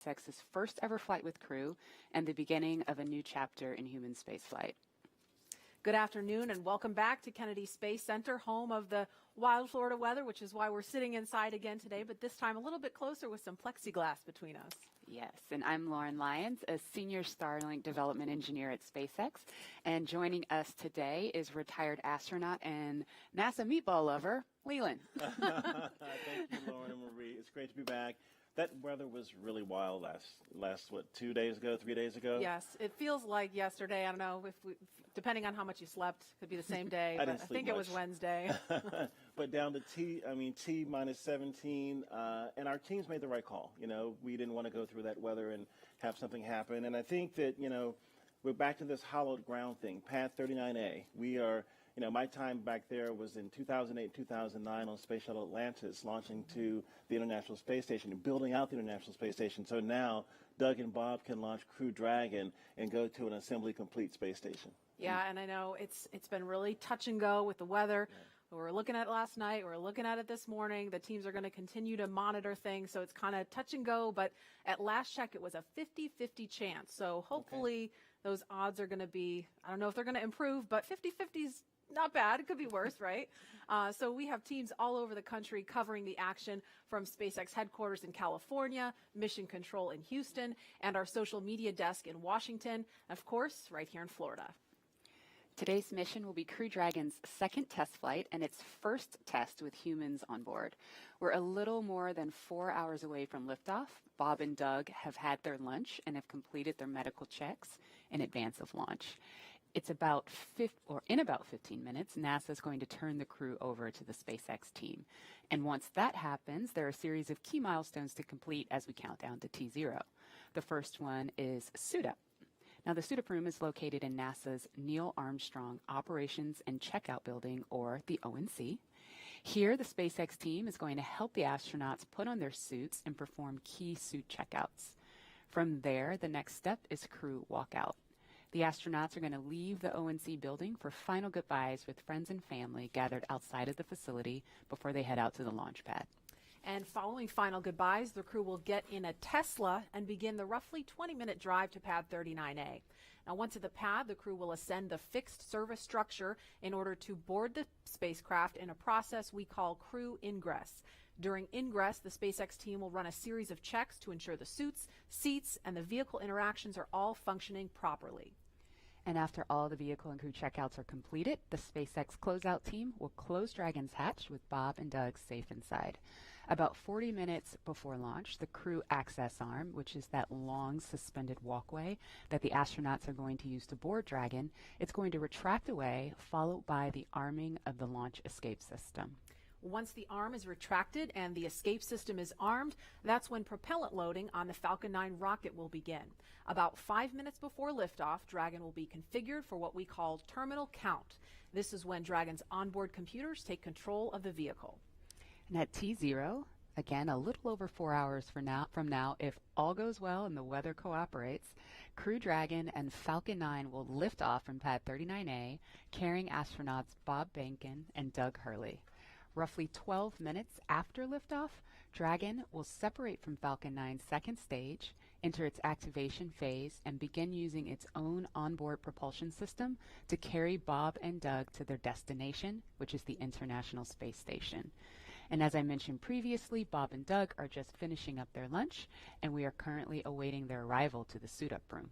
SpaceX's first ever flight with crew and the beginning of a new chapter in human spaceflight. Good afternoon and welcome back to Kennedy Space Center, home of the wild Florida weather, which is why we're sitting inside again today, but this time a little bit closer with some plexiglass between us. Yes, and I'm Lauren Lyons, a senior Starlink development engineer at SpaceX, and joining us today is retired astronaut and NASA meatball lover, Leland. Thank you, Lauren and Marie. It's great to be back. That weather was really wild last what, 2 days ago, 3 days ago? Yes, it feels like yesterday. I don't know, depending on how much you slept, could be the same day, but I think it was Wednesday. But down to T minus 17, and our teams made the right call. You know, we didn't want to go through that weather and have something happen. And I think that, you know, we're back to this hollowed ground thing, Pad 39A. We are, you know, my time back there was in 2008, 2009 on Space Shuttle Atlantis, launching to the International Space Station and building out the International Space Station. So now Doug and Bob can launch Crew Dragon and go to an assembly complete space station. Yeah, and I know it's been really touch and go with the weather. Yeah. We were looking at it last night. We're looking at it this morning. The teams are going to continue to monitor things, so it's kind of touch and go. But at last check, it was a 50-50 chance. So hopefully those odds are going to be, I don't know if they're going to improve, but 50-50 is not bad. It could be worse, right? So we have teams all over the country covering the action from SpaceX headquarters in California, Mission Control in Houston, and our social media desk in Washington, and of course, right here in Florida. Today's mission will be Crew Dragon's second test flight and its first test with humans on board. We're a little more than 4 hours away from liftoff. Bob and Doug have had their lunch and have completed their medical checks in advance of launch. In about 15 minutes, NASA is going to turn the crew over to the SpaceX team. And once that happens, there are a series of key milestones to complete as we count down to T0. The first one is suit up. Now, the suit up room is located in NASA's Neil Armstrong Operations and Checkout Building, or the ONC. Here, the SpaceX team is going to help the astronauts put on their suits and perform key suit checkouts. From there, the next step is crew walkout. The astronauts are going to leave the ONC building for final goodbyes with friends and family gathered outside of the facility before they head out to the launch pad. And following final goodbyes, the crew will get in a Tesla and begin the roughly 20-minute drive to Pad 39A. Now, once at the pad, the crew will ascend the fixed service structure in order to board the spacecraft in a process we call crew ingress. During ingress, the SpaceX team will run a series of checks to ensure the suits, seats, and the vehicle interactions are all functioning properly. And after all the vehicle and crew checkouts are completed, the SpaceX closeout team will close Dragon's hatch with Bob and Doug safe inside. About 40 minutes before launch, the crew access arm, which is that long suspended walkway that the astronauts are going to use to board Dragon, it's going to retract away, followed by the arming of the launch escape system. Once the arm is retracted and the escape system is armed, that's when propellant loading on the Falcon 9 rocket will begin. About 5 minutes before liftoff, Dragon will be configured for what we call terminal count. This is when Dragon's onboard computers take control of the vehicle. And at T0, again, a little over 4 hours from now, if all goes well and the weather cooperates, Crew Dragon and Falcon 9 will lift off from Pad 39A, carrying astronauts Bob Behnken and Doug Hurley. Roughly 12 minutes after liftoff, Dragon will separate from Falcon 9's second stage, enter its activation phase, and begin using its own onboard propulsion system to carry Bob and Doug to their destination, which is the International Space Station. And as I mentioned previously, Bob and Doug are just finishing up their lunch, and we are currently awaiting their arrival to the suit-up room.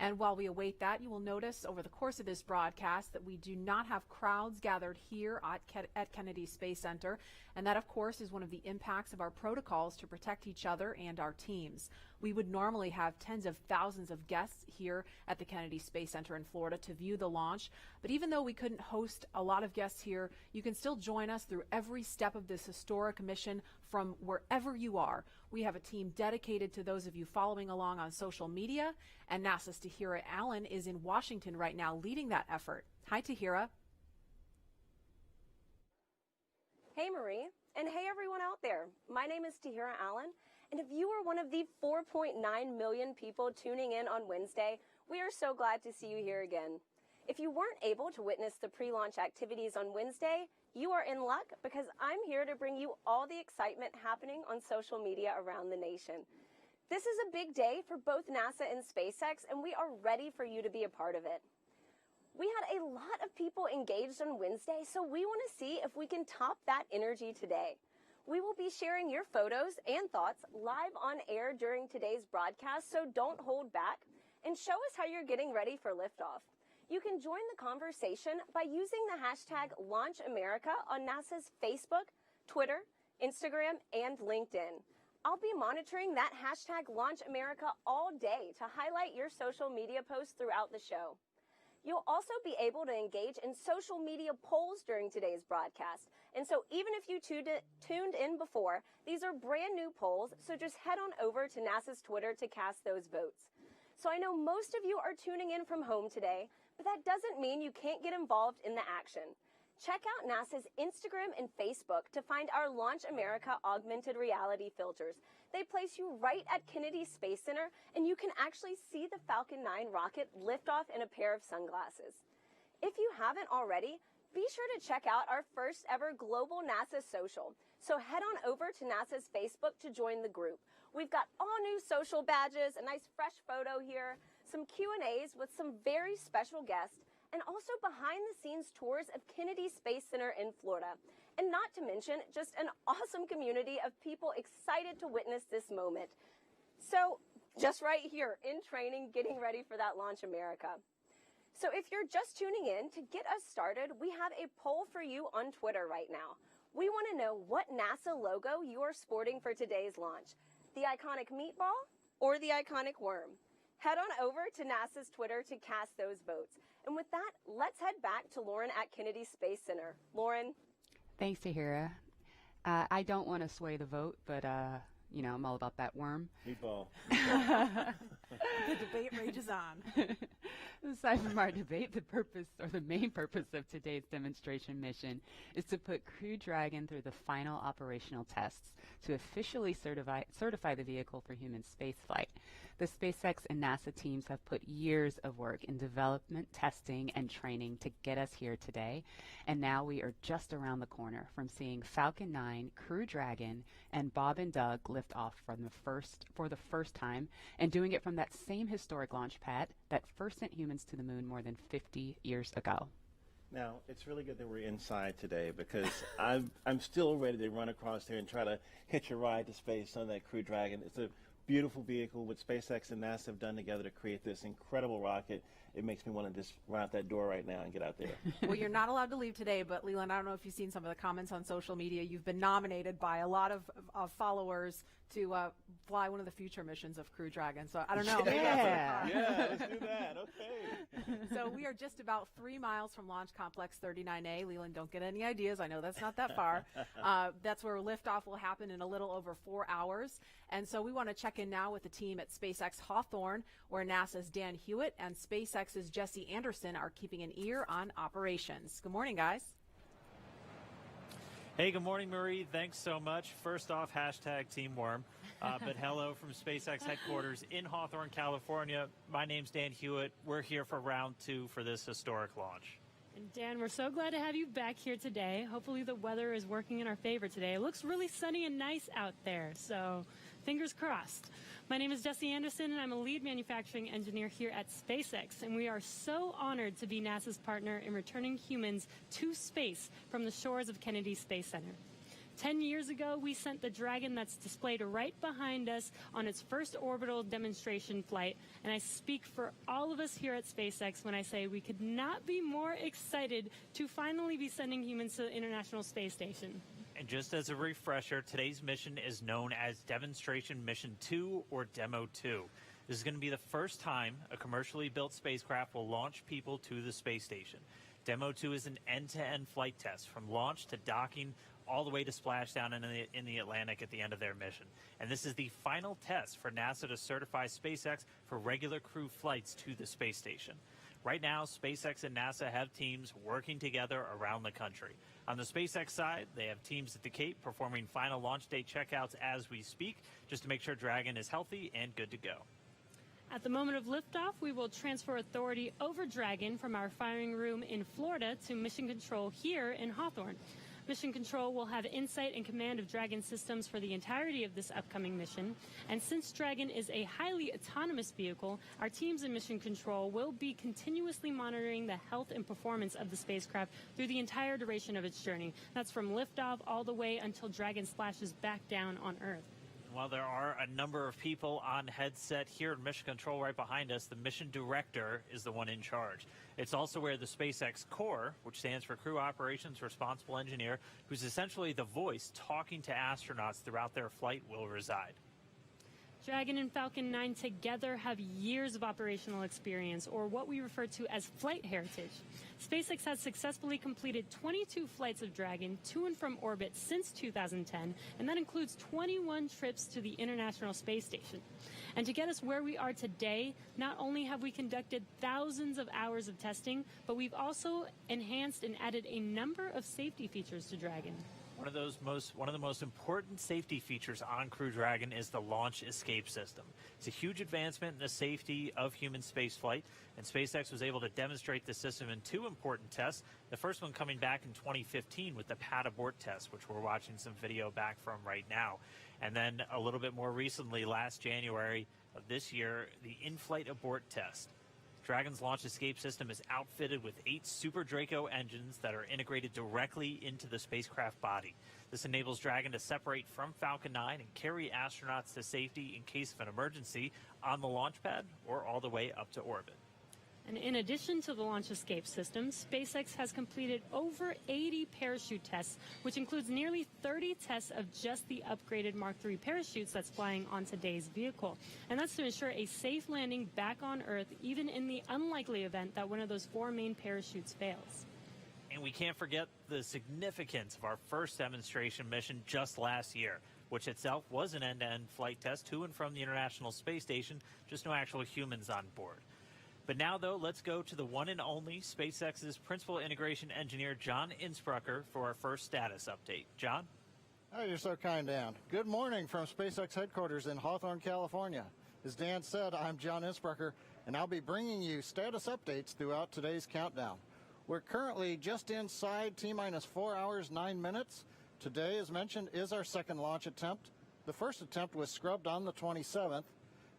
And while we await that, you will notice over the course of this broadcast that we do not have crowds gathered here at Kennedy Space Center. And that, of course, is one of the impacts of our protocols to protect each other and our teams. We would normally have tens of thousands of guests here at the Kennedy Space Center in Florida to view the launch. But even though we couldn't host a lot of guests here, you can still join us through every step of this historic mission from wherever you are. We have a team dedicated to those of you following along on social media, and NASA's Tahira Allen is in Washington right now leading that effort. Hi, Tahira. Hey, Marie, and hey, everyone out there. My name is Tahira Allen, and if you are one of the 4.9 million people tuning in on Wednesday, we are so glad to see you here again. If you weren't able to witness the pre-launch activities on Wednesday, you are in luck because I'm here to bring you all the excitement happening on social media around the nation. This is a big day for both NASA and SpaceX, and we are ready for you to be a part of it. We had a lot of people engaged on Wednesday, so we want to see if we can top that energy today. We will be sharing your photos and thoughts live on air during today's broadcast, so don't hold back and show us how you're getting ready for liftoff. You can join the conversation by using the hashtag LaunchAmerica on NASA's Facebook, Twitter, Instagram, and LinkedIn. I'll be monitoring that hashtag LaunchAmerica all day to highlight your social media posts throughout the show. You'll also be able to engage in social media polls during today's broadcast. And so even if you tuned in before, these are brand new polls, so just head on over to NASA's Twitter to cast those votes. So I know most of you are tuning in from home today, but that doesn't mean you can't get involved in the action. Check out NASA's Instagram and Facebook to find our Launch America augmented reality filters. They place you right at Kennedy Space Center, and you can actually see the Falcon 9 rocket lift off in a pair of sunglasses. If you haven't already, be sure to check out our first ever global NASA social. So head on over to NASA's Facebook to join the group. We've got all new social badges, a nice fresh photo here, some Q&As with some very special guests, and also behind-the-scenes tours of Kennedy Space Center in Florida. And not to mention, just an awesome community of people excited to witness this moment. So, just right here in training, getting ready for that Launch America. So if you're just tuning in, to get us started, we have a poll for you on Twitter right now. We want to know what NASA logo you are sporting for today's launch. The iconic meatball or the iconic worm? Head on over to NASA's Twitter to cast those votes. And with that, let's head back to Lauren at Kennedy Space Center. Lauren? Thanks, Tahira. I don't want to sway the vote, but, I'm all about that worm. Meatball. The debate rages on. Aside from our debate, the main purpose of today's demonstration mission is to put Crew Dragon through the final operational tests to officially certify the vehicle for human spaceflight. The SpaceX and NASA teams have put years of work in development, testing, and training to get us here today, and now we are just around the corner from seeing Falcon 9, Crew Dragon, and Bob and Doug lift off for the first time, and doing it from that same historic launch pad that first sent humans to the moon more than 50 years ago. Now, it's really good that we're inside today because I'm still ready to run across there and try to hitch a ride to space on that Crew Dragon. It's a beautiful vehicle what SpaceX and NASA have done together to create this incredible rocket. It makes me want to just run out that door right now and get out there. Well, you're not allowed to leave today, but Leland, I don't know if you've seen some of the comments on social media. You've been nominated by a lot of followers to fly one of the future missions of Crew Dragon. So I don't know. Yeah, let's do that. Okay. So we are just about 3 miles from Launch Complex 39A. Leland, don't get any ideas. I know that's not that far. That's where liftoff will happen in a little over 4 hours. And so we want to check in now with the team at SpaceX Hawthorne, where NASA's Dan Hewitt and SpaceX's Jesse Anderson are keeping an ear on operations. Good morning, guys. Hey, good morning, Marie. Thanks so much. First off, hashtag Team Worm. But hello from SpaceX headquarters in Hawthorne, California. My name's Dan Hewitt. We're here for round 2 for this historic launch. And Dan, we're so glad to have you back here today. Hopefully the weather is working in our favor today. It looks really sunny and nice out there, so fingers crossed. My name is Jesse Anderson, and I'm a lead manufacturing engineer here at SpaceX, and we are so honored to be NASA's partner in returning humans to space from the shores of Kennedy Space Center. 10 years ago, we sent the Dragon that's displayed right behind us on its first orbital demonstration flight, and I speak for all of us here at SpaceX when I say we could not be more excited to finally be sending humans to the International Space Station. And just as a refresher, today's mission is known as Demonstration Mission 2 or Demo 2. This is going to be the first time a commercially built spacecraft will launch people to the space station. Demo 2 is an end-to-end flight test from launch to docking all the way to splashdown in the Atlantic at the end of their mission. And this is the final test for NASA to certify SpaceX for regular crew flights to the space station. Right now, SpaceX and NASA have teams working together around the country. On the SpaceX side, they have teams at the Cape performing final launch day checkouts as we speak, just to make sure Dragon is healthy and good to go. At the moment of liftoff, we will transfer authority over Dragon from our firing room in Florida to mission control here in Hawthorne. Mission Control will have insight and command of Dragon systems for the entirety of this upcoming mission. And since Dragon is a highly autonomous vehicle, our teams in Mission Control will be continuously monitoring the health and performance of the spacecraft through the entire duration of its journey. That's from liftoff all the way until Dragon splashes back down on Earth. While there are a number of people on headset here in Mission Control right behind us, the mission director is the one in charge. It's also where the SpaceX Core, which stands for Crew Operations Responsible Engineer, who's essentially the voice talking to astronauts throughout their flight, will reside. Dragon and Falcon 9 together have years of operational experience, or what we refer to as flight heritage. SpaceX has successfully completed 22 flights of Dragon to and from orbit since 2010, and that includes 21 trips to the International Space Station. And to get us where we are today, not only have we conducted thousands of hours of testing, but we've also enhanced and added a number of safety features to Dragon. One of the most important safety features on Crew Dragon is the launch escape system. It's a huge advancement in the safety of human spaceflight, and SpaceX was able to demonstrate the system in two important tests. The first one coming back in 2015 with the pad abort test, which we're watching some video back from right now. And then a little bit more recently, last January of this year, the in-flight abort test. Dragon's launch escape system is outfitted with 8 Super Draco engines that are integrated directly into the spacecraft body. This enables Dragon to separate from Falcon 9 and carry astronauts to safety in case of an emergency on the launch pad or all the way up to orbit. And in addition to the launch escape system, SpaceX has completed over 80 parachute tests, which includes nearly 30 tests of just the upgraded Mark III parachutes that's flying on today's vehicle. And that's to ensure a safe landing back on Earth, even in the unlikely event that one of those 4 main parachutes fails. And we can't forget the significance of our first demonstration mission just last year, which itself was an end-to-end flight test to and from the International Space Station, just no actual humans on board. But now, though, let's go to the one and only SpaceX's Principal Integration Engineer, John Innsbrucker, for our first status update. John? Oh, you're so kind, Dan. Good morning from SpaceX headquarters in Hawthorne, California. As Dan said, I'm John Innsbrucker, and I'll be bringing you status updates throughout today's countdown. We're currently just inside T-minus 4 hours, 9 minutes. Today, as mentioned, is our second launch attempt. The first attempt was scrubbed on the 27th.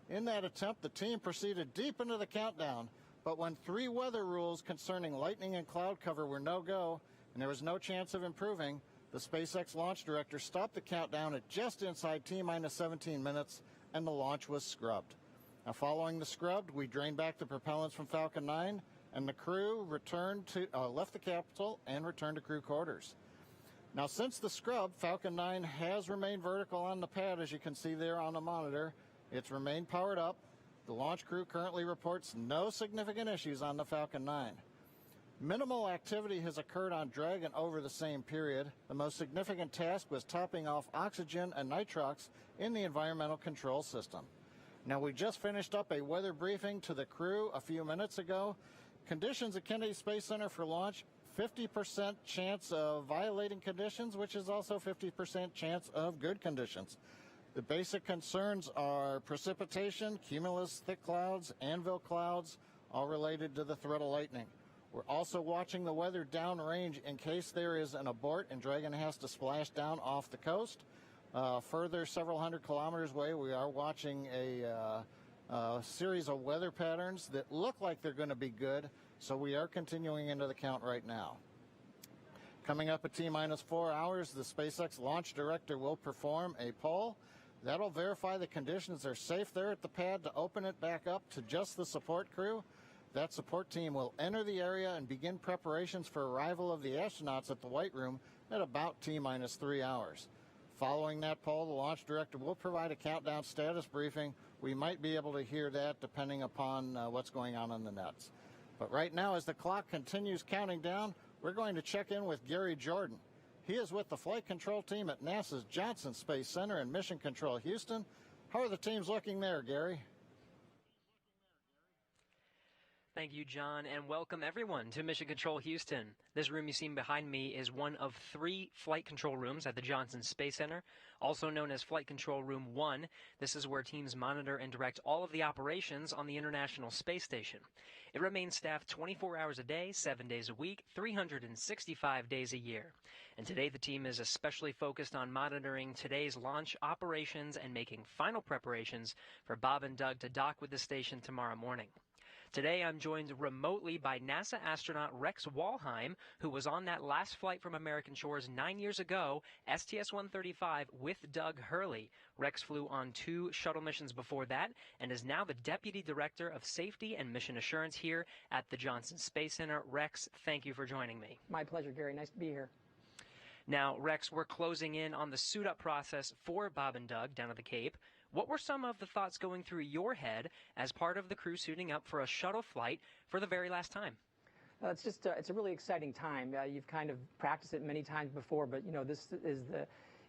In that attempt, the team proceeded deep into the countdown, but when 3 weather rules concerning lightning and cloud cover were no-go, and there was no chance of improving, the SpaceX launch director stopped the countdown at just inside T-minus 17 minutes, and the launch was scrubbed. Now, following the scrub, we drained back the propellants from Falcon 9, and the crew left the capsule and returned to crew quarters. Now, since the scrub, Falcon 9 has remained vertical on the pad, as you can see there on the monitor. It's remained powered up. The launch crew currently reports no significant issues on the Falcon 9. Minimal activity has occurred on Dragon over the same period. The most significant task was topping off oxygen and nitrox in the environmental control system. Now, we just finished up a weather briefing to the crew a few minutes ago. Conditions at Kennedy Space Center for launch, 50% chance of violating conditions, which is also 50% chance of good conditions. The basic concerns are precipitation, cumulus thick clouds, anvil clouds, all related to the threat of lightning. We're also watching the weather downrange in case there is an abort and Dragon has to splash down off the coast. Further, several hundred kilometers away, we are watching a series of weather patterns that look like they're going to be good, so we are continuing into the count right now. Coming up at T-minus 4 hours, the SpaceX launch director will perform a poll. That'll verify the conditions are safe there at the pad to open it back up to just the support crew. That support team will enter the area and begin preparations for arrival of the astronauts at the White Room at about T-minus 3 hours. Following that poll, the launch director will provide a countdown status briefing. We might be able to hear that depending upon what's going on the nets. But right now, as the clock continues counting down, we're going to check in with Gary Jordan. He is with the flight control team at NASA's Johnson Space Center in Mission Control, Houston. How are the teams looking there, Gary? Thank you, John, and welcome everyone to Mission Control Houston. This room you see behind me is one of 3 flight control rooms at the Johnson Space Center, also known as Flight Control Room 1. This is where teams monitor and direct all of the operations on the International Space Station. It remains staffed 24 hours a day, 7 days a week, 365 days a year. And today the team is especially focused on monitoring today's launch operations and making final preparations for Bob and Doug to dock with the station tomorrow morning. Today, I'm joined remotely by NASA astronaut Rex Walheim, who was on that last flight from American shores 9 years ago, STS-135, with Doug Hurley. Rex flew on 2 shuttle missions before that and is now the Deputy Director of Safety and Mission Assurance here at the Johnson Space Center. Rex, thank you for joining me. My pleasure, Gary. Nice to be here. Now, Rex, we're closing in on the suit-up process for Bob and Doug down at the Cape. What were some of the thoughts going through your head as part of the crew suiting up for a shuttle flight for the very last time? It's a really exciting time. You've kind of practiced it many times before, but this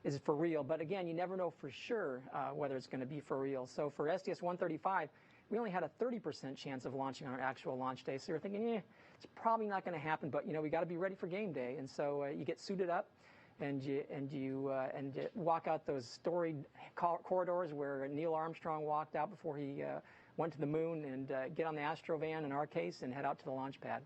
is for real. But again, you never know for sure whether it's going to be for real. So for STS-135, we only had a 30% chance of launching on our actual launch day. So you're thinking, it's probably not going to happen. But we got to be ready for game day, and so you get suited up. And you walk out those storied corridors where Neil Armstrong walked out before he went to the moon, and get on the Astrovan in our case and head out to the launch pad.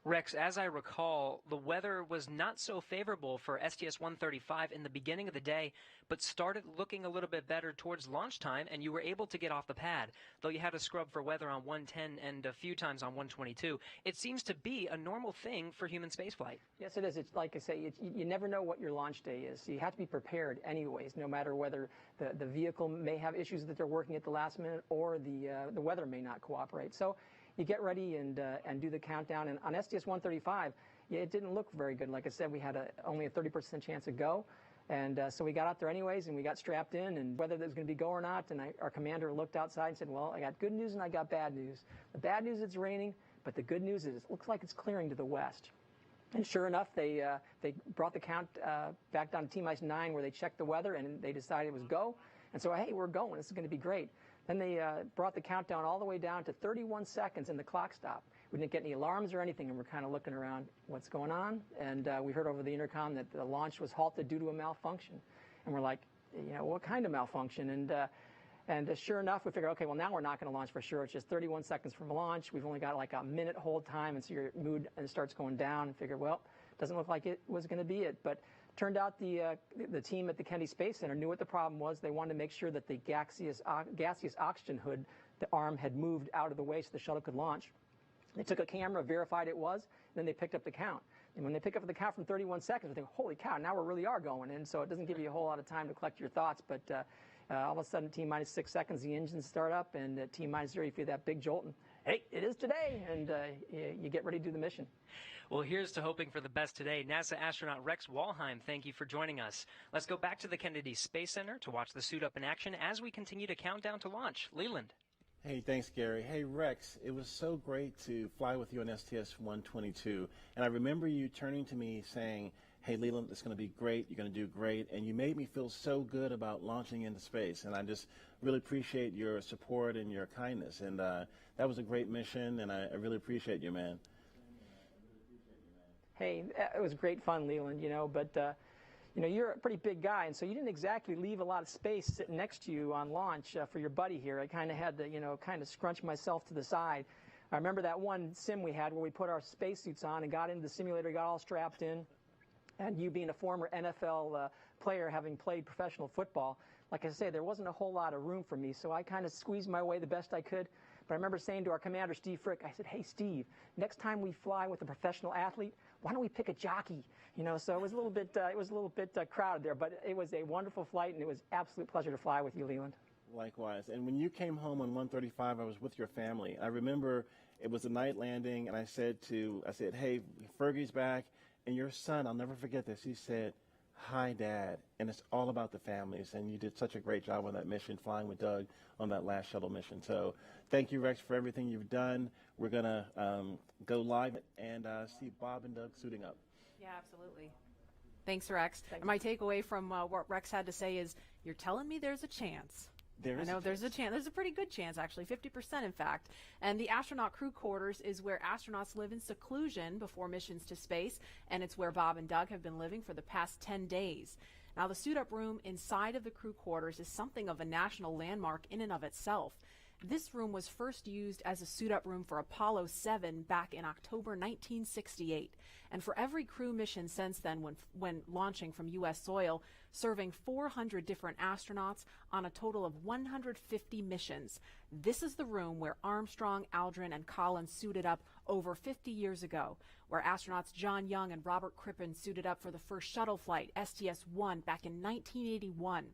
Rex, as I recall, the weather was not so favorable for STS-135 in the beginning of the day, but started looking a little bit better towards launch time, and you were able to get off the pad, though you had to scrub for weather on 110 and a few times on 122. It seems to be a normal thing for human spaceflight. Yes, it is. It's like I say, you never know what your launch day is. So you have to be prepared anyways, no matter whether the vehicle may have issues that they're working at the last minute or the weather may not cooperate. So you get ready and do the countdown. And on STS-135, it didn't look very good. Like I said, we had only a 30% chance of go. And so we got out there anyways, and we got strapped in, and whether there was going to be go or not, and our commander looked outside and said, well, I got good news and I got bad news. The bad news is it's raining, but the good news is it looks like it's clearing to the west. And sure enough, they brought the count back down to T-9, where they checked the weather, and they decided it was go. And so, hey, we're going. This is going to be great. Then they brought the countdown all the way down to 31 seconds, and the clock stopped. We didn't get any alarms or anything, and we're kind of looking around, what's going on? And we heard over the intercom that the launch was halted due to a malfunction. And we're like, what kind of malfunction? And sure enough, we figured, okay, well, now we're not going to launch for sure. It's just 31 seconds from launch. We've only got like a minute hold time, and so your mood starts going down. And figured, well, doesn't look like it was going to be it. But turned out the team at the Kennedy Space Center knew what the problem was. They wanted to make sure that the gaseous oxygen hood, the arm, had moved out of the way so the shuttle could launch. They took a camera, verified it was, then they picked up the count. And when they pick up the count from 31 seconds, they think, holy cow, now we really are going. And so it doesn't give you a whole lot of time to collect your thoughts, but all of a sudden, T-6 seconds, the engines start up, and T-0, you feel that big jolt, and hey, it is today, and you get ready to do the mission. Well, here's to hoping for the best today. NASA astronaut Rex Walheim, thank you for joining us. Let's go back to the Kennedy Space Center to watch the suit up in action as we continue to count down to launch. Leland. Hey, thanks, Gary. Hey, Rex, it was so great to fly with you on STS-122, and I remember you turning to me saying, hey, Leland, it's going to be great, you're going to do great, and you made me feel so good about launching into space, and I just really appreciate your support and your kindness, and that was a great mission, and I really appreciate you, man. Hey, it was great fun, Leland, but you're a pretty big guy, and so you didn't exactly leave a lot of space sitting next to you on launch for your buddy here. I kind of had to, kind of scrunch myself to the side. I remember that one sim we had where we put our spacesuits on and got into the simulator, got all strapped in, and you being a former NFL player, having played professional football, like I say, there wasn't a whole lot of room for me, so I kind of squeezed my way the best I could. But I remember saying to our commander, Steve Frick, I said, hey, Steve, next time we fly with a professional athlete, why don't we pick a jockey? So it was a little bit, crowded there, but it was a wonderful flight, and it was an absolute pleasure to fly with you, Leland. Likewise. And when you came home on 135, I was with your family. I remember it was a night landing, and I said, hey, Fergie's back, and your son, I'll never forget this, he said, hi, Dad, and it's all about the families, and you did such a great job on that mission, flying with Doug on that last shuttle mission. So thank you, Rex, for everything you've done. We're going to go live and see Bob and Doug suiting up. Yeah, absolutely. Thanks, Rex. And my takeaway from what Rex had to say is, you're telling me there's a chance. There is I know there's a chance. There's a pretty good chance, actually, 50% in fact. And the astronaut crew quarters is where astronauts live in seclusion before missions to space, and it's where Bob and Doug have been living for the past 10 days. Now, the suit-up room inside of the crew quarters is something of a national landmark in and of itself. This room was first used as a suit-up room for Apollo 7 back in October 1968. And for every crew mission since then, when launching from U.S. soil, serving 400 different astronauts on a total of 150 missions. This is the room where Armstrong, Aldrin, and Collins suited up over 50 years ago, where astronauts John Young and Robert Crippen suited up for the first shuttle flight, STS-1, back in 1981.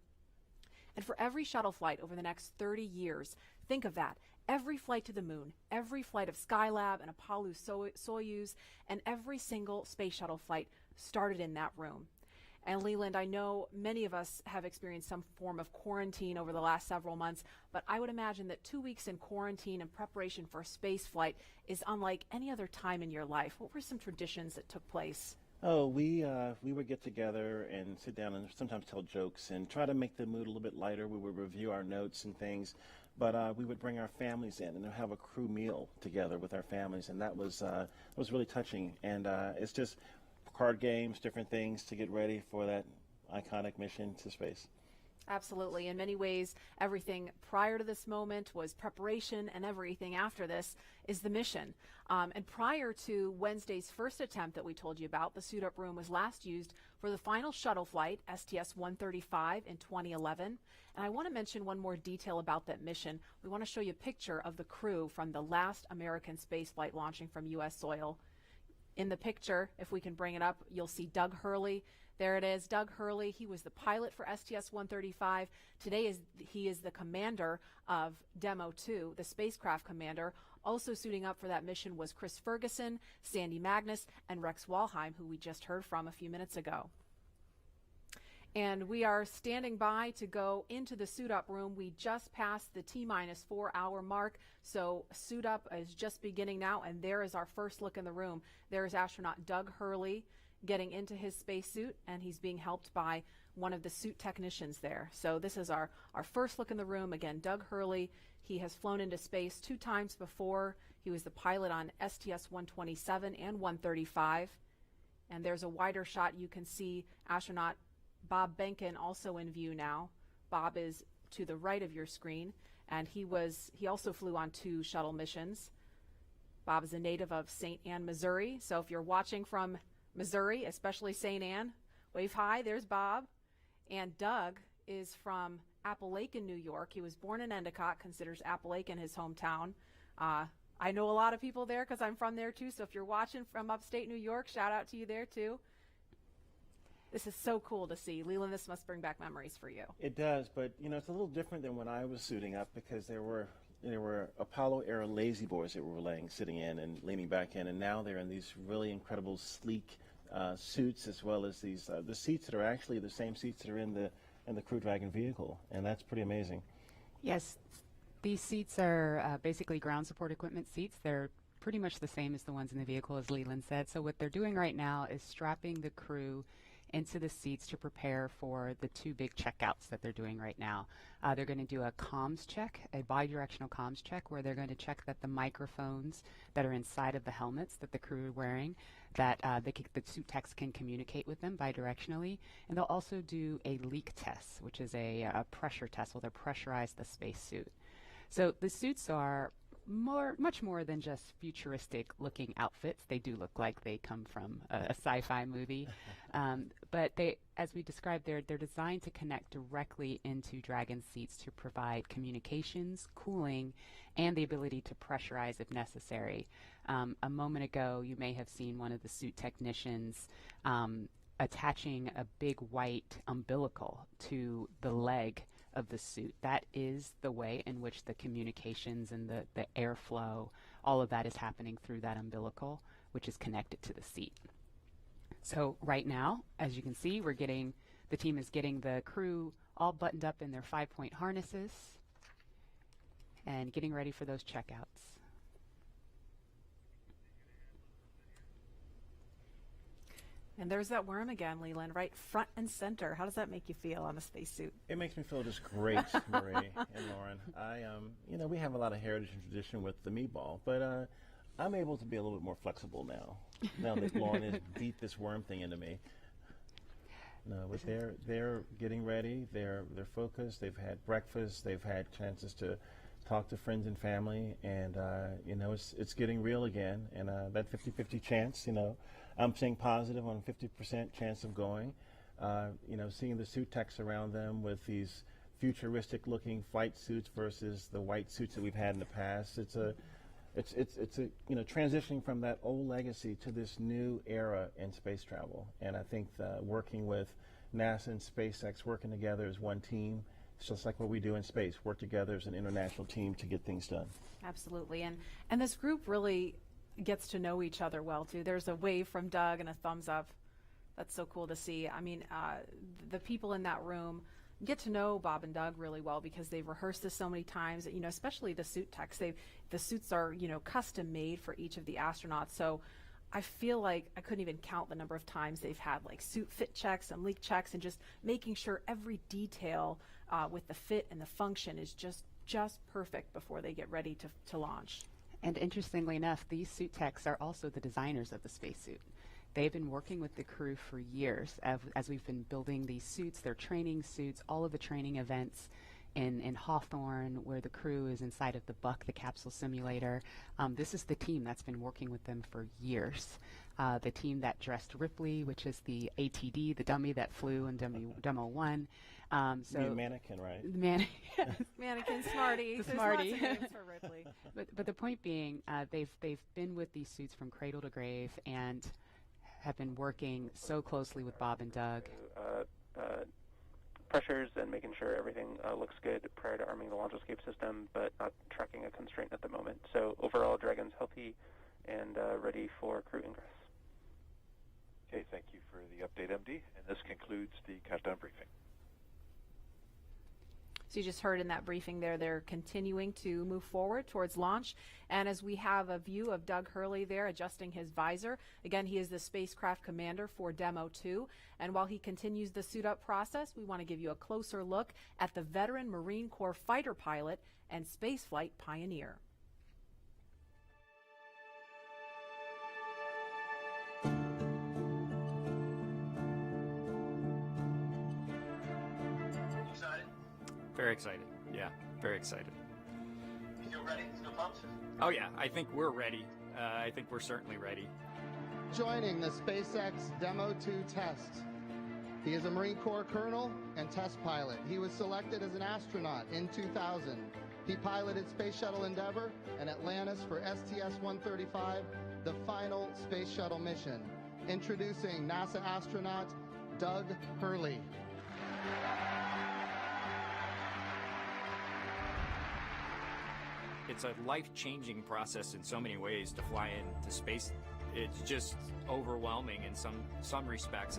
And for every shuttle flight over the next 30 years, think of that. Every flight to the moon, every flight of Skylab and Apollo Soyuz, and every single space shuttle flight started in that room. And Leland, I know many of us have experienced some form of quarantine over the last several months, but I would imagine that 2 weeks in quarantine in preparation for a space flight is unlike any other time in your life. What were some traditions that took place? Oh, we would get together and sit down and sometimes tell jokes and try to make the mood a little bit lighter. We would review our notes and things, but we would bring our families in and have a crew meal together with our families, and that was really touching. And it's just card games, different things to get ready for that iconic mission to space. Absolutely. In many ways, everything prior to this moment was preparation, and everything after this is the mission. And prior to Wednesday's first attempt that we told you about, the suit-up room was last used for the final shuttle flight, STS-135, in 2011. And I want to mention one more detail about that mission. We want to show you a picture of the crew from the last American space flight launching from U.S. soil. In the picture, if we can bring it up, you'll see Doug Hurley. There it is, Doug Hurley. He was the pilot for STS-135. Today he is the commander of Demo 2, the spacecraft commander. Also suiting up for that mission was Chris Ferguson, Sandy Magnus, and Rex Walheim, who we just heard from a few minutes ago. And we are standing by to go into the suit-up room. We just passed the T-minus 4-hour mark, so suit-up is just beginning now, and there is our first look in the room. There is astronaut Doug Hurley getting into his spacesuit, and he's being helped by one of the suit technicians there. So this is our first look in the room. Again, Doug Hurley, he has flown into space 2 times before. He was the pilot on STS-127 and 135. And there's a wider shot. You can see astronaut Bob Behnken also in view now. Bob is to the right of your screen, and he also flew on 2 shuttle missions. Bob is a native of St. Anne, Missouri. So if you're watching from Missouri, especially St. Anne, wave hi. There's Bob. And Doug is from Appalachian, New York. He was born in Endicott, considers Appalachian his hometown. I know a lot of people there because I'm from there too. So if you're watching from upstate New York, shout out to you there too. This is so cool to see. Leland, this must bring back memories for you. It does, but it's a little different than when I was suiting up, because there were Apollo era lazy boys that were sitting in and leaning back in, and now they're in these really incredible sleek suits, as well as these the seats that are actually the same seats that are in the Crew Dragon vehicle, and that's pretty amazing. Yes, these seats are basically ground support equipment seats. They're pretty much the same as the ones in the vehicle, as Leland said. So what they're doing right now is strapping the crew into the seats to prepare for the 2 big checkouts that they're doing right now. They're going to do a comms check, a bidirectional comms check, where they're going to check that the microphones that are inside of the helmets that the crew are wearing, that the suit techs can communicate with them bidirectionally. And they'll also do a leak test, which is a pressure test where they'll pressurize the spacesuit. So the suits are much more than just futuristic looking outfits. They do look like they come from a sci-fi movie, but they, as we described, they're designed to connect directly into Dragon seats to provide communications, cooling, and the ability to pressurize if necessary. A moment ago, you may have seen one of the suit technicians attaching a big white umbilical to the leg of the suit. That is the way in which the communications and the airflow, all of that is happening through that umbilical, which is connected to the seat. So right now, as you can see, the team is getting the crew all buttoned up in their 5-point harnesses and getting ready for those checkouts. And there's that worm again, Leland, right front and center. How does that make you feel on a spacesuit? It makes me feel just great, Marie and Lauren. We have a lot of heritage and tradition with the meatball, but I'm able to be a little bit more flexible now that Lauren has beat this worm thing into me. No, but they're getting ready. They're focused. They've had breakfast. They've had chances to talk to friends and family, and it's getting real again. And that 50-50 chance, I'm saying positive on 50% chance of going. Seeing the suit techs around them with these futuristic-looking flight suits versus the white suits that we've had in the past. It's transitioning from that old legacy to this new era in space travel. And I think working with NASA and SpaceX, working together as one team, it's just like what we do in space, work together as an international team to get things done. Absolutely. And this group really gets to know each other well, too. There's a wave from Doug and a thumbs up. That's so cool to see. I mean, the people in that room get to know Bob and Doug really well because they've rehearsed this so many times, especially the suit techs. The suits are, custom made for each of the astronauts. So I feel like I couldn't even count the number of times they've had like suit fit checks and leak checks and just making sure every detail with the fit and the function is just perfect before they get ready to launch. And interestingly enough, these suit techs are also the designers of the spacesuit. They've been working with the crew for years as we've been building these suits, their training suits, all of the training events in Hawthorne, where the crew is inside of the Buck, the capsule simulator. This is the team that's been working with them for years. The team that dressed Ripley, which is the ATD, the dummy that flew in Demo 1. So the mannequin, right? Mannequin, Smarty. The Smarty. There's lots of names for Ripley. But the point being, they've been with these suits from cradle to grave and have been working so closely with Bob and Doug. Pressures and making sure everything looks good prior to arming the launch escape system, but not tracking a constraint at the moment. So overall, Dragon's healthy and ready for crew ingress. Okay, thank you for the update, MD. And this concludes the countdown briefing. So you just heard in that briefing there, they're continuing to move forward towards launch. And as we have a view of Doug Hurley there adjusting his visor, again, he is the spacecraft commander for Demo 2. And while he continues the suit up process, we want to give you a closer look at the veteran Marine Corps fighter pilot and spaceflight pioneer. Very excited. Yeah, very excited. You feel ready? Still pumped? Oh yeah, I think we're ready. I think we're certainly ready. Joining the SpaceX Demo 2 test. He is a Marine Corps colonel and test pilot. He was selected as an astronaut in 2000. He piloted Space Shuttle Endeavour and Atlantis for STS-135, the final space shuttle mission. Introducing NASA astronaut Doug Hurley. It's a life-changing process in so many ways to fly into space. It's just overwhelming in some respects.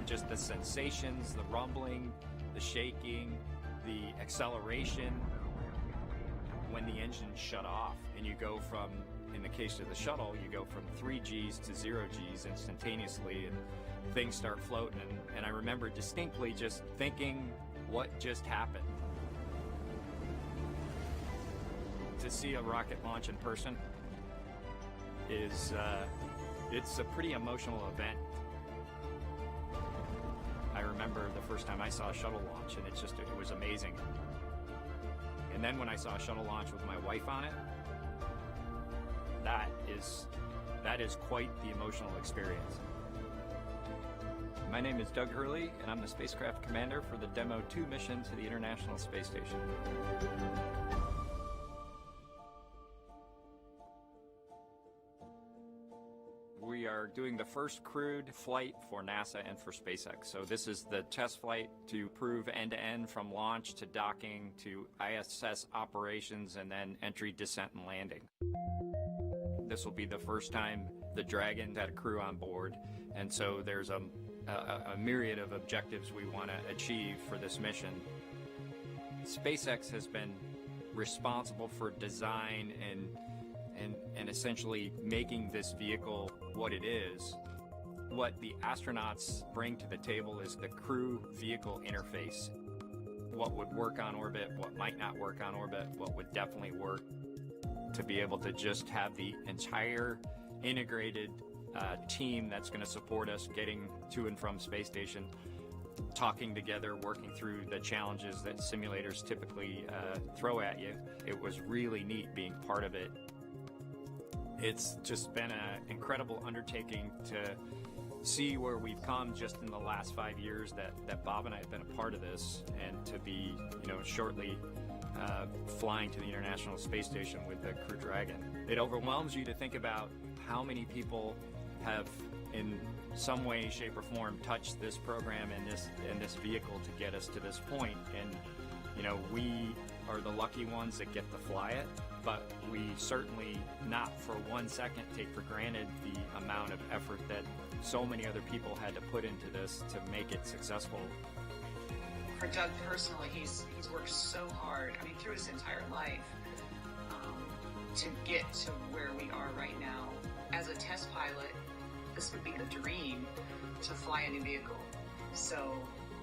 Just the sensations, the rumbling, the shaking, the acceleration. When the engines shut off and you go from, in the case of the shuttle, you go from 3 Gs to 0 Gs instantaneously and things start floating. And I remember distinctly just thinking, what just happened? To see a rocket launch in person is, it's a pretty emotional event. I remember the first time I saw a shuttle launch and it was amazing. And then when I saw a shuttle launch with my wife on it, that is quite the emotional experience. My name is Doug Hurley, and I'm the spacecraft commander for the Demo 2 mission to the International Space Station. We are doing the first crewed flight for NASA and for SpaceX. So this is the test flight to prove end-to-end from launch to docking to ISS operations and then entry, descent, and landing. This will be the first time the Dragon had a crew on board, and so there's a myriad of objectives we want to achieve for this mission. SpaceX has been responsible for design and essentially making this vehicle what it is. What the astronauts bring to the table is the crew vehicle interface. What would work on orbit, what might not work on orbit, what would definitely work. To be able to just have the entire integrated team that's going to support us getting to and from space station, talking together, working through the challenges that simulators typically throw at you. It was really neat being part of it. It's just been an incredible undertaking to see where we've come just in the last 5 years that Bob and I have been a part of this, and to be, shortly flying to the International Space Station with the Crew Dragon. It overwhelms you to think about how many people have, in some way, shape, or form, touched this program and this vehicle to get us to this point. And we are the lucky ones that get to fly it, but we certainly not for 1 second take for granted the amount of effort that so many other people had to put into this to make it successful. For Doug personally, he's worked so hard, through his entire life, to get to where we are right now. As a test pilot, this would be the dream to fly a new vehicle. So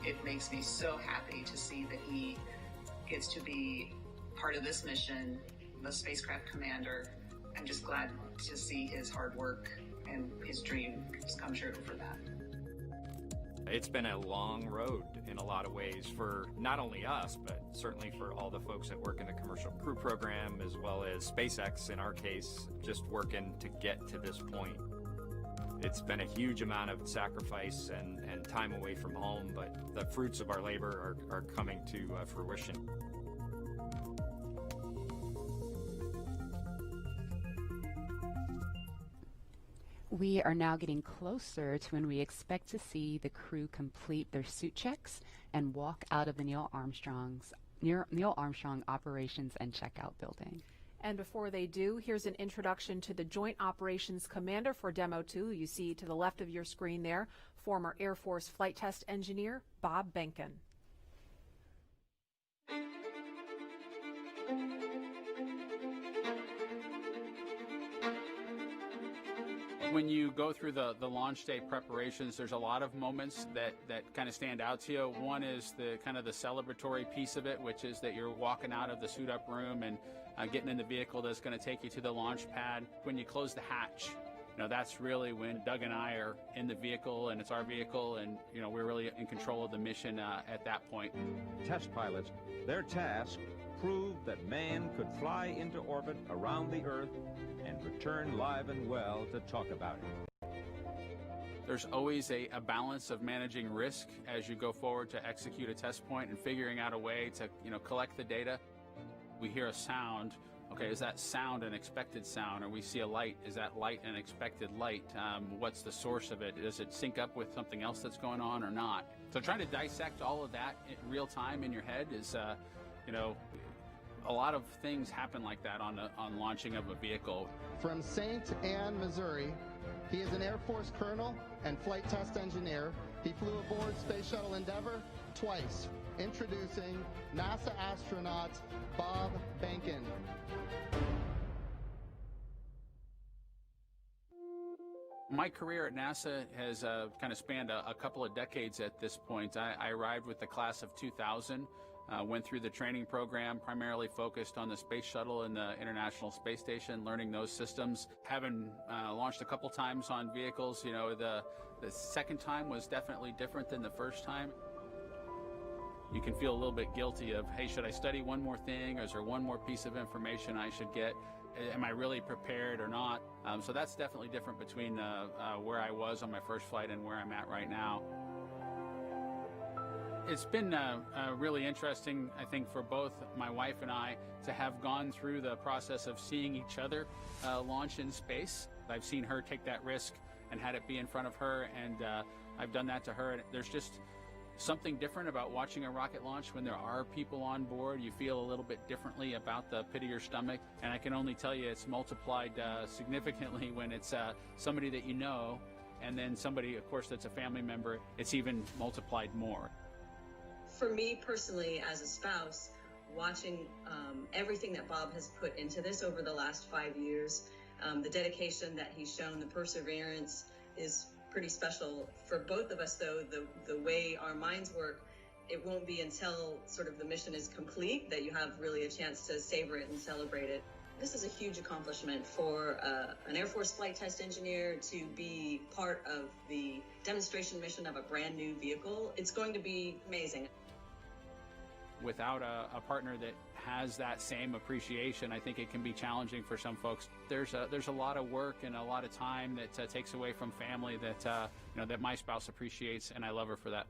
it makes me so happy to see that he gets to be part of this mission, the spacecraft commander. I'm just glad to see his hard work and his dream has come true for that. It's been a long road in a lot of ways for not only us, but certainly for all the folks that work in the Commercial Crew Program, as well as SpaceX in our case, just working to get to this point. It's been a huge amount of sacrifice and time away from home, but the fruits of our labor are coming to fruition. We are now getting closer to when we expect to see the crew complete their suit checks and walk out of the Neil Armstrong Operations and Checkout building. And before they do, here's an introduction to the Joint Operations Commander for Demo 2. You see to the left of your screen there, former Air Force flight test engineer Bob Behnken. When you go through the launch day preparations, there's a lot of moments that kind of stand out to you. One is the kind of the celebratory piece of it, which is that you're walking out of the suit up room and getting in the vehicle that's going to take you to the launch pad. When you close the hatch, that's really when Doug and I are in the vehicle, and it's our vehicle, and we're really in control of the mission at that point. Test pilots, their task proved that man could fly into orbit around the Earth and return live and well to talk about it. There's always a balance of managing risk as you go forward to execute a test point and figuring out a way to collect the data. We hear a sound. Okay, is that sound an expected sound? Or we see a light, is that light an expected light? What's the source of it? Does it sync up with something else that's going on or not? So trying to dissect all of that in real time in your head is, a lot of things happen like that on launching of a vehicle. From St. Anne, Missouri, he is an Air Force colonel and flight test engineer. He flew aboard Space Shuttle Endeavour twice. Introducing NASA astronaut Bob Behnken. My career at NASA has kind of spanned a couple of decades at this point. I arrived with the class of 2000. Went through the training program, primarily focused on the space shuttle and the International Space Station, learning those systems. Having launched a couple times on vehicles, the second time was definitely different than the first time. You can feel a little bit guilty of, hey, should I study one more thing, or is there one more piece of information I should get? Am I really prepared or not? So that's definitely different between where I was on my first flight and where I'm at right now. It's been really interesting, I think, for both my wife and I to have gone through the process of seeing each other launch in space. I've seen her take that risk and had it be in front of her, and I've done that to her. And there's just something different about watching a rocket launch when there are people on board. You feel a little bit differently about the pit of your stomach, and I can only tell you it's multiplied significantly when it's somebody that you know, and then somebody, of course, that's a family member. It's even multiplied more. For me personally, as a spouse, watching everything that Bob has put into this over the last 5 years. The dedication that he's shown, the perseverance is pretty special. For both of us, though, the way our minds work, it won't be until sort of the mission is complete that you have really a chance to savor it and celebrate it. This is a huge accomplishment for an Air Force flight test engineer to be part of the demonstration mission of a brand new vehicle. It's going to be amazing. Without a partner that has that same appreciation, I think it can be challenging for some folks. There's a lot of work and a lot of time that takes away from family that that my spouse appreciates, and I love her for that.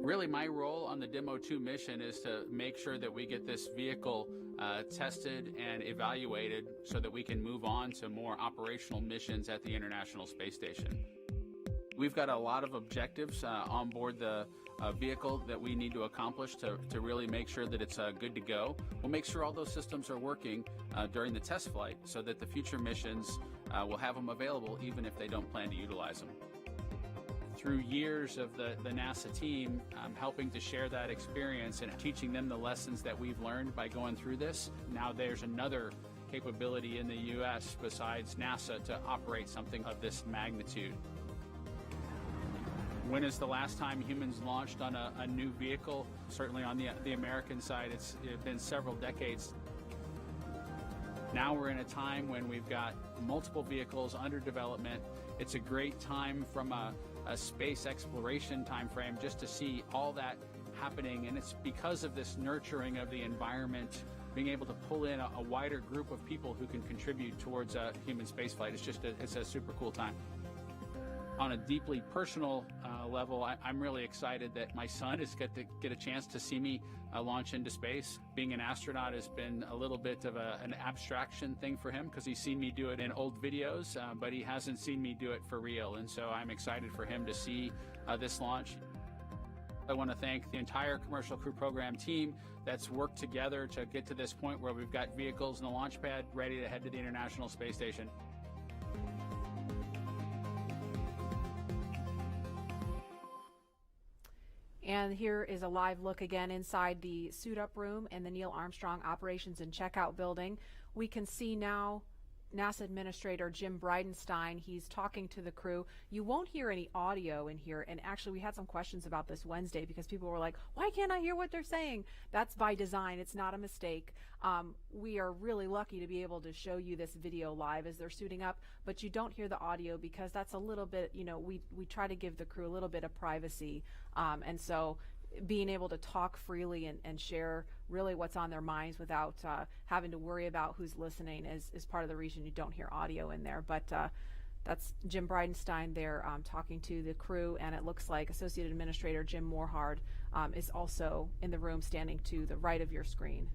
Really, my role on the Demo 2 mission is to make sure that we get this vehicle tested and evaluated so that we can move on to more operational missions at the International Space Station. We've got a lot of objectives on board the vehicle that we need to accomplish to really make sure that it's good to go. We'll make sure all those systems are working during the test flight so that the future missions will have them available even if they don't plan to utilize them. Through years of the NASA team helping to share that experience and teaching them the lessons that we've learned by going through this, now there's another capability in the U.S. besides NASA to operate something of this magnitude. When is the last time humans launched on a new vehicle? Certainly on the American side, it's been several decades. Now we're in a time when we've got multiple vehicles under development. It's a great time from a space exploration time frame just to see all that happening, and it's because of this nurturing of the environment, being able to pull in a wider group of people who can contribute towards a human spaceflight. It's a super cool time. On a deeply personal level, I'm really excited that my son is going to get a chance to see me launch into space. Being an astronaut has been a little bit of an abstraction thing for him because he's seen me do it in old videos, but he hasn't seen me do it for real, and so I'm excited for him to see this launch. I want to thank the entire Commercial Crew Program team that's worked together to get to this point where we've got vehicles in the launch pad ready to head to the International Space Station. And here is a live look again inside the suit-up room in the Neil Armstrong Operations and Checkout Building. We can see now NASA Administrator Jim Bridenstine. He's talking to the crew. You won't hear any audio in here, and actually we had some questions about this Wednesday because people were like, why can't I hear what they're saying? That's by design. It's not a mistake. We are really lucky to be able to show you this video live as they're suiting up, but you don't hear the audio because that's a little bit, we try to give the crew a little bit of privacy, and so being able to talk freely and share really what's on their minds without having to worry about who's listening is part of the reason you don't hear audio in there. But that's Jim Bridenstine there talking to the crew, and it looks like Associate Administrator Jim Morhard is also in the room standing to the right of your screen.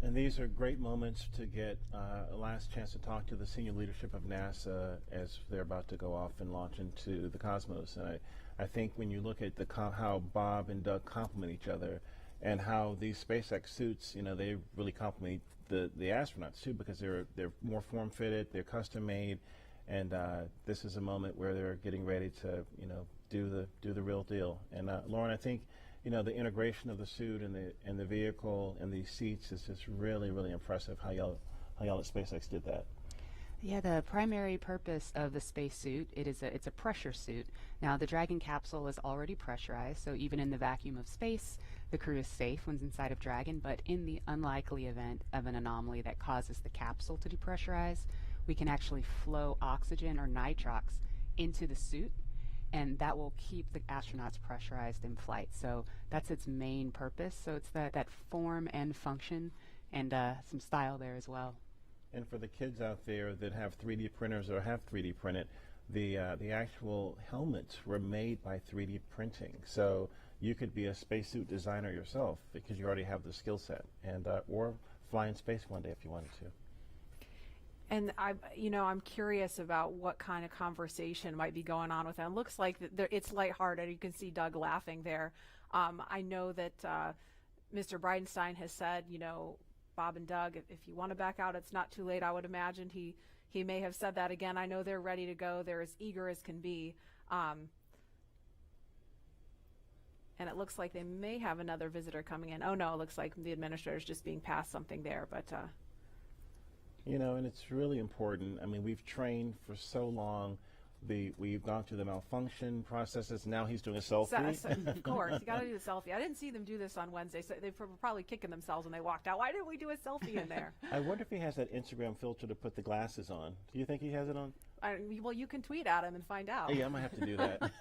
And these are great moments to get a last chance to talk to the senior leadership of NASA as they're about to go off and launch into the cosmos. And I think when you look at how Bob and Doug complement each other and how these SpaceX suits, they really complement the astronauts too, because they're more form-fitted, they're custom-made, and this is a moment where they're getting ready to, do the real deal. And Lauren, I think, the integration of the suit and the vehicle and these seats is just really, really impressive how y'all at SpaceX did that. Yeah, the primary purpose of the spacesuit, it's a pressure suit. Now, the Dragon capsule is already pressurized, so even in the vacuum of space, the crew is safe when inside of Dragon, but in the unlikely event of an anomaly that causes the capsule to depressurize, we can actually flow oxygen or nitrox into the suit, and that will keep the astronauts pressurized in flight. So that's its main purpose. So it's that form and function and some style there as well. And for the kids out there that have 3D printers or have 3D printed, the actual helmets were made by 3D printing. So you could be a spacesuit designer yourself because you already have the skill set, and or fly in space one day if you wanted to. And I'm curious about what kind of conversation might be going on with them. Looks like it's lighthearted. You can see Doug laughing there. I know that Mr. Bridenstine has said, Bob and Doug, if you want to back out, it's not too late. I would imagine he may have said that again. I know they're ready to go. They're as eager as can be. And it looks like they may have another visitor coming in. Oh no, it looks like the administrator's just being passed something there, but you know, and it's really important. I mean, we've trained for so long. We've gone through the malfunction processes. Now he's doing a selfie. So, of course, you got to do the selfie. I didn't see them do this on Wednesday, so they were probably kicking themselves when they walked out. Why didn't we do a selfie in there? I wonder if he has that Instagram filter to put the glasses on. Do you think he has it on? Well, you can tweet at him and find out. Yeah, I might have to do that.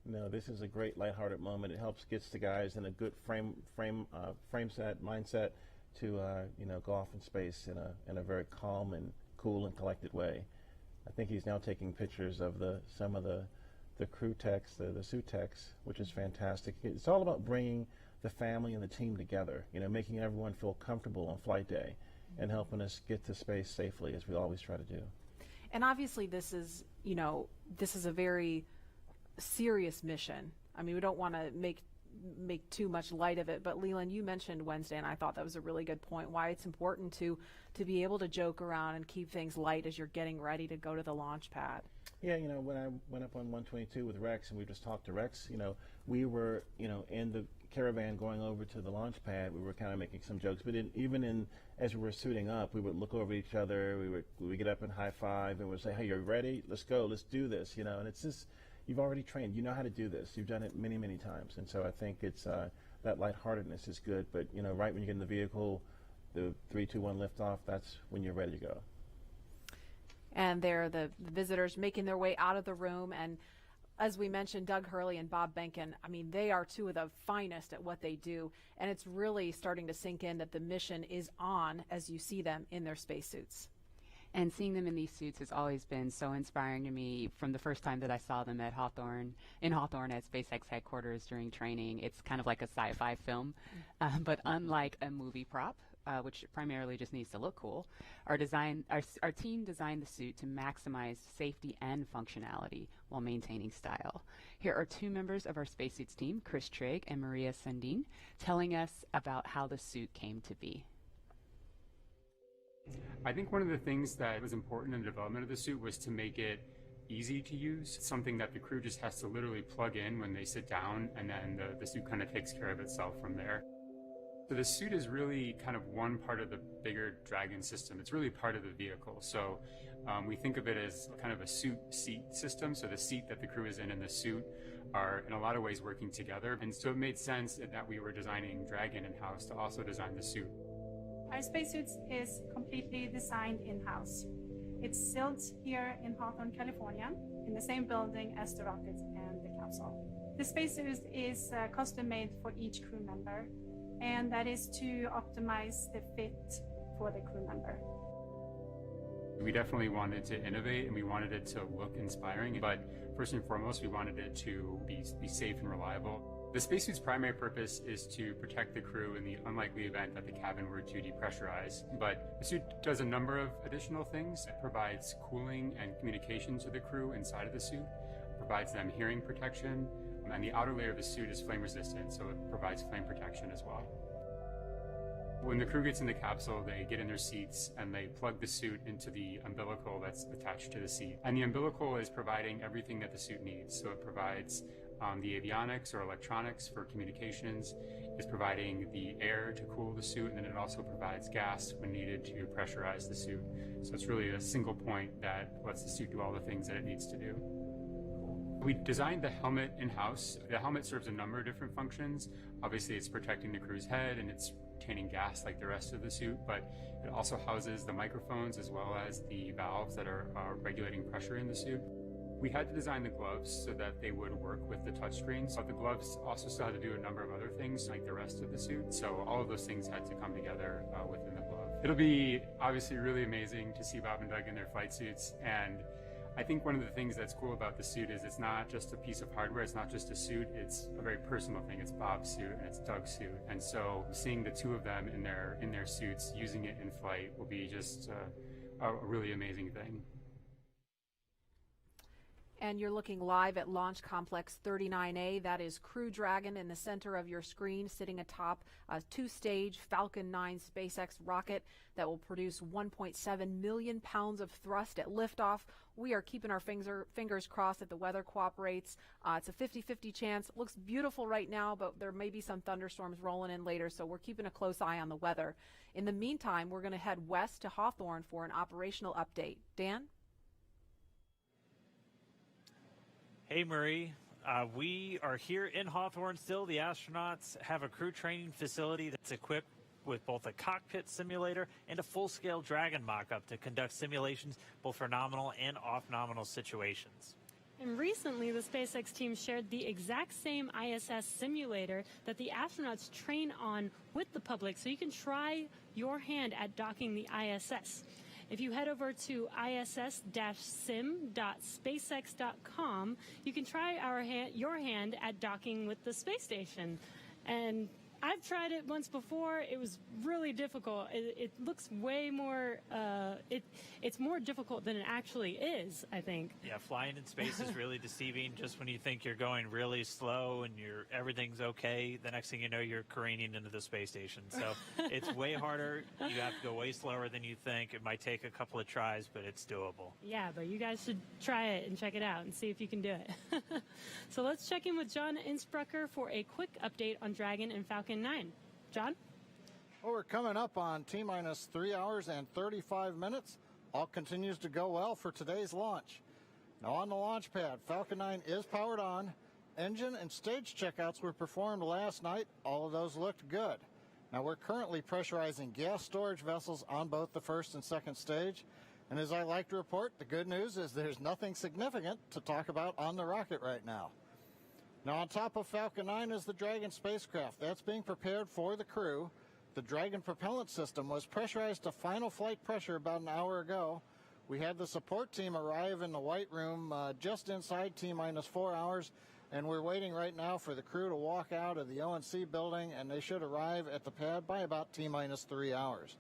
No, this is a great lighthearted moment. It helps gets the guys in a good mindset to you know, go off in space in a very calm and cool and collected way. I think he's now taking pictures of some of the crew techs, the suit techs, which is fantastic. It's all about bringing the family and the team together, you know, making everyone feel comfortable on flight day and helping us get to space safely, as we always try to do. And obviously this is, you know, this is a very serious mission. I mean, we don't want to make too much light of it, but Leland, you mentioned Wednesday, and I thought that was a really good point, why it's important to be able to joke around and keep things light as you're getting ready to go to the launch pad. Yeah, you know, when I went up on 122 with Rex and we just talked to Rex, you know, we were, you know, in the caravan going over to the launch pad, we were kind of making some jokes, but as we were suiting up, we would look over at each other, we would get up and high five and we'd say, hey, you're ready? Let's go, let's do this, you know, and it's just, you've already trained, you know how to do this, you've done it many, many times, and so I think it's that lightheartedness is good, but you know, right when you get in the vehicle, the 3, 2, 1 liftoff, that's when you're ready to go. And they're the visitors making their way out of the room, and as we mentioned, Doug Hurley and Bob Behnken, I mean, they are two of the finest at what they do, and it's really starting to sink in that the mission is on as you see them in their spacesuits. And seeing them in these suits has always been so inspiring to me from the first time that I saw them in Hawthorne at SpaceX headquarters during training. It's kind of like a sci-fi film, but unlike a movie prop, which primarily just needs to look cool, our team designed the suit to maximize safety and functionality while maintaining style. Here are two members of our spacesuits team, Chris Trigg and Maria Sundin, telling us about how the suit came to be. I think one of the things that was important in the development of the suit was to make it easy to use, something that the crew just has to literally plug in when they sit down, and then the suit kind of takes care of itself from there. So the suit is really kind of one part of the bigger Dragon system. It's really part of the vehicle. So we think of it as kind of a suit-seat system. So the seat that the crew is in and the suit are in a lot of ways working together. And so it made sense that we were designing Dragon in-house to also design the suit. Our spacesuits is completely designed in-house. It's built here in Hawthorne, California, in the same building as the rocket and the capsule. The spacesuit is custom made for each crew member, and that is to optimize the fit for the crew member. We definitely wanted to innovate, and we wanted it to look inspiring, but first and foremost, we wanted it to be safe and reliable. The spacesuit's primary purpose is to protect the crew in the unlikely event that the cabin were to depressurize. But the suit does a number of additional things. It provides cooling and communication to the crew inside of the suit, provides them hearing protection, and the outer layer of the suit is flame resistant, so it provides flame protection as well. When the crew gets in the capsule, they get in their seats and they plug the suit into the umbilical that's attached to the seat. And the umbilical is providing everything that the suit needs. So it provides the avionics or electronics for communications, is providing the air to cool the suit, and then it also provides gas when needed to pressurize the suit. So it's really a single point that lets the suit do all the things that it needs to do. We designed the helmet in-house. The helmet serves a number of different functions. Obviously, it's protecting the crew's head and it's retaining gas like the rest of the suit, but it also houses the microphones as well as the valves that are regulating pressure in the suit. We had to design the gloves so that they would work with the touchscreens, but the gloves also still had to do a number of other things like the rest of the suit, so all of those things had to come together within the glove. It'll be obviously really amazing to see Bob and Doug in their flight suits, and I think one of the things that's cool about the suit is it's not just a piece of hardware, it's not just a suit, it's a very personal thing. It's Bob's suit and it's Doug's suit, and so seeing the two of them in their suits using it in flight will be just a really amazing thing. And you're looking live at Launch Complex 39A. That is Crew Dragon in the center of your screen, sitting atop a two-stage Falcon 9 SpaceX rocket that will produce 1.7 million pounds of thrust at liftoff. We are keeping our fingers crossed that the weather cooperates. It's a 50-50 chance. It looks beautiful right now, but there may be some thunderstorms rolling in later, so we're keeping a close eye on the weather. In the meantime, we're going to head west to Hawthorne for an operational update. Dan? Hey, Marie. We are here in Hawthorne still. The astronauts have a crew training facility that's equipped with both a cockpit simulator and a full-scale Dragon mock-up to conduct simulations both for nominal and off-nominal situations. And recently, the SpaceX team shared the exact same ISS simulator that the astronauts train on with the public, so you can try your hand at docking the ISS. If you head over to iss-sim.spacex.com, you can try your hand at docking with the space station. And I've tried it once before. It was really difficult. It looks way more, it's more difficult than it actually is, I think. Yeah, flying in space is really deceiving. Just when you think you're going really slow and everything's okay, the next thing you know, you're careening into the space station. So it's way harder. You have to go way slower than you think. It might take a couple of tries, but it's doable. Yeah, but you guys should try it and check it out and see if you can do it. So let's check in with John Innsbrucker for a quick update on Dragon and Falcon 9. John? Well, we're coming up on T-minus 3 hours and 35 minutes. All continues to go well for today's launch. Now on the launch pad, Falcon 9 is powered on. Engine and stage checkouts were performed last night. All of those looked good. Now we're currently pressurizing gas storage vessels on both the first and second stage. And as I like to report, the good news is there's nothing significant to talk about on the rocket right now. Now on top of Falcon 9 is the Dragon spacecraft. That's being prepared for the crew. The Dragon propellant system was pressurized to final flight pressure about an hour ago. We had the support team arrive in the White Room just inside T-minus 4 hours, and we're waiting right now for the crew to walk out of the ONC building, and they should arrive at the pad by about T-minus 3 hours.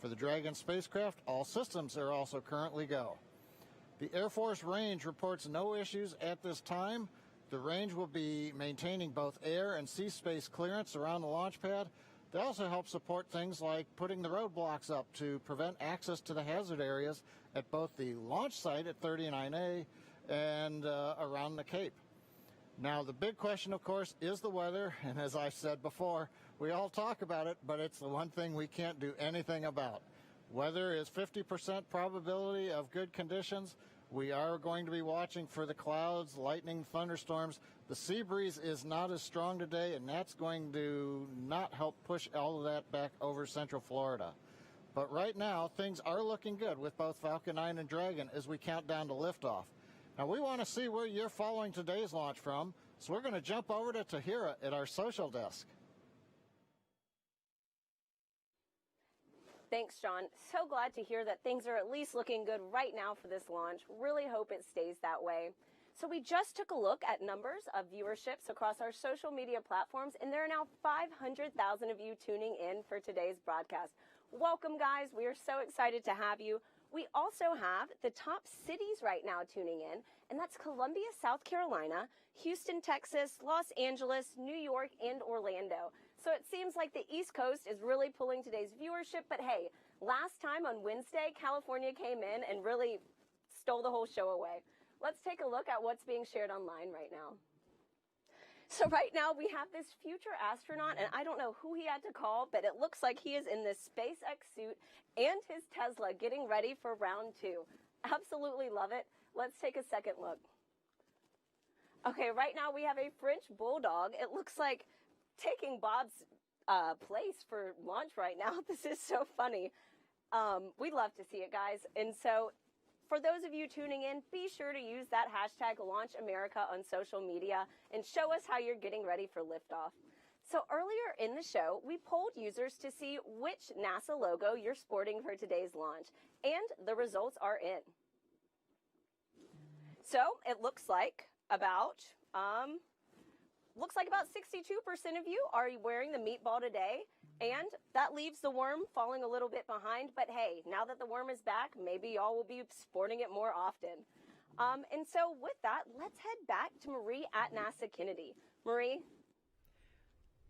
For the Dragon spacecraft, all systems are also currently go. The Air Force range reports no issues at this time. The range will be maintaining both air and sea space clearance around the launch pad. They also help support things like putting the roadblocks up to prevent access to the hazard areas at both the launch site at 39A and around the Cape. Now, the big question, of course, is the weather. And as I said before, we all talk about it, but it's the one thing we can't do anything about. Weather is 50% probability of good conditions. We are going to be watching for the clouds, lightning, thunderstorms. The sea breeze is not as strong today, and that's going to not help push all of that back over central Florida. But right now, things are looking good with both Falcon 9 and Dragon as we count down to liftoff. Now, we want to see where you're following today's launch from, so we're going to jump over to Tahira at our social desk. Thanks, John. So glad to hear that things are at least looking good right now for this launch. Really hope it stays that way. So we just took a look at numbers of viewerships across our social media platforms, and there are now 500,000 of you tuning in for today's broadcast. Welcome, guys. We are so excited to have you. We also have the top cities right now tuning in, and that's Columbia, South Carolina, Houston, Texas, Los Angeles, New York, and Orlando. So it seems like the East Coast is really pulling today's viewership, but hey, last time on Wednesday, California came in and really stole the whole show away. Let's take a look at what's being shared online right now. So right now we have this future astronaut, and I don't know who he had to call, but it looks like he is in this SpaceX suit and his Tesla getting ready for round 2. Absolutely love it. Let's take a second look. Okay, right now we have a French bulldog. It looks like taking Bob's place for launch right now. This is so funny. We love to see it, guys. And so for those of you tuning in, be sure to use that hashtag LaunchAmerica on social media and show us how you're getting ready for liftoff. So earlier in the show, we polled users to see which NASA logo you're sporting for today's launch, and the results are in. So it looks like about 62% of you are wearing the meatball today, and that leaves the worm falling a little bit behind. But hey, now that the worm is back, maybe y'all will be sporting it more often. And so with that, let's head back to Marie at NASA Kennedy. Marie?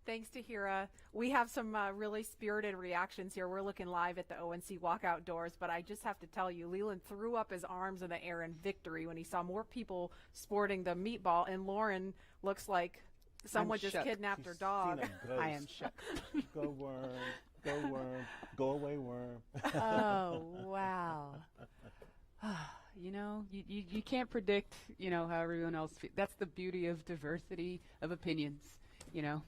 Thanks, Tahira. We have some really spirited reactions here. We're looking live at the ONC walkout doors, but I just have to tell you, Leland threw up his arms in the air in victory when he saw more people sporting the meatball, and Lauren looks like someone just kidnapped her dog. I am shook. Go worm, go worm, go away worm. Oh, wow. You know, you can't predict, you know, how everyone else feels. That's the beauty of diversity of opinions, you know.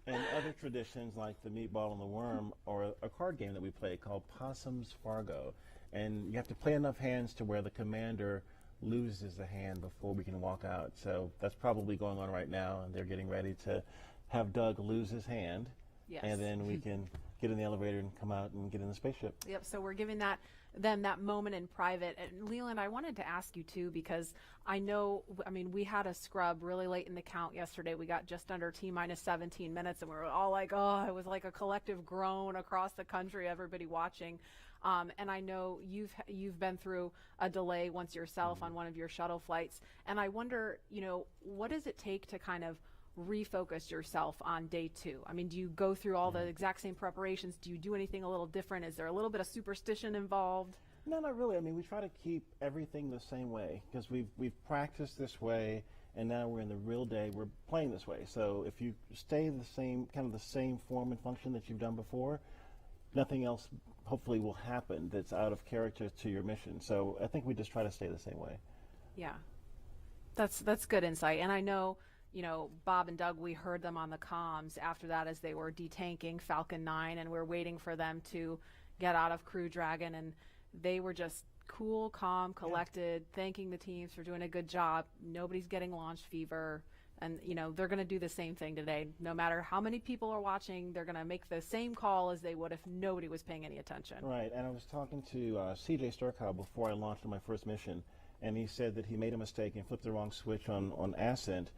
And other traditions like the meatball and the worm, or a card game that we play called Possum's Fargo. And you have to play enough hands to where the commander loses a hand before we can walk out. So that's probably going on right now, and they're getting ready to have Doug lose his hand. Yes. And then we can get in the elevator and come out and get in the spaceship. Yep, so we're giving them that moment in private. And Leland, I wanted to ask you too, because I know, I mean, we had a scrub really late in the count yesterday. We got just under T-minus 17 minutes, and we were all like, oh, it was like a collective groan across the country, everybody watching. And I know you've been through a delay once yourself on one of your shuttle flights. And I wonder, you know, what does it take to kind of refocus yourself on day two? I mean, do you go through all the exact same preparations? Do you do anything a little different? Is there a little bit of superstition involved? No, not really. I mean, we try to keep everything the same way because we've practiced this way, and now we're in the real day. We're playing this way. So if you stay the same, kind of the same form and function that you've done before, nothing else hopefully will happen that's out of character to your mission. So I think we just try to stay the same way. Yeah, that's good insight. And I know, you know, Bob and Doug, we heard them on the comms after that as they were detanking Falcon 9, and we're waiting for them to get out of Crew Dragon, and they were just cool, calm, collected, thanking the teams for doing a good job. Nobody's getting launch fever, and, you know, they're going to do the same thing today. No matter how many people are watching, they're going to make the same call as they would if nobody was paying any attention. Right, and I was talking to CJ Sturkow before I launched on my first mission, and he said that he made a mistake and flipped the wrong switch on Ascent,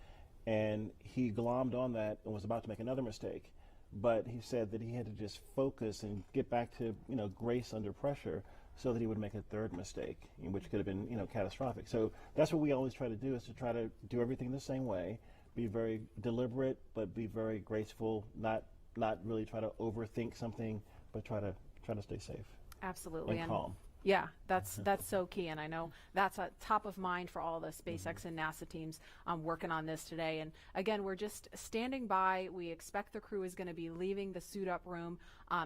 and he glommed on that and was about to make another mistake. But he said that he had to just focus and get back to, you know, grace under pressure so that he would make a third mistake, which could have been, you know, catastrophic. So that's what we always try to do, is to try to do everything the same way, be very deliberate, but be very graceful, not really try to overthink something, but try to stay safe. Absolutely. And calm. Yeah, that's so key, and I know that's top of mind for all the SpaceX and NASA teams working on this today. And again, we're just standing by. We expect the crew is going to be leaving the suit-up room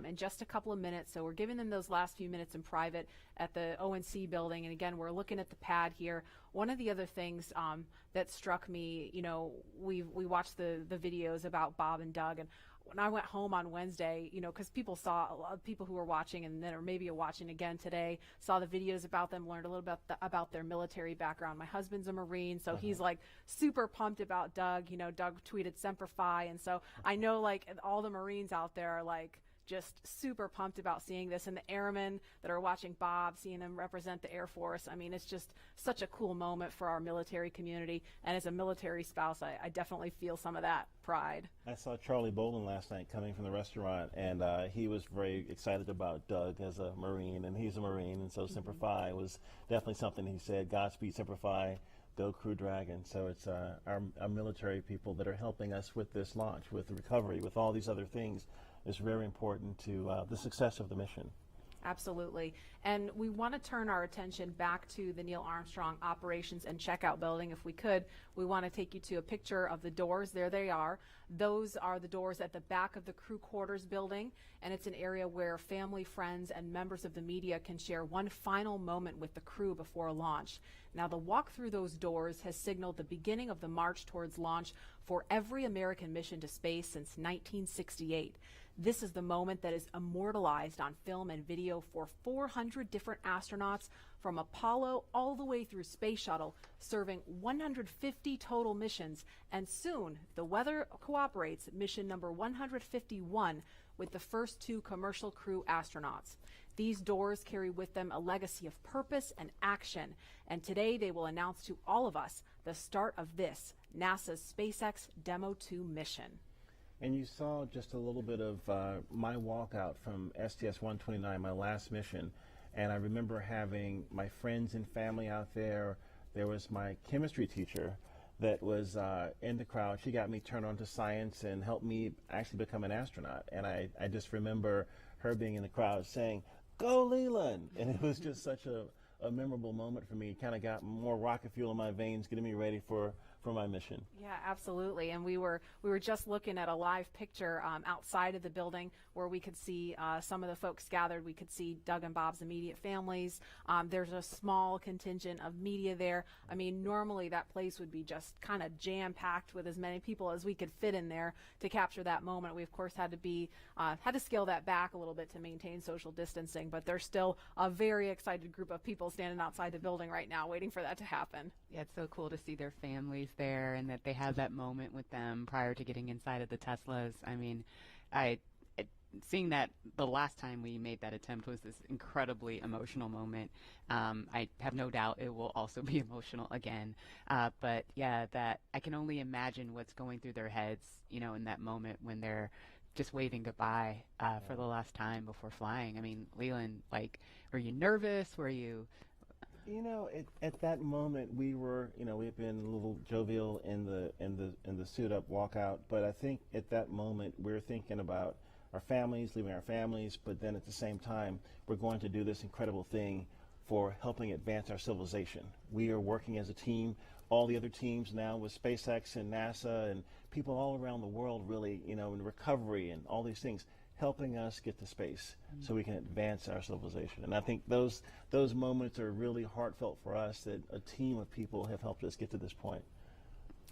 in just a couple of minutes, so we're giving them those last few minutes in private at the ONC building. And again, we're looking at the pad here. One of the other things that struck me, you know, we watched the videos about Bob and Doug, and when I went home on Wednesday, you know, because people saw, a lot of people who were watching and then, or maybe watching again today, saw the videos about them, learned a little bit about their military background. My husband's a Marine, so he's like super pumped about Doug. You know, Doug tweeted Semper Fi, and so I know like all the Marines out there are like just super pumped about seeing this, and the airmen that are watching Bob, seeing them represent the Air Force. I mean, it's just such a cool moment for our military community, and as a military spouse, I definitely feel some of that pride. I saw Charlie Bolin last night coming from the restaurant, and he was very excited about Doug as a Marine, and he's a Marine, and so Semper Fi was definitely something he said. Godspeed, Semper Fi, go Crew Dragon. So it's our military people that are helping us with this launch, with the recovery, with all these other things. Is very important to the success of the mission. Absolutely. And we want to turn our attention back to the Neil Armstrong Operations and Checkout Building. If we could, we want to take you to a picture of the doors. There they are. Those are the doors at the back of the crew quarters building, and it's an area where family, friends, and members of the media can share one final moment with the crew before launch. Now, the walk through those doors has signaled the beginning of the march towards launch for every American mission to space since 1968. This is the moment that is immortalized on film and video for 400 different astronauts from Apollo all the way through Space Shuttle, serving 150 total missions. And soon, if the weather cooperates, mission number 151 with the first 2 commercial crew astronauts. These doors carry with them a legacy of purpose and action. And today they will announce to all of us the start of this, NASA's SpaceX Demo 2 mission. And you saw just a little bit of my walkout from STS-129, my last mission. And I remember having my friends and family out there, there was my chemistry teacher that was in the crowd. She got me turned on to science and helped me actually become an astronaut. And I just remember her being in the crowd saying, "Go Leland!" And it was just such a memorable moment for me. It kind of got more rocket fuel in my veins, getting me ready for my mission. Yeah, absolutely. And we were just looking at a live picture outside of the building where we could see some of the folks gathered. We could see Doug and Bob's immediate families. There's a small contingent of media there. I mean, normally that place would be just kind of jam-packed with as many people as we could fit in there to capture that moment. We, of course, had to scale that back a little bit to maintain social distancing, but there's still a very excited group of people standing outside the building right now waiting for that to happen. Yeah, it's so cool to see their families there and that they have that moment with them prior to getting inside of the Teslas. I mean, seeing that the last time we made that attempt was this incredibly emotional moment. I have no doubt it will also be emotional again. But yeah, that I can only imagine what's going through their heads, in that moment when they're just waving goodbye for the last time before flying. I mean, Leland, were you nervous? Were you? At that moment, we were, we had been a little jovial in the suit up walkout, but I think at that moment we're thinking about our families, leaving our families, but then at the same time, we're going to do this incredible thing for helping advance our civilization. We are working as a team, all the other teams now with SpaceX and NASA and people all around the world really, in recovery and all these things, helping us get to space so we can advance our civilization. And I think those moments are really heartfelt for us, that a team of people have helped us get to this point.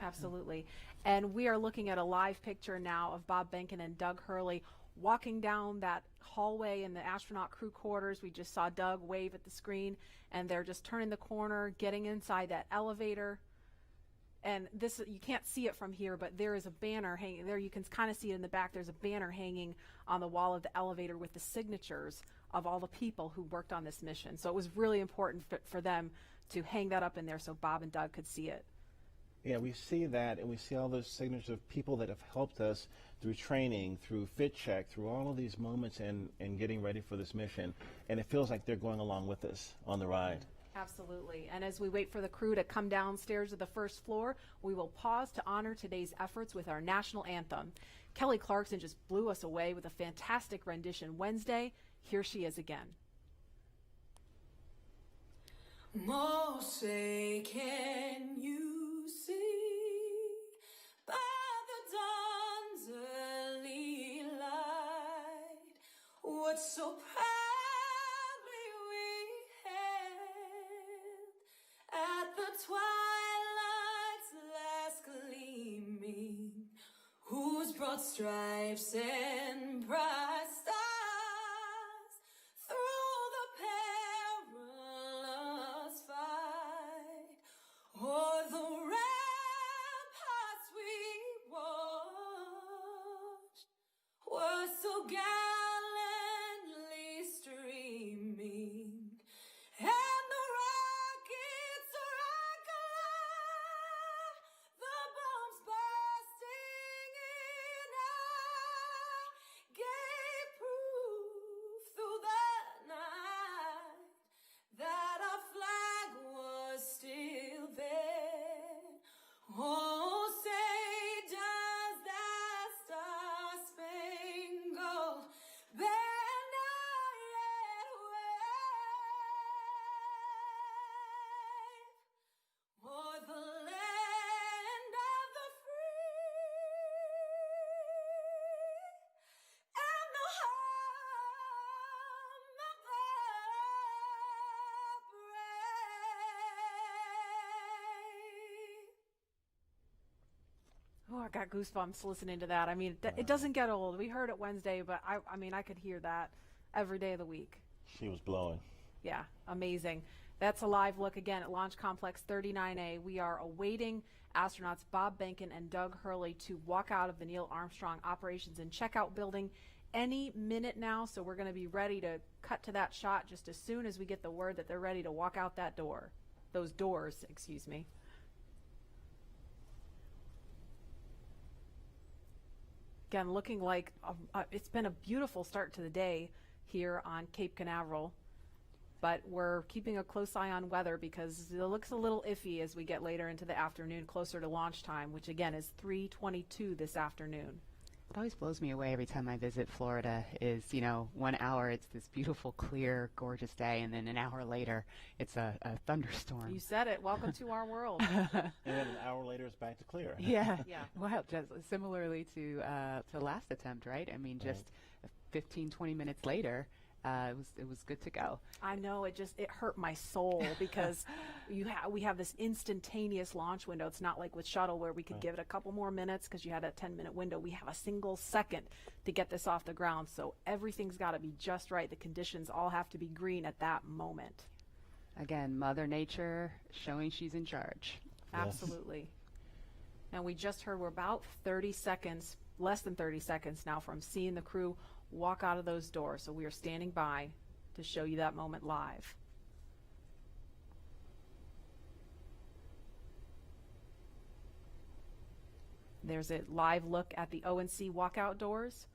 Absolutely. And we are looking at a live picture now of Bob Behnken and Doug Hurley walking down that hallway in the astronaut crew quarters. We just saw Doug wave at the screen, and they're just turning the corner, getting inside that elevator. And this, you can't see it from here, but there is a banner hanging there. You can kind of see it in the back. There's a banner hanging on the wall of the elevator with the signatures of all the people who worked on this mission. So it was really important for them to hang that up in there so Bob and Doug could see it. Yeah, we see that, and we see all those signatures of people that have helped us through training, through fit check, through all of these moments and getting ready for this mission. And it feels like they're going along with us on the ride. Absolutely. And as we wait for the crew to come downstairs to the first floor, we will pause to honor today's efforts with our national anthem. Kelly Clarkson just blew us away with a fantastic rendition Wednesday. Here she is again. Moshe, can you see by the dawn's early light what so proudly we hailed at the twilight's last gleaming, whose broad stripes and bright stars o'er the ramparts we watched were so gallantly streaming, and the rockets crackling, the bombs bursting in air, gave proof through the night that our flag was still there. Oh, say does that star-spangled banner yet wave o'er the land of the free and the home of the Oh, I got goosebumps listening to that. I mean, it doesn't get old. We heard it Wednesday, but I mean, I could hear that every day of the week. She was blowing. Yeah, amazing. That's a live look again at Launch Complex 39A. We are awaiting astronauts Bob Behnken and Doug Hurley to walk out of the Neil Armstrong Operations and Checkout Building any minute now. So we're going to be ready to cut to that shot just as soon as we get the word that they're ready to walk out that door. Those doors, excuse me. Again, looking like it's been a beautiful start to the day here on Cape Canaveral. but we're keeping a close eye on weather because it looks a little iffy as we get later into the afternoon, closer to launch time, which again is 3:22 this afternoon. It always blows me away every time I visit Florida is, 1 hour it's this beautiful, clear, gorgeous day, and then an hour later it's a thunderstorm. You said it. Welcome to our world. And then an hour later it's back to clear. Yeah. Wow, just similarly to last attempt, right? I mean, just 15, 20 minutes later, it was good to go. I know, it hurt my soul because we have this instantaneous launch window. It's not like with shuttle where we could give it a couple more minutes because you had a 10-minute window. We have a single second to get this off the ground, so everything's got to be just right. The conditions all have to be green at that moment. Again, Mother Nature showing she's in charge. Absolutely. Now we just heard we're about 30 seconds, less than 30 seconds now from seeing the crew walk out of those doors. So we are standing by to show you that moment live. There's a live look at the O&C walkout doors.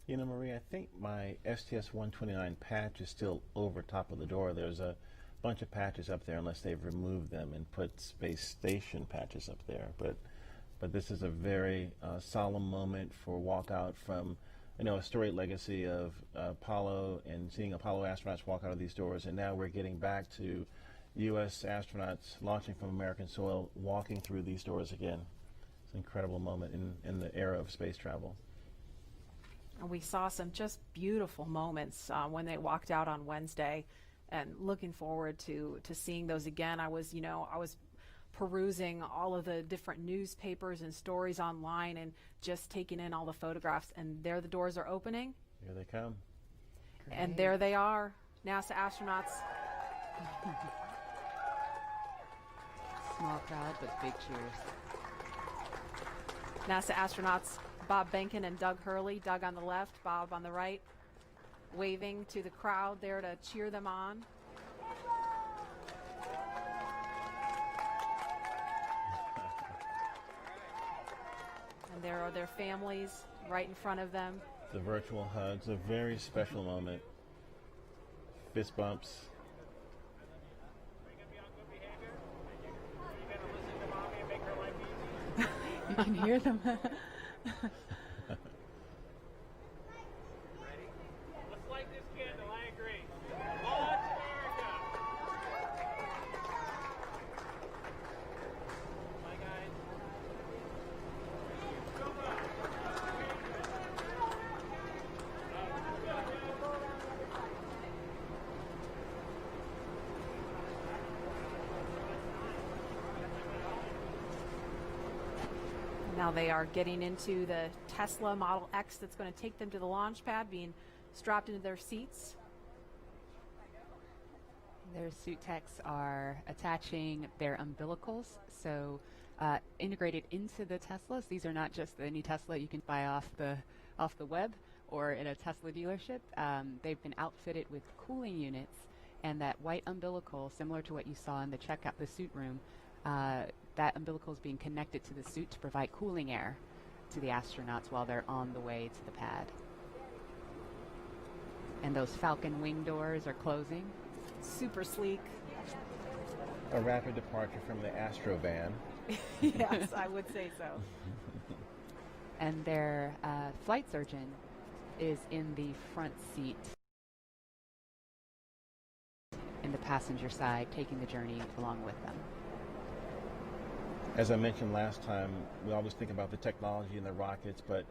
Marie, I think my STS-129 patch is still over top of the door. There's a bunch of patches up there unless they've removed them and put space station patches up there. But this is a very solemn moment for walkout from, a storied legacy of Apollo and seeing Apollo astronauts walk out of these doors. And now we're getting back to U.S. astronauts launching from American soil, walking through these doors again. It's an incredible moment in the era of space travel. And we saw some just beautiful moments when they walked out on Wednesday, and looking forward to seeing those again. I was perusing all of the different newspapers and stories online and just taking in all the photographs, and there the doors are opening. Here they come. Great. And there they are, NASA astronauts. Small crowd, but big cheers. NASA astronauts Bob Behnken and Doug Hurley, Doug on the left, Bob on the right, waving to the crowd there to cheer them on. And there are their families right in front of them. The virtual hugs, a very special moment. Fist bumps. You can hear them. Let's light this candle, I agree. Launch America! Bye, guys. Now they are getting into the Tesla Model X that's going to take them to the launch pad, being strapped into their seats. Their suit techs are attaching their umbilicals, so integrated into the Teslas. These are not just any Tesla you can buy off the web or in a Tesla dealership. They've been outfitted with cooling units, and that white umbilical, similar to what you saw in the suit room, that umbilical is being connected to the suit to provide cooling air to the astronauts while they're on the way to the pad. And those Falcon wing doors are closing. Super sleek. A rapid departure from the Astro van. Yes, I would say so. And their flight surgeon is in the front seat in the passenger side, taking the journey along with them. As I mentioned last time, we always think about the technology and the rockets, but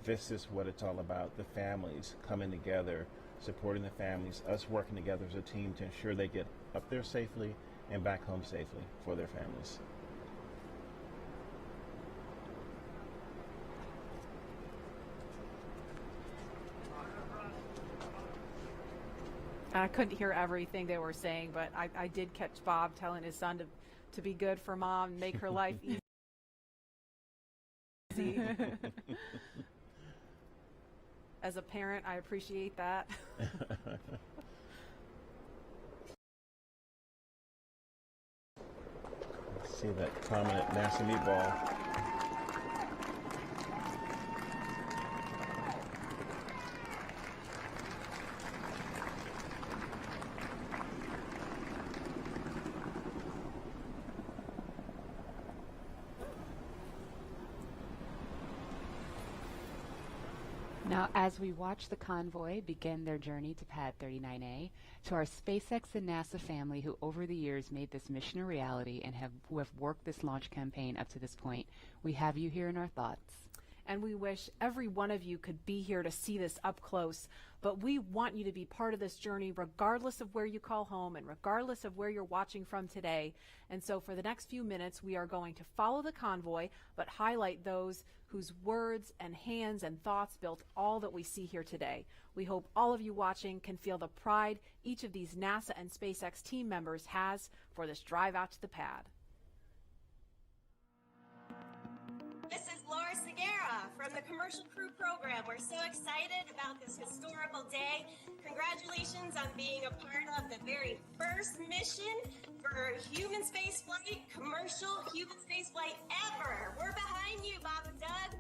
this is what it's all about, the families coming together, supporting the families, us working together as a team to ensure they get up there safely and back home safely for their families. I couldn't hear everything they were saying, but I did catch Bob telling his son to be good for mom and make her life easy. As a parent, I appreciate that. Let's see that prominent NASA meatball. Now, as we watch the convoy begin their journey to Pad 39A, to our SpaceX and NASA family who over the years made this mission a reality and who have worked this launch campaign up to this point, we have you here in our thoughts. And we wish every one of you could be here to see this up close. But we want you to be part of this journey regardless of where you call home and regardless of where you're watching from today. And so for the next few minutes, we are going to follow the convoy, but highlight those whose words and hands and thoughts built all that we see here today. We hope all of you watching can feel the pride each of these NASA and SpaceX team members has for this drive out to the pad. This is Laura Segura from the Commercial Crew Program. We're so excited about this historical day. Congratulations on being a part of the very first mission for human spaceflight, commercial human spaceflight ever. We're behind you, Bob and Doug.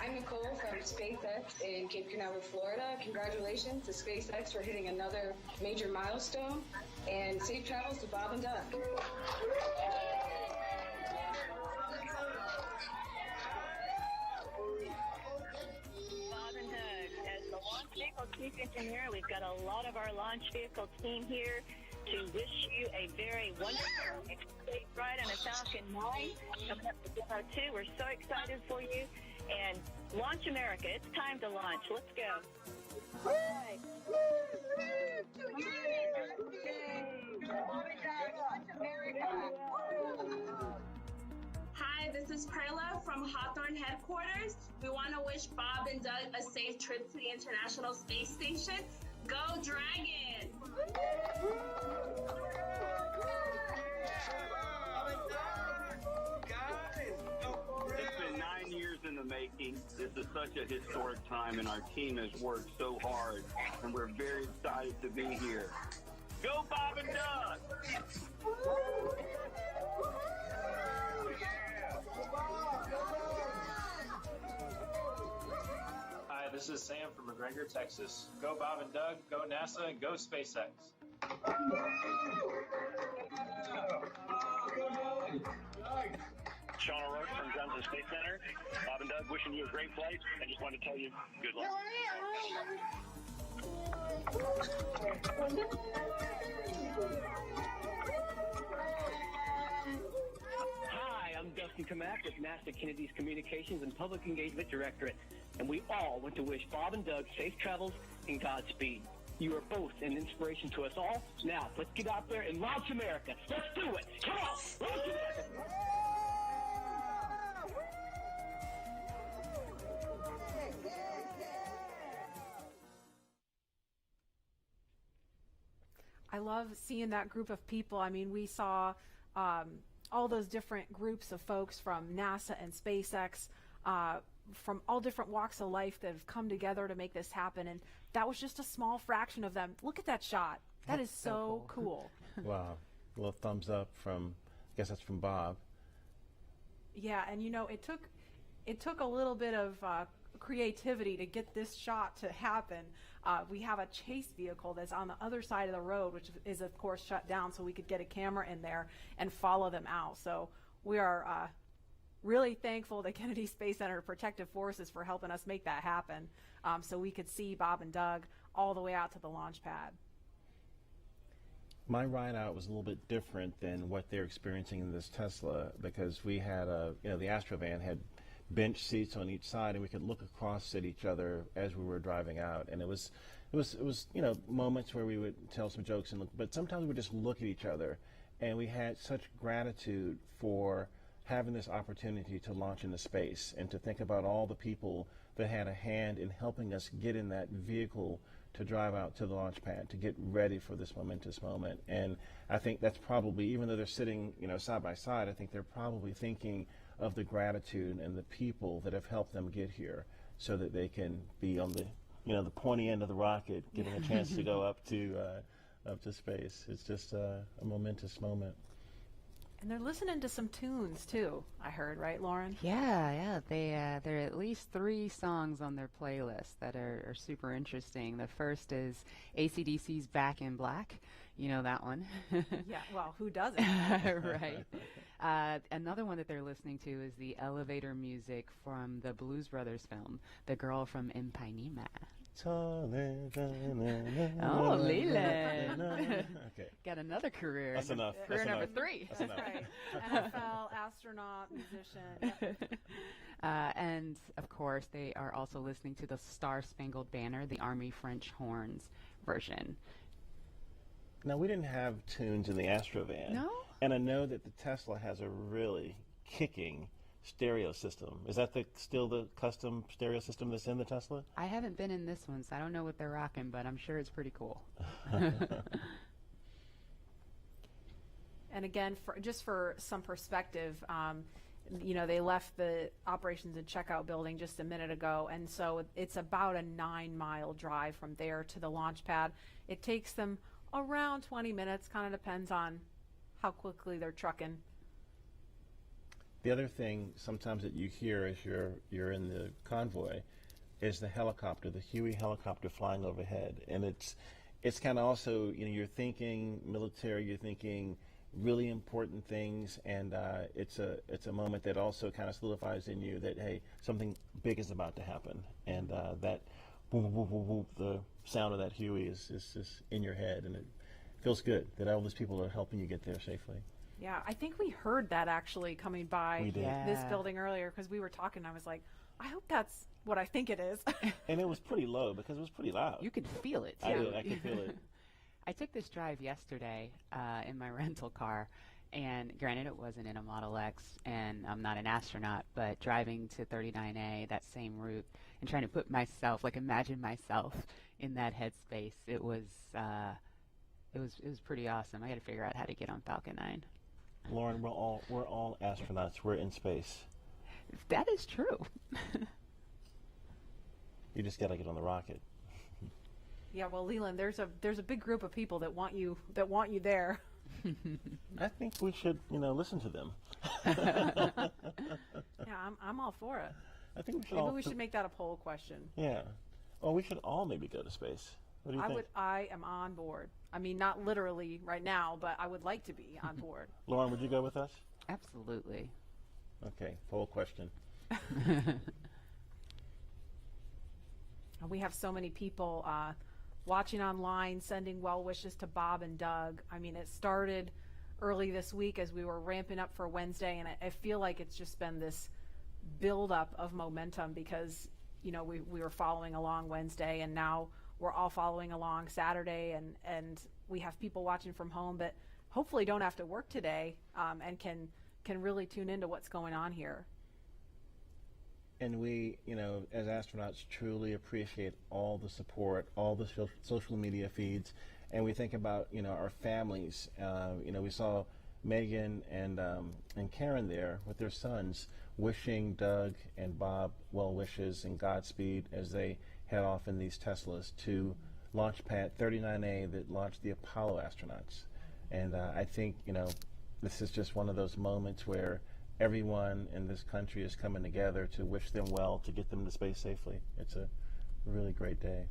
I'm Nicole from SpaceX in Cape Canaveral, Florida. Congratulations to SpaceX for hitting another major milestone, and safe travels to Bob and Doug. Bob and Doug, as the launch vehicle chief engineer, we've got a lot of our launch vehicle team here to wish you a very wonderful safe ride on a Falcon 9 coming up to Demo 2. We're so excited for you. And launch America. It's time to launch. Let's go. Right. Hi, this is Perla from Hawthorne headquarters. We want to wish Bob and Doug a safe trip to the International Space Station. Go Dragon! It's been 9 years in the making. This is such a historic time, and our team has worked so hard, and we're very excited to be here. Go Bob and Doug! Hi, this is Sam from McGregor, Texas. Go Bob and Doug, go NASA, and go SpaceX. Sean O'Rourke from Johnson Space Center. Bob and Doug, wishing you a great flight. I just wanted to tell you good luck. Hi, I'm Dustin Kamak with NASA Kennedy's Communications and Public Engagement Directorate, and we all want to wish Bob and Doug safe travels and Godspeed. You are both an inspiration to us all. Now, let's get out there and launch America. Let's do it. Come on, launch America. I love seeing that group of people. I mean, we saw all those different groups of folks from NASA and SpaceX, from all different walks of life that have come together to make this happen. And that was just a small fraction of them. Look at that shot. That is so cool. Wow. A little thumbs up from, I guess that's from Bob. Yeah, and you know, it took a little bit of creativity to get this shot to happen. We have a chase vehicle that's on the other side of the road, which is of course shut down, so we could get a camera in there and follow them out. So we are really thankful to Kennedy Space Center Protective Forces for helping us make that happen, so we could see Bob and Doug all the way out to the launch pad. My ride out was a little bit different than what they're experiencing in this Tesla, because we had the Astrovan had bench seats on each side, and we could look across at each other as we were driving out. And it was moments where we would tell some jokes and look, but sometimes we would just look at each other, and we had such gratitude for having this opportunity to launch into space and to think about all the people that had a hand in helping us get in that vehicle to drive out to the launch pad, to get ready for this momentous moment. And I think that's probably, even though they're sitting, side by side, I think they're probably thinking of the gratitude and the people that have helped them get here, so that they can be on the, the pointy end of the rocket, given a chance to go up to space. It's just a momentous moment. And they're listening to some tunes too, I heard, right, Lauren? Yeah. There are at least 3 songs on their playlist that are super interesting. The first is AC/DC's Back in Black. You know that one. Yeah, well, who doesn't? Right. Another one that they're listening to is the elevator music from the Blues Brothers film, The Girl from Ipanema. Oh, Leland. Okay. Got another career. That's enough. Career That's number enough. 3. That's enough. Right. NFL, astronaut, musician. And, of course, they are also listening to the Star Spangled Banner, the Army French Horns version. Now, we didn't have tunes in the Astrovan. No? And I know that the Tesla has a really kicking stereo system. Is that still the custom stereo system that's in the Tesla? I haven't been in this one, so I don't know what they're rocking, but I'm sure it's pretty cool. And again, just for some perspective, they left the operations and checkout building just a minute ago, and so it's about a 9-mile drive from there to the launch pad. It takes them around 20 minutes, kind of depends on how quickly they're trucking. The other thing sometimes that you hear as you're in the convoy is the helicopter, the Huey helicopter flying overhead, and it's kind of also, you're thinking military, you're thinking really important things, and it's a moment that also kind of solidifies in you that, hey, something big is about to happen, and that boom, boom, boom, boom, the sound of that Huey is just in your head, and it feels good that all these people are helping you get there safely. Yeah, I think we heard that actually coming by this Yeah. building earlier because we were talking. And I was like, I hope that's what I think it is. And it was pretty low because it was pretty loud. You could feel it, too. I did. I could feel it. I took this drive yesterday in my rental car, and granted it wasn't in a Model X, and I'm not an astronaut, but driving to 39A, that same route, and trying to imagine myself in that headspace, it was pretty awesome. I got to figure out how to get on Falcon 9. Lauren, we're all astronauts. We're in space. That is true. You just got to get on the rocket. Yeah, well, Leland, there's a big group of people that want you there. I think we should, listen to them. Yeah, I'm all for it. I think we should. Maybe we should make that a poll question. Yeah. Oh, we should all maybe go to space. What do you think? I am on board. I mean, not literally right now, but I would like to be on board. Lauren, would you go with us? Absolutely. Okay, poll question. We have so many people watching online, sending well wishes to Bob and Doug. I mean, it started early this week as we were ramping up for Wednesday, and I feel like it's just been this buildup of momentum because, we were following along Wednesday, and now we're all following along Saturday, and we have people watching from home that hopefully don't have to work today and can really tune into what's going on here. And we, as astronauts, truly appreciate all the support, all the social media feeds, and we think about, our families. We saw Megan and Karen there with their sons, wishing Doug and Bob well wishes and Godspeed as they head off in these Teslas to launch pad 39A that launched the Apollo astronauts. And I think, this is just one of those moments where everyone in this country is coming together to wish them well, to get them to space safely. It's a really great day.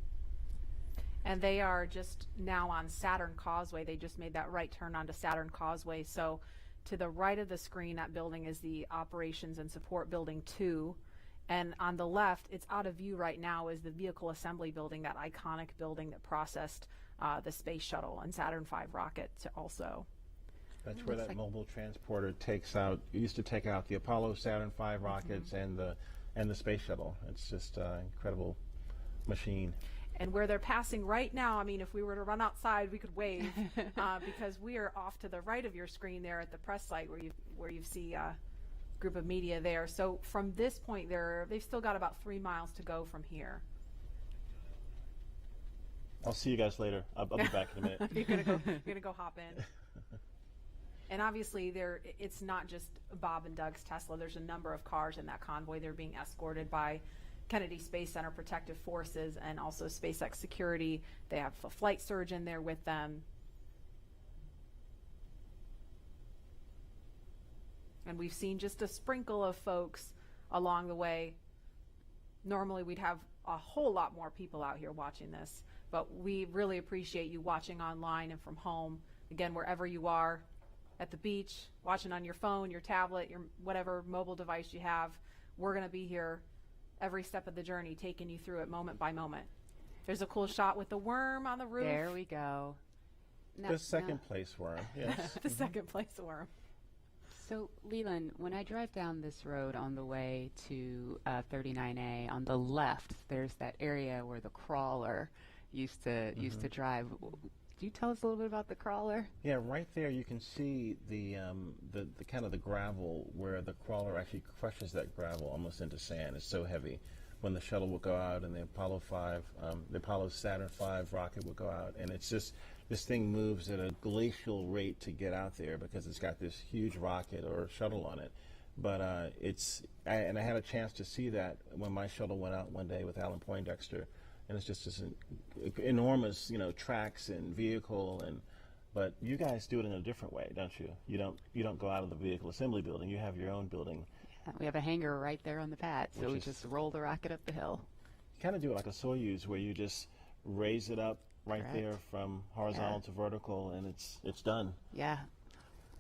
And they are just now on Saturn Causeway. They just made that right turn onto Saturn Causeway. So to the right of the screen, that building is the Operations and Support Building 2. And on the left, it's out of view right now, is the Vehicle Assembly Building, that iconic building that processed the Space Shuttle and Saturn V rocket also. That's where that mobile transporter takes out. It used to take out the Apollo, Saturn V rockets and the Space Shuttle. It's just an incredible machine. And where they're passing right now, I mean, if we were to run outside, we could wave because we are off to the right of your screen there at the press site where you see a group of media there. So from this point, they've still got about 3 miles to go from here. I'll see you guys later. I'll be back in a minute. You're gonna go hop in. And obviously, it's not just Bob and Doug's Tesla. There's a number of cars in that convoy. They're being escorted by Kennedy Space Center Protective Forces and also SpaceX security. They have a flight surgeon there with them. And we've seen just a sprinkle of folks along the way. Normally we'd have a whole lot more people out here watching this, but we really appreciate you watching online and from home. Again, wherever you are, at the beach, watching on your phone, your tablet, your whatever mobile device you have, we're going to be here every step of the journey, taking you through it moment by moment. There's a cool shot with the worm on the roof. There we go. The second place worm, yes. The second place worm. So, Leland, when I drive down this road on the way to 39A, on the left, there's that area where the crawler used to drive. Do you tell us a little bit about the crawler? Yeah, right there you can see the kind of the gravel where the crawler actually crushes that gravel almost into sand. It's so heavy. When the shuttle will go out and the Apollo Saturn V rocket will go out, and it's just, this thing moves at a glacial rate to get out there because it's got this huge rocket or shuttle on it. But I had a chance to see that when my shuttle went out one day with Alan Poindexter, and it's just this enormous, tracks and vehicle, but you guys do it in a different way, don't you? You don't go out of the vehicle assembly building. You have your own building. We have a hangar right there on the pad, so we just roll the rocket up the hill. You kind of do it like a Soyuz, where you just raise it up right there from horizontal to vertical, and it's done. Yeah.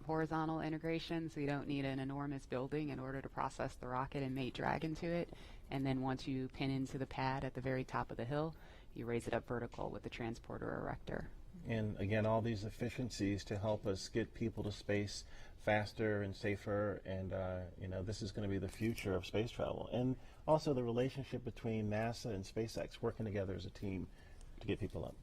Horizontal integration, so you don't need an enormous building in order to process the rocket and mate Dragon to it. And then once you pin into the pad at the very top of the hill, you raise it up vertical with the transporter erector. And again, all these efficiencies to help us get people to space faster and safer, and this is going to be the future of space travel. And also the relationship between NASA and SpaceX, working together as a team to get people up.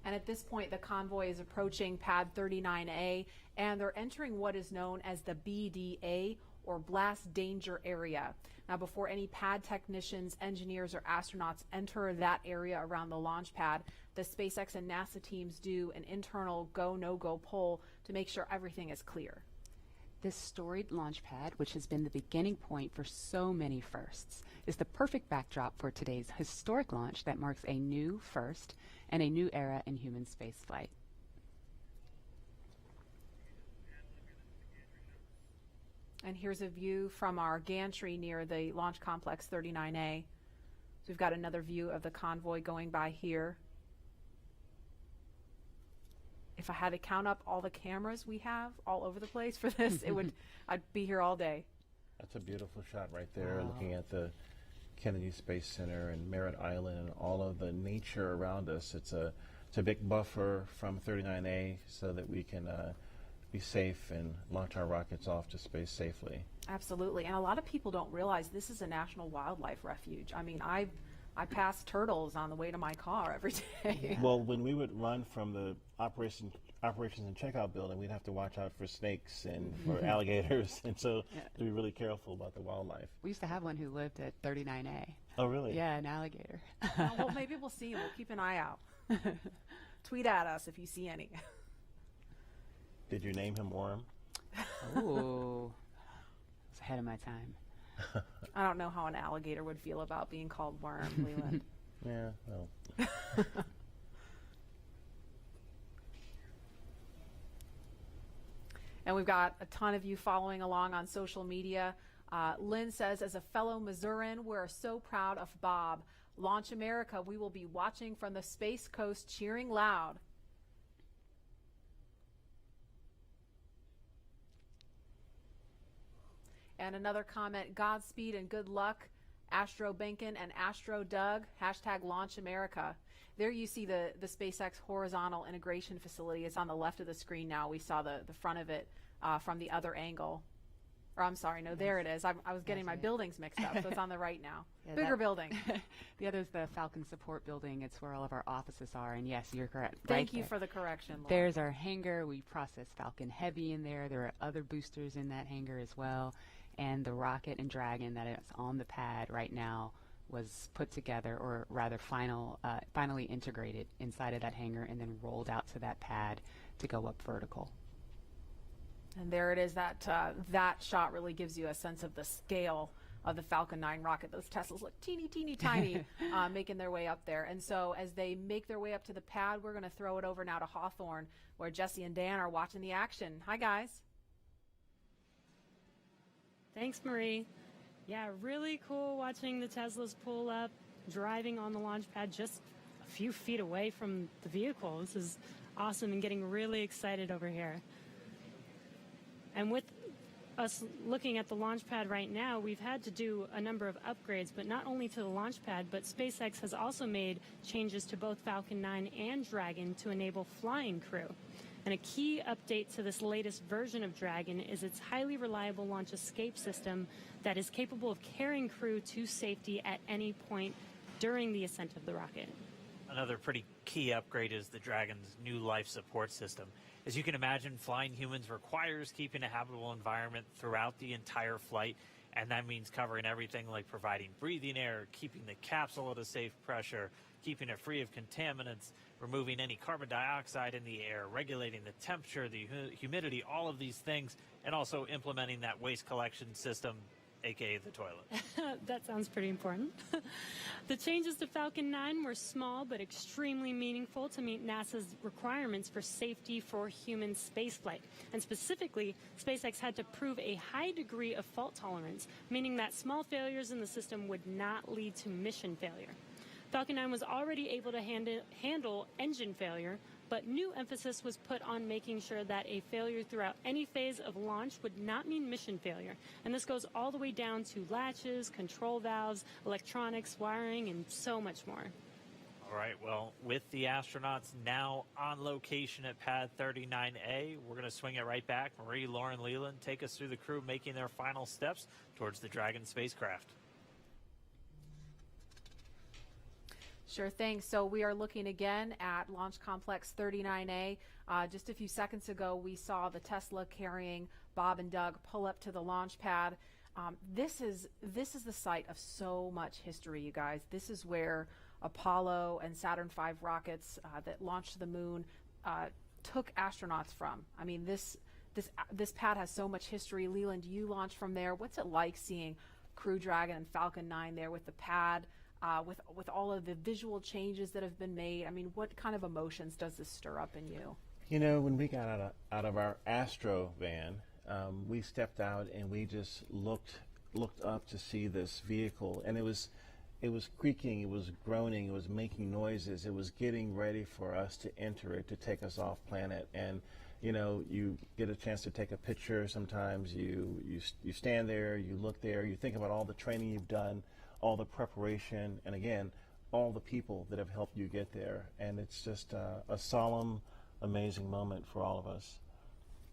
And at this point, the convoy is approaching pad 39A, and they're entering what is known as the BDA, or blast danger area. Now, before any pad technicians, engineers, or astronauts enter that area around the launch pad, the SpaceX and NASA teams do an internal go, no-go poll to make sure everything is clear. This storied launch pad, which has been the beginning point for so many firsts, is the perfect backdrop for today's historic launch that marks a new first and a new era in human spaceflight. And here's a view from our gantry near the Launch Complex 39A. So we've got another view of the convoy going by here. If I had to count up all the cameras we have all over the place for this, I'd be here all day. That's a beautiful shot right there, looking at the Kennedy Space Center and Merritt Island and all of the nature around us. It's a big buffer from 39A so that we can be safe and launch our rockets off to space safely. Absolutely, and a lot of people don't realize this is a national wildlife refuge. I mean, I pass turtles on the way to my car every day. Well, when we would run from the operations and checkout building, we'd have to watch out for snakes and for alligators, and so to be really careful about the wildlife. We used to have one who lived at 39A. Oh, really? Yeah, an alligator. Well, maybe we'll see him. We'll keep an eye out. Tweet at us if you see any. Did you name him Worm? Ooh, it's ahead of my time. I don't know how an alligator would feel about being called Worm, Leland. Yeah, well. And we've got a ton of you following along on social media. Lynn says, as a fellow Missourian, we're so proud of Bob. Launch America, we will be watching from the Space Coast, cheering loud. And another comment, Godspeed and good luck, Astro Behnken and Astro Doug, hashtag Launch America. There you see the SpaceX horizontal integration facility. It's on the left of the screen now. We saw the front of it from the other angle. Or I'm sorry, no, there it is. I was getting my buildings mixed up, so it's on the right now. Yeah, bigger building. The other is the Falcon support building. It's where all of our offices are, and yes, you're correct. Thank you for the correction, Laura. There's our hangar. We process Falcon Heavy in there. There are other boosters in that hangar as well. And the rocket and Dragon that is on the pad right now was put together, or rather finally integrated inside of that hangar and then rolled out to that pad to go up vertical. And there it is. That shot really gives you a sense of the scale of the Falcon 9 rocket. Those Teslas look teeny, teeny, tiny, making their way up there. And so as they make their way up to the pad, we're going to throw it over now to Hawthorne, where Jesse and Dan are watching the action. Hi, guys. Thanks, Marie. Yeah, really cool watching the Teslas pull up, driving on the launch pad just a few feet away from the vehicle. This is awesome and getting really excited over here. And with us looking at the launch pad right now, we've had to do a number of upgrades, but not only to the launch pad, but SpaceX has also made changes to both Falcon 9 and Dragon to enable flying crew. And a key update to this latest version of Dragon is its highly reliable launch escape system that is capable of carrying crew to safety at any point during the ascent of the rocket. Another pretty key upgrade is the Dragon's new life support system. As you can imagine, flying humans requires keeping a habitable environment throughout the entire flight, and that means covering everything like providing breathing air, keeping the capsule at a safe pressure, keeping it free of contaminants, removing any carbon dioxide in the air, regulating the temperature, the humidity, all of these things, and also implementing that waste collection system, aka the toilet. That sounds pretty important. The changes to Falcon 9 were small but extremely meaningful to meet NASA's requirements for safety for human spaceflight. And specifically, SpaceX had to prove a high degree of fault tolerance, meaning that small failures in the system would not lead to mission failure. Falcon 9 was already able to handle engine failure, but new emphasis was put on making sure that a failure throughout any phase of launch would not mean mission failure. And this goes all the way down to latches, control valves, electronics, wiring, and so much more. All right, well, with the astronauts now on location at Pad 39A, we're going to swing it right back. Marie, Lauren, Leland, take us through the crew making their final steps towards the Dragon spacecraft. Sure thing. So we are looking again at Launch Complex 39A. Just a few seconds ago, we saw the Tesla carrying Bob and Doug pull up to the launch pad. This is the site of so much history, you guys. This is where Apollo and Saturn V rockets that launched to the moon took astronauts from. I mean, this pad has so much history. Leland, you launched from there. What's it like seeing Crew Dragon and Falcon 9 there with the pad? With all of the visual changes that have been made, I mean, what kind of emotions does this stir up in you? You know, when we got out of our Astro van, we stepped out and we just looked up to see this vehicle, and it was creaking, it was groaning, it was making noises, it was getting ready for us to enter it, to take us off planet. And you know, you get a chance to take a picture. Sometimes you stand there, you look there, you think about all the training you've done, all the preparation, and again, all the people that have helped you get there. And it's just a solemn, amazing moment for all of us.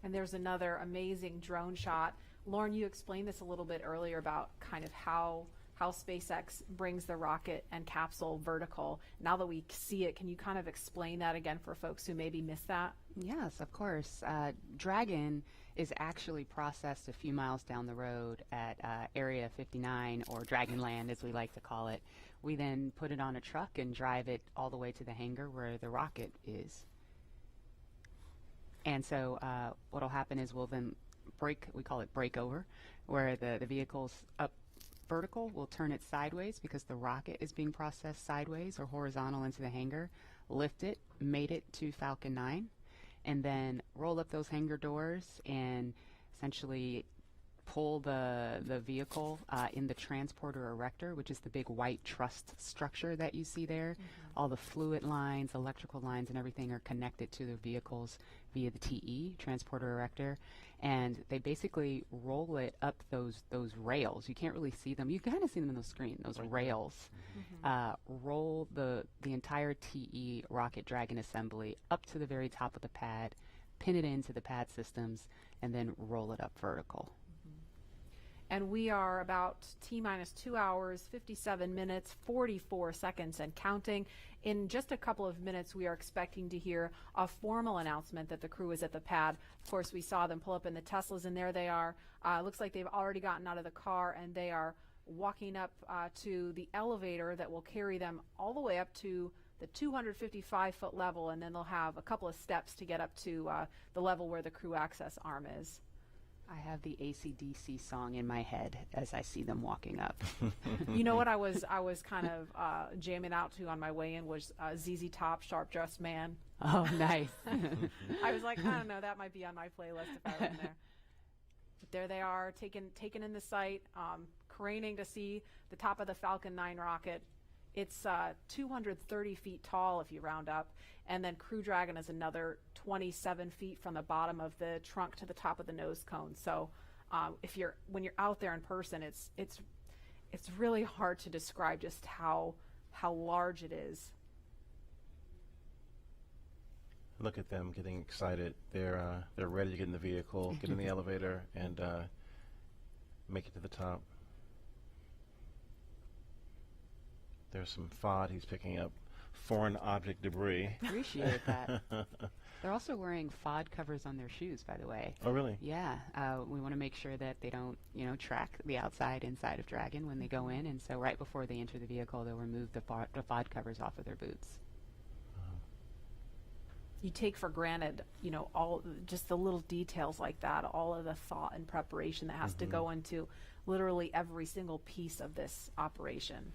And there's another amazing drone shot. Lauren, you explained this a little bit earlier about kind of how SpaceX brings the rocket and capsule vertical. Now that we see it, can you kind of explain that again for folks who maybe missed that? Yes, of course. Dragon is actually processed a few miles down the road at Area 59, or Dragonland as we like to call it. We then put it on a truck and drive it all the way to the hangar where the rocket is. And so what will happen is we'll then we call it break over, where the vehicle's up vertical, we'll turn it sideways because the rocket is being processed sideways or horizontal into the hangar, lift it, mate it to Falcon 9, and then roll up those hangar doors and essentially pull the vehicle in the transporter erector, which is the big white truss structure that you see there. Mm-hmm. All the fluid lines, electrical lines, and everything are connected to the vehicles via the TE, transporter erector, and they basically roll it up those rails. You can't really see them. You kind of see them in the screen, those rails. Mm-hmm. Roll the entire TE Rocket Dragon assembly up to the very top of the pad, pin it into the pad systems, and then roll it up vertical. And we are about T-minus 2 hours, 57 minutes, 44 seconds and counting. In just a couple of minutes, we are expecting to hear a formal announcement that the crew is at the pad. Of course, we saw them pull up in the Teslas, and there they are. Looks like they've already gotten out of the car, and they are walking up to the elevator that will carry them all the way up to the 255-foot level, and then they'll have a couple of steps to get up to the level where the crew access arm is. I have the AC/DC song in my head as I see them walking up. You know what I was kind of jamming out to on my way in was ZZ Top, Sharp Dressed Man. Oh, nice. I was like, I don't know, that might be on my playlist if I were in there. But there they are, taken in the sight, craning to see the top of the Falcon 9 rocket. It's 230 feet tall if you round up, and then Crew Dragon is another 27 feet from the bottom of the trunk to the top of the nose cone. So when you're out there in person, it's really hard to describe just how large it is. Look at them getting excited. They're ready to get in the vehicle, get in the elevator, and make it to the top. There's some FOD he's picking up, foreign object debris. Appreciate that. They're also wearing FOD covers on their shoes, by the way. Oh, really? Yeah. We want to make sure that they don't, track the inside of Dragon when they go in. And so right before they enter the vehicle, they'll remove the FOD covers off of their boots. You take for granted, all just the little details like that, all of the thought and preparation that has to go into literally every single piece of this operation.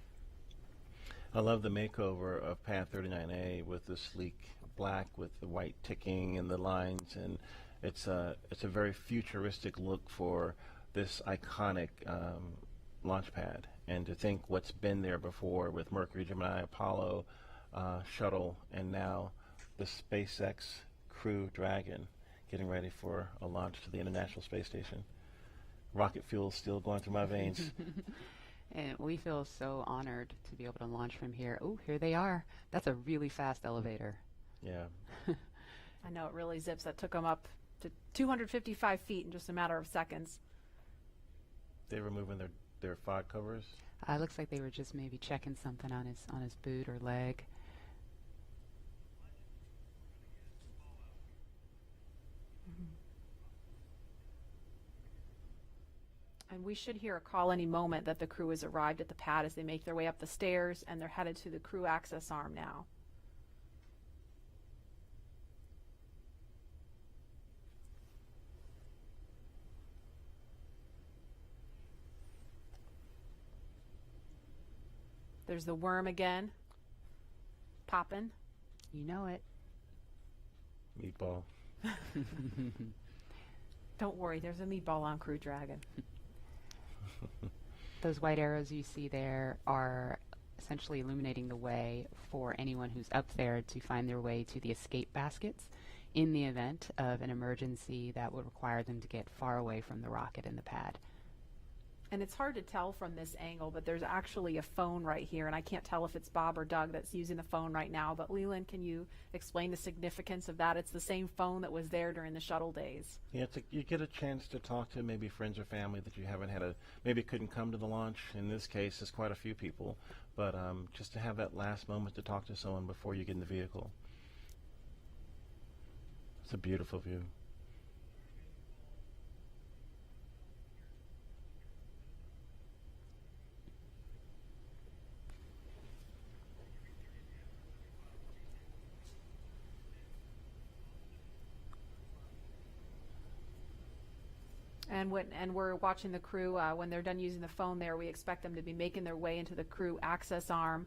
I love the makeover of Pad 39A with the sleek black with the white ticking and the lines, and it's a very futuristic look for this iconic launch pad. And to think what's been there before with Mercury, Gemini, Apollo, shuttle, and now the SpaceX Crew Dragon getting ready for a launch to the International Space Station. Rocket fuel still going through my veins. And we feel so honored to be able to launch from here. Oh, here they are. That's a really fast elevator. Yeah. I know, it really zips. That took them up to 255 feet in just a matter of seconds. They were moving their FOD covers? Looks like they were just maybe checking something on his boot or leg. And we should hear a call any moment that the crew has arrived at the pad as they make their way up the stairs, and they're headed to the crew access arm now. There's the worm again, popping. You know it. Meatball. Don't worry, there's a meatball on Crew Dragon. Those white arrows you see there are essentially illuminating the way for anyone who's up there to find their way to the escape baskets in the event of an emergency that would require them to get far away from the rocket and the pad. And it's hard to tell from this angle, but there's actually a phone right here, and I can't tell if it's Bob or Doug that's using the phone right now. But Leland, can you explain the significance of that? It's the same phone that was there during the shuttle days. Yeah, you get a chance to talk to maybe friends or family that you haven't had maybe couldn't come to the launch. In this case, it's quite a few people, but just to have that last moment to talk to someone before you get in the vehicle. It's a beautiful view. And we're watching the crew when they're done using the phone there. We expect them to be making their way into the crew access arm.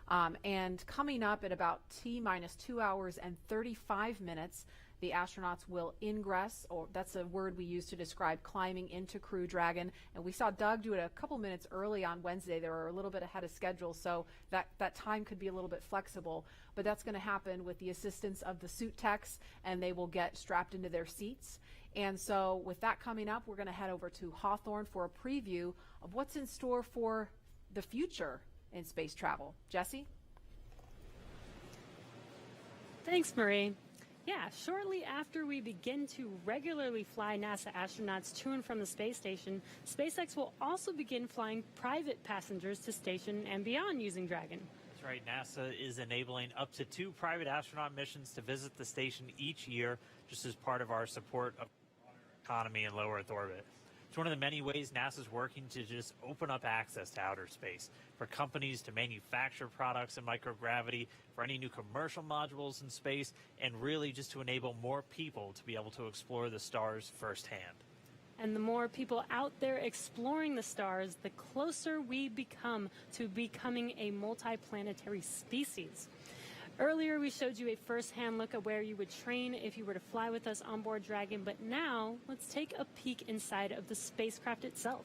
And coming up at about T-minus 2 hours and 35 minutes, the astronauts will ingress, or that's a word we use to describe climbing into Crew Dragon. And we saw Doug do it a couple minutes early on Wednesday. They were a little bit ahead of schedule, so that time could be a little bit flexible. But that's going to happen with the assistance of the suit techs, and they will get strapped into their seats. And so with that coming up, we're going to head over to Hawthorne for a preview of what's in store for the future in space travel. Jesse? Thanks, Marie. Yeah, shortly after we begin to regularly fly NASA astronauts to and from the space station, SpaceX will also begin flying private passengers to station and beyond using Dragon. That's right. NASA is enabling up to 2 private astronaut missions to visit the station each year, just as part of our support of economy in low Earth orbit. It's one of the many ways NASA's working to just open up access to outer space for companies to manufacture products in microgravity, for any new commercial modules in space, and really just to enable more people to be able to explore the stars firsthand. And the more people out there exploring the stars, the closer we become to becoming a multiplanetary species. Earlier, we showed you a first-hand look at where you would train if you were to fly with us on board Dragon, but now let's take a peek inside of the spacecraft itself.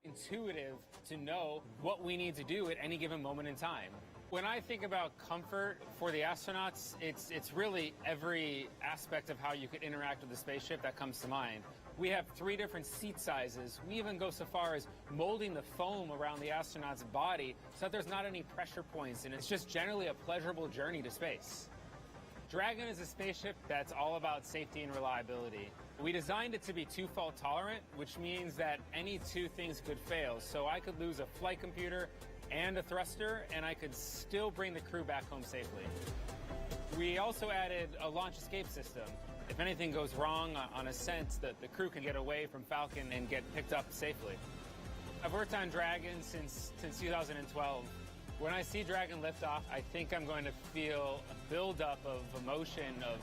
Intuitive to know what we need to do at any given moment in time. When I think about comfort for the astronauts, it's really every aspect of how you could interact with the spaceship that comes to mind. We have 3 different seat sizes. We even go so far as molding the foam around the astronaut's body so that there's not any pressure points, and it's just generally a pleasurable journey to space. Dragon is a spaceship that's all about safety and reliability. We designed it to be 2-fault tolerant, which means that any 2 things could fail. So I could lose a flight computer and a thruster, and I could still bring the crew back home safely. We also added a launch escape system. If anything goes wrong on ascent, the crew can get away from Falcon and get picked up safely. I've worked on Dragon since 2012. When I see Dragon lift off, I think I'm going to feel a buildup of emotion of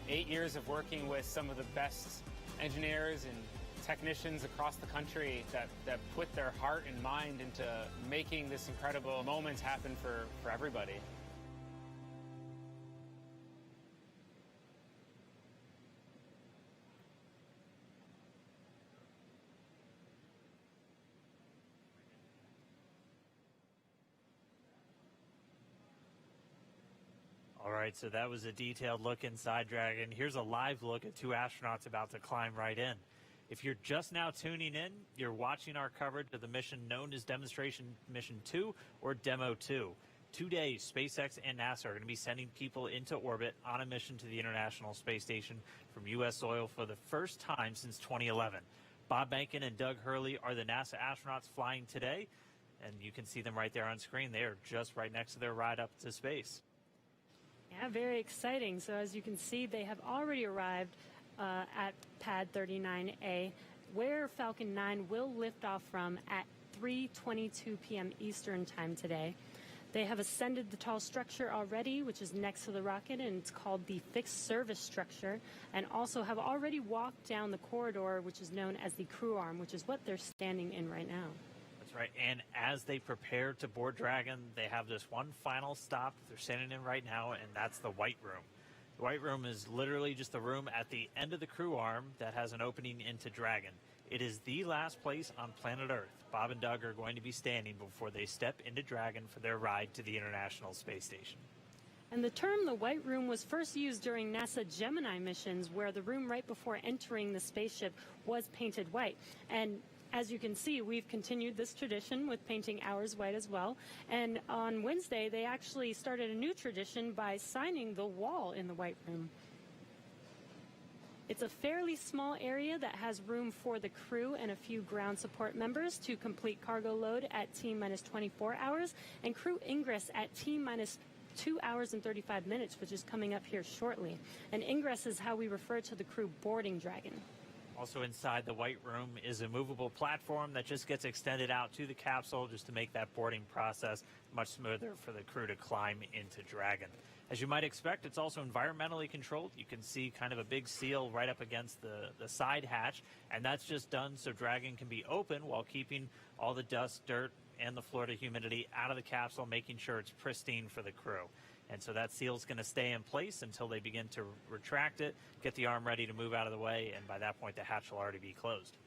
8 years of working with some of the best engineers and technicians across the country that put their heart and mind into making this incredible moment happen for everybody. All right, so that was a detailed look inside Dragon. Here's a live look at 2 astronauts about to climb right in. If you're just now tuning in, you're watching our coverage of the mission known as Demonstration Mission 2 or Demo 2. 2 days, SpaceX and NASA are going to be sending people into orbit on a mission to the International Space Station from U.S. soil for the first time since 2011. Bob Behnken and Doug Hurley are the NASA astronauts flying today, and you can see them right there on screen. They are just right next to their ride up to space. Yeah, very exciting. So as you can see, they have already arrived at pad 39A, where Falcon 9 will lift off from at 3:22 p.m. Eastern time today. They have ascended the tall structure already, which is next to the rocket, and it's called the fixed service structure, and also have already walked down the corridor, which is known as the crew arm, which is what they're standing in right now. That's right. And as they prepare to board Dragon, they have this one final stop that they're standing in right now, and that's the White Room. The White Room is literally just the room at the end of the crew arm that has an opening into Dragon. It is the last place on planet Earth Bob and Doug are going to be standing before they step into Dragon for their ride to the International Space Station. And the term the White Room was first used during NASA Gemini missions, where the room right before entering the spaceship was painted white. And as you can see, we've continued this tradition with painting ours white as well. And on Wednesday, they actually started a new tradition by signing the wall in the White Room. It's a fairly small area that has room for the crew and a few ground support members to complete cargo load at T-minus 24 hours and crew ingress at T-minus 2 hours and 35 minutes, which is coming up here shortly. And ingress is how we refer to the crew boarding Dragon. Also inside the White Room is a movable platform that just gets extended out to the capsule just to make that boarding process much smoother for the crew to climb into Dragon. As you might expect, it's also environmentally controlled. You can see kind of a big seal right up against the side hatch, and that's just done so Dragon can be open while keeping all the dust, dirt, and the Florida humidity out of the capsule, making sure it's pristine for the crew. And so that seal's going to stay in place until they begin to retract it, get the arm ready to move out of the way, and by that point the hatch will already be closed.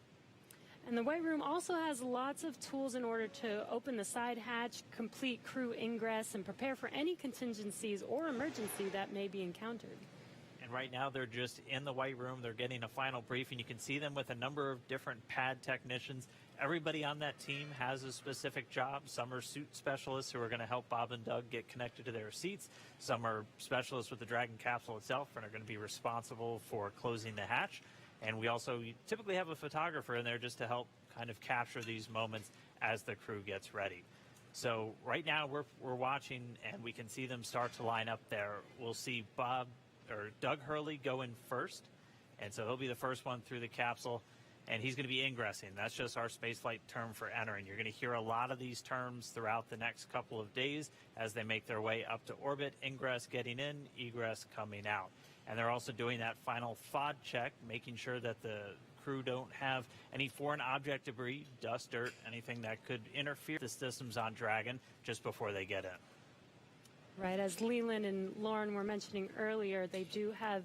And the White Room also has lots of tools in order to open the side hatch, complete crew ingress, and prepare for any contingencies or emergency that may be encountered. And right now they're just in the White Room. They're getting a final briefing. You can see them with a number of different pad technicians. Everybody on that team has a specific job. Some are suit specialists who are going to help Bob and Doug get connected to their seats. Some are specialists with the Dragon capsule itself and are going to be responsible for closing the hatch. And we also typically have a photographer in there just to help kind of capture these moments as the crew gets ready. So right now we're watching, and we can see them start to line up there. We'll see Doug Hurley go in first, and so he'll be the first one through the capsule, and he's going to be ingressing. That's just our spaceflight term for entering. You're going to hear a lot of these terms throughout the next couple of days as they make their way up to orbit. Ingress getting in, egress coming out. And they're also doing that final FOD check, making sure that the crew don't have any foreign object debris, dust, dirt, anything that could interfere with the systems on Dragon just before they get in. Right, as Leland and Lauren were mentioning earlier, they do have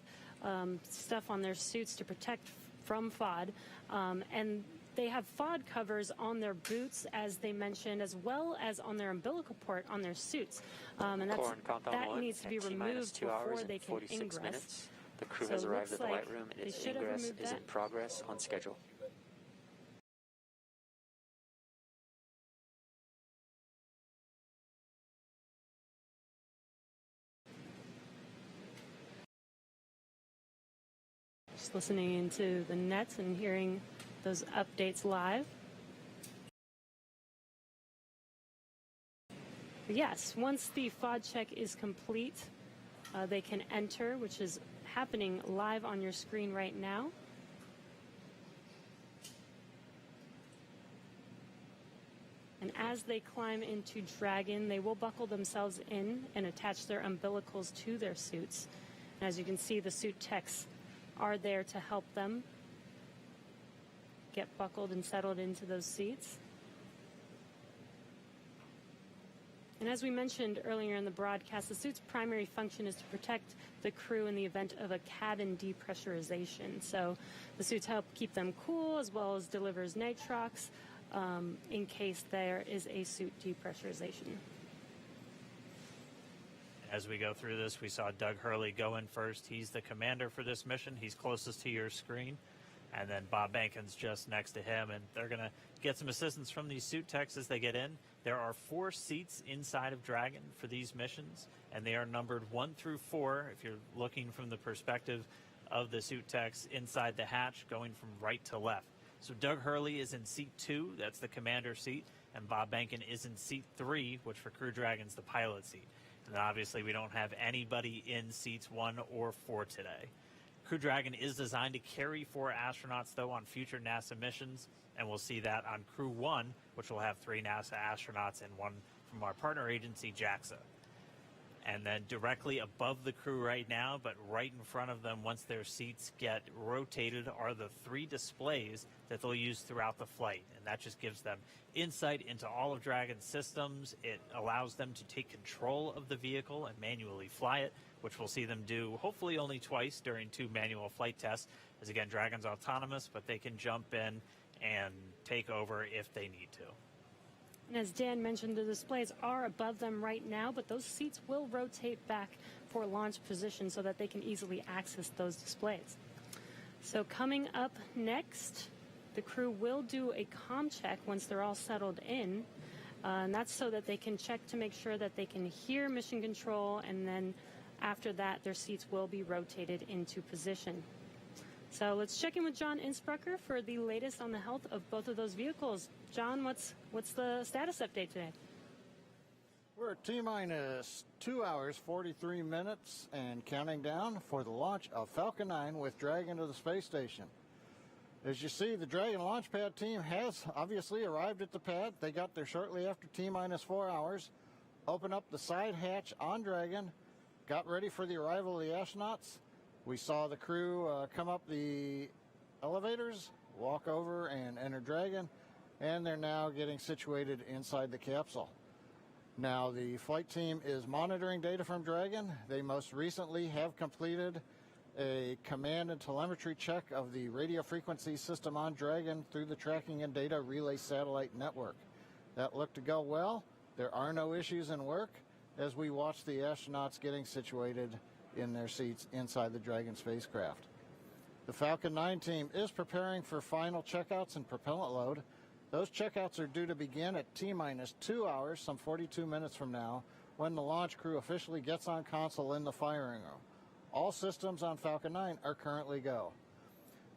stuff on their suits to protect from FOD, and they have FOD covers on their boots, as they mentioned, as well as on their umbilical port on their suits. And that needs to be removed before they can ingress. Minutes. The crew has arrived at the light room, and its ingress is in progress on schedule. Just listening into the nets and hearing those updates live. But yes, once the FOD check is complete, they can enter, which is happening live on your screen right now. And as they climb into Dragon, they will buckle themselves in and attach their umbilicals to their suits. And as you can see, the suit techs are there to help them get buckled and settled into those seats. And as we mentioned earlier in the broadcast, the suit's primary function is to protect the crew in the event of a cabin depressurization. So the suits help keep them cool, as well as delivers nitrox in case there is a suit depressurization. As we go through this, we saw Doug Hurley go in first. He's the commander for this mission. He's closest to your screen. And then Bob Behnken's just next to him, and they're going to get some assistance from these suit techs as they get in. There are 4 seats inside of Dragon for these missions, and they are numbered 1 through 4 if you're looking from the perspective of the suit techs inside the hatch, going from right to left. So Doug Hurley is in seat 2, that's the commander seat, and Bob Behnken is in seat 3, which for Crew Dragon's the pilot seat. And obviously we don't have anybody in seats 1 or 4 today. Crew Dragon is designed to carry 4 astronauts, though, on future NASA missions, and we'll see that on Crew 1, which will have 3 NASA astronauts and 1 from our partner agency, JAXA. And then directly above the crew right now, but right in front of them, once their seats get rotated, are the 3 displays that they'll use throughout the flight. And that just gives them insight into all of Dragon's systems. It allows them to take control of the vehicle and manually fly it, which we'll see them do hopefully only twice during 2 manual flight tests. As again, Dragon's autonomous, but they can jump in and take over if they need to. And as Dan mentioned, the displays are above them right now, but those seats will rotate back for launch position so that they can easily access those displays. So coming up next, the crew will do a comm check once they're all settled in. And that's so that they can check to make sure that they can hear mission control, and then after that, their seats will be rotated into position. So let's check in with John Innsbrucker for the latest on the health of both of those vehicles. John, what's the status update today? We're at T-minus 2 hours, 43 minutes, and counting down for the launch of Falcon 9 with Dragon to the space station. As you see, the Dragon launch pad team has obviously arrived at the pad. They got there shortly after T-minus 4 hours, opened up the side hatch on Dragon, got ready for the arrival of the astronauts. We saw the crew come up the elevators, walk over and enter Dragon, and they're now getting situated inside the capsule. Now the flight team is monitoring data from Dragon. They most recently have completed a command and telemetry check of the radio frequency system on Dragon through the tracking and data relay satellite network. That looked to go well. There are no issues in work as we watch the astronauts getting situated in their seats inside the Dragon spacecraft. The Falcon 9 team is preparing for final checkouts and propellant load. Those checkouts are due to begin at T-minus 2 hours, some 42 minutes from now, when the launch crew officially gets on console in the firing room. All systems on Falcon 9 are currently go.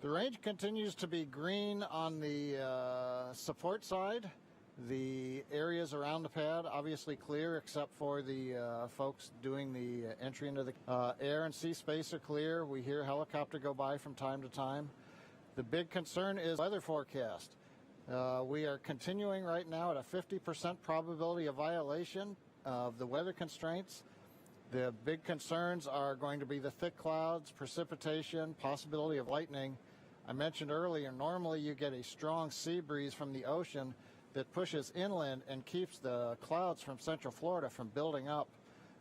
The range continues to be green on the support side. The areas around the pad obviously clear, except for the folks doing the entry into the air and sea space are clear. We hear helicopter go by from time to time. The big concern is weather forecast. We are continuing right now at a 50% probability of violation of the weather constraints. The big concerns are going to be the thick clouds, precipitation, possibility of lightning. I mentioned earlier, normally you get a strong sea breeze from the ocean that pushes inland and keeps the clouds from Central Florida from building up.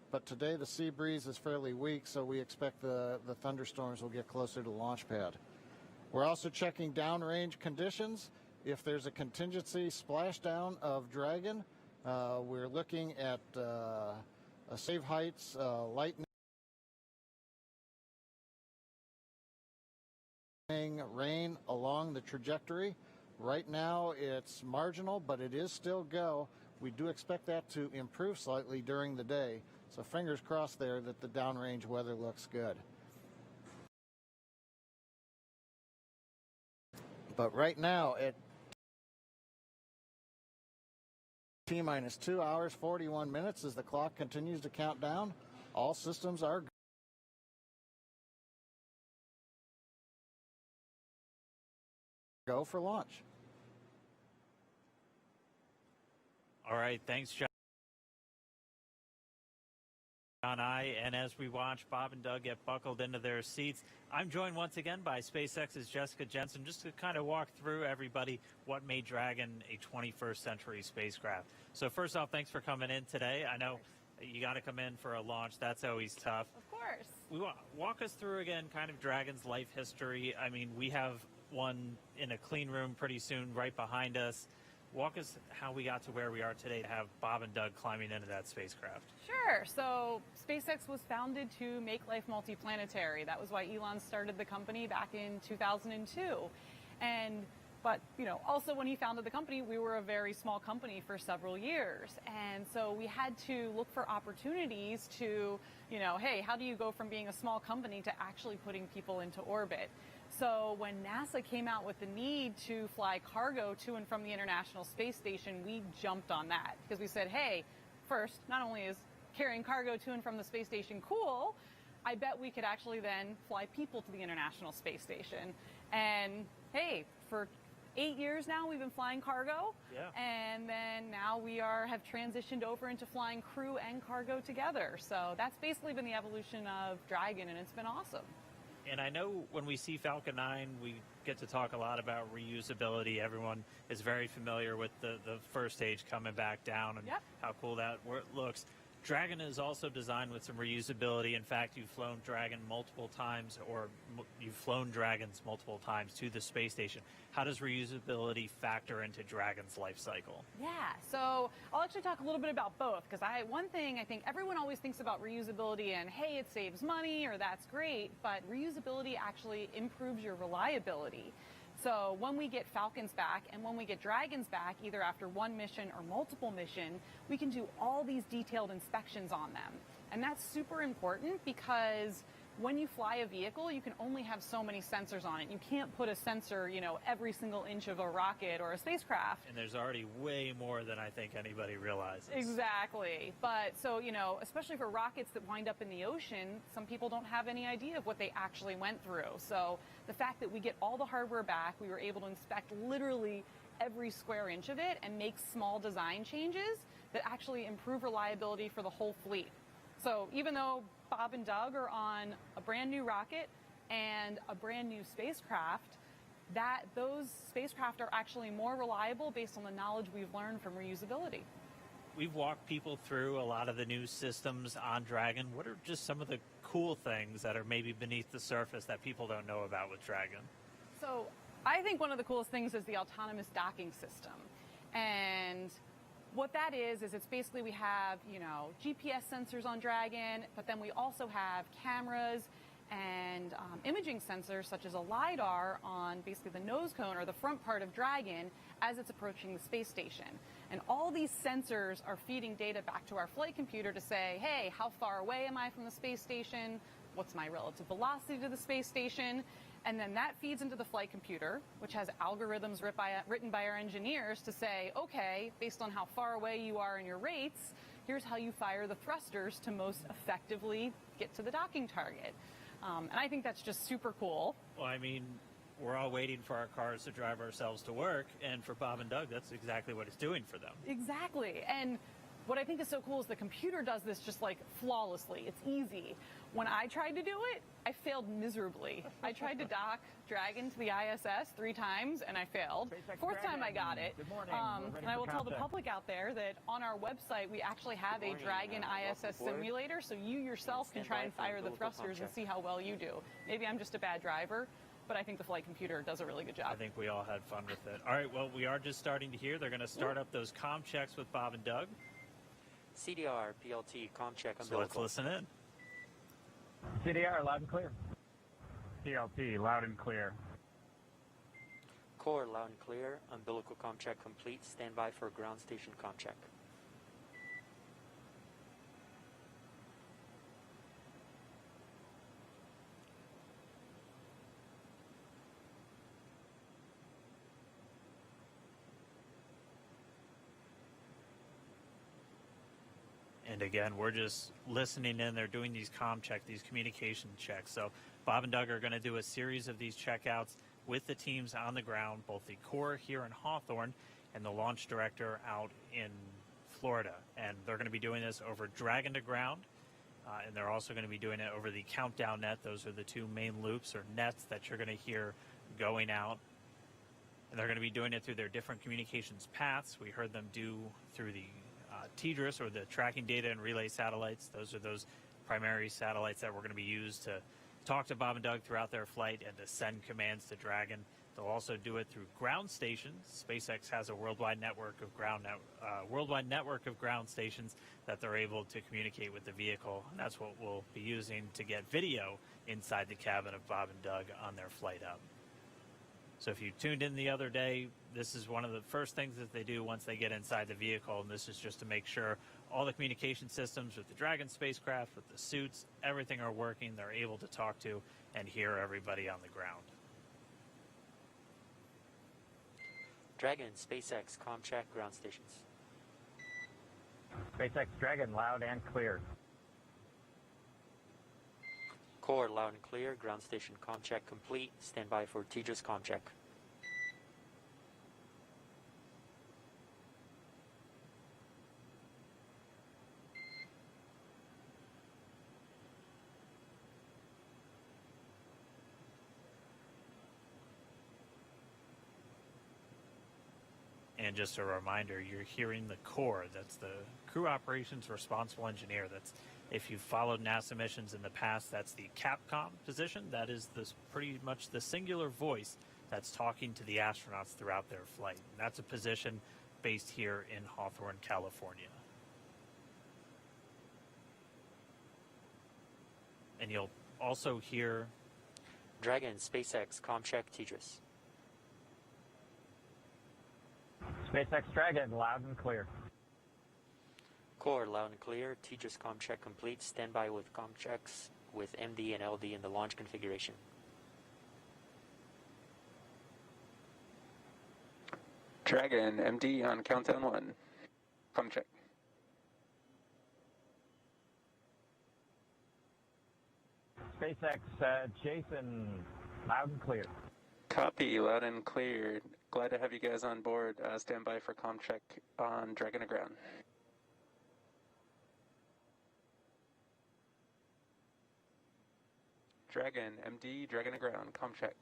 But today the sea breeze is fairly weak, so we expect the thunderstorms will get closer to the launch pad. We're also checking downrange conditions. If there's a contingency splashdown of Dragon, we're looking at save heights, lightning, rain along the trajectory. Right now it's marginal, but it is still go. We do expect that to improve slightly during the day. So fingers crossed there that the downrange weather looks good. But right now at T-minus 2 hours, 41 minutes as the clock continues to count down, all systems are go for launch. All right, thanks, John. And as we watch Bob and Doug get buckled into their seats, I'm joined once again by SpaceX's Jessica Jensen, just to kind of walk through everybody what made Dragon a 21st century spacecraft. So first off, thanks for coming in today. I know you got to come in for a launch. That's always tough. Of course. We walk us through again kind of Dragon's life history. I mean, we have one in a clean room pretty soon right behind us. Walk us how we got to where we are today to have Bob and Doug climbing into that spacecraft. Sure. So SpaceX was founded to make life multiplanetary. That was why Elon started the company back in 2002. But, you know, also when he founded the company, we were a very small company for several years. And so we had to look for opportunities to, you know, hey, how do you go from being a small company to actually putting people into orbit? So when NASA came out with the need to fly cargo to and from the International Space Station, we jumped on that because we said, hey, first, not only is carrying cargo to and from the space station cool, I bet we could actually then fly people to the International Space Station. And hey, for 8 years now, we've been flying cargo. Yeah. And then now we have transitioned over into flying crew and cargo together. So that's basically been the evolution of Dragon, and it's been awesome. And I know when we see Falcon 9, we get to talk a lot about reusability. Everyone is very familiar with the first stage coming back down and how cool that looks. Dragon is also designed with some reusability. In fact, you've flown Dragon multiple times, or you've flown Dragons multiple times to the space station. How does reusability factor into Dragon's life cycle? Yeah, so I'll actually talk a little bit about both, because one thing I think everyone always thinks about reusability and, hey, it saves money or that's great, but reusability actually improves your reliability. So when we get Falcons back and when we get Dragons back, either after one mission or multiple mission, we can do all these detailed inspections on them. And that's super important because when you fly a vehicle, you can only have so many sensors on it. You can't put a sensor, you know, every single inch of a rocket or a spacecraft. And there's already way more than I think anybody realizes. Exactly. But so, you know, especially for rockets that wind up in the ocean, some people don't have any idea of what they actually went through. So the fact that we get all the hardware back, we were able to inspect literally every square inch of it and make small design changes that actually improve reliability for the whole fleet. So even though Bob and Doug are on a brand new rocket and a brand new spacecraft, those spacecraft are actually more reliable based on the knowledge we've learned from reusability. We've walked people through a lot of the new systems on Dragon. What are just some of the cool things that are maybe beneath the surface that people don't know about with Dragon? So I think one of the coolest things is the autonomous docking system. And what that is it's basically we have, you know, GPS sensors on Dragon, but then we also have cameras and imaging sensors such as a LiDAR on basically the nose cone or the front part of Dragon as it's approaching the space station. And all these sensors are feeding data back to our flight computer to say, hey, how far away am I from the space station? What's my relative velocity to the space station? And then that feeds into the flight computer, which has algorithms written by our engineers to say, okay, based on how far away you are in your rates, here's how you fire the thrusters to most effectively get to the docking target. And I think that's just super cool. Well, I mean, we're all waiting for our cars to drive ourselves to work, and for Bob and Doug, that's exactly what it's doing for them. Exactly. And what I think is so cool is the computer does this just like flawlessly. It's easy. When I tried to do it, I failed miserably. I tried to dock Dragon to the ISS 3 times, and I failed. Fourth time I got it. Good morning. And I will tell the public out there that on our website, we actually have a Dragon ISS simulator, so you yourself can try and fire the thrusters and see how well you do. Maybe I'm just a bad driver, but I think the flight computer does a really good job. I think we all had fun with it. All right, well, we are just starting to hear. They're going to start up those comm checks with Bob and Doug. CDR, PLT, comm check, so let's listen in. CDR, loud and clear. PLT, loud and clear. Core, loud and clear. Umbilical comm check complete. Stand by for ground station comm check. And again, we're just listening in. They're doing these comm checks, these communication checks. So Bob and Doug are going to do a series of these checkouts with the teams on the ground, both the Corps here in Hawthorne and the launch director out in Florida. And they're going to be doing this over Dragon to ground. And they're also going to be doing it over the countdown net. Those are the 2 main loops or nets that you're going to hear going out. And they're going to be doing it through their different communications paths. We heard them do through the TDRS, or the tracking data and relay satellites. Those are those primary satellites that were going to be used to talk to Bob and Doug throughout their flight and to send commands to Dragon. They'll also do it through ground stations. SpaceX has a worldwide network of ground stations that they're able to communicate with the vehicle. And that's what we'll be using to get video inside the cabin of Bob and Doug on their flight up. So if you tuned in the other day, this is one of the first things that they do once they get inside the vehicle, and this is just to make sure all the communication systems with the Dragon spacecraft, with the suits, everything are working. They're able to talk to and hear everybody on the ground. Dragon, SpaceX, comm check, ground stations. SpaceX Dragon, loud and clear. Core, loud and clear. Ground station comm check complete. Stand by for TDRS comm check. And just a reminder, you're hearing the Corps. That's the Crew Operations Responsible Engineer. That's, if you've followed NASA missions in the past, that's the CAPCOM position. That is this pretty much the singular voice that's talking to the astronauts throughout their flight. And that's a position based here in Hawthorne, California. And you'll also hear Dragon, SpaceX, comm check, TDRS. SpaceX Dragon, loud and clear. Core, loud and clear. TDRS comm check complete. Stand by with comm checks with MD and LD in the launch configuration. Dragon, MD on countdown 1. Comm check. SpaceX Jason, loud and clear. Copy, loud and clear. Glad to have you guys on board. Stand by for comm check on Dragon to ground. Dragon, MD, Dragon to ground. Comm check.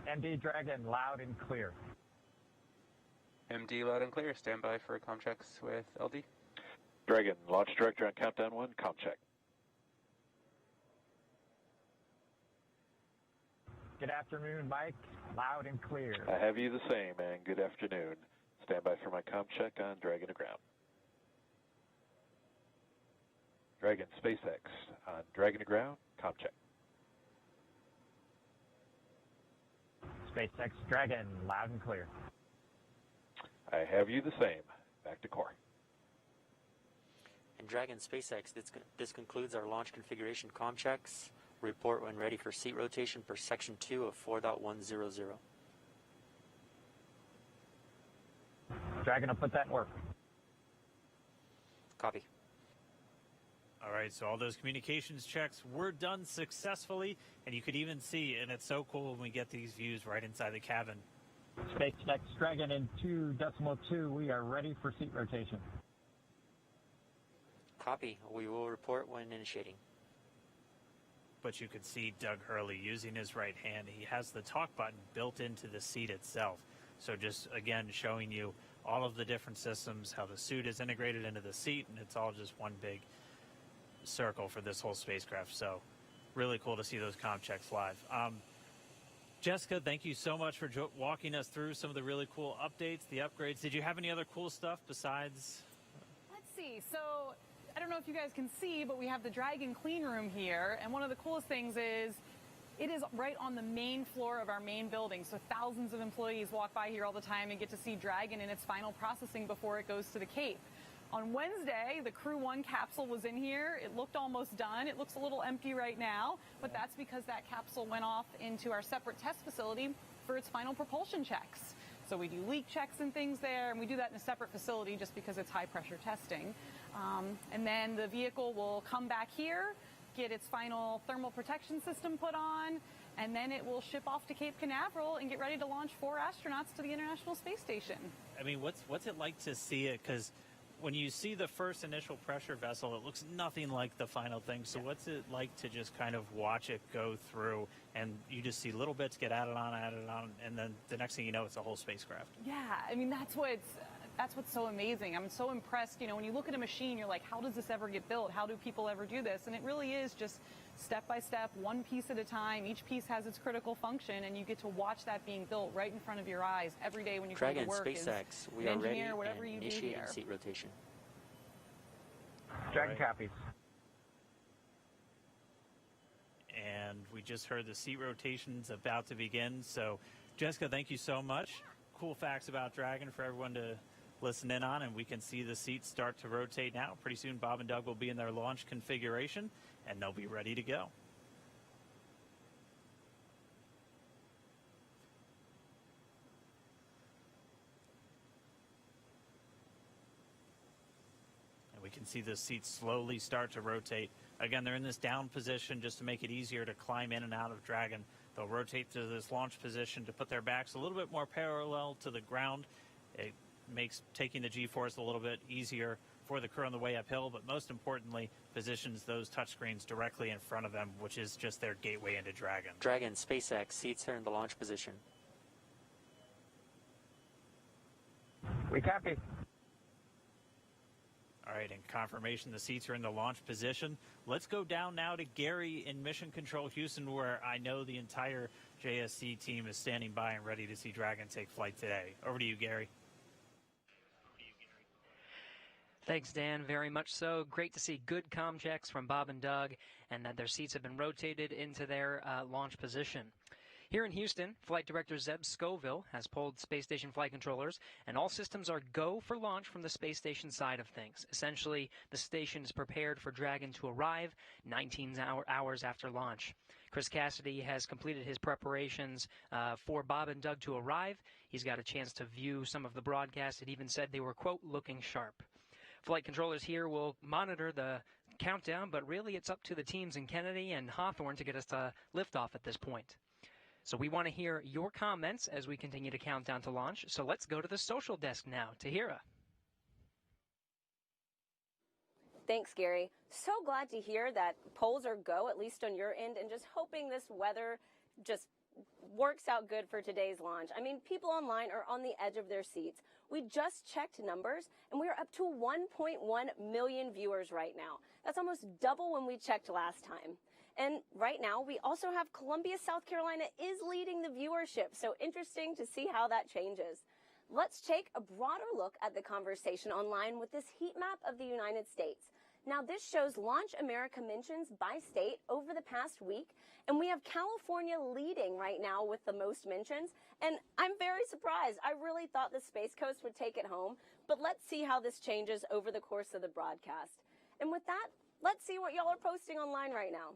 MD Dragon, loud and clear. MD, loud and clear. Stand by for comm checks with LD. Dragon, launch director on countdown 1. Comm check. Good afternoon, Mike. Loud and clear. I have you the same, and good afternoon. Stand by for my comm check on Dragon to ground. Dragon, SpaceX on Dragon to ground. Comm check. SpaceX Dragon, loud and clear. I have you the same. Back to core. And Dragon SpaceX, this concludes our launch configuration comm checks. Report when ready for seat rotation per Section 2 of 4.100. Dragon will put that in work. Copy. All right, so all those communications checks were done successfully, and you could even see, and it's so cool when we get these views right inside the cabin. SpaceX Dragon in 2.2, we are ready for seat rotation. Copy. We will report when initiating. But you could see Doug Hurley using his right hand. He has the talk button built into the seat itself. So just, again, showing you all of the different systems, how the suit is integrated into the seat, and it's all just one big circle for this whole spacecraft. So really cool to see those comm checks live. Jessica, thank you so much for walking us through some of the really cool updates, the upgrades. Did you have any other cool stuff besides? Let's see. So I don't know if you guys can see, but we have the Dragon clean room here. And one of the coolest things is it is right on the main floor of our main building. So thousands of employees walk by here all the time and get to see Dragon in its final processing before it goes to the Cape. On Wednesday, the Crew 1 capsule was in here. It looked almost done. It looks a little empty right now, but that's because that capsule went off into our separate test facility for its final propulsion checks. So we do leak checks and things there, and we do that in a separate facility just because it's high pressure testing. And then the vehicle will come back here, get its final thermal protection system put on, and then it will ship off to Cape Canaveral and get ready to launch 4 astronauts to the International Space Station. I mean, what's it like to see it? Because when you see the first initial pressure vessel, it looks nothing like the final thing. So what's it like to just kind of watch it go through, and you just see little bits get added on, and then the next thing you know, it's a whole spacecraft? Yeah, I mean, that's what's so amazing. I'm so impressed. You know, when you look at a machine, you're like, how does this ever get built? How do people ever do this? And it really is just step by step, one piece at a time. Each piece has its critical function, and you get to watch that being built right in front of your eyes every day when you come to Dragon work. SpaceX, we an are ready engineer, whatever and you do initiating here. seat rotation. Dragon copies. And we just heard the seat rotation's about to begin. So, Jessica, thank you so much. Cool facts about Dragon for everyone to listen in on, and we can see the seats start to rotate now. Pretty soon, Bob and Doug will be in their launch configuration, and they'll be ready to go. And we can see the seats slowly start to rotate. Again, they're in this down position just to make it easier to climb in and out of Dragon. They'll rotate to this launch position to put their backs a little bit more parallel to the ground. It makes taking the G-force a little bit easier for the crew on the way uphill, but most importantly, positions those touchscreens directly in front of them, which is just their gateway into Dragon. Dragon SpaceX, seats are in the launch position. We copy. All right, in confirmation, the seats are in the launch position. Let's go down now to Gary in Mission Control Houston, where I know the entire JSC team is standing by and ready to see Dragon take flight today. Over to you, Gary. Thanks, Dan. Very much so. Great to see good comm checks from Bob and Doug, and that their seats have been rotated into their launch position. Here in Houston, Flight Director Zeb Scoville has pulled space station flight controllers, and all systems are go for launch from the space station side of things. Essentially, the station is prepared for Dragon to arrive 19 hours after launch. Chris Cassidy has completed his preparations for Bob and Doug to arrive. He's got a chance to view some of the broadcasts. It even said they were, quote, looking sharp. Flight controllers here will monitor the countdown, but really it's up to the teams in Kennedy and Hawthorne to get us to liftoff at this point. So we want to hear your comments as we continue to count down to launch. So let's go to the social desk now. Tahira. Thanks, Gary. So glad to hear that polls are go, at least on your end, and just hoping this weather just works out good for today's launch. I mean, people online are on the edge of their seats. We just checked numbers, and we are up to 1.1 million viewers right now. That's almost double when we checked last time. And right now, we also have Columbia, South Carolina is leading the viewership, so interesting to see how that changes. Let's take a broader look at the conversation online with this heat map of the United States. Now, this shows Launch America mentions by state over the past week, and we have California leading right now with the most mentions, and I'm very surprised. I really thought the Space Coast would take it home, but let's see how this changes over the course of the broadcast. And with that, let's see what y'all are posting online right now.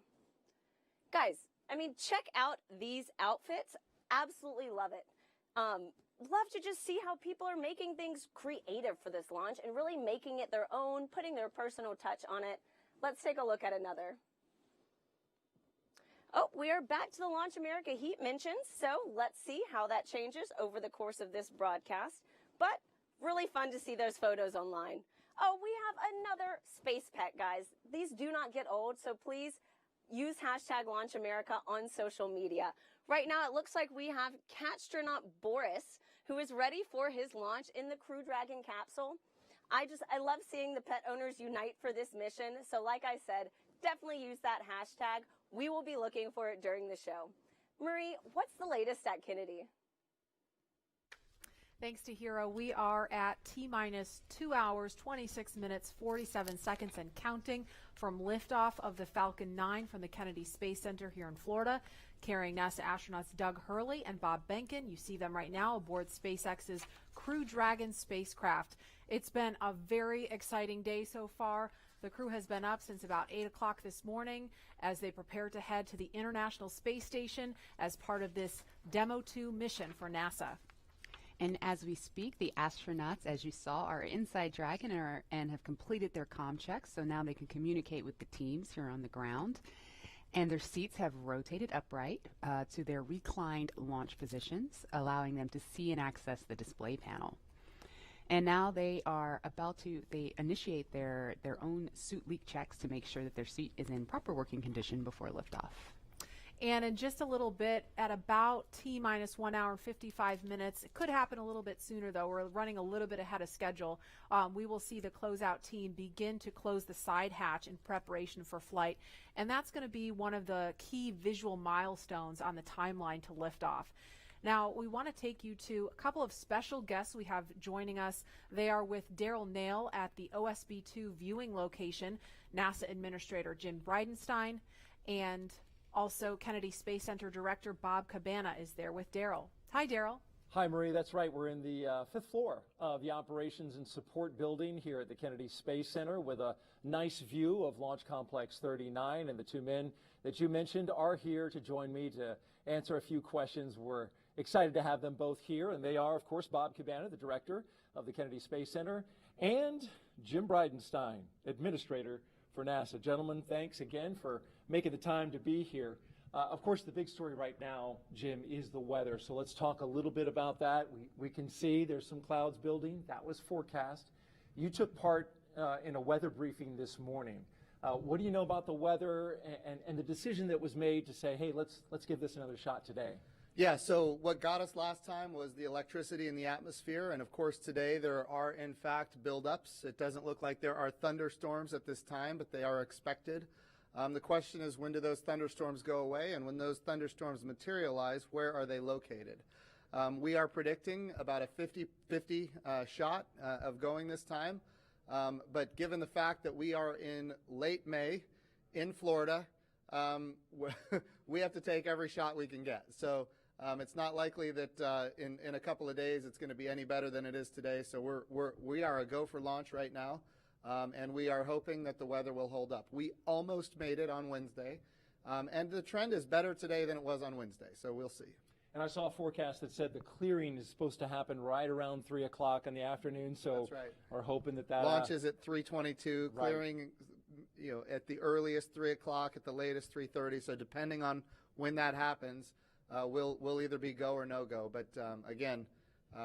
Guys, I mean, check out these outfits. Absolutely love it. Love to just see how people are making things creative for this launch and really making it their own, putting their personal touch on it. Let's take a look at another. Oh, we are back to the Launch America Heat mentions, so let's see how that changes over the course of this broadcast. But really fun to see those photos online. Oh, we have another space pet, guys. These do not get old, so please use hashtag Launch America on social media. Right now, it looks like we have Catstronaut Boris, who is ready for his launch in the Crew Dragon capsule. I love seeing the pet owners unite for this mission. So like I said, definitely use that hashtag. We will be looking for it during the show. Marie, what's the latest at Kennedy? Thanks to Hero, we are at T-minus 2 hours, 26 minutes, 47 seconds and counting from liftoff of the Falcon 9 from the Kennedy Space Center here in Florida, carrying NASA astronauts Doug Hurley and Bob Behnken. You see them right now aboard SpaceX's Crew Dragon spacecraft. It's been a very exciting day so far. The crew has been up since about 8 o'clock this morning as they prepare to head to the International Space Station as part of this Demo 2 mission for NASA. And as we speak, the astronauts, as you saw, are inside Dragon and have completed their comm checks, so now they can communicate with the teams here on the ground. And their seats have rotated upright to their reclined launch positions, allowing them to see and access the display panel. And now they are they initiate their own suit leak checks to make sure that their seat is in proper working condition before liftoff. And in just a little bit, at about T-minus 1 hour and 55 minutes, it could happen a little bit sooner though, we're running a little bit ahead of schedule, we will see the closeout team begin to close the side hatch in preparation for flight. And that's going to be one of the key visual milestones on the timeline to liftoff. Now, we want to take you to a couple of special guests we have joining us. They are with Daryl Nail at the OSB-2 viewing location, NASA Administrator Jim Bridenstine, and also Kennedy Space Center Director Bob Cabana is there with Daryl. Hi, Daryl. Hi, Marie. That's right. We're in the fifth floor of the Operations and Support Building here at the Kennedy Space Center with a nice view of Launch Complex 39. And the two men that you mentioned are here to join me to answer a few questions. We're excited to have them both here. And they are, of course, Bob Cabana, the Director of the Kennedy Space Center, and Jim Bridenstine, Administrator for NASA. Gentlemen, thanks again for making the time to be here. Of course, the big story right now, Jim, is the weather. So let's talk a little bit about that. We can see there's some clouds building. That was forecast. You took part in a weather briefing this morning. What do you know about the weather and the decision that was made to say, hey, let's give this another shot today? Yeah, so what got us last time was the electricity in the atmosphere, and of course today there are in fact buildups. It doesn't look like there are thunderstorms at this time, but they are expected. The question is, when do those thunderstorms go away, and when those thunderstorms materialize, where are they located? We are predicting about a 50-50 shot of going this time, but given the fact that we are in late May in Florida, we have to take every shot we can get. So it's not likely that in a couple of days it's going to be any better than it is today. So we are a go for launch right now, and we are hoping that the weather will hold up. We almost made it on Wednesday, and the trend is better today than it was on Wednesday. So we'll see. And I saw a forecast that said the clearing is supposed to happen right around 3 o'clock in the afternoon. So that's right. We're hoping that launch is at 3:22, right. Clearing, at the earliest 3 o'clock, at the latest 3:30. So depending on when that happens, we'll either be go or no go. But again,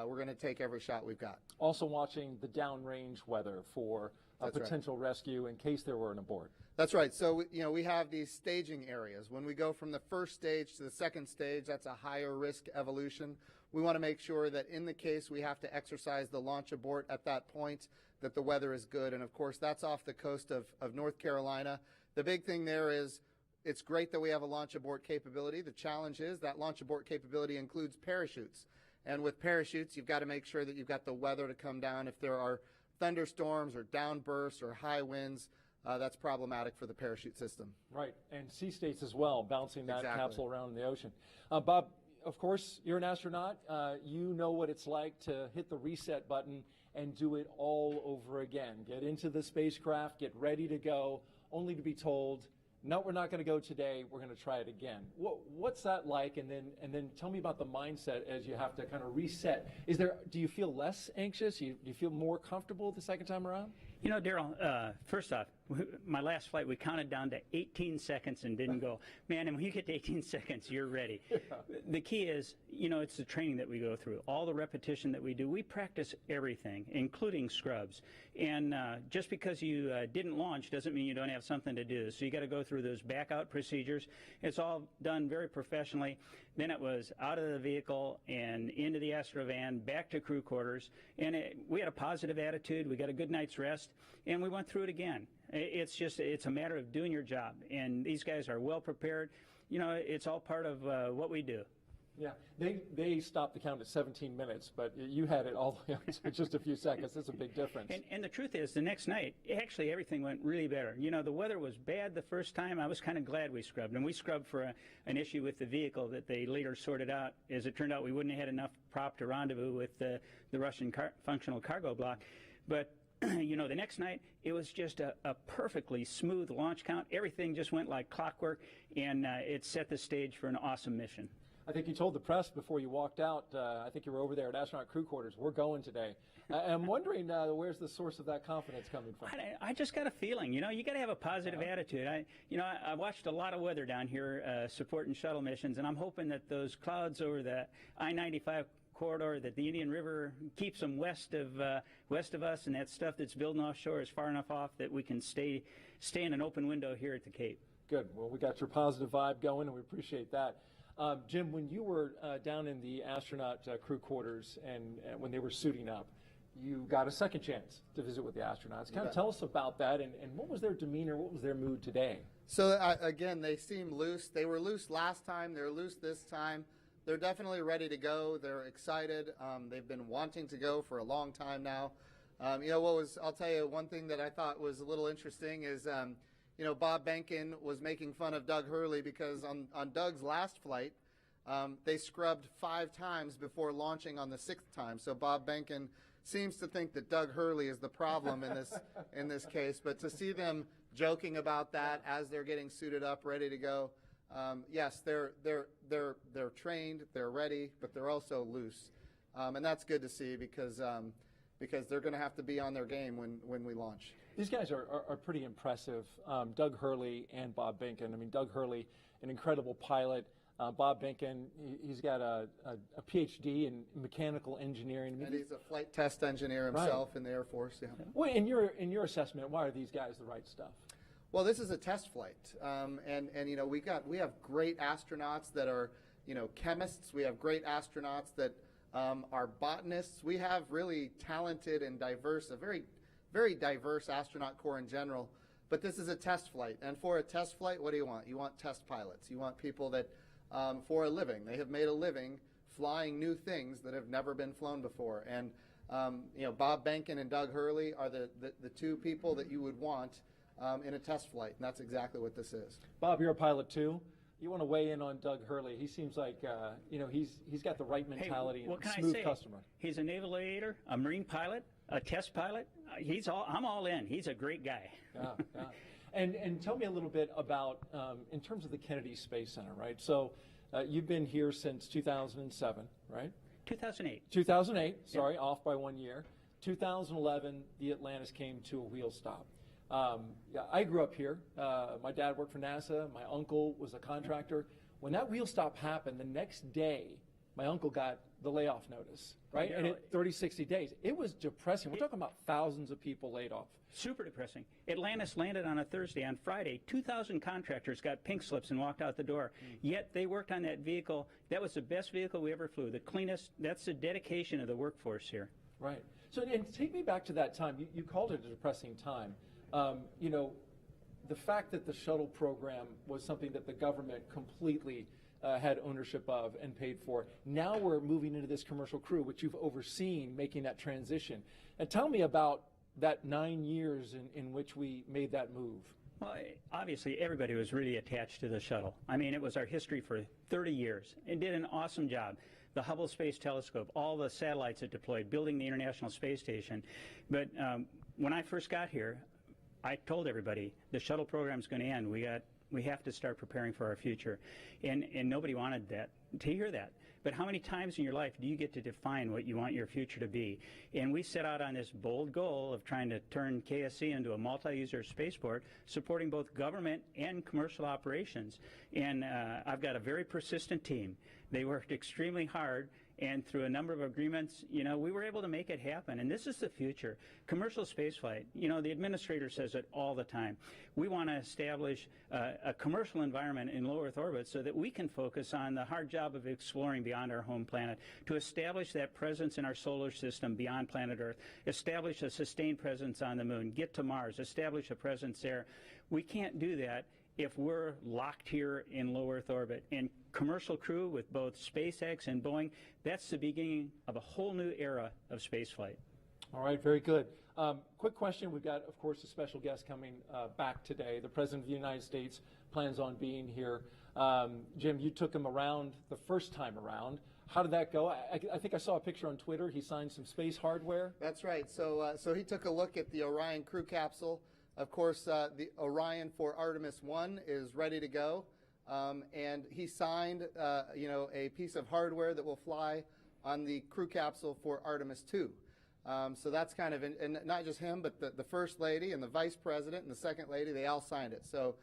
we're going to take every shot we've got. Also watching the downrange weather for a That's potential rescue in case there were an abort. That's right. So, we have these staging areas. When we go from the first stage to the second stage, that's a higher risk evolution. We want to make sure that in the case we have to exercise the launch abort at that point, that the weather is good. And of course, that's off the coast of North Carolina. The big thing there is it's great that we have a launch abort capability. The challenge is that launch abort capability includes parachutes. And with parachutes, you've got to make sure that you've got the weather to come down. If there are thunderstorms or downbursts or high winds, that's problematic for the parachute system. Right, and sea states as well, bouncing that Exactly. capsule around in the ocean. Bob, of course, you're an astronaut. You know what it's like to hit the reset button and do it all over again. Get into the spacecraft, get ready to go, only to be told, no, we're not going to go today. We're going to try it again. What's that like? And then tell me about the mindset as you have to kind of reset. Do you feel less anxious? Do you feel more comfortable the second time around? You know, Daryl, first off, my last flight, we counted down to 18 seconds and didn't go. Man, and when you get to 18 seconds, you're ready. Yeah. The key is, you know, it's the training that we go through. All the repetition that we do, we practice everything, including scrubs. And just because you didn't launch doesn't mean you don't have something to do. So you got to go through those back-out procedures. It's all done very professionally. Then it was out of the vehicle and into the Astrovan, back to crew quarters. And we had a positive attitude. We got a good night's rest. And we went through it again. It's a matter of doing your job. And these guys are well prepared. You know, it's all part of what we do. Yeah, they stopped the count at 17 minutes, but you had it all the way up to just a few seconds. That's a big difference. And the truth is, the next night, actually everything went really better. You know, the weather was bad the first time. I was kind of glad we scrubbed. And we scrubbed for an issue with the vehicle that they later sorted out. As it turned out, we wouldn't have had enough prop to rendezvous with the Russian functional cargo block. But you know, the next night, it was just a perfectly smooth launch count. Everything just went like clockwork, and it set the stage for an awesome mission. I think you told the press before you walked out, I think you were over there at astronaut crew quarters, we're going today. I'm wondering, where's the source of that confidence coming from? I just got a feeling, you know, you got to have a positive attitude. I watched a lot of weather down here supporting shuttle missions, and I'm hoping that those clouds over the I-95 corridor, that the Indian River keeps them west of us, and that stuff that's building offshore is far enough off that we can stay in an open window here at the Cape. Good. Well, we got your positive vibe going, and we appreciate that. Jim, when you were down in the astronaut crew quarters and when they were suiting up, you got a second chance to visit with the astronauts. Kind of tell us about that, and what was their demeanor, what was their mood today? So, again, they seemed loose. They were loose last time. They're loose this time. They're definitely ready to go. They're excited. They've been wanting to go for a long time now. You know, I'll tell you one thing that I thought was a little interesting is, you know, Bob Behnken was making fun of Doug Hurley because on Doug's last flight, they scrubbed 5 times before launching on the 6th time. So Bob Behnken seems to think that Doug Hurley is the problem in this case. But to see them joking about that as they're getting suited up, ready to go, yes, they're trained, they're ready, but they're also loose, and that's good to see because they're going to have to be on their game when we launch. These guys are pretty impressive, Doug Hurley and Bob Behnken. I mean, Doug Hurley, an incredible pilot. Bob Behnken, he's got a PhD in mechanical engineering. And he's a flight test engineer himself in the Air Force. Yeah. Well, in your assessment, why are these guys the right stuff? Well, this is a test flight, and you know we have great astronauts that are chemists. We have great astronauts that are botanists. We have really talented and diverse, a very very diverse astronaut corps in general. But this is a test flight, and for a test flight, what do you want? You want test pilots. You want people that, for a living, they have made a living flying new things that have never been flown before. And Bob Behnken and Doug Hurley are the 2 people that you would want in a test flight, and that's exactly what this is. Bob, you're a pilot too. You want to weigh in on Doug Hurley? He seems like he's got the right mentality and a smooth customer. He's a naval aviator, a marine pilot, a test pilot. I'm all in. He's a great guy. Yeah. And tell me a little bit about in terms of the Kennedy Space Center, right? So you've been here since 2007, right? 2008. 2008. Sorry, off by 1 year. 2011, the Atlantis came to a wheel stop. I grew up here. My dad worked for NASA. My uncle was a contractor. When that wheel stop happened, the next day, my uncle got the layoff notice, right? And 30, 60 days. It was depressing. We're talking about thousands of people laid off. Super depressing. Atlantis landed on a Thursday. On Friday, 2,000 contractors got pink slips and walked out the door. Yet they worked on that vehicle. That was the best vehicle we ever flew, the cleanest. That's the dedication of the workforce here. Right. So, and take me back to that time. You called it a depressing time. The fact that the shuttle program was something that the government completely had ownership of and paid for. Now we're moving into this commercial crew, which you've overseen making that transition. And tell me about that 9 years in which we made that move. Well, obviously, everybody was really attached to the shuttle. I mean, it was our history for 30 years. It did an awesome job. the Hubble Space Telescope, all the satellites it deployed, building the International Space Station. But when I first got here, I told everybody the shuttle program is going to end. We have to start preparing for our future, and nobody wanted to hear that. But how many times in your life do you get to define what you want your future to be? And we set out on this bold goal of trying to turn KSC into a multi-user spaceport, supporting both government and commercial operations. And I've got a very persistent team. They worked extremely hard, and through a number of agreements, we were able to make it happen. And this is the future. Commercial spaceflight, the administrator says it all the time. We want to establish a commercial environment in low Earth orbit so that we can focus on the hard job of exploring beyond our home planet, to establish that presence in our solar system beyond planet Earth, establish a sustained presence on the moon, get to Mars, establish a presence there. We can't do that if we're locked here in low Earth orbit. And Commercial Crew with both SpaceX and Boeing, that's the beginning of a whole new era of spaceflight. All right, very good. Quick question. We've got, of course, a special guest coming back today. The President of the United States plans on being here. Jim, you took him around the first time around. How did that go? I think I saw a picture on Twitter. He signed some space hardware. That's right. So he took a look at the Orion crew capsule. Of course, the Orion for Artemis 1 is ready to go. And he signed, a piece of hardware that will fly on the crew capsule for Artemis 2. So that's kind of, and not just him, but the First Lady and the Vice President and the Second Lady, they all signed it. So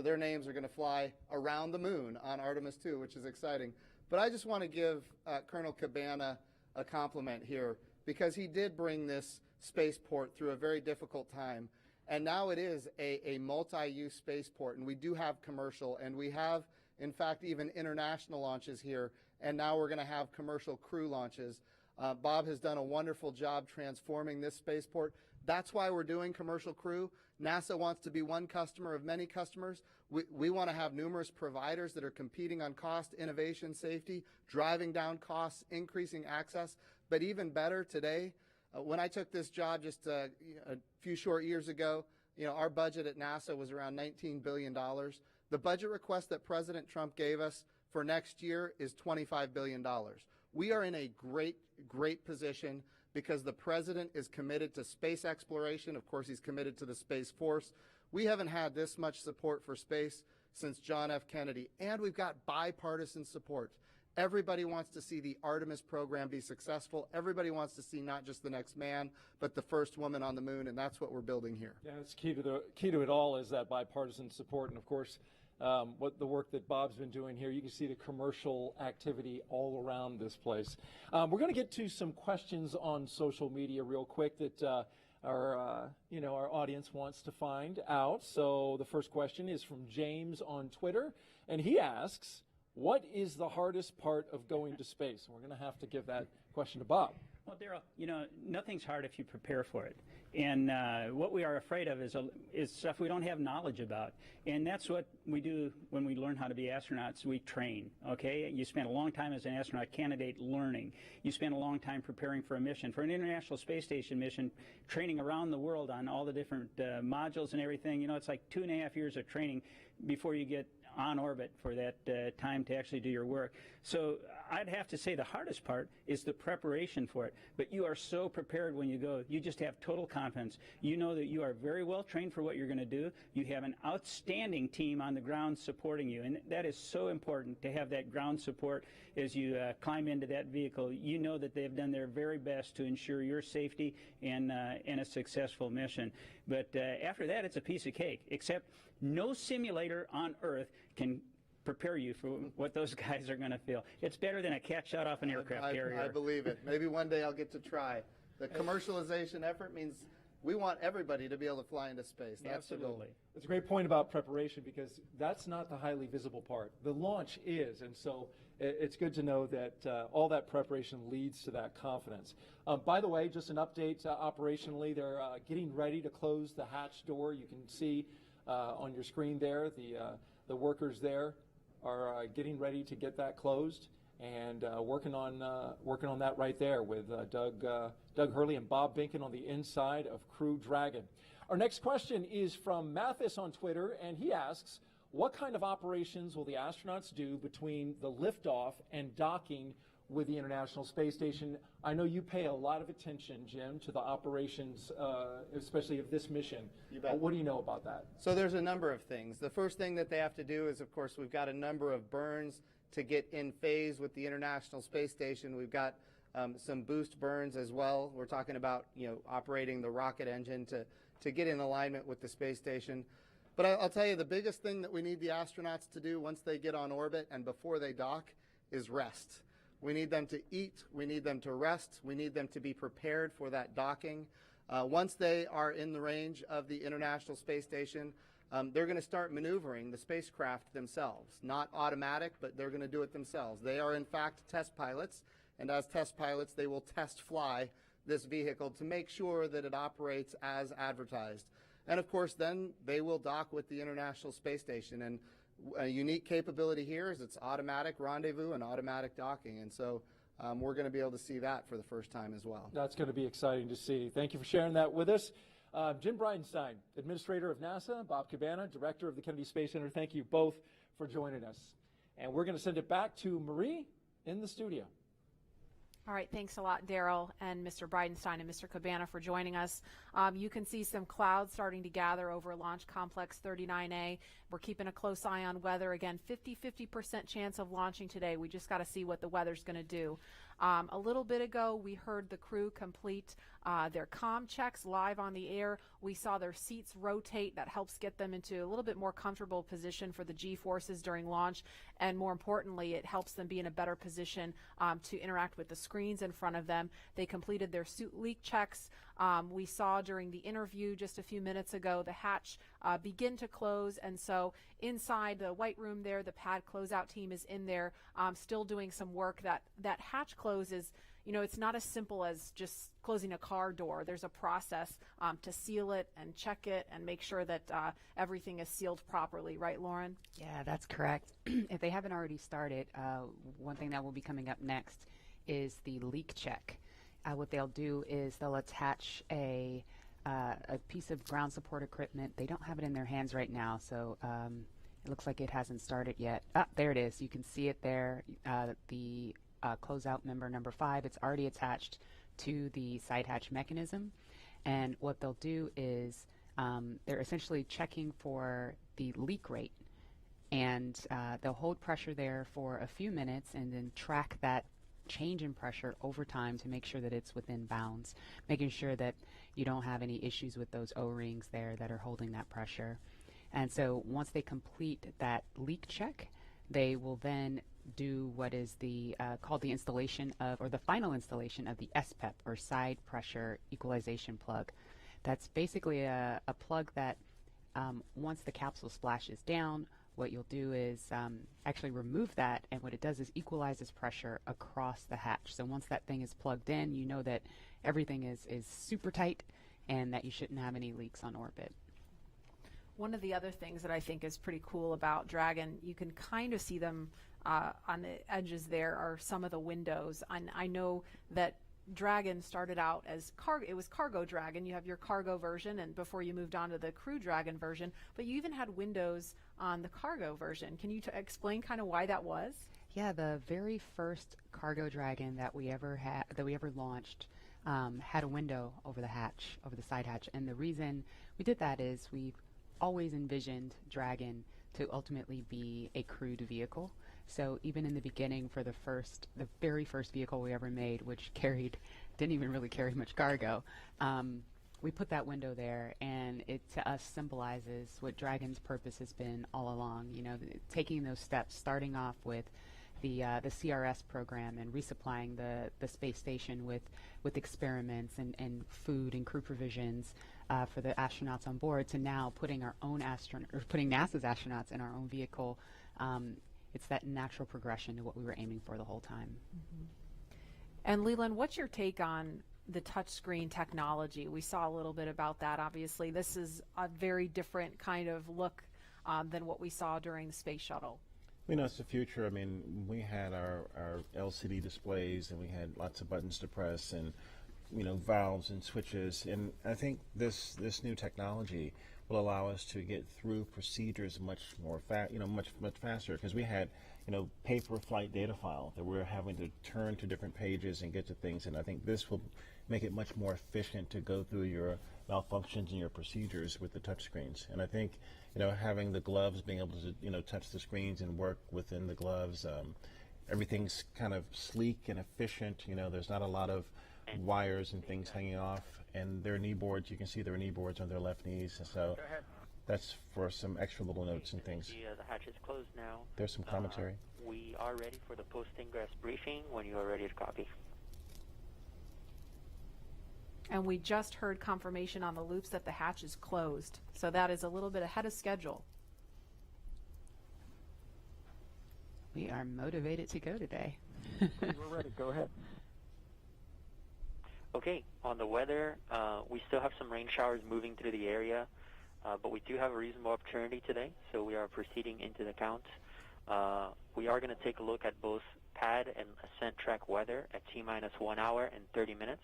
their names are going to fly around the moon on Artemis 2, which is exciting. But I just want to give Colonel Cabana a compliment here, because he did bring this spaceport through a very difficult time. And now it is a multi-use spaceport, and we do have commercial, and we have, in fact, even international launches here, and now we're going to have commercial crew launches. Bob has done a wonderful job transforming this spaceport. That's why we're doing commercial crew. NASA wants to be one customer of many customers. We want to have numerous providers that are competing on cost, innovation, safety, driving down costs, increasing access. But even better today, when I took this job just a few short years ago, our budget at NASA was around $19 billion. The budget request that President Trump gave us for next year is $25 billion. We are in a great position because the President is committed to space exploration. Of course, he's committed to the Space Force. We haven't had this much support for space since John F. Kennedy, and we've got bipartisan support. Everybody wants to see the Artemis program be successful. Everybody wants to see not just the next man, but the first woman on the moon, and that's what we're building here. Yeah, it's key to it all is that bipartisan support, and of course, what the work that Bob's been doing here. You can see the commercial activity all around this place. We're going to get to some questions on social media real quick that our audience wants to find out. So the first question is from James on Twitter, and he asks, what is the hardest part of going to space? And we're going to have to give that question to Bob. Well, Daryl, nothing's hard if you prepare for it. And what we are afraid of is stuff we don't have knowledge about. And that's what we do when we learn how to be astronauts. We train, okay? You spend a long time as an astronaut candidate learning. You spend a long time preparing for a mission. For an International Space Station mission, training around the world on all the different modules and everything, it's like 2.5 years of training before you get on orbit for that time to actually do your work. So I'd have to say the hardest part is the preparation for it. But you are so prepared when you go. You just have total confidence. You know that you are very well trained for what you're going to do. You have an outstanding team on the ground supporting you. And that is so important to have that ground support as you climb into that vehicle. You know that they've done their very best to ensure your safety and a successful mission. But after that, it's a piece of cake, except no simulator on Earth can prepare you for what those guys are going to feel. It's better than a cat shot off an aircraft carrier. I believe it. Maybe one day I'll get to try. The commercialization effort means we want everybody to be able to fly into space. That's Absolutely. the goal. It's a great point about preparation, because that's not the highly visible part. The launch is, and so it's good to know that all that preparation leads to that confidence. By the way, just an update operationally, they're getting ready to close the hatch door. You can see on your screen there, the workers there are getting ready to get that closed, and working on that right there with Doug Hurley and Bob Behnken on the inside of Crew Dragon. Our next question is from Mathis on Twitter, and he asks, what kind of operations will the astronauts do between the liftoff and docking with the International Space Station. I know you pay a lot of attention, Jim, to the operations, especially of this mission. You bet. What do you know about that? So there's a number of things. The first thing that they have to do is, of course, we've got a number of burns to get in phase with the International Space Station. We've got some boost burns as well. We're talking about, operating the rocket engine to get in alignment with the space station. But I'll tell you, the biggest thing that we need the astronauts to do once they get on orbit and before they dock is rest. We need them to eat, we need them to rest, we need them to be prepared for that docking. Once they are in the range of the International Space Station, they're going to start maneuvering the spacecraft themselves. Not automatic, but they're going to do it themselves. They are in fact test pilots, and as test pilots they will test fly this vehicle to make sure that it operates as advertised. And of course then they will dock with the International Space Station. And a unique capability here is it's automatic rendezvous and automatic docking, and so we're going to be able to see that for the first time as well. That's going to be exciting to see. Thank you for sharing that with us. Jim Bridenstine, Administrator of NASA, Bob Cabana, Director of the Kennedy Space Center, thank you both for joining us. And we're going to send it back to Marie in the studio. All right, thanks a lot, Daryl and Mr. Bridenstine and Mr. Cabana for joining us. You can see some clouds starting to gather over Launch Complex 39A. We're keeping a close eye on weather. Again, 50% chance of launching today. We just got to see what the weather's going to do. A little bit ago, we heard the crew complete their comm checks live on the air. We saw their seats rotate. That helps get them into a little bit more comfortable position for the G-forces during launch. And more importantly, it helps them be in a better position to interact with the screens in front of them. They completed their suit leak checks. We saw during the interview just a few minutes ago the hatch begin to close, and so inside the white room there, the pad closeout team is in there still doing some work. That hatch close is, it's not as simple as just closing a car door. There's a process to seal it and check it and make sure that everything is sealed properly, right, Lauren? Yeah, that's correct. If they haven't already started, one thing that will be coming up next is the leak check. What they'll do is they'll attach a piece of ground support equipment. They don't have it in their hands right now, so it looks like it hasn't started yet. There it is. You can see it there. The closeout member number 5, it's already attached to the side hatch mechanism. And what they'll do is they're essentially checking for the leak rate. And they'll hold pressure there for a few minutes and then track that change in pressure over time to make sure that it's within bounds, making sure that you don't have any issues with those O-rings there that are holding that pressure. And so once they complete that leak check, they will then do what is the called the installation of, or the final installation of the SPEP, or side pressure equalization plug. That's basically a plug that once the capsule splashes down, what you'll do is actually remove that, and what it does is equalizes pressure across the hatch. So once that thing is plugged in, you know that everything is super tight and that you shouldn't have any leaks on orbit. One of the other things that I think is pretty cool about Dragon, you can kind of see them on the edges there are some of the windows. And I know that Dragon started out as it was Cargo Dragon. You have your cargo version, and before you moved on to the Crew Dragon version, but you even had windows on the cargo version. Can you explain kind of why that was? Yeah, the very first Cargo Dragon that we ever launched had a window over the hatch, over the side hatch, and the reason we did that is we've always envisioned Dragon to ultimately be a crewed vehicle. So even in the beginning, for the very first vehicle we ever made, which didn't even really carry much cargo, we put that window there, and it to us symbolizes what Dragon's purpose has been all along. Taking those steps, starting off with the CRS program and resupplying the space station with experiments and food and crew provisions for the astronauts on board, to now putting putting NASA's astronauts in our own vehicle. It's that natural progression to what we were aiming for the whole time. Mm-hmm. And Leland, what's your take on the touchscreen technology? We saw a little bit about that. Obviously, this is a very different kind of look than what we saw during the space shuttle. It's the future. I mean, we had our LCD displays, and we had lots of buttons to press, and valves and switches. And I think this new technology will allow us to get through procedures much more much faster, because we had paper flight data file that we're having to turn to different pages and get to things. And I think this will make it much more efficient to go through your malfunctions and your procedures with the touch screens. And I think, having the gloves, being able to, touch the screens and work within the gloves, everything's kind of sleek and efficient. There's not a lot of wires and things hanging off. And their knee boards, you can see their knee boards on their left knees. So that's for some extra little notes and things. The hatch is closed now. There's some commentary. We are ready for the post-ingress briefing when you are ready to copy. And we just heard confirmation on the loops that the hatch is closed. So that is a little bit ahead of schedule. We are motivated to go today. We're ready. Go ahead. Okay, on the weather, we still have some rain showers moving through the area, but we do have a reasonable opportunity today, so we are proceeding into the count. We are going to take a look at both pad and ascent track weather at T-minus 1 hour and 30 minutes,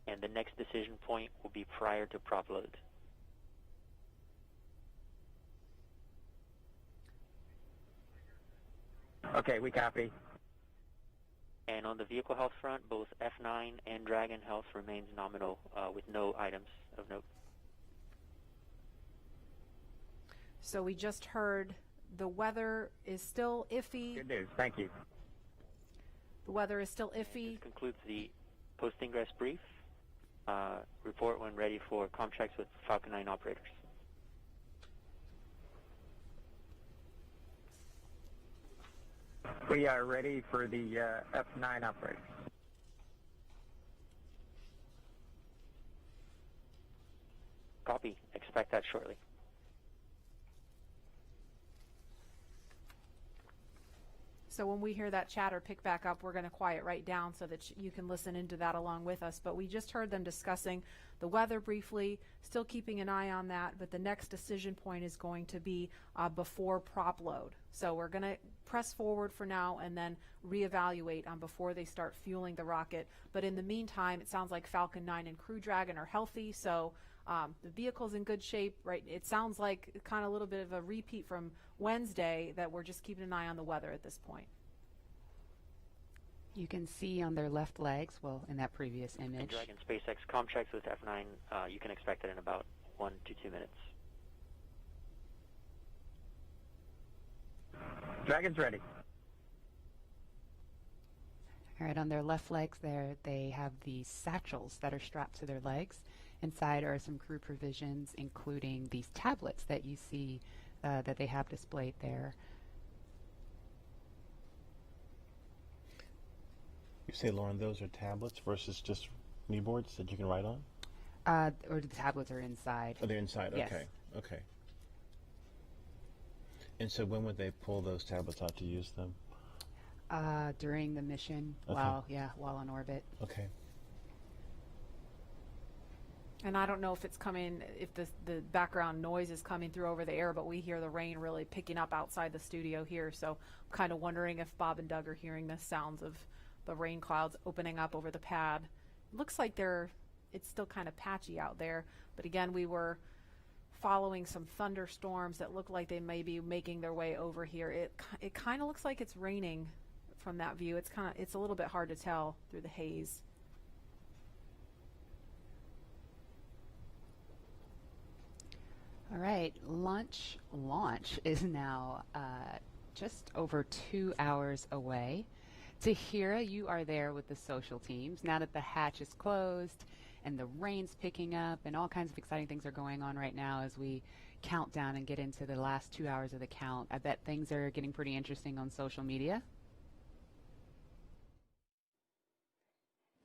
and the next decision point will be prior to prop load. Okay, we copy. And on the vehicle health front, both F9 and Dragon health remains nominal with no items of note. So we just heard the weather is still iffy. Good news. Thank you. The weather is still iffy. This concludes the post-ingress brief. Report when ready for comm checks with Falcon 9 operators. We are ready for the F9 operators. Copy. Expect that shortly. So when we hear that chatter pick back up, we're going to quiet right down so that you can listen into that along with us. But we just heard them discussing the weather briefly, still keeping an eye on that, but the next decision point is going to be before prop load. So we're going to press forward for now and then reevaluate before they start fueling the rocket. But in the meantime, it sounds like Falcon 9 and Crew Dragon are healthy, so the vehicle's in good shape, right? It sounds like kind of a little bit of a repeat from Wednesday that we're just keeping an eye on the weather at this point. You can see on their left legs, well, in that previous image. And Dragon SpaceX comm checks with F9, you can expect it in about 1 to 2 minutes. Dragon's ready. All right, on their left legs there, they have these satchels that are strapped to their legs. Inside are some crew provisions, including these tablets that you see that they have displayed there. You say, Lauren, those are tablets versus just kneeboards that you can write on? Or the tablets are inside. Oh, they're inside. Yes. Okay. Okay. And so when would they pull those tablets out to use them? During the mission, Okay. while on orbit. Okay. And I don't know if it's coming, if the background noise is coming through over the air, but we hear the rain really picking up outside the studio here. So I'm kind of wondering if Bob and Doug are hearing the sounds of the rain clouds opening up over the pad. Looks like it's still kind of patchy out there. But again, we were following some thunderstorms that look like they may be making their way over here. It kind of looks like it's raining from that view. It's a little bit hard to tell through the haze. All right, launch is now just over 2 hours away. Tahira, you are there with the social teams. Now that the hatch is closed and the rain's picking up and all kinds of exciting things are going on right now as we count down and get into the last 2 hours of the count, I bet things are getting pretty interesting on social media.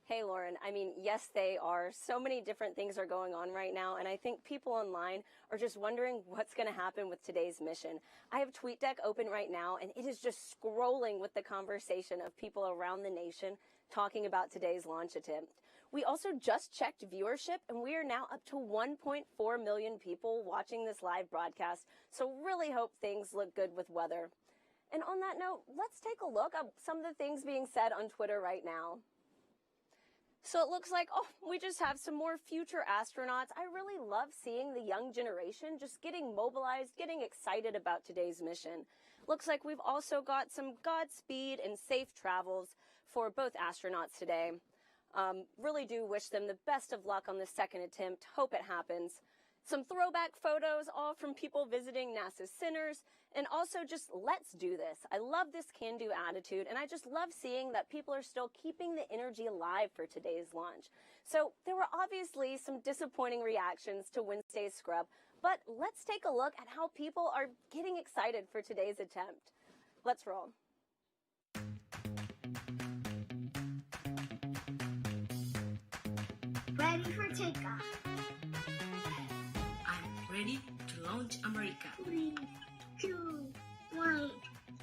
Hey, Lauren. I mean, yes, they are. So many different things are going on right now, and I think people online are just wondering what's going to happen with today's mission. I have TweetDeck open right now, and it is just scrolling with the conversation of people around the nation talking about today's launch attempt. We also just checked viewership, and we are now up to 1.4 million people watching this live broadcast, so really hope things look good with weather. And on that note, let's take a look at some of the things being said on Twitter right now. So it looks like, we just have some more future astronauts. I really love seeing the young generation just getting mobilized, getting excited about today's mission. Looks like we've also got some Godspeed and safe travels for both astronauts today. Really do wish them the best of luck on the second attempt. Hope it happens. Some throwback photos, all from people visiting NASA centers, and also just let's do this. I love this can-do attitude, and I just love seeing that people are still keeping the energy alive for today's launch. So there were obviously some disappointing reactions to Wednesday's scrub, but let's take a look at how people are getting excited for today's attempt. Let's roll. Ready for takeoff. I'm ready to launch America. 3, 2, 1,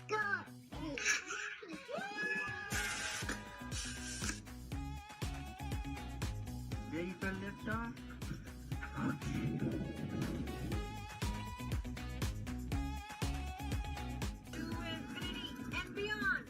go! Ready for liftoff? To infinity and beyond.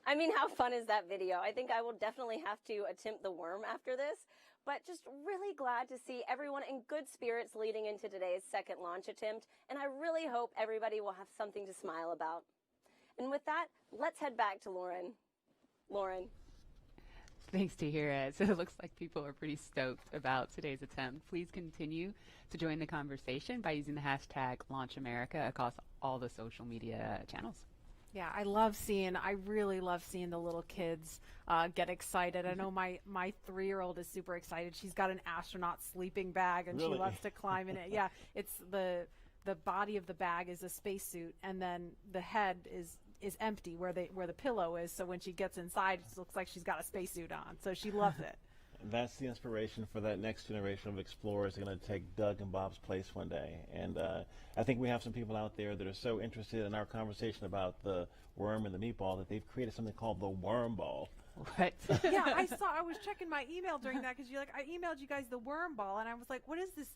I mean, how fun is that video? I think I will definitely have to attempt the worm after this, but just really glad to see everyone in good spirits leading into today's second launch attempt, and I really hope everybody will have something to smile about. And with that, let's head back to Lauren. Lauren. Thanks, Tahira. So it looks like people are pretty stoked about today's attempt. Please continue to join the conversation by using the hashtag LaunchAmerica across all the social media channels. Yeah, I really love seeing the little kids get excited. I know my 3-year-old is super excited. She's got an astronaut sleeping bag, and Really? she loves to climb in it. Yeah, it's the body of the bag is a spacesuit, and then the head is empty where the pillow is. So when she gets inside, it looks like she's got a spacesuit on. So she loves it. That's the inspiration for that next generation of explorers going to take Doug and Bob's place one day. And I think we have some people out there that are so interested in our conversation about the worm and the meatball that they've created something called the worm ball. What? Yeah, I was checking my email during that because I emailed you guys the worm ball, and I was like, what is this?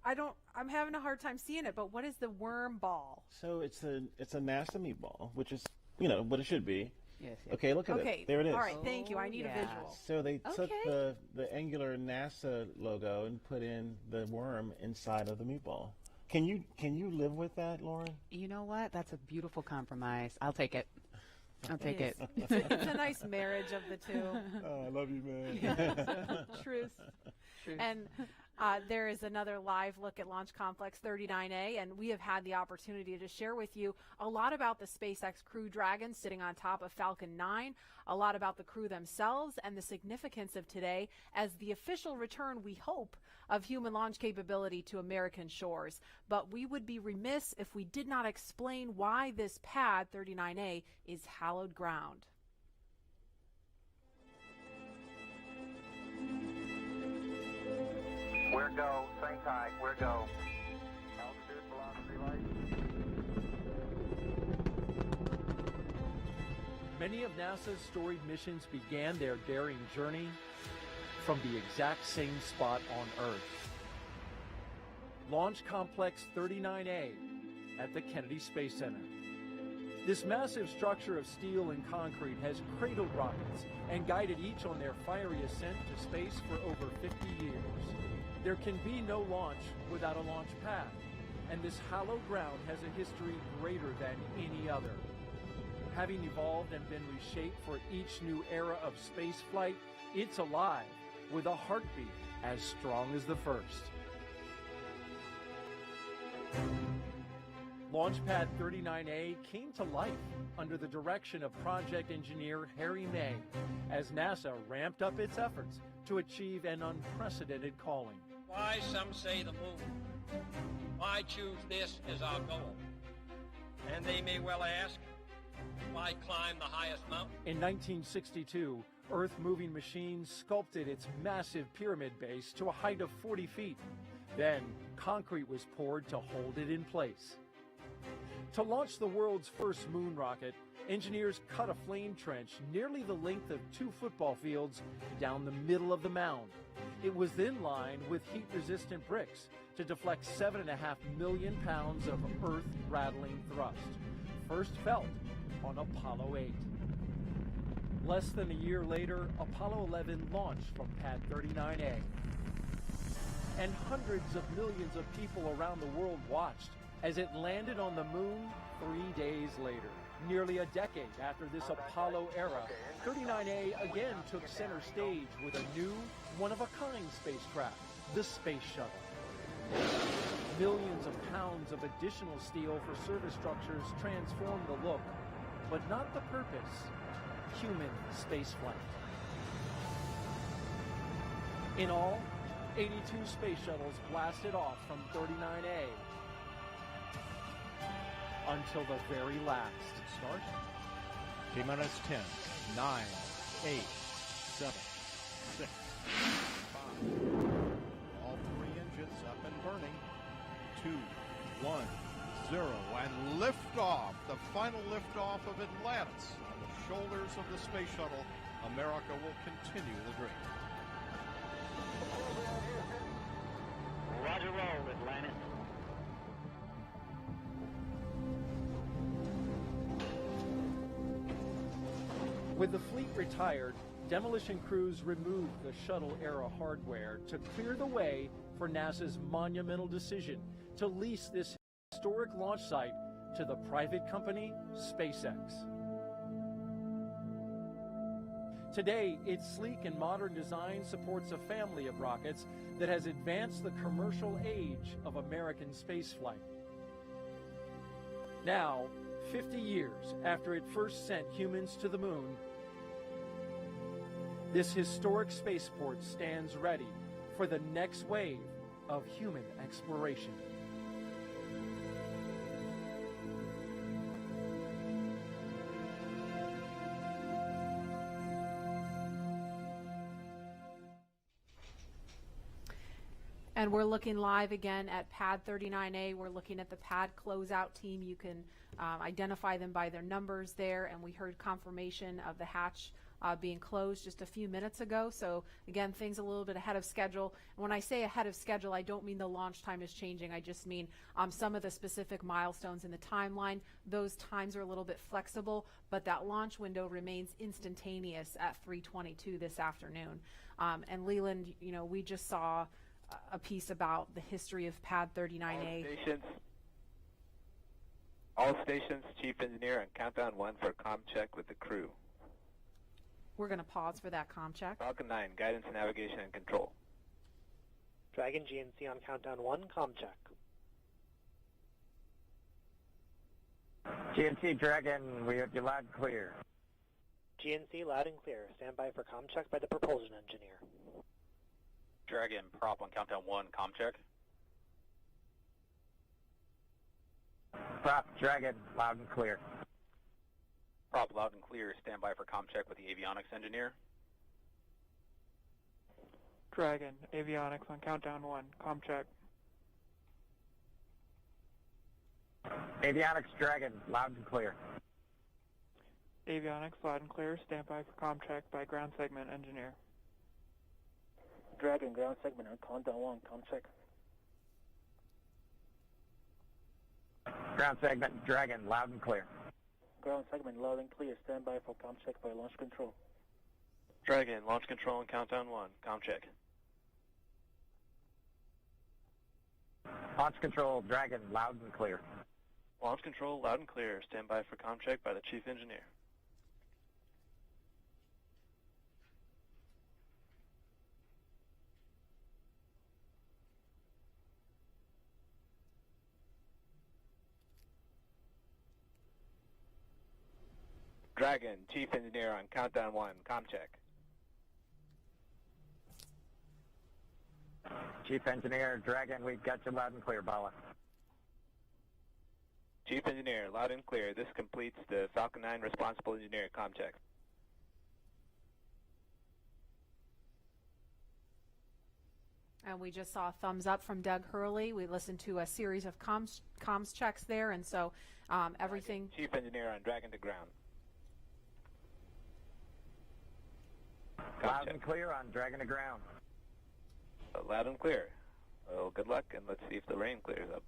I'm having a hard time seeing it, but what is the worm ball? So it's a NASA meatball, which is, what it should be. Yes. Okay, look at it. There it is. All right, thank you. I need a visual. So they took the angular NASA logo and put in the worm inside of the meatball. Can you live with that, Lauren? You know what? That's a beautiful compromise. I'll take it. I'll take it. It's a nice marriage of the two. Oh, I love you, man. Truth. And there is another live look at Launch Complex 39A, and we have had the opportunity to share with you a lot about the SpaceX Crew Dragon sitting on top of Falcon 9, a lot about the crew themselves, and the significance of today as the official return, we hope, of human launch capability to American shores. But we would be remiss if we did not explain why this pad, 39A, is hallowed ground. We're go. Same tight. We're go. Altitude, velocity, light. Many of NASA's storied missions began their daring journey from the exact same spot on Earth. Launch Complex 39A at the Kennedy Space Center. This massive structure of steel and concrete has cradled rockets and guided each on their fiery ascent to space for over 50 years. There can be no launch without a launch pad, and this hallowed ground has a history greater than any other. Having evolved and been reshaped for each new era of spaceflight, it's alive with a heartbeat as strong as the first. Launchpad 39A came to life under the direction of project engineer Harry May as NASA ramped up its efforts to achieve an unprecedented calling. Why, some say the moon. Why choose this as our goal? And they may well ask, why climb the highest mountain? In 1962, Earth-moving machines sculpted its massive pyramid base to a height of 40 feet. Then, Concrete was poured to hold it in place. To launch the world's first moon rocket, engineers cut a flame trench nearly the length of 2 football fields down the middle of the mound. It was then lined with heat-resistant bricks to deflect 7.5 million pounds of earth-rattling thrust, first felt on Apollo 8. Less than a year later, Apollo 11 launched from Pad 39A. And hundreds of millions of people around the world watched as it landed on the moon 3 days later. Nearly a decade after this Apollo era, 39A again took center stage with a new, one-of-a-kind spacecraft, the Space Shuttle. Millions of pounds of additional steel for surface structures transformed the look, but not the purpose: human spaceflight. In all, 82 space shuttles blasted off from 39A until the very last. Start. T-minus 10, 9, 8, 7, 6, 5. All 3 engines up and burning. 2, 1, 0, and liftoff. The final liftoff of Atlantis on the shoulders of the space shuttle. America will continue the dream. Roger, roll, Atlantis. With the fleet retired, demolition crews removed the shuttle-era hardware to clear the way for NASA's monumental decision to lease this historic launch site to the private company SpaceX. Today, its sleek and modern design supports a family of rockets that has advanced the commercial age of American spaceflight. Now, 50 years after it first sent humans to the moon, this historic spaceport stands ready for the next wave of human exploration. And we're looking live again at Pad 39A. We're looking at the pad closeout team. You can identify them by their numbers there, and we heard confirmation of the hatch being closed just a few minutes ago. So again, things a little bit ahead of schedule. And when I say ahead of schedule, I don't mean the launch time is changing. I just mean some of the specific milestones in the timeline. Those times are a little bit flexible, but that launch window remains instantaneous at 3:22 this afternoon. And Leland, you know, we just saw a piece about the history of Pad 39A. All stations, Chief Engineer, on countdown 1 for comm check with the crew. We're going to pause for that comm check. Falcon 9, guidance, navigation, and control. Dragon GNC on countdown 1, comm check. GNC Dragon, we have you loud and clear. GNC loud and clear. Stand by for comm check by the propulsion engineer. Dragon, prop on countdown 1, comm check. Prop, Dragon, loud and clear. Prop, loud and clear. Stand by for comm check with the avionics engineer. Dragon, avionics on countdown 1, comm check. Avionics, Dragon, loud and clear. Avionics, loud and clear. Stand by for comm check by ground segment engineer. Dragon, ground segment on countdown 1, comm check. Ground segment, Dragon, loud and clear. Ground segment loud and clear. Stand by for comm check by launch control. Dragon, launch control on countdown 1, comm check. Launch control, Dragon, loud and clear. Launch control, loud and clear. Stand by for comm check by the chief engineer. Dragon, chief engineer on countdown 1, comm check. Chief engineer, Dragon, we've got you loud and clear, Bala. Chief engineer, loud and clear. This completes the Falcon 9 responsible engineer comm check. And we just saw a thumbs up from Doug Hurley. We listened to a series of comms checks there, and so everything. Chief engineer on Dragon to ground. Loud and clear on Dragon to ground. Loud and clear. Well, good luck, and let's see if the rain clears up.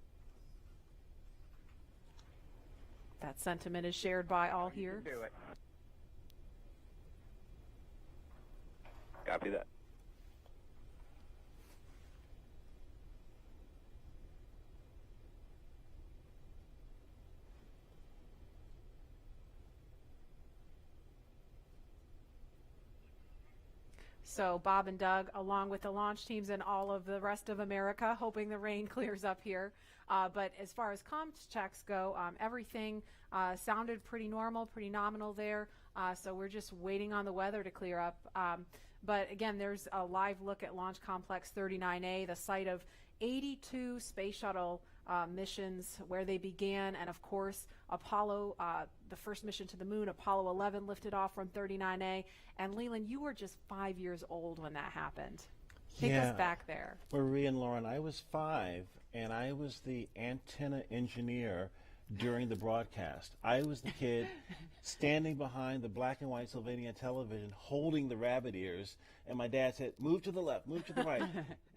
That sentiment is shared by all here. Do it. Copy that. So Bob and Doug, along with the launch teams and all of the rest of America, hoping the rain clears up here. But as far as comms checks go, everything sounded pretty normal, pretty nominal there. So we're just waiting on the weather to clear up. But again, there's a live look at Launch Complex 39A, the site of 82 space shuttle missions where they began, and of course Apollo, the first mission to the moon, Apollo 11 lifted off from 39A. And Leland, you were just 5 years old when that happened. Take us back there. Marie and Lauren, I was 5, and I was the antenna engineer during the broadcast. I was the kid standing behind the black and white Sylvanian television holding the rabbit ears, and my dad said, move to the left, move to the right.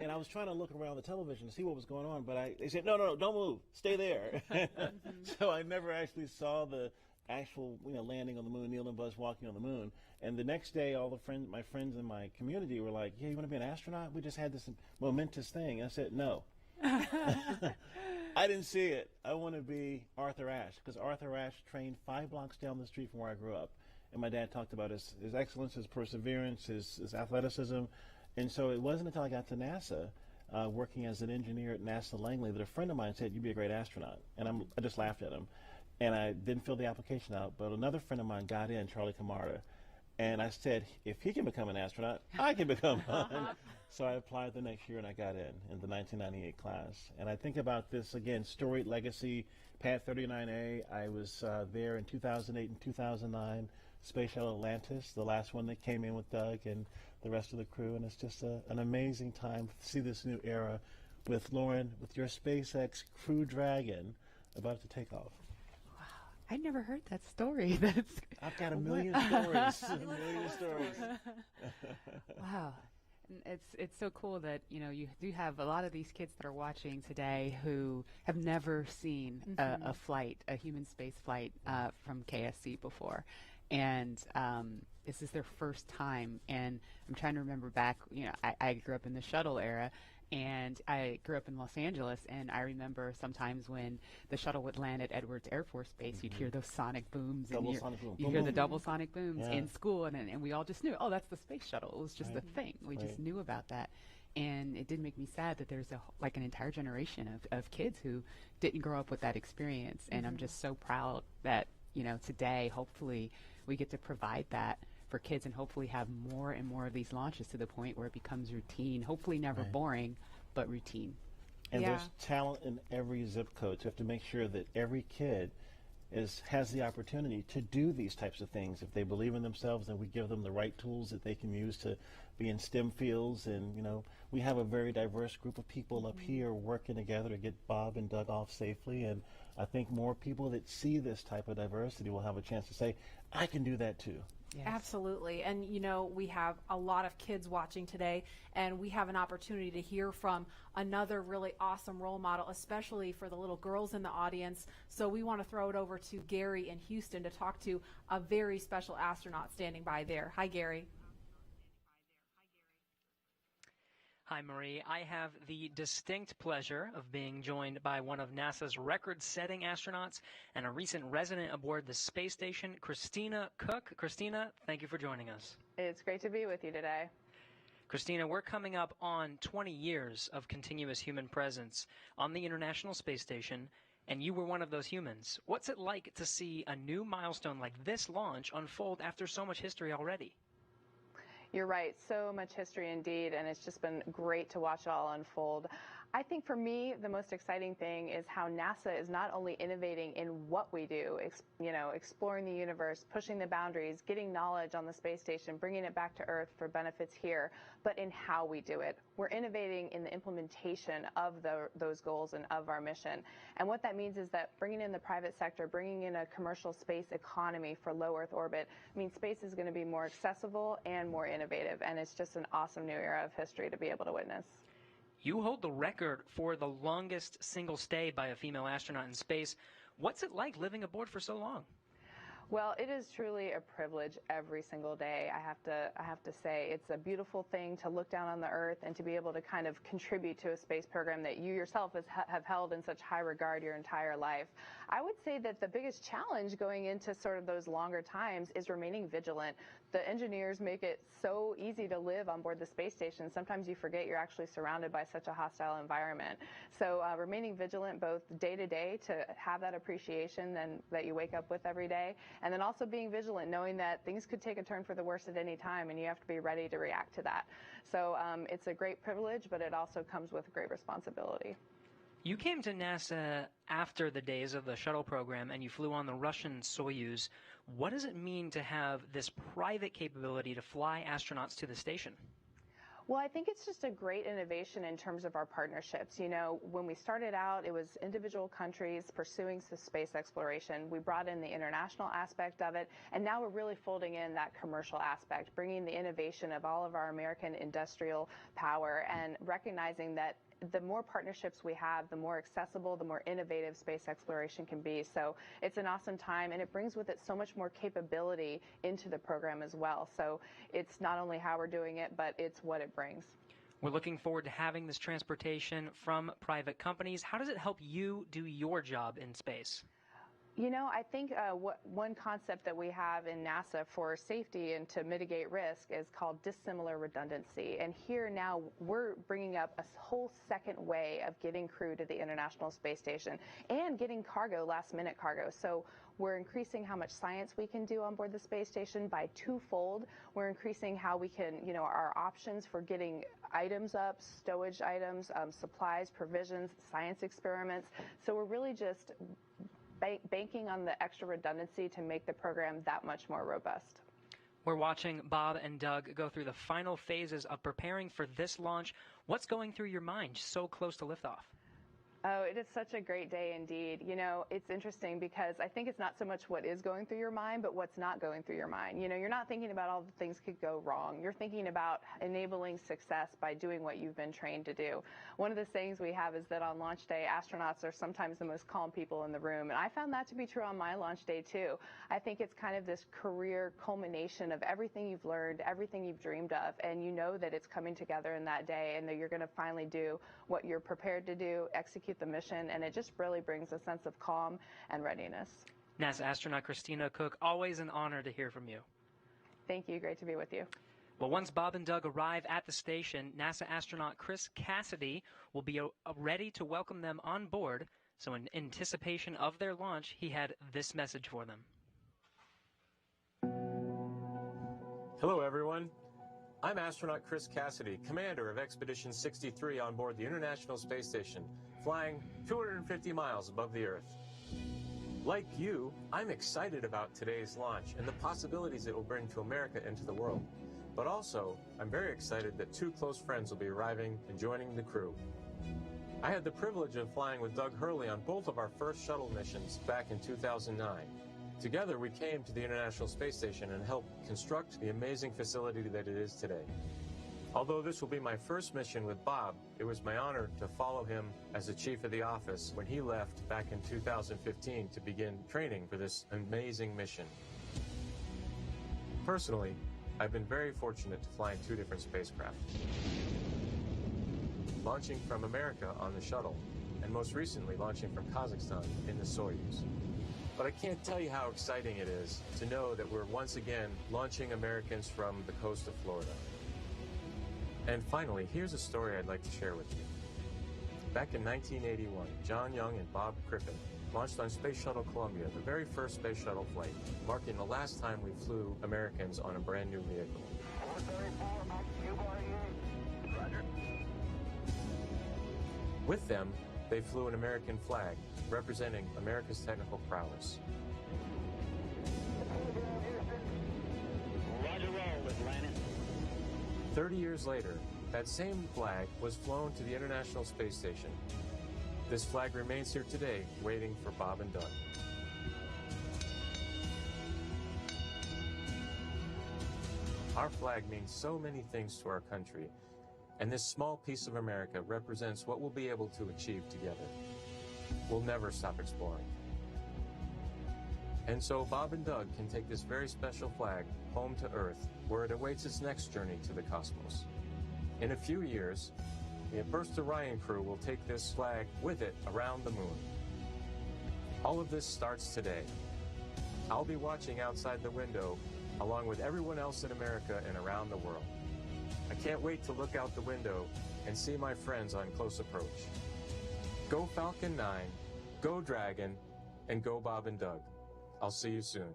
And I was trying to look around the television to see what was going on, but they said, no, don't move, stay there. So I never actually saw the actual landing on the moon, Neil and Buzz walking on the moon. And the next day, all my friends in my community were like, yeah, you want to be an astronaut? We just had this momentous thing. And I said, no. I didn't see it. I want to be Arthur Ashe, because Arthur Ashe trained 5 blocks down the street from where I grew up. And my dad talked about his excellence, his perseverance, his athleticism. And so it wasn't until I got to NASA, working as an engineer at NASA Langley, that a friend of mine said, you'd be a great astronaut. And I just laughed at him. And I didn't fill the application out. But another friend of mine got in, Charlie Camarda. And I said, if he can become an astronaut, I can become one. So I applied the next year, and I got in the 1998 class. And I think about this, again, storied legacy, Pad 39A. I was there in 2008 and 2009, Space Shuttle Atlantis, the last one that came in with Doug and the rest of the crew. And it's just an amazing time to see this new era with Lauren, with your SpaceX Crew Dragon about to take off. I'd never heard that story. I've got a million stories. A million stories. Wow. It's so cool that, you do have a lot of these kids that are watching today who have never seen a flight, a human space flight from KSC before. And this is their first time. And I'm trying to remember back, I grew up in the shuttle era. And I grew up in Los Angeles, and I remember sometimes when the shuttle would land at Edwards Air Force Base, you'd hear those sonic booms. You hear the double sonic booms in school, and we all just knew, oh, that's the space shuttle. It was just a thing. We just knew about that. And it did make me sad that there's an entire generation of kids who didn't grow up with that experience. And I'm just so proud that, today, hopefully, we get to provide that for kids and hopefully have more and more of these launches to the point where it becomes routine, hopefully never boring, but routine. And there's talent in every zip code, so you have to make sure that every kid has the opportunity to do these types of things. If they believe in themselves, then we give them the right tools that they can use to be in STEM fields. And, we have a very diverse group of people up here working together to get Bob and Doug off safely. And I think more people that see this type of diversity will have a chance to say, I can do that too. Yes. Absolutely. And, we have a lot of kids watching today, and we have an opportunity to hear from another really awesome role model, especially for the little girls in the audience. So we want to throw it over to Gary in Houston to talk to a very special astronaut standing by there. Hi, Gary. Hi, Marie. I have the distinct pleasure of being joined by one of NASA's record-setting astronauts and a recent resident aboard the space station, Christina Cook. Christina, thank you for joining us. It's great to be with you today. Christina, we're coming up on 20 years of continuous human presence on the International Space Station, and you were one of those humans. What's it like to see a new milestone like this launch unfold after so much history already? You're right. So much history indeed, and it's just been great to watch it all unfold. I think for me, the most exciting thing is how NASA is not only innovating in what we do, exploring the universe, pushing the boundaries, getting knowledge on the space station, bringing it back to Earth for benefits here, but in how we do it. We're innovating in the implementation of those goals and of our mission. And what that means is that bringing in the private sector, bringing in a commercial space economy for low Earth orbit, means space is going to be more accessible and more innovative. And it's just an awesome new era of history to be able to witness. You hold the record for the longest single stay by a female astronaut in space. What's it like living aboard for so long? Well, it is truly a privilege every single day. I have to say it's a beautiful thing to look down on the Earth and to be able to kind of contribute to a space program that you yourself have held in such high regard your entire life. I would say that the biggest challenge going into sort of those longer times is remaining vigilant. The engineers make it so easy to live on board the space station. Sometimes you forget you're actually surrounded by such a hostile environment. So remaining vigilant both day to day to have that appreciation that you wake up with every day, and then also being vigilant, knowing that things could take a turn for the worse at any time, and you have to be ready to react to that. So it's a great privilege, but it also comes with great responsibility. You came to NASA after the days of the shuttle program, and you flew on the Russian Soyuz. What does it mean to have this private capability to fly astronauts to the station? Well, I think it's just a great innovation in terms of our partnerships. You know, when we started out, it was individual countries pursuing space exploration. We brought in the international aspect of it, and now we're really folding in that commercial aspect, bringing the innovation of all of our American industrial power and recognizing that the more partnerships we have, the more accessible, the more innovative space exploration can be. So it's an awesome time, and it brings with it so much more capability into the program as well. So it's not only how we're doing it, but it's what it brings. We're looking forward to having this transportation from private companies. How does it help you do your job in space? You know, I think one concept that we have in NASA for safety and to mitigate risk is called dissimilar redundancy. And here now we're bringing up a whole second way of getting crew to the International Space Station and getting cargo, last-minute cargo. So we're increasing how much science we can do on board the space station by twofold. We're increasing how we can, our options for getting items up, stowage items, supplies, provisions, science experiments. So we're really just banking on the extra redundancy to make the program that much more robust. We're watching Bob and Doug go through the final phases of preparing for this launch. What's going through your mind so close to liftoff? Oh, it is such a great day indeed. You know, it's interesting because I think it's not so much what is going through your mind, but what's not going through your mind. You know, you're not thinking about all the things could go wrong. You're thinking about enabling success by doing what you've been trained to do. One of the sayings we have is that on launch day, astronauts are sometimes the most calm people in the room. And I found that to be true on my launch day too. I think it's kind of this career culmination of everything you've learned, everything you've dreamed of, and you know that it's coming together in that day and that you're going to finally do what you're prepared to do, execute the mission, and it just really brings a sense of calm and readiness. NASA astronaut Christina Cook, always an honor to hear from you. Thank you. Great to be with you. Well, once Bob and Doug arrive at the station, NASA astronaut Chris Cassidy will be ready to welcome them on board. So in anticipation of their launch, he had this message for them. Hello, everyone. I'm astronaut Chris Cassidy, commander of Expedition 63 on board the International Space Station, flying 250 miles above the Earth. Like you, I'm excited about today's launch and the possibilities it will bring to America and to the world. But also, I'm very excited that two close friends will be arriving and joining the crew. I had the privilege of flying with Doug Hurley on both of our first shuttle missions back in 2009. Together, we came to the International Space Station and helped construct the amazing facility that it is today. Although this will be my first mission with Bob, it was my honor to follow him as the chief of the office when he left back in 2015 to begin training for this amazing mission. Personally, I've been very fortunate to fly in two different spacecraft. Launching from America on the shuttle, and most recently launching from Kazakhstan in the Soyuz. But I can't tell you how exciting it is to know that we're once again launching Americans from the coast of Florida. And finally, here's a story I'd like to share with you. Back in 1981, John Young and Bob Crippen launched on Space Shuttle Columbia, the very first space shuttle flight, marking the last time we flew Americans on a brand new vehicle. With them, they flew an American flag, representing America's technical prowess. Roger roll, Atlantis. 30 years later, that same flag was flown to the International Space Station. This flag remains here today, waiting for Bob and Doug. Our flag means so many things to our country, and this small piece of America represents what we'll be able to achieve together. We'll never stop exploring. And so Bob and Doug can take this very special flag home to Earth, where it awaits its next journey to the cosmos. In a few years, the first Orion crew will take this flag with it around the moon. All of this starts today. I'll be watching outside the window along with everyone else in America and around the world. I can't wait to look out the window and see my friends on close approach. Go Falcon 9, go Dragon, and go Bob and Doug. I'll see you soon.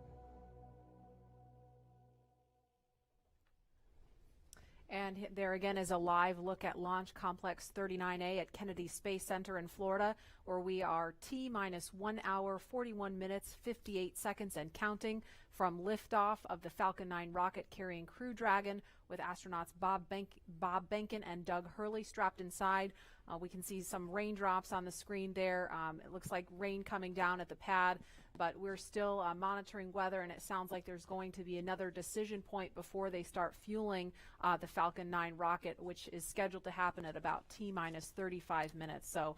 And there again is a live look at Launch Complex 39A at Kennedy Space Center in Florida, where we are T-minus 1 hour, 41 minutes, 58 seconds and counting from liftoff of the Falcon 9 rocket carrying Crew Dragon with astronauts Bob Behnken and Doug Hurley strapped inside. We can see some raindrops on the screen there. It looks like rain coming down at the pad, but we're still monitoring weather, and it sounds like there's going to be another decision point before they start fueling the Falcon 9 rocket, which is scheduled to happen at about T-minus 35 minutes. So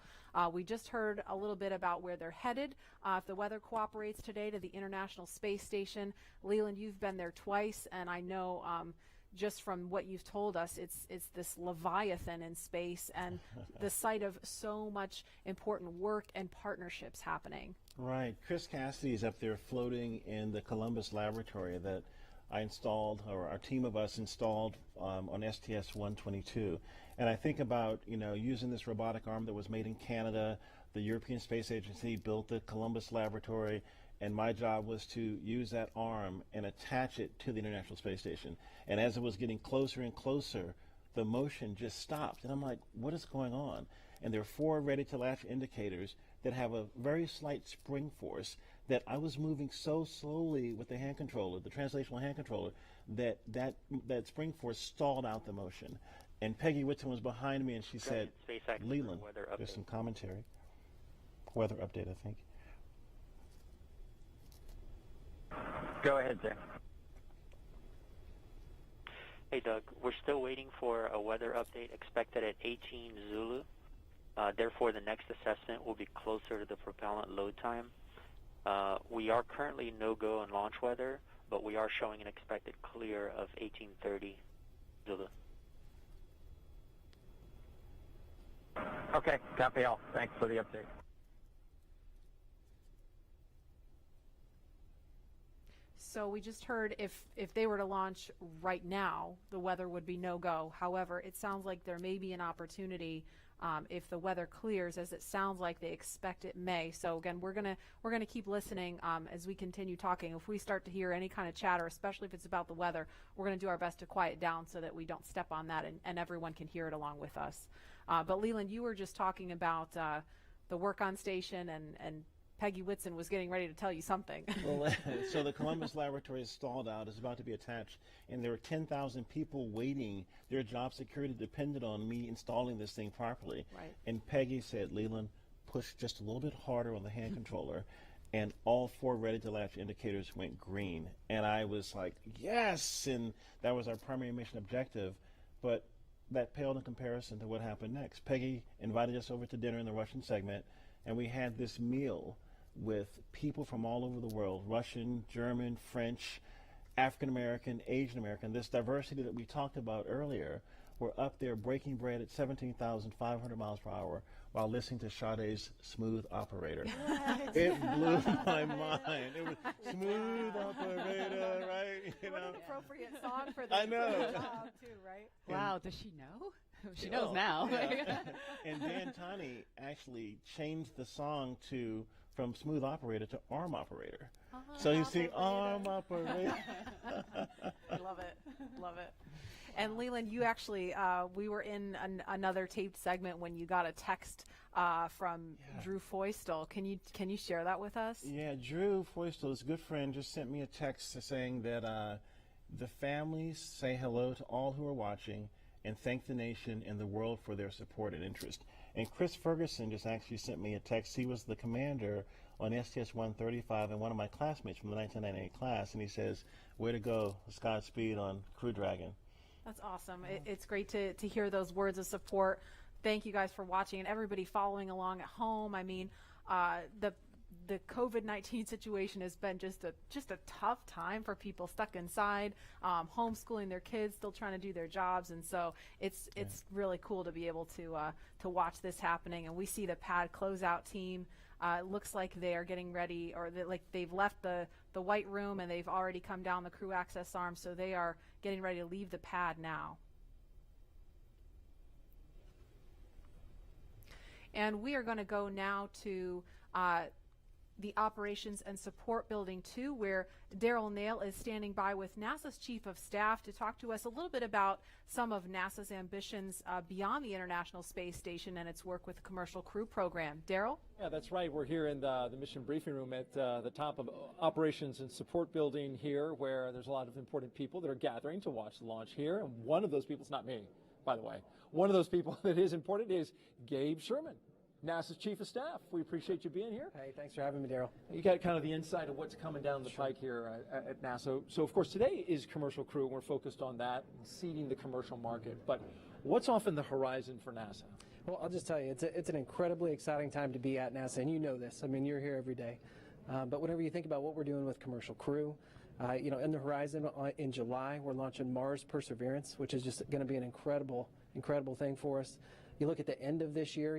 we just heard a little bit about where they're headed. If the weather cooperates today, to the International Space Station. Leland, you've been there twice, and I know just from what you've told us, it's this Leviathan in space and the site of so much important work and partnerships happening. Right. Chris Cassidy is up there floating in the Columbus laboratory that I installed, or our team of us installed on STS-122. And I think about, using this robotic arm that was made in Canada. The European Space Agency built the Columbus laboratory, and my job was to use that arm and attach it to the International Space Station. And as it was getting closer and closer, the motion just stopped. And I'm like, what is going on? And there are 4 ready-to-latch indicators that have a very slight spring force that I was moving so slowly with the hand controller, the translational hand controller, that spring force stalled out the motion. And Peggy Whitson was behind me, and she said, Leland, there's some commentary. Weather update, I think. Go ahead, sir. Hey, Doug. We're still waiting for a weather update expected at 18 Zulu. Therefore, the next assessment will be closer to the propellant load time. We are currently no-go on launch weather, but we are showing an expected clear of 1830 Zulu. Okay, copy all. Thanks for the update. So we just heard if they were to launch right now, the weather would be no-go. However, it sounds like there may be an opportunity if the weather clears, as it sounds like they expect it may. So again, we're gonna keep listening as we continue talking. If we start to hear any kind of chatter, especially if it's about the weather, we're gonna do our best to quiet down so that we don't step on that and everyone can hear it along with us. But Leland, you were just talking about the work on station, and Peggy Whitson was getting ready to tell you something. Well, so the Columbus laboratory is stalled out. It's about to be attached, and there are 10,000 people waiting. Their job security depended on me installing this thing properly. Right. And Peggy said, Leland, push just a little bit harder on the hand controller, and all 4 ready-to-latch indicators went green. And I was like, yes! And that was our primary mission objective. But that paled in comparison to what happened next. Peggy invited us over to dinner in the Russian segment, and we had this meal with people from all over the world, Russian, German, French, African American, Asian American. This diversity that we talked about earlier, were up there breaking bread at 17,500 miles per hour while listening to Sade's Smooth Operator. It blew my mind. It was Smooth Operator, right? What an appropriate song for this job too, right? Wow, does she know? She knows now. Yeah. And Dan Tani actually changed the song from Smooth Operator to Arm Operator. So you see Arm Operator. I love it. Love it. And Leland, you actually, we were in another taped segment when you got a text from Drew Feustel. Can you share that with us? Yeah, Drew Feustel, his good friend, just sent me a text saying that the families say hello to all who are watching and thank the nation and the world for their support and interest. And Chris Ferguson just actually sent me a text. He was the commander on STS-135 and one of my classmates from the 1998 class, and he says, "Way to go, Godspeed on Crew Dragon." That's awesome. It's great to hear those words of support. Thank you guys for watching and everybody following along at home. I mean, the COVID-19 situation has been just a tough time for people stuck inside, homeschooling their kids, still trying to do their jobs, and so it's really cool to be able to watch this happening. And we see the pad closeout team. It looks like they are getting ready, or they've left the white room and they've already come down the crew access arm, so they are getting ready to leave the pad now. And we are going to go now to the Operations and Support Building 2, where Daryl Nail is standing by with NASA's Chief of Staff to talk to us a little bit about some of NASA's ambitions beyond the International Space Station and its work with the Commercial Crew Program. Daryl? Yeah, that's right. We're here in the mission briefing room at the top of Operations and Support Building here, where there's a lot of important people that are gathering to watch the launch here. And one of those people, it's not me, by the way, one of those people that is important is Gabe Sherman, NASA's Chief of Staff. We appreciate you being here. Hey, thanks for having me, Daryl. You got kind of the insight of what's coming down the pike here at NASA. So, of course, today is Commercial Crew, and we're focused on that, seeding the commercial market. But what's off in the horizon for NASA? Well, I'll just tell you, it's an incredibly exciting time to be at NASA, and you know this. I mean, you're here every day. But whenever you think about what we're doing with Commercial Crew, in the horizon in July, we're launching Mars Perseverance, which is just going to be an incredible thing for us. You look at the end of this year,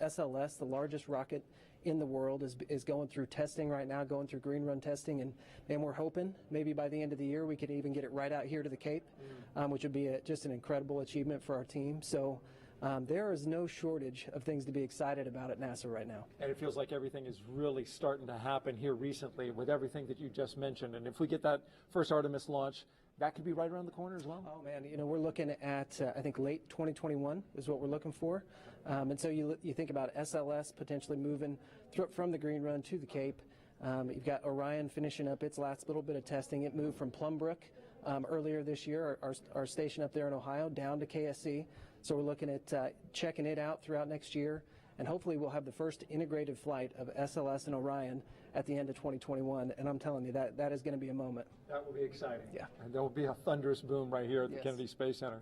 SLS, the largest rocket in the world, is going through testing right now, going through green run testing, and we're hoping maybe by the end of the year we could even get it right out here to the Cape, which would be just an incredible achievement for our team. So there is no shortage of things to be excited about at NASA right now. And it feels like everything is really starting to happen here recently with everything that you just mentioned. And if we get that first Artemis launch, that could be right around the corner as well. Oh man, we're looking at I think late 2021 is what we're looking for. And so you think about SLS potentially moving from the green run to the Cape. You've got Orion finishing up its last little bit of testing. It moved from Plumbrook earlier this year, our station up there in Ohio, down to KSC. So we're looking at checking it out throughout next year, and hopefully we'll have the first integrated flight of SLS and Orion at the end of 2021, and I'm telling you that is going to be a moment. That will be exciting. Yeah. And there will be a thunderous boom right here at the Kennedy Space Center.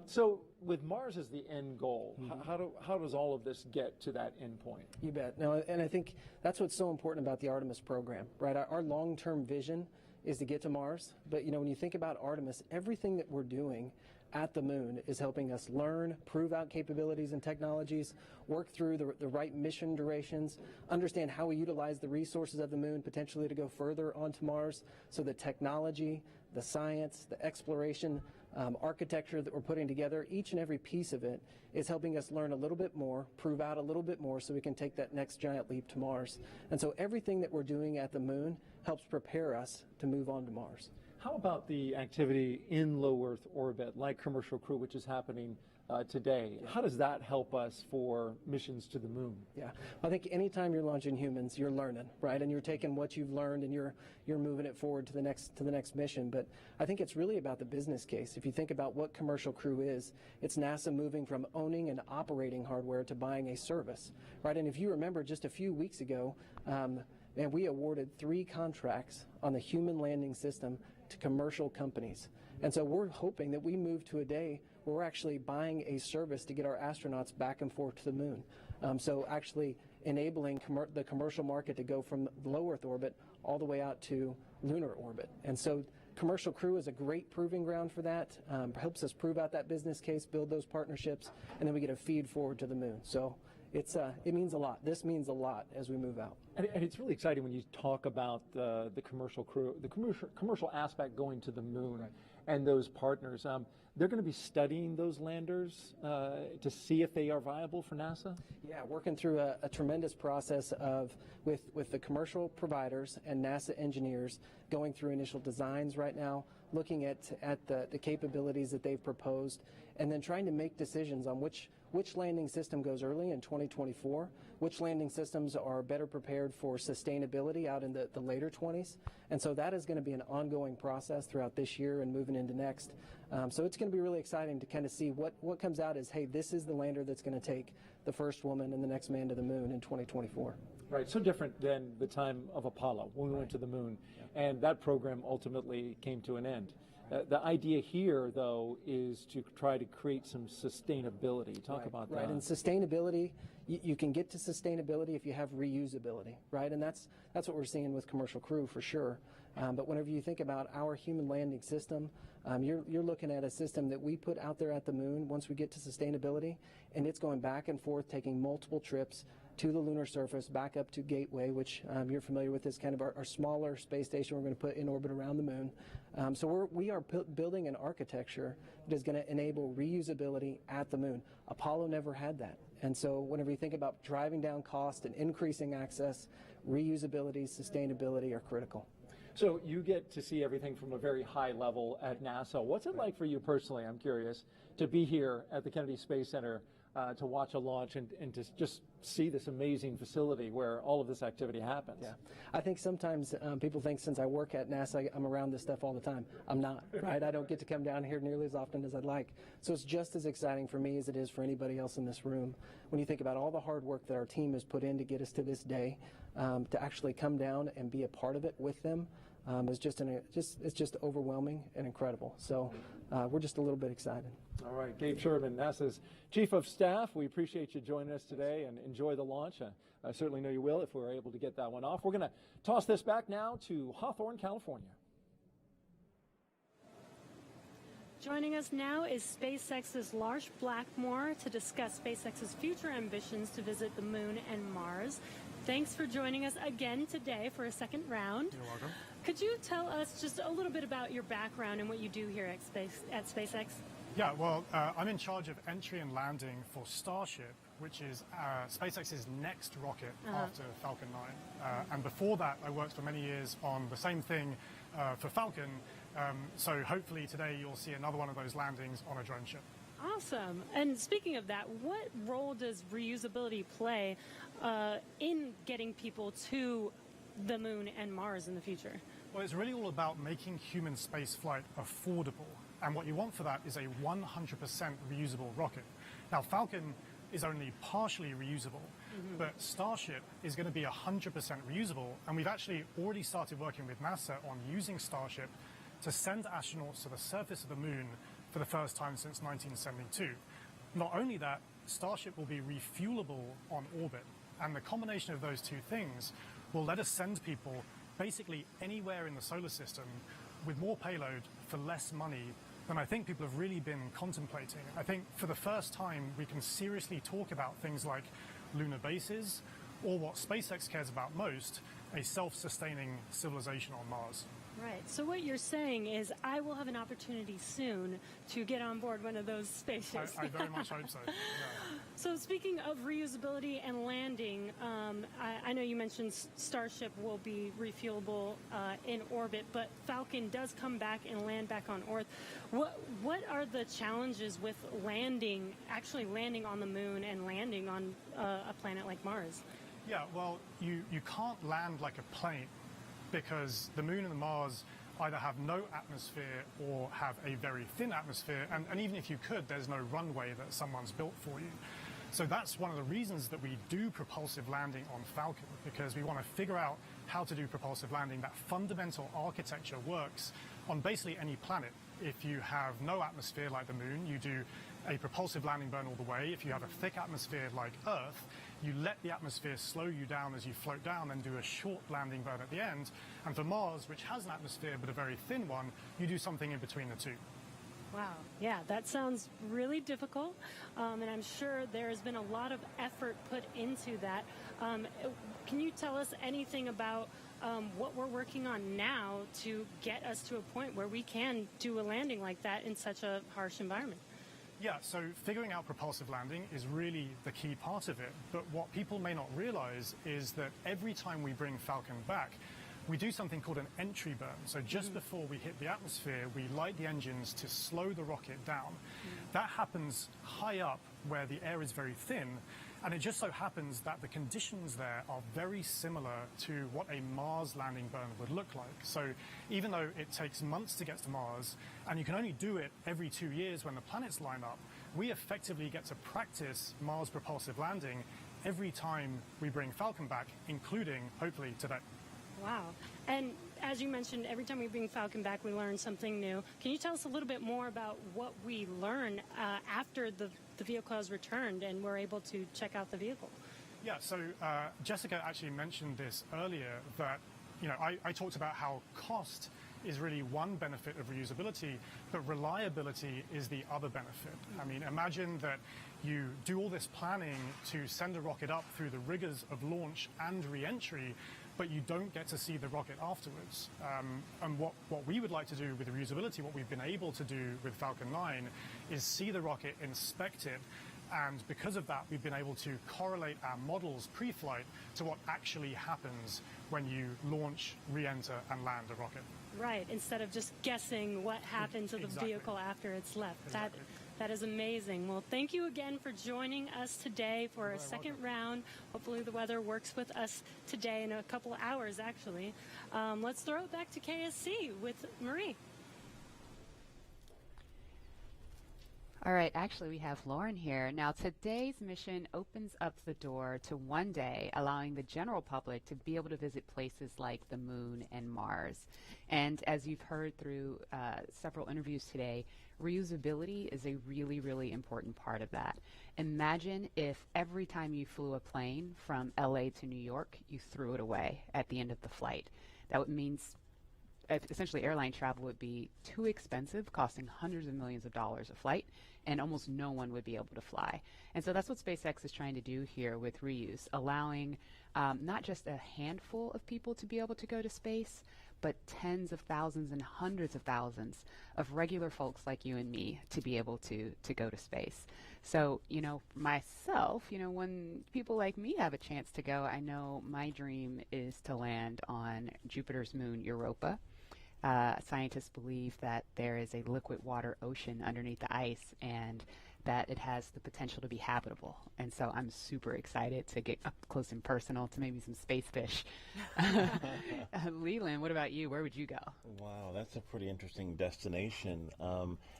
So with Mars as the end goal, how does all of this get to that end point? You bet. No, and I think that's what's so important about the Artemis program, right? Our long-term vision is to get to Mars, but when you think about Artemis, everything that we're doing at the moon is helping us learn, prove out capabilities and technologies, work through the right mission durations, understand how we utilize the resources of the moon potentially to go further onto Mars. So the technology, the science, the exploration, architecture that we're putting together, each and every piece of it is helping us learn a little bit more, prove out a little bit more so we can take that next giant leap to Mars. And so everything that we're doing at the moon helps prepare us to move on to Mars. How about the activity in low Earth orbit, like Commercial Crew, which is happening today? How does that help us for missions to the moon? Yeah, I think anytime you're launching humans, you're learning, right? And you're taking what you've learned and you're moving it forward to the next mission. But I think it's really about the business case. If you think about what Commercial Crew is, it's NASA moving from owning and operating hardware to buying a service, right? And if you remember just a few weeks ago, and we awarded 3 contracts on the human landing system to commercial companies. And so we're hoping that we move to a day where we're actually buying a service to get our astronauts back and forth to the moon. So actually enabling the commercial market to go from low Earth orbit all the way out to lunar orbit. And so Commercial Crew is a great proving ground for that, helps us prove out that business case, build those partnerships, and then we get a feed forward to the moon. So it means a lot. This means a lot as we move out. And it's really exciting when you talk about the commercial crew, the commercial aspect going to the moon, right, and those partners. They're going to be studying those landers to see if they are viable for NASA? Yeah, working through a tremendous process with the commercial providers and NASA engineers, going through initial designs right now, looking at the capabilities that they've proposed, and then trying to make decisions on which landing system goes early in 2024, which landing systems are better prepared for sustainability out in the later 20s. And so that is going to be an ongoing process throughout this year and moving into next. So it's going to be really exciting to kind of see what comes out as, hey, this is the lander that's going to take the first woman and the next man to the moon in 2024. Right, so different than the time of Apollo when we went to the moon, and that program ultimately came to an end. The idea here, though, is to try to create some sustainability. Talk about that. Right, and sustainability, you can get to sustainability if you have reusability, right? And that's what we're seeing with Commercial Crew for sure. But whenever you think about our human landing system, you're looking at a system that we put out there at the moon once we get to sustainability, and it's going back and forth, taking multiple trips to the lunar surface, back up to Gateway, which you're familiar with, is kind of our smaller space station we're going to put in orbit around the moon. So we are building an architecture that is going to enable reusability at the moon. Apollo never had that. And so whenever you think about driving down cost and increasing access, reusability, sustainability are critical. So you get to see everything from a very high level at NASA. What's it like for you personally, I'm curious, to be here at the Kennedy Space Center to watch a launch and to just see this amazing facility where all of this activity happens? Yeah, I think sometimes people think since I work at NASA, I'm around this stuff all the time. I'm not, right? I don't get to come down here nearly as often as I'd like. So it's just as exciting for me as it is for anybody else in this room. When you think about all the hard work that our team has put in to get us to this day, to actually come down and be a part of it with them, it's just overwhelming and incredible. So we're just a little bit excited. All right, Gabe Sherman, NASA's Chief of Staff. We appreciate you joining us today and enjoy the launch. I certainly know you will if we're able to get that one off. We're going to toss this back now to Hawthorne, California. Joining us now is SpaceX's Lars Blackmore to discuss SpaceX's future ambitions to visit the moon and Mars. Thanks for joining us again today for a second round. You're welcome. Could you tell us just a little bit about your background and what you do here at SpaceX? Yeah, well, I'm in charge of entry and landing for Starship, which is SpaceX's next rocket after Falcon 9. And before that, I worked for many years on the same thing for Falcon. So hopefully today you'll see another one of those landings on a drone ship. Awesome. And speaking of that, what role does reusability play in getting people to the moon and Mars in the future? Well, it's really all about making human spaceflight affordable. And what you want for that is a 100% reusable rocket. Now, Falcon is only partially reusable, but Starship is going to be 100% reusable. And we've actually already started working with NASA on using Starship to send astronauts to the surface of the moon for the first time since 1972. Not only that, Starship will be refuelable on orbit. And the combination of those two things will let us send people basically anywhere in the solar system with more payload for less money than I think people have really been contemplating. I think for the first time we can seriously talk about things like lunar bases, or what SpaceX cares about most, a self-sustaining civilization on Mars. Right. So what you're saying is I will have an opportunity soon to get on board one of those spaceships. I very much hope so. Yeah. So speaking of reusability and landing, I know you mentioned Starship will be refuelable in orbit, but Falcon does come back and land back on Earth. What are the challenges with actually landing on the moon and landing on a planet like Mars? Yeah, well, you can't land like a plane, because the moon and the Mars either have no atmosphere or have a very thin atmosphere, and even if you could, there's no runway that someone's built for you. So that's one of the reasons that we do propulsive landing on Falcon, because we want to figure out how to do propulsive landing. That fundamental architecture works on basically any planet. If you have no atmosphere like the moon, you do a propulsive landing burn all the way. If you have a thick atmosphere like Earth, you let the atmosphere slow you down as you float down and do a short landing burn at the end. And for Mars, which has an atmosphere but a very thin one, you do something in between the two. Wow. Yeah, that sounds really difficult, and I'm sure there has been a lot of effort put into that. Can you tell us anything about what we're working on now to get us to a point where we can do a landing like that in such a harsh environment? Yeah, so figuring out propulsive landing is really the key part of it. But what people may not realize is that every time we bring Falcon back, we do something called an entry burn. So just before we hit the atmosphere, we light the engines to slow the rocket down. That happens high up where the air is very thin. And it just so happens that the conditions there are very similar to what a Mars landing burn would look like. So even though it takes months to get to Mars, and you can only do it every 2 years when the planets line up, we effectively get to practice Mars propulsive landing every time we bring Falcon back, including, hopefully, today. Wow. And as you mentioned, every time we bring Falcon back, we learn something new. Can you tell us a little bit more about what we learn after the vehicle has returned and we're able to check out the vehicle? Yeah, so Jessica actually mentioned this earlier, that I talked about how cost is really one benefit of reusability, but reliability is the other benefit. I mean, imagine that you do all this planning to send a rocket up through the rigors of launch and re-entry, but you don't get to see the rocket afterwards. And what we would like to do with reusability, what we've been able to do with Falcon 9, is see the rocket, inspect it, and because of that, we've been able to correlate our models pre-flight to what actually happens when you launch, re-enter, and land a rocket. Right, instead of just guessing what happened to the vehicle after it's left. Exactly. That is amazing. Well, thank you again for joining us today for a second round. Hopefully the weather works with us today in a couple of hours, actually. Let's throw it back to KSC with Marie. All right, actually, we have Lauren here. Now, today's mission opens up the door to one day, allowing the general public to be able to visit places like the Moon and Mars. And as you've heard through several interviews today, reusability is a really, really important part of that. Imagine if every time you flew a plane from LA to New York, you threw it away at the end of the flight. That means essentially airline travel would be too expensive, costing hundreds of millions of dollars a flight, and almost no one would be able to fly. And so that's what SpaceX is trying to do here with reuse, allowing not just a handful of people to be able to go to space, but tens of thousands and hundreds of thousands of regular folks like you and me to be able to go to space. So, myself, when people like me have a chance to go, I know my dream is to land on Jupiter's moon, Europa. Scientists believe that there is a liquid water ocean underneath the ice and that it has the potential to be habitable. And so I'm super excited to get up close and personal to maybe some space fish. Leland, what about you? Where would you go? Wow, that's a pretty interesting destination.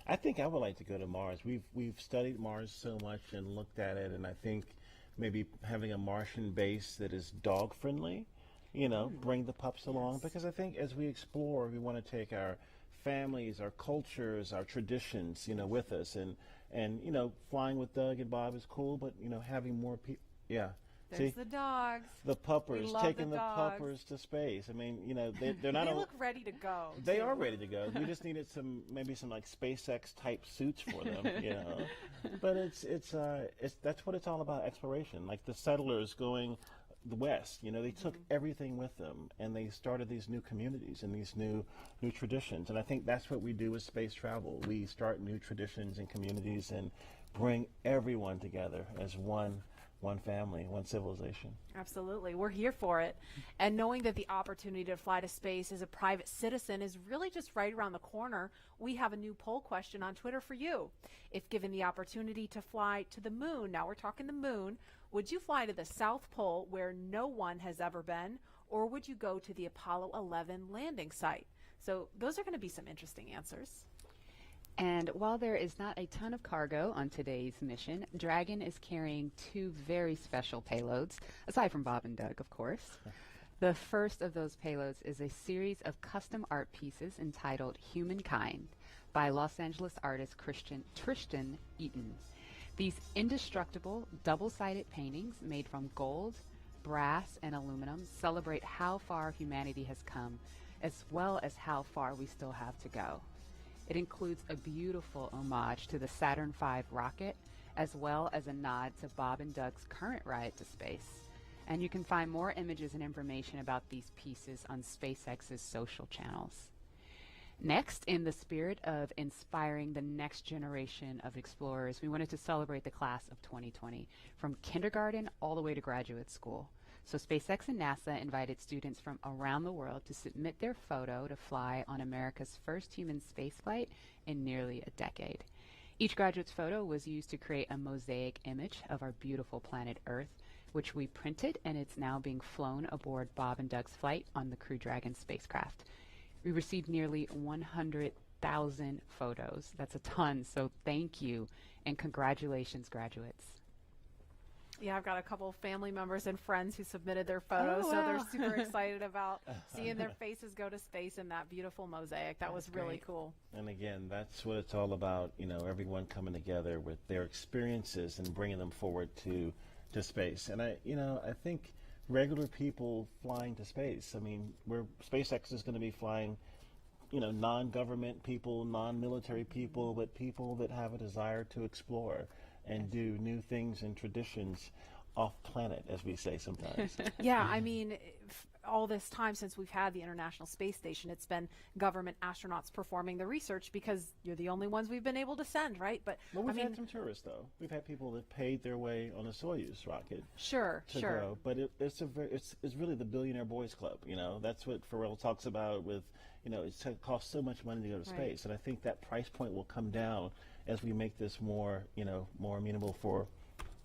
I think I would like to go to Mars. We've studied Mars so much and looked at it, and I think maybe having a Martian base that is dog friendly, bring the pups along, because I think as we explore, we want to take our families, our cultures, our traditions, with us, and flying with Doug and Bob is cool, but having more people, There's the dogs. The puppers, taking the dogs. puppers to space. I mean, they're not. They look ready to go. They are ready to go. We just needed maybe some like SpaceX type suits for them, But it's that's what it's all about, exploration. Like the settlers going the west, they took everything with them, and they started these new communities and these new traditions. And I think that's what we do with space travel. We start new traditions and communities and bring everyone together as one family, one civilization. Absolutely. We're here for it. And knowing that the opportunity to fly to space as a private citizen is really just right around the corner, we have a new poll question on Twitter for you. If given the opportunity to fly to the moon, now we're talking the moon, would you fly to the South Pole where no one has ever been, or would you go to the Apollo 11 landing site? So those are going to be some interesting answers. And while there is not a ton of cargo on today's mission, Dragon is carrying two very special payloads, aside from Bob and Doug, of course. The first of those payloads is a series of custom art pieces entitled Humankind by Los Angeles artist Tristan Eaton. These indestructible, double-sided paintings made from gold, brass, and aluminum celebrate how far humanity has come, as well as how far we still have to go. It includes a beautiful homage to the Saturn V rocket, as well as a nod to Bob and Doug's current ride to space. And you can find more images and information about these pieces on SpaceX's social channels. Next, in the spirit of inspiring the next generation of explorers, we wanted to celebrate the class of 2020, from kindergarten all the way to graduate school. So SpaceX and NASA invited students from around the world to submit their photo to fly on America's first human spaceflight in nearly a decade. Each graduate's photo was used to create a mosaic image of our beautiful planet Earth, which we printed, and it's now being flown aboard Bob and Doug's flight on the Crew Dragon spacecraft. We received nearly 100,000 photos. That's a ton, so thank you, and congratulations, graduates. Yeah, I've got a couple of family members and friends who submitted their photos, so they're super excited about seeing their faces go to space in that beautiful mosaic. That was really cool. And again, that's what it's all about, you know, everyone coming together with their experiences and bringing them forward to space. And I think regular people flying to space, I mean, SpaceX is going to be flying, you know, non-government people, non-military people, but people that have a desire to explore and do new things and traditions off planet, as we say sometimes. Yeah, I mean, all this time since we've had the International Space Station, it's been government astronauts performing the research because you're the only ones we've been able to send, right? But well, we've had some tourists, though. We've had people that paid their way on a Soyuz rocket. Sure. Go. But it's really the billionaire boys club. You know, that's what Pharrell talks about with, you know, it costs so much money to go to space, and I think that price point will come down as we make this more, you know, more amenable for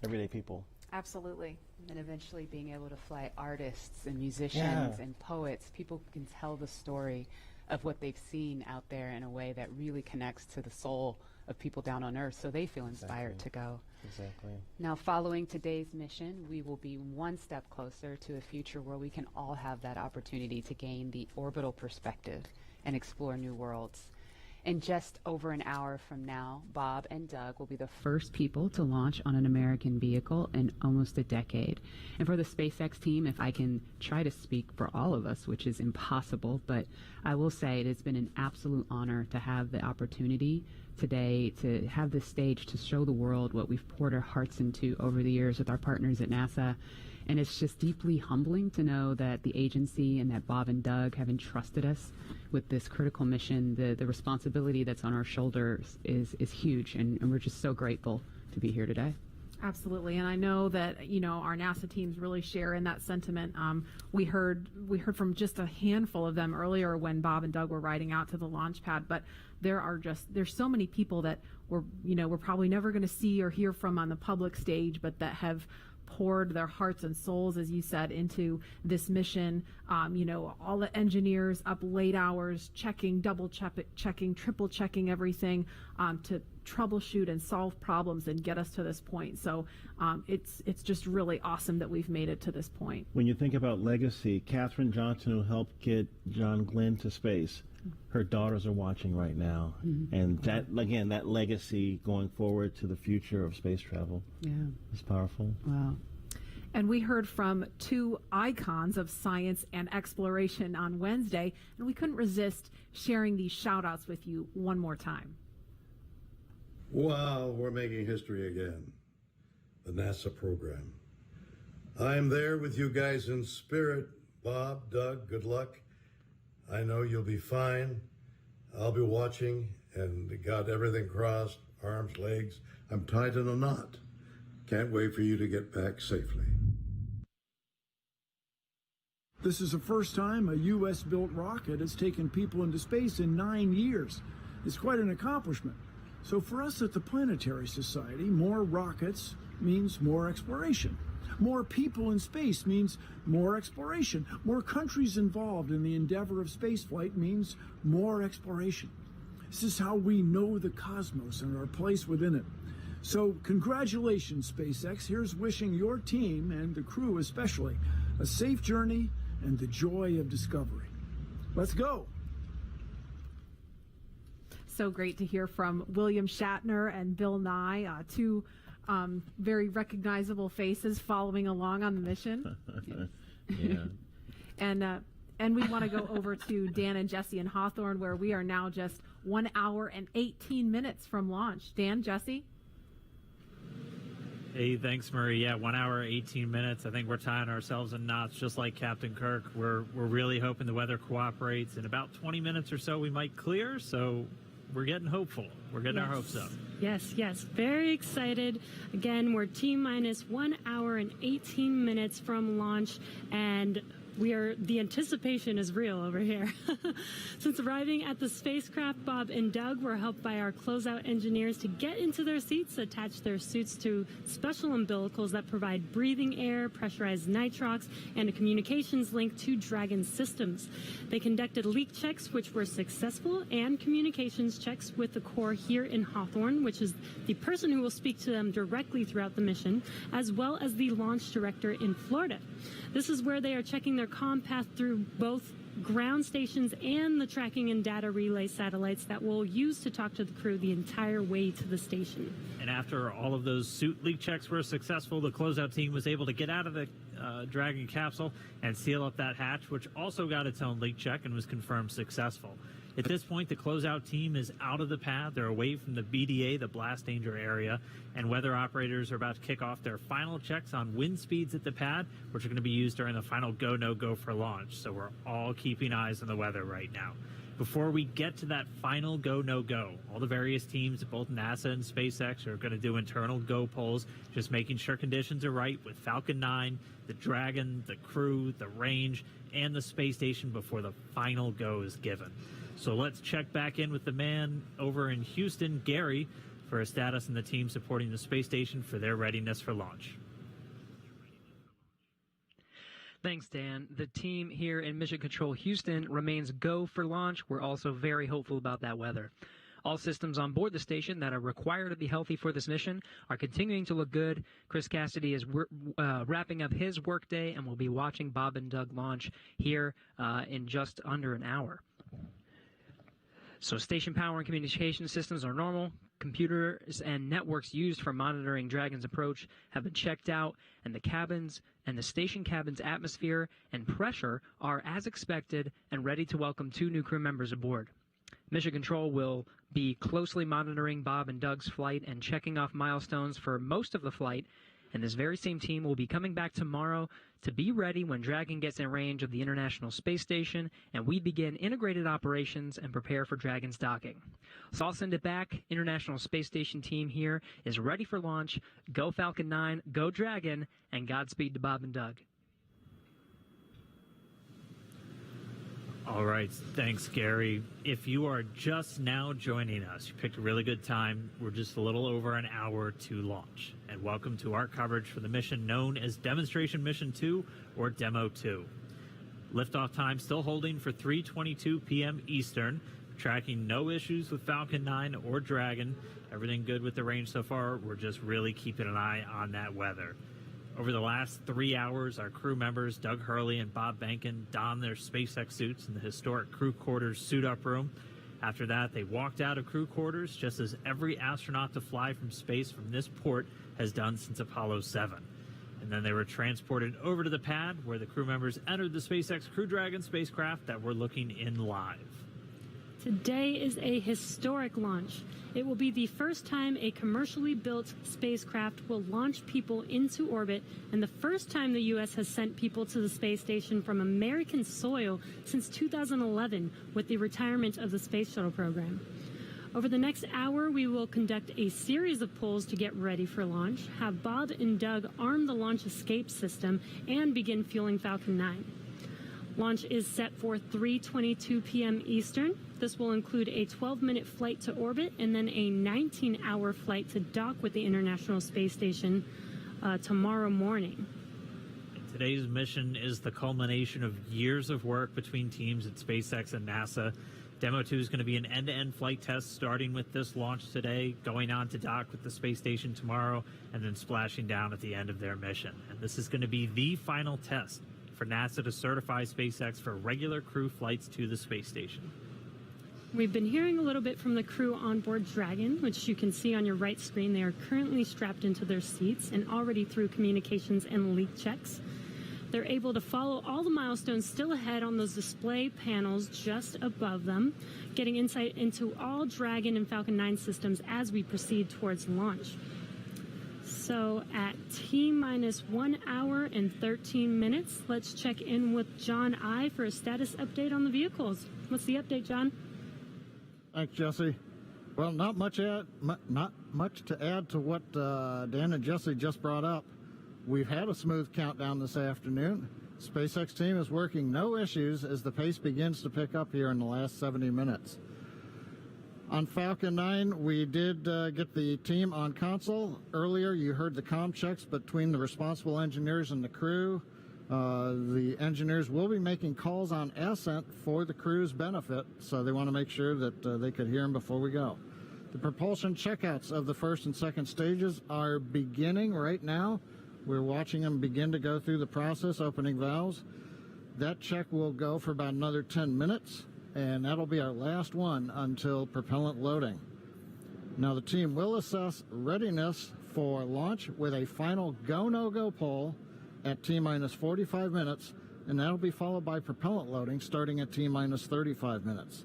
everyday people. Absolutely. And eventually being able to fly artists and musicians and poets, people can tell the story of what they've seen out there in a way that really connects to the soul of people down on Earth, so they feel inspired to go. Exactly. Now, following today's mission, we will be one step closer to a future where we can all have that opportunity to gain the orbital perspective and explore new worlds. In just over an hour from now, Bob and Doug will be the first people to launch on an American vehicle in almost a decade. And for the SpaceX team, if I can try to speak for all of us, which is impossible, but I will say it has been an absolute honor to have the opportunity today to have this stage to show the world what we've poured our hearts into over the years with our partners at NASA. And it's just deeply humbling to know that the agency and that Bob and Doug have entrusted us with this critical mission. The responsibility that's on our shoulders is huge, and we're just so grateful to be here today. Absolutely, and I know that, you know, our NASA teams really share in that sentiment. We heard from just a handful of them earlier when Bob and Doug were riding out to the launch pad, but there's so many people that we're probably never going to see or hear from on the public stage, but that have poured their hearts and souls, as you said, into this mission. All the engineers up late hours checking, double checking, triple checking everything to troubleshoot and solve problems and get us to this point. So it's just really awesome that we've made it to this point. When you think about legacy, Katherine Johnson, who helped get John Glenn to space, her daughters are watching right now. Mm-hmm. And that, again, that legacy going forward to the future of space travel is powerful. Wow. And we heard from two icons of science and exploration on Wednesday, and we couldn't resist sharing these shout-outs with you one more time. Wow, we're making history again. The NASA program. I'm there with you guys in spirit. Bob, Doug, good luck. I know you'll be fine. I'll be watching and got everything crossed, arms, legs. I'm tied in a knot. Can't wait for you to get back safely. This is the first time a U.S.-built rocket has taken people into space in 9 years. It's quite an accomplishment. So for us at the Planetary Society, more rockets means more exploration. More people in space means more exploration. More countries involved in the endeavor of spaceflight means more exploration. This is how we know the cosmos and our place within it. So congratulations, SpaceX. Here's wishing your team, and the crew especially, a safe journey and the joy of discovery. Let's go. So great to hear from William Shatner and Bill Nye, two very recognizable faces following along on the mission. Yeah. And we want to go over to Dan and Jesse in Hawthorne, where we are now just 1 hour and 18 minutes from launch. Dan, Jesse? Hey, thanks, Marie. Yeah, 1 hour, 18 minutes. I think we're tying ourselves in knots, just like Captain Kirk. We're really hoping the weather cooperates. In about 20 minutes or so, we might clear. So we're getting hopeful. We're getting our hopes up. Yes. Very excited. Again, we're T-minus 1 hour and 18 minutes from launch, and the anticipation is real over here. Since arriving at the spacecraft, Bob and Doug were helped by our closeout engineers to get into their seats, attach their suits to special umbilicals that provide breathing air, pressurized nitrox, and a communications link to Dragon systems. They conducted leak checks, which were successful, and communications checks with the Corps here in Hawthorne, which is the person who will speak to them directly throughout the mission, as well as the launch director in Florida. This is where they are checking their comm path through both ground stations and the tracking and data relay satellites that we'll use to talk to the crew the entire way to the station. And after all of those suit leak checks were successful, the closeout team was able to get out of the Dragon capsule and seal up that hatch, which also got its own leak check and was confirmed successful. At this point, the closeout team is out of the pad. They're away from the BDA, the blast danger area, and weather operators are about to kick off their final checks on wind speeds at the pad, which are going to be used during the final go, no go for launch. So we're all keeping eyes on the weather right now. Before we get to that final go, no go, all the various teams at both NASA and SpaceX are going to do internal go polls, just making sure conditions are right with Falcon 9, the Dragon, the crew, the range, and the space station before the final go is given. So let's check back in with the man over in Houston, Gary, for a status on the team supporting the space station for their readiness for launch. Thanks, Dan. The team here in Mission Control Houston remains go for launch. We're also very hopeful about that weather. All systems on board the station that are required to be healthy for this mission are continuing to look good. Chris Cassidy is wrapping up his workday and will be watching Bob and Doug launch here in just under an hour. So station power and communication systems are normal. Computers and networks used for monitoring Dragon's approach have been checked out, and the cabins and the station cabin's atmosphere and pressure are as expected and ready to welcome 2 new crew members aboard. Mission Control will be closely monitoring Bob and Doug's flight and checking off milestones for most of the flight, and this very same team will be coming back tomorrow to be ready when Dragon gets in range of the International Space Station and we begin integrated operations and prepare for Dragon's docking. So I'll send it back. International Space Station team here is ready for launch. Go Falcon 9, go Dragon, and Godspeed to Bob and Doug. All right, thanks, Gary. If you are just now joining us, you picked a really good time. We're just a little over an hour to launch. And welcome to our coverage for the mission known as Demonstration Mission 2, or Demo 2. Liftoff time still holding for 3:22 p.m. Eastern. Tracking no issues with Falcon 9 or Dragon. Everything good with the range so far. We're just really keeping an eye on that weather. Over the last 3 hours, our crew members, Doug Hurley and Bob Behnken, donned their SpaceX suits in the historic crew quarters suit-up room. After that, they walked out of crew quarters, just as every astronaut to fly from space from this port has done since Apollo 7. And then they were transported over to the pad, where the crew members entered the SpaceX Crew Dragon spacecraft that we're looking in live. Today is a historic launch. It will be the first time a commercially built spacecraft will launch people into orbit, and the first time the U.S. has sent people to the space station from American soil since 2011 with the retirement of the Space Shuttle program. Over the next hour, we will conduct a series of polls to get ready for launch, have Bob and Doug arm the launch escape system, and begin fueling Falcon 9. Launch is set for 3:22 p.m. Eastern. This will include a 12-minute flight to orbit and then a 19-hour flight to dock with the International Space Station tomorrow morning. Today's mission is the culmination of years of work between teams at SpaceX and NASA. Demo 2 is going to be an end-to-end flight test starting with this launch today, going on to dock with the space station tomorrow, and then splashing down at the end of their mission. And this is going to be the final test for NASA to certify SpaceX for regular crew flights to the space station. We've been hearing a little bit from the crew on board Dragon, which you can see on your right screen. They are currently strapped into their seats and already through communications and leak checks. They're able to follow all the milestones still ahead on those display panels just above them, getting insight into all Dragon and Falcon 9 systems as we proceed towards launch. So at T-minus 1 hour and 13 minutes, let's check in with John I for a status update on the vehicles. What's the update, John? Thanks, Jesse. Well, not much to add to what Dan and Jesse just brought up. We've had a smooth countdown this afternoon. SpaceX team is working no issues as the pace begins to pick up here in the last 70 minutes. On Falcon 9, we did get the team on console. Earlier, you heard the comm checks between the responsible engineers and the crew. The engineers will be making calls on ascent for the crew's benefit, so they want to make sure that they could hear them before we go. The propulsion checkouts of the first and second stages are beginning right now. We're watching them begin to go through the process, opening valves. That check will go for about another 10 minutes, and that'll be our last one until propellant loading. Now the team will assess readiness for launch with a final go, no-go poll at T-minus 45 minutes, and that'll be followed by propellant loading starting at T-minus 35 minutes.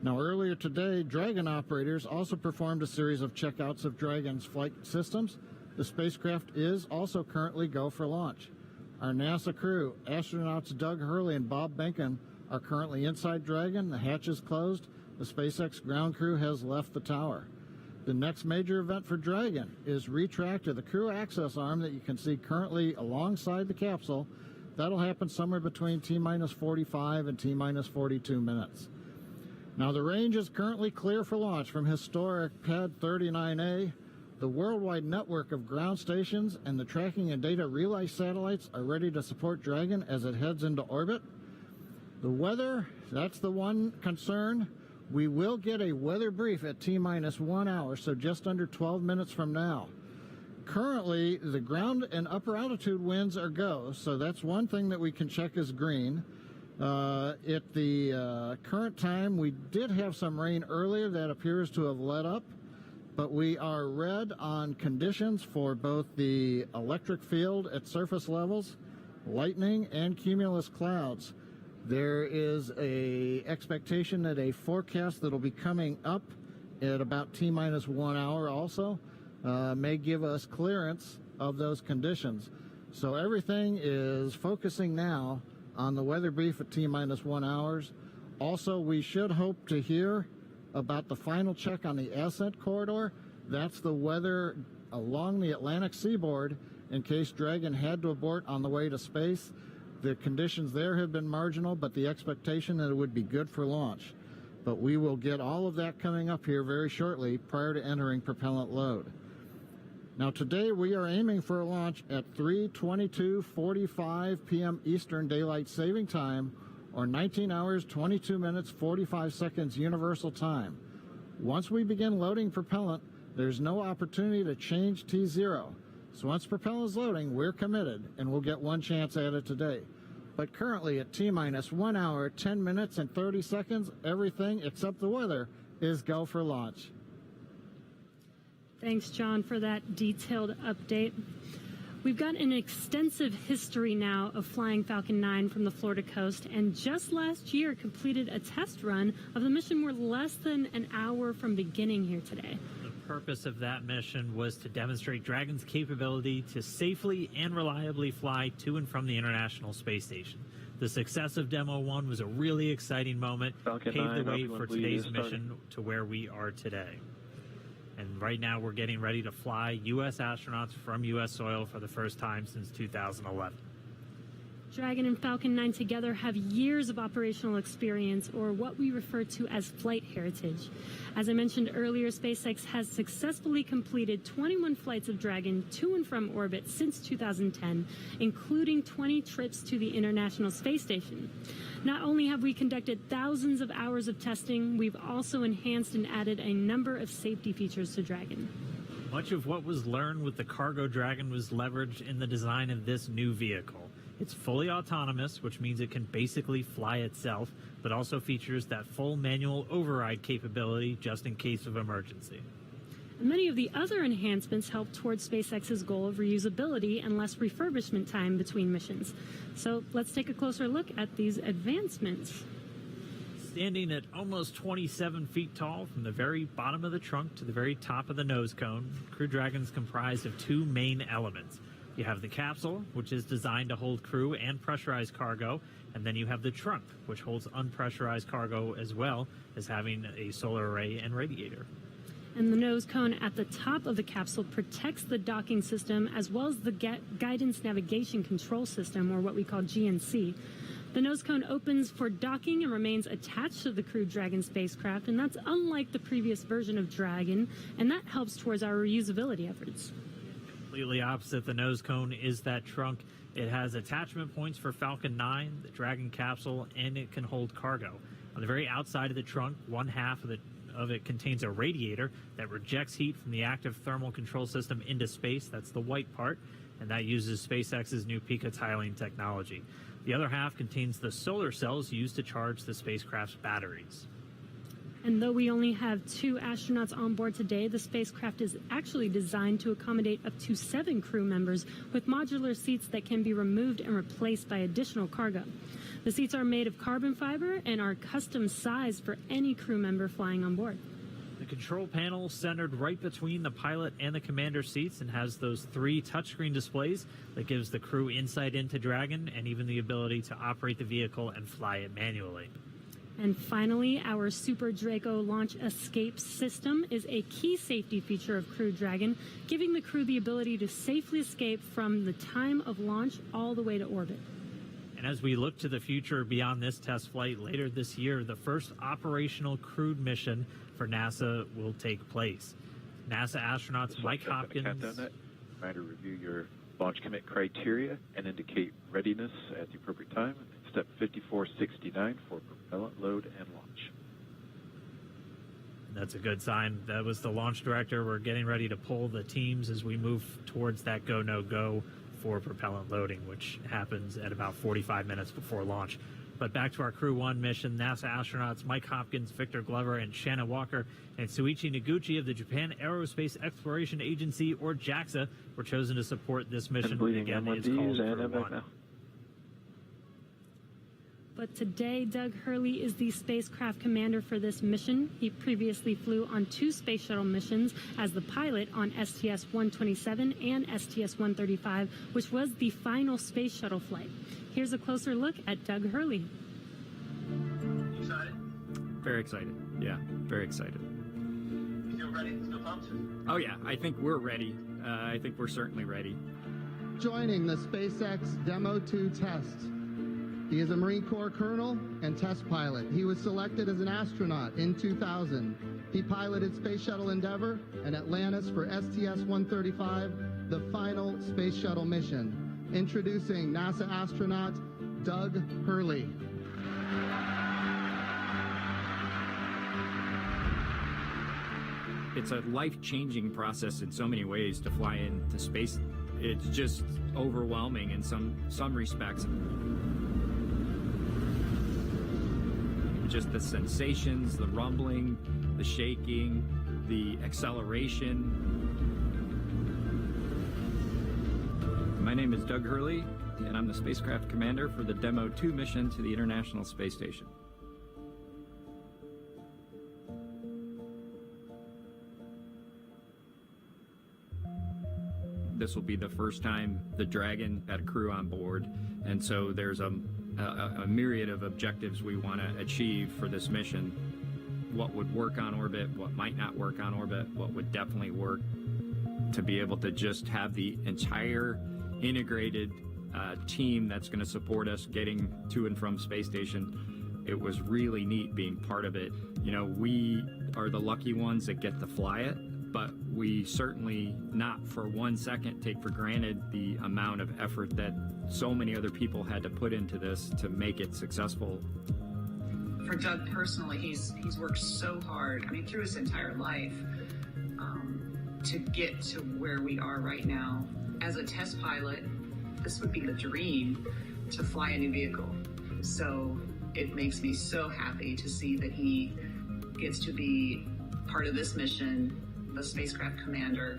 Now earlier today, Dragon operators also performed a series of checkouts of Dragon's flight systems. The spacecraft is also currently go for launch. Our NASA crew, astronauts Doug Hurley and Bob Behnken, are currently inside Dragon. The hatch is closed. The SpaceX ground crew has left the tower. The next major event for Dragon is retract to the crew access arm that you can see currently alongside the capsule. That'll happen somewhere between T-minus 45 and T-minus 42 minutes. Now the range is currently clear for launch from historic Pad 39A. The worldwide network of ground stations and the tracking and data relay satellites are ready to support Dragon as it heads into orbit. The weather, that's the one concern. We will get a weather brief at T-minus 1 hour, so just under 12 minutes from now. Currently, the ground and upper altitude winds are go, so that's one thing that we can check as green. At the current time, we did have some rain earlier that appears to have let up, but we are red on conditions for both the electric field at surface levels, lightning, and cumulus clouds. There is a expectation that a forecast that'll be coming up at about T-minus 1 hour also may give us clearance of those conditions. So everything is focusing now on the weather brief at T-minus 1 hours. Also, we should hope to hear about the final check on the ascent corridor. That's the weather along the Atlantic seaboard in case Dragon had to abort on the way to space. The conditions there have been marginal, but the expectation that it would be good for launch. But we will get all of that coming up here very shortly prior to entering propellant load. Now today we are aiming for a launch at 3:22:45 p.m. Eastern Daylight Saving Time, or 19 hours, 22 minutes, 45 seconds Universal Time. Once we begin loading propellant, there's no opportunity to change T0. So once propellant is loading, we're committed, and we'll get one chance at it today. But currently at T-minus 1 hour, 10 minutes, and 30 seconds, everything except the weather is go for launch. Thanks, John, for that detailed update. We've got an extensive history now of flying Falcon 9 from the Florida coast, and just last year completed a test run of the mission. We're less than an hour from beginning here today. The purpose of that mission was to demonstrate Dragon's capability to safely and reliably fly to and from the International Space Station. The success of Demo 1 was a really exciting moment, Falcon paved 9, the way Falcon for today's mission to where we are today. And right now we're getting ready to fly U.S. astronauts from U.S. soil for the first time since 2011. Dragon and Falcon 9 together have years of operational experience, or what we refer to as flight heritage. As I mentioned earlier, SpaceX has successfully completed 21 flights of Dragon to and from orbit since 2010, including 20 trips to the International Space Station. Not only have we conducted thousands of hours of testing, we've also enhanced and added a number of safety features to Dragon. Much of what was learned with the Cargo Dragon was leveraged in the design of this new vehicle. It's fully autonomous, which means it can basically fly itself, but also features that full manual override capability just in case of emergency. Many of the other enhancements help towards SpaceX's goal of reusability and less refurbishment time between missions. So let's take a closer look at these advancements. Standing at almost 27 feet tall from the very bottom of the trunk to the very top of the nose cone, Crew Dragon's comprised of two main elements. You have the capsule, which is designed to hold crew and pressurized cargo, and then you have the trunk, which holds unpressurized cargo as well as having a solar array and radiator. And the nose cone at the top of the capsule protects the docking system as well as the guidance navigation control system, or what we call GNC. The nose cone opens for docking and remains attached to the Crew Dragon spacecraft, and that's unlike the previous version of Dragon, and that helps towards our reusability efforts. Completely opposite the nose cone is that trunk. It has attachment points for Falcon 9, the Dragon capsule, and it can hold cargo. On the very outside of the trunk, one half of it contains a radiator that rejects heat from the active thermal control system into space. That's the white part, and that uses SpaceX's new picotiling technology. The other half contains the solar cells used to charge the spacecraft's batteries. And though we only have 2 astronauts on board today, the spacecraft is actually designed to accommodate up to 7 crew members with modular seats that can be removed and replaced by additional cargo. The seats are made of carbon fiber and are custom sized for any crew member flying on board. The control panel centered right between the pilot and the commander seats and has those 3 touchscreen displays that gives the crew insight into Dragon and even the ability to operate the vehicle and fly it manually. And finally, our Super Draco launch escape system is a key safety feature of Crew Dragon, giving the crew the ability to safely escape from the time of launch all the way to orbit. And as we look to the future beyond this test flight later this year, the first operational crewed mission for NASA will take place. NASA astronauts Mike Hopkins. Try to review your launch commit criteria and indicate readiness at the appropriate time. Step 5469 for propellant load and launch. That's a good sign. That was the launch director. We're getting ready to pull the teams as we move towards that go, no go for propellant loading, which happens at about 45 minutes before launch. But back to our Crew 1 mission, NASA astronauts Mike Hopkins, Victor Glover, and Shanna Walker, and Suichi Noguchi of the Japan Aerospace Exploration Agency, or JAXA, were chosen to support this mission. Again, it's called Crew 1. But today, Doug Hurley is the spacecraft commander for this mission. He previously flew on 2 space shuttle missions as the pilot on STS-127 and STS-135, which was the final space shuttle flight. Here's a closer look at Doug Hurley. Excited? Very excited. Yeah, very excited. You feel ready? Still pumped? Oh, yeah, I think we're ready. I think we're certainly ready. Joining the SpaceX Demo 2 test. He is a Marine Corps colonel and test pilot. He was selected as an astronaut in 2000. He piloted Space Shuttle Endeavour and Atlantis for STS-135, the final space shuttle mission. Introducing NASA astronaut Doug Hurley. It's a life-changing process in so many ways to fly into space. It's just overwhelming in some respects. Just the sensations, the rumbling, the shaking, the acceleration. My name is Doug Hurley, and I'm the spacecraft commander for the Demo 2 mission to the International Space Station. This will be the first time the Dragon had a crew on board, and so there's a myriad of objectives we want to achieve for this mission. What would work on orbit, what might not work on orbit, what would definitely work. To be able to just have the entire integrated team that's going to support us getting to and from space station, it was really neat being part of it. You know, we are the lucky ones that get to fly it, but we certainly not for 1 second take for granted the amount of effort that so many other people had to put into this to make it successful. For Doug personally, he's worked so hard, I mean, through his entire life, to get to where we are right now. As a test pilot, this would be the dream to fly a new vehicle. So it makes me so happy to see that he gets to be part of this mission a spacecraft commander.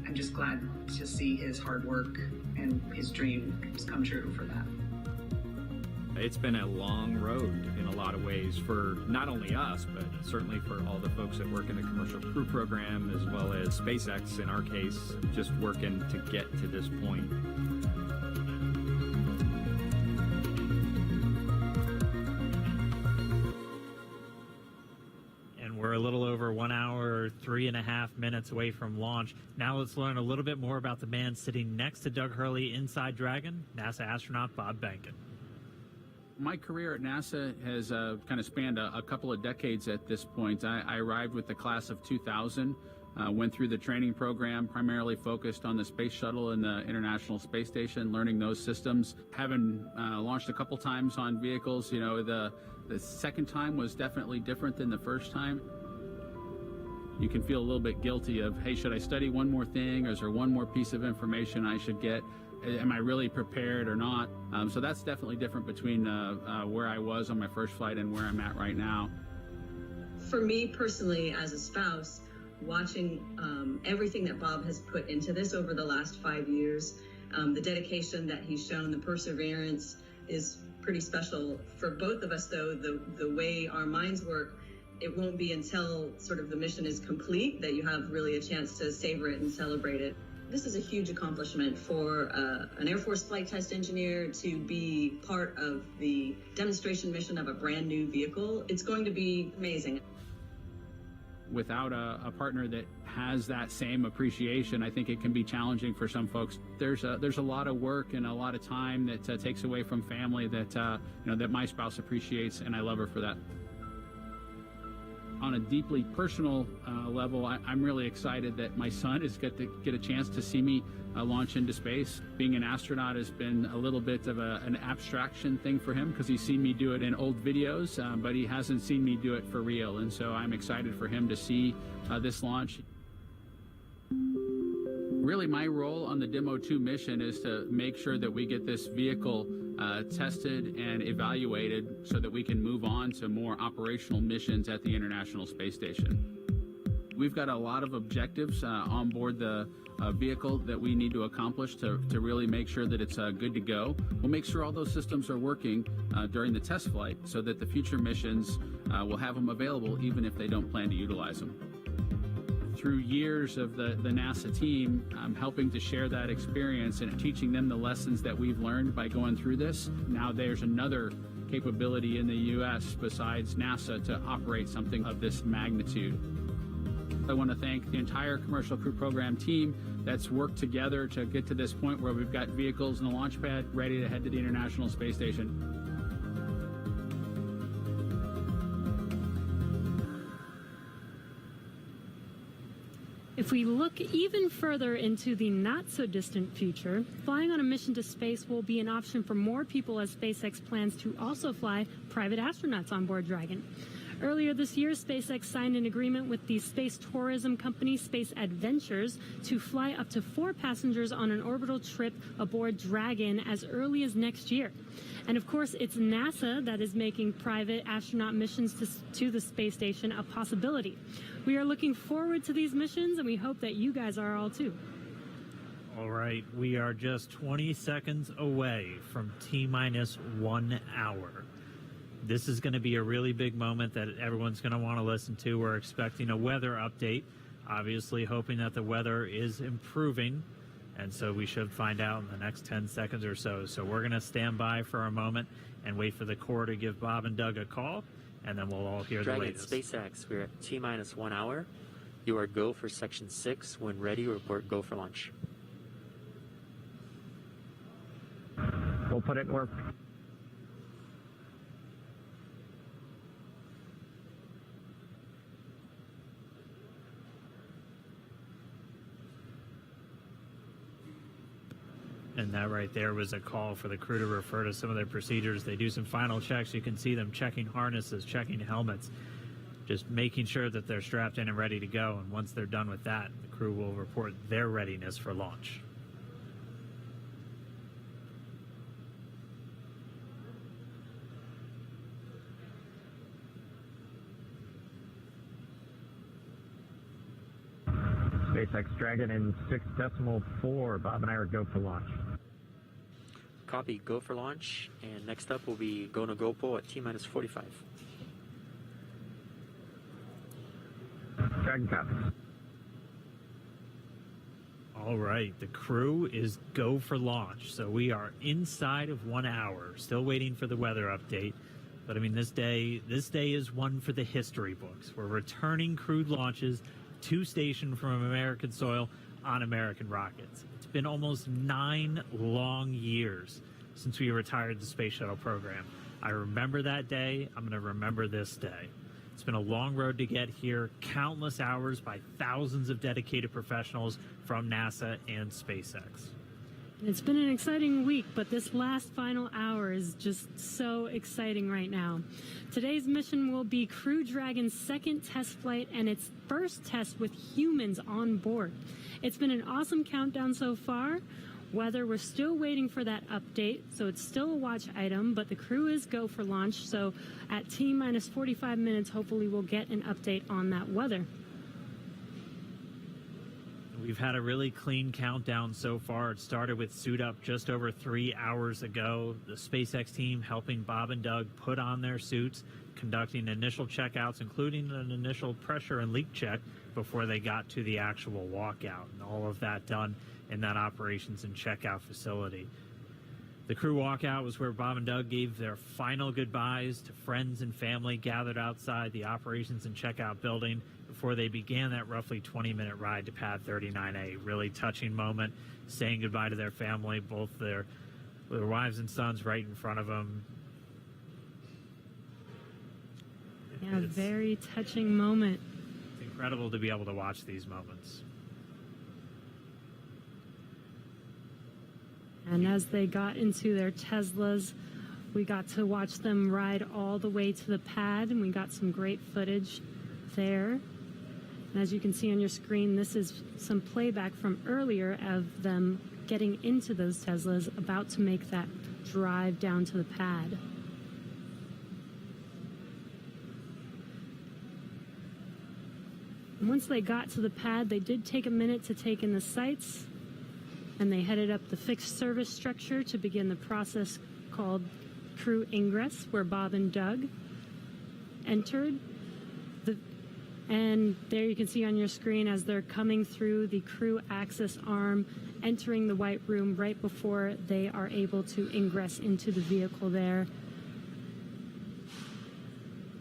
I'm just glad to see his hard work and his dreams come true for that. It's been a long road in a lot of ways for not only us, but certainly for all the folks that work in the Commercial Crew Program, as well as SpaceX, in our case, just working to get to this point. And we're a little over 1 hour, 3.5 minutes away from launch. Now let's learn a little bit more about the man sitting next to Doug Hurley inside Dragon, NASA astronaut Bob Behnken. My career at NASA has kind of spanned a couple of decades at this point. I arrived with the class of 2000, went through the training program, primarily focused on the space shuttle and the International Space Station, learning those systems. Having launched a couple times on vehicles, you know, the second time was definitely different than the first time. You can feel a little bit guilty of, hey, should I study one more thing, or is there one more piece of information I should get? Am I really prepared or not? So that's definitely different between where I was on my first flight and where I'm at right now. For me personally, as a spouse, watching everything that Bob has put into this over the last 5 years, the dedication that he's shown, the perseverance is pretty special. For both of us, though, the way our minds work, it won't be until sort of the mission is complete that you have really a chance to savor it and celebrate it. This is a huge accomplishment for an Air Force flight test engineer to be part of the demonstration mission of a brand new vehicle. It's going to be amazing. Without a partner that has that same appreciation, I think it can be challenging for some folks. There's a lot of work and a lot of time that takes away from family that that my spouse appreciates, and I love her for that. On a deeply personal level, I'm really excited that my son is get a chance to see me launch into space. Being an astronaut has been a little bit of an abstraction thing for him because he's seen me do it in old videos, but he hasn't seen me do it for real. And so I'm excited for him to see this launch. Really, my role on the Demo 2 mission is to make sure that we get this vehicle tested and evaluated so that we can move on to more operational missions at the International Space Station. We've got a lot of objectives on board the vehicle that we need to accomplish to really make sure that it's good to go. We'll make sure all those systems are working during the test flight so that the future missions will have them available even if they don't plan to utilize them. Through years of the NASA team, I'm helping to share that experience and teaching them the lessons that we've learned by going through this. Now there's another capability in the U.S. besides NASA to operate something of this magnitude. I want to thank the entire Commercial Crew Program team that's worked together to get to this point where we've got vehicles and a launch pad ready to head to the International Space Station. If we look even further into the not-so-distant future, flying on a mission to space will be an option for more people as SpaceX plans to also fly private astronauts on board Dragon. Earlier this year, SpaceX signed an agreement with the space tourism company Space Adventures to fly up to 4 passengers on an orbital trip aboard Dragon as early as next year. And of course, it's NASA that is making private astronaut missions to the space station a possibility. We are looking forward to these missions, and we hope that you guys are all too. All right, we are just 20 seconds away from T-minus 1 hour. This is going to be a really big moment that everyone's going to want to listen to. We're expecting a weather update, obviously hoping that the weather is improving, and so we should find out in the next 10 seconds or so. So we're going to stand by for a moment and wait for the Corps to give Bob and Doug a call, and then we'll all hear Dragon, the latest. SpaceX, we're at T-minus 1 hour. You are go for Section 6. When ready, report go for launch. We'll put it in work. And that right there was a call for the crew to refer to some of their procedures. They do some final checks. You can see them checking harnesses, checking helmets, just making sure that they're strapped in and ready to go. And once they're done with that, the crew will report their readiness for launch. SpaceX Dragon in 6.4. Bob and I are go for launch. Copy, go for launch. And next up will be go no GoPro at T-minus 45. Dragon copies. All right, the crew is go for launch. So we are inside of 1 hour, still waiting for the weather update. But I mean, this day is one for the history books. We're returning crewed launches to station from American soil on American rockets. It's been almost 9 long years since we retired the space shuttle program. I remember that day. I'm going to remember this day. It's been a long road to get here, countless hours by thousands of dedicated professionals from NASA and SpaceX. It's been an exciting week, but this last final hour is just so exciting right now. Today's mission will be Crew Dragon's second test flight and its first test with humans on board. It's been an awesome countdown so far. Weather, we're still waiting for that update, so it's still a watch item, but the crew is go for launch, so at T-minus 45 minutes, hopefully we'll get an update on that weather. We've had a really clean countdown so far. It started with suit up just over 3 hours ago. The SpaceX team helping Bob and Doug put on their suits, conducting initial checkouts, including an initial pressure and leak check before they got to the actual walkout, and all of that done in that operations and checkout facility. The crew walkout was where Bob and Doug gave their final goodbyes to friends and family gathered outside the operations and checkout building before they began that roughly 20-minute ride to pad 39A. Really touching moment, saying goodbye to their family, both their wives and sons right in front of them. Yeah, very touching moment. It's incredible to be able to watch these moments. And as they got into their Teslas, we got to watch them ride all the way to the pad, and we got some great footage there. And as you can see on your screen, this is some playback from earlier of them getting into those Teslas, about to make that drive down to the pad. And once they got to the pad, they did take a minute to take in the sights, and they headed up the fixed service structure to begin the process called crew ingress, where Bob and Doug entered. And there you can see on your screen as they're coming through the crew access arm, entering the white room right before they are able to ingress into the vehicle there.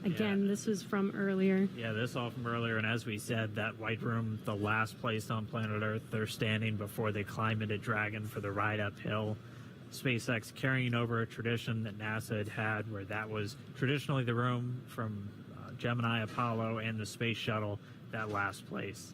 Again, this was from earlier. Yeah, this all from earlier, and as we said, that white room, the last place on planet Earth they're standing before they climb into Dragon for the ride uphill. SpaceX carrying over a tradition that NASA had where that was traditionally the room from Gemini, Apollo, and the space shuttle, that last place.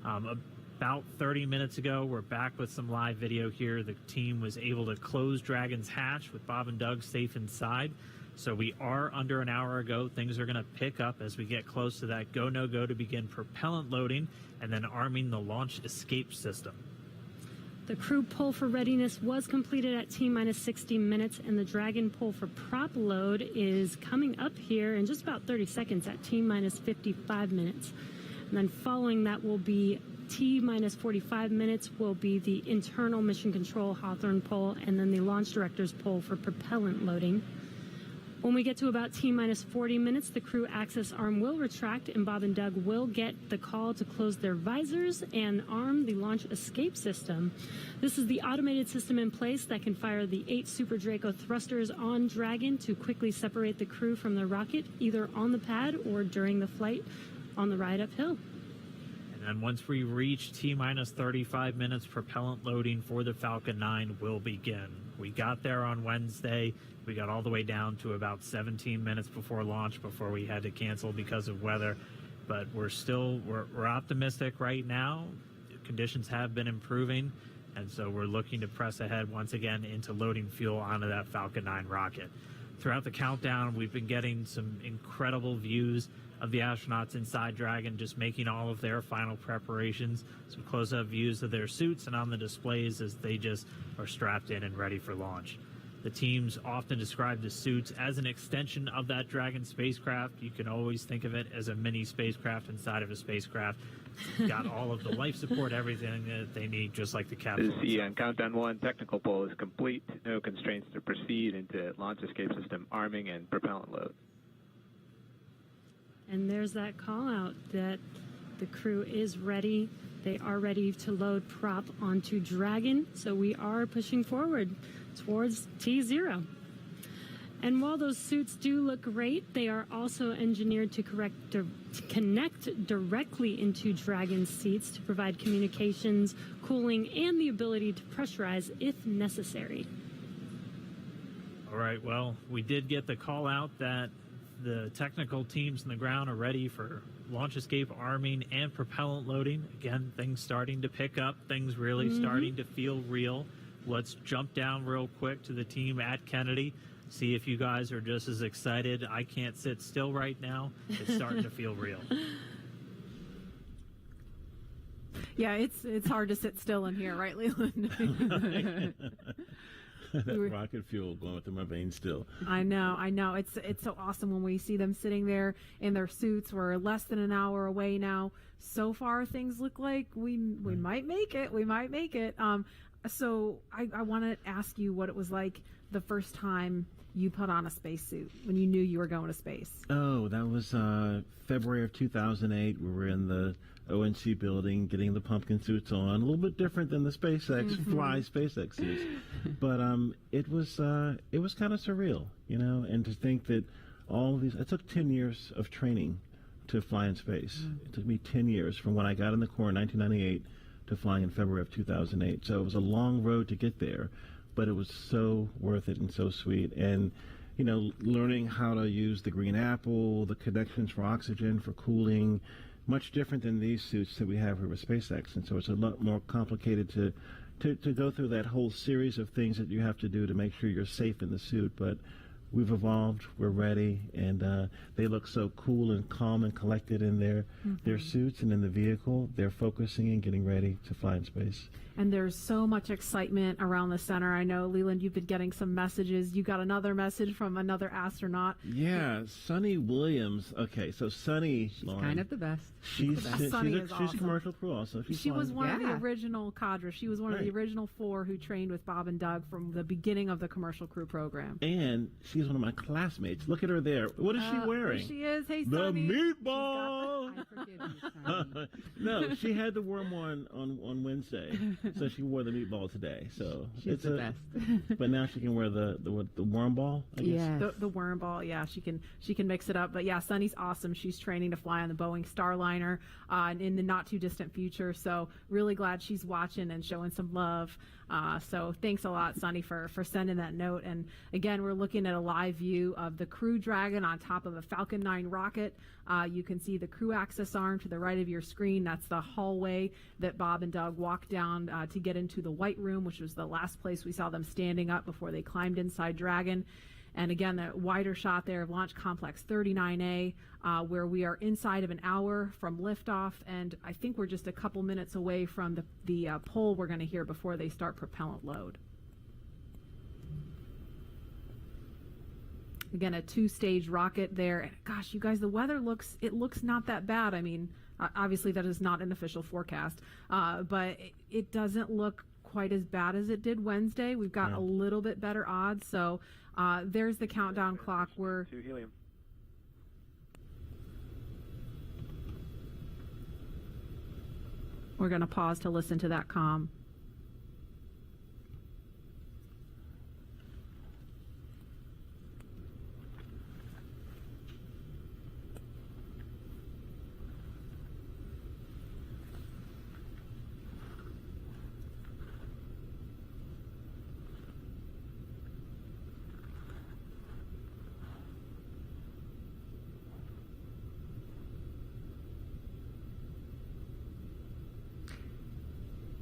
About 30 minutes ago, we're back with some live video here. The team was able to close Dragon's hatch with Bob and Doug safe inside. So we are under an hour ago. Things are going to pick up as we get close to that go, no go to begin propellant loading and then arming the launch escape system. The crew pull for readiness was completed at T-minus 60 minutes, and the Dragon pull for prop load is coming up here in just about 30 seconds at T-minus 55 minutes. And then following that will be T-minus 45 minutes will be the internal mission control Hawthorne pull, and then the launch director's pull for propellant loading. When we get to about T-minus 40 minutes, the crew access arm will retract, and Bob and Doug will get the call to close their visors and arm the launch escape system. This is the automated system in place that can fire the 8 Super Draco thrusters on Dragon to quickly separate the crew from the rocket, either on the pad or during the flight on the ride uphill. And then once we reach T-minus 35 minutes, propellant loading for the Falcon 9 will begin. We got there on Wednesday. We got all the way down to about 17 minutes before launch before we had to cancel because of weather. But we're optimistic right now. Conditions have been improving, and so we're looking to press ahead once again into loading fuel onto that Falcon 9 rocket. Throughout the countdown, we've been getting some incredible views of the astronauts inside Dragon, just making all of their final preparations, some close-up views of their suits and on the displays as they just are strapped in and ready for launch. The teams often describe the suits as an extension of that Dragon spacecraft. You can always think of it as a mini spacecraft inside of a spacecraft. It's got all of the life support, everything that they need, just like the capsule. The Countdown 1 technical poll is complete. No constraints to proceed into launch escape system arming and propellant load. And there's that call out that the crew is ready. They are ready to load prop onto Dragon. So we are pushing forward towards T0. And while those suits do look great, they are also engineered to connect directly into Dragon's seats to provide communications, cooling, and the ability to pressurize if necessary. All right, well, we did get the call out that the technical teams on the ground are ready for launch escape arming and propellant loading. Again, things starting to pick up, things really starting to feel real. Let's jump down real quick to the team at Kennedy. See if you guys are just as excited. I can't sit still right now. It's starting to feel real. Yeah, it's hard to sit still in here, right, Leland? That rocket fuel going through my veins still. I know. It's so awesome when we see them sitting there in their suits. We're less than an hour away now. So far, things look like we might make it. We might make it. So I want to ask you what it was like the first time you put on a spacesuit when you knew you were going to space. Oh, that was February of 2008. We were in the ONC building getting the pumpkin suits on. A little bit different than the SpaceX fly SpaceX suits, but it was kind of surreal, and to think that all of these. It took 10 years of training to fly in space. It took me 10 years from when I got in the Corps in 1998 to flying in February of 2008. So it was a long road to get there, but it was so worth it and so sweet. And learning how to use the green apple, the connections for oxygen, for cooling, much different than these suits that we have here with SpaceX. And so it's a lot more complicated to go through that whole series of things that you have to do to make sure you're safe in the suit. But we've evolved, we're ready, and they look so cool and calm and collected in their suits and in the vehicle. They're focusing and getting ready to fly in space. And there's so much excitement around the center. I know, Leland, you've been getting some messages. You got another message from another astronaut. Yeah, Sunny Williams. Okay, so Sunny, she's kind of the best. She's a commercial crew also. She was one of the original cadre. She was one of the original 4 who trained with Bob and Doug from the beginning of the commercial crew program. And she's one of my classmates. Look at her there. What is she wearing? There she is. Hey, the Sunny. meatball. I forgive you, Sunny. No, she had the worm one on Wednesday, so she wore the meatball today. So she's the best. But now she can wear the worm ball. I guess. Yes. The worm ball. Yeah, she can mix it up. But yeah, Sunny's awesome. She's training to fly on the Boeing Starliner in the not too distant future. So really glad she's watching and showing some love. So thanks a lot, Sunny, for sending that note. And again, we're looking at a live view of the Crew Dragon on top of a Falcon 9 rocket. You can see the crew access arm to the right of your screen. That's the hallway that Bob and Doug walked down to get into the White Room, which was the last place we saw them standing up before they climbed inside Dragon. And again, the wider shot there of Launch Complex 39A, where we are inside of an hour from liftoff, and I think we're just a couple minutes away from the poll we're going to hear before they start propellant load. Again, a 2-stage rocket there. And gosh, you guys, the weather looks not that bad. I mean, obviously that is not an official forecast, but it doesn't look quite as bad as it did Wednesday. We've got a little bit better odds. So there's the countdown clock. We're to helium. We're going to pause to listen to that comm.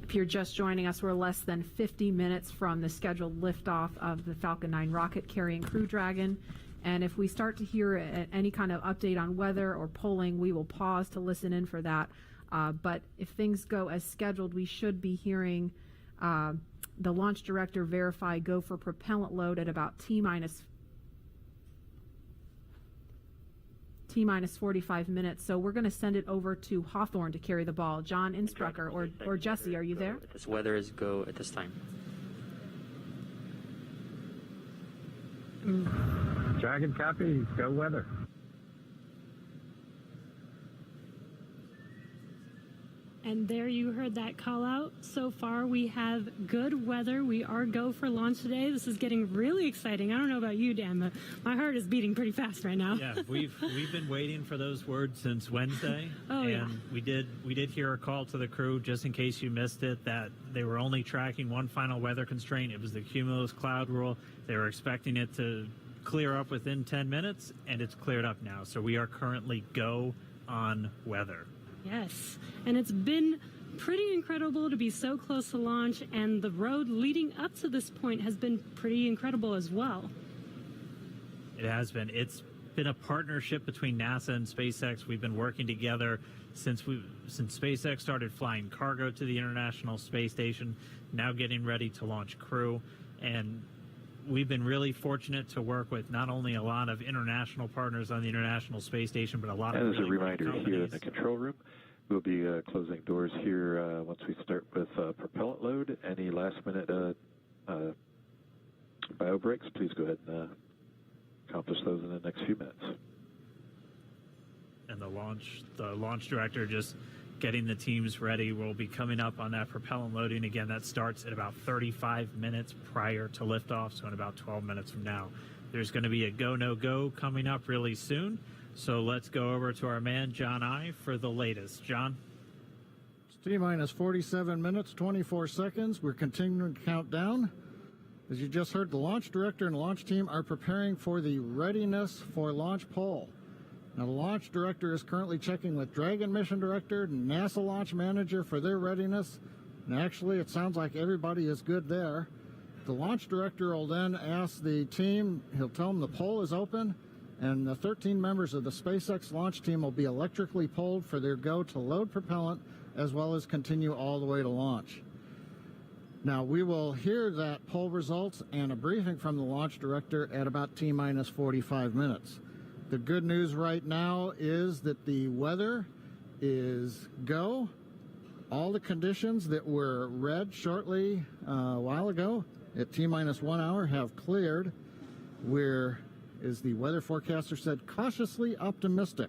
If you're just joining us, we're less than 50 minutes from the scheduled liftoff of the Falcon 9 rocket carrying Crew Dragon. And if we start to hear any kind of update on weather or polling, we will pause to listen in for that. But if things go as scheduled, we should be hearing the launch director verify go for propellant load at about T minus 45 minutes. So we're going to send it over to Hawthorne to carry the ball. John Innsbrucker or Jesse, are you there? This weather is go at this time. Dragon copy. Go weather. And there you heard that call out. So far, we have good weather. We are go for launch today. This is getting really exciting. I don't know about you, Dan, but my heart is beating pretty fast right now. Yeah, we've been waiting for those words since Wednesday. Oh, and yeah. we did hear a call to the crew, just in case you missed it, that they were only tracking one final weather constraint. It was the cumulus cloud rule. They were expecting it to clear up within 10 minutes, and it's cleared up now. So we are currently go on weather. Yes, and it's been pretty incredible to be so close to launch, and the road leading up to this point has been pretty incredible as well. It has been. It's been a partnership between NASA and SpaceX. We've been working together since SpaceX started flying cargo to the International Space Station, now getting ready to launch Crew. And we've been really fortunate to work with not only a lot of international partners on the International Space Station, but a lot of And as a really reminder, great here in companies. the control room, we'll be closing doors here once we start with propellant load. Any last-minute bio breaks, please go ahead and accomplish those in the next few minutes. And the launch director just getting the teams ready. We'll be coming up on that propellant loading again. That starts at about 35 minutes prior to liftoff, so in about 12 minutes from now. There's going to be a go, no go coming up really soon. So let's go over to our man, John I, for the latest. John? It's T-minus 47 minutes, 24 seconds. We're continuing to count down. As you just heard, the launch director and launch team are preparing for the readiness for launch poll. Now, the launch director is currently checking with Dragon mission director and NASA launch manager for their readiness. And actually, it sounds like everybody is good there. The launch director will then ask the team, he'll tell them the poll is open, and the 13 members of the SpaceX launch team will be electrically polled for their go to load propellant, as well as continue all the way to launch. Now, we will hear that poll results and a briefing from the launch director at about T-minus 45 minutes. The good news right now is that the weather is go. All the conditions that were read shortly a while ago at T-minus 1 hour have cleared. We're, as the weather forecaster said, cautiously optimistic.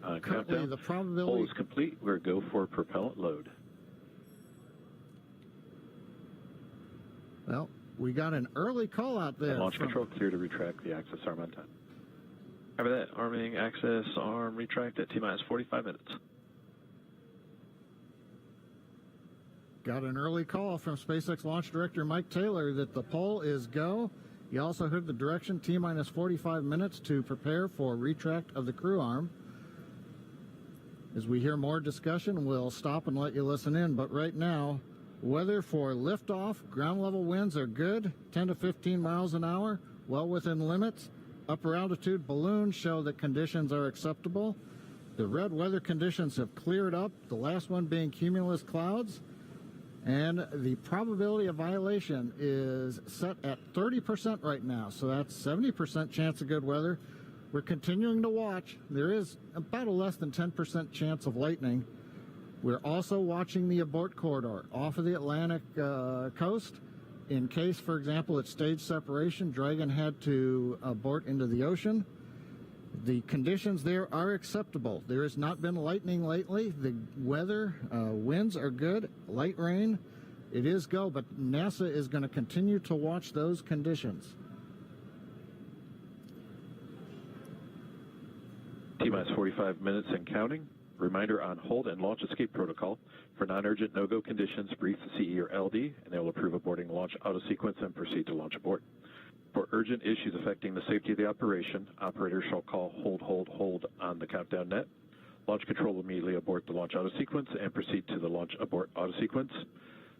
Currently, Countdown. the probability... Poll is complete. We're go for propellant load. Well, we got an early call out there. And launch control clear to retract the access arm on time. After that, arming access arm retract at T-minus 45 minutes. Got an early call from SpaceX launch director Mike Taylor that the poll is go. You also heard the direction T-minus 45 minutes to prepare for retract of the crew arm. As we hear more discussion, we'll stop and let you listen in. But right now, weather for liftoff, ground level winds are good, 10 to 15 miles an hour, well within limits. Upper altitude balloons show that conditions are acceptable. The red weather conditions have cleared up, the last one being cumulus clouds. And the probability of violation is set at 30% right now, so that's 70% chance of good weather. We're continuing to watch. There is about a less than 10% chance of lightning. We're also watching the abort corridor off of the Atlantic coast. In case, for example, at stage separation, Dragon had to abort into the ocean. The conditions there are acceptable. There has not been lightning lately. The weather, winds are good, light rain. It is go, but NASA is going to continue to watch those conditions. T-minus 45 minutes and counting. Reminder on hold and launch escape protocol. For non-urgent no-go conditions, brief the CE or LD, and they will approve aborting launch auto-sequence and proceed to launch abort. For urgent issues affecting the safety of the operation, operators shall call hold on the countdown net. Launch control will immediately abort the launch auto-sequence and proceed to the launch abort auto-sequence.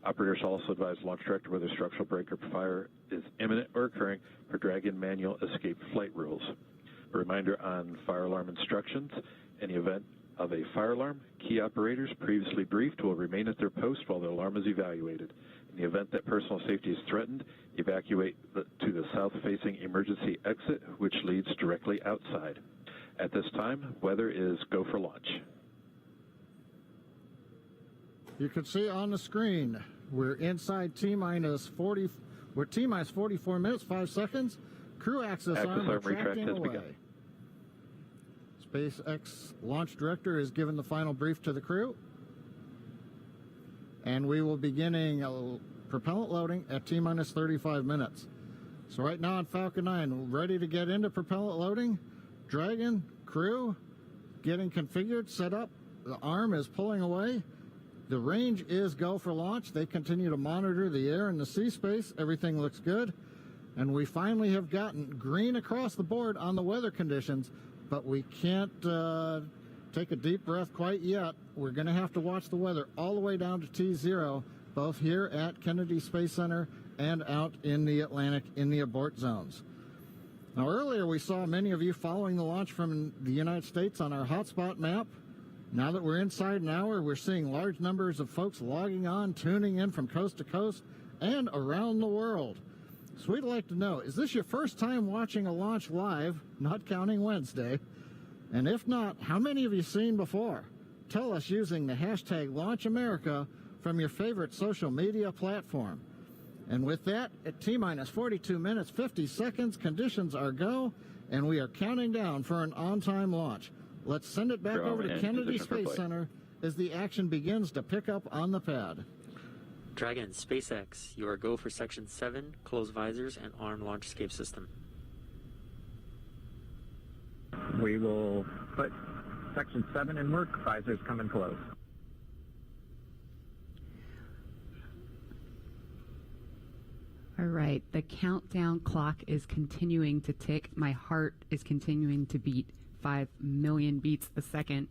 Operators shall also advise launch director whether structural break or fire is imminent or occurring per Dragon manual escape flight rules. A reminder on fire alarm instructions. In the event of a fire alarm. Key operators previously briefed will remain at their post while the alarm is evaluated. In the event that personal safety is threatened, evacuate to the south-facing emergency exit, which leads directly outside. At this time, weather is go for launch. You can see on the screen, we're inside T-minus 40, we're T-minus 44 minutes, 5 seconds. Crew access arm retracting away. Begun. SpaceX launch director is given the final brief to the crew. And we will be beginning propellant loading at T-minus 35 minutes. So right now on Falcon 9, ready to get into propellant loading. Dragon, crew, getting configured, set up. The arm is pulling away. The range is go for launch. They continue to monitor the air and the sea space. Everything looks good. And we finally have gotten green across the board on the weather conditions, but we can't take a deep breath quite yet. We're going to have to watch the weather all the way down to T0, both here at Kennedy Space Center and out in the Atlantic in the abort zones. Now, earlier we saw many of you following the launch from the United States on our hotspot map. Now that we're inside an hour, we're seeing large numbers of folks logging on, tuning in from coast to coast and around the world. So we'd like to know, is this your first time watching a launch live, not counting Wednesday? And if not, how many have you seen before? Tell us using the hashtag LaunchAmerica from your favorite social media platform. And with that, at T-minus 42 minutes, 50 seconds, conditions are go, and we are counting down for an on-time launch. Let's send it back over to Kennedy Space Center as the action begins to pick up on the pad. Dragon, SpaceX, you are go for Section 7, close visors, and arm launch escape system. We will put Section 7 in work, visors come and close. All right, the countdown clock is continuing to tick. My heart is continuing to beat 5 million beats a second,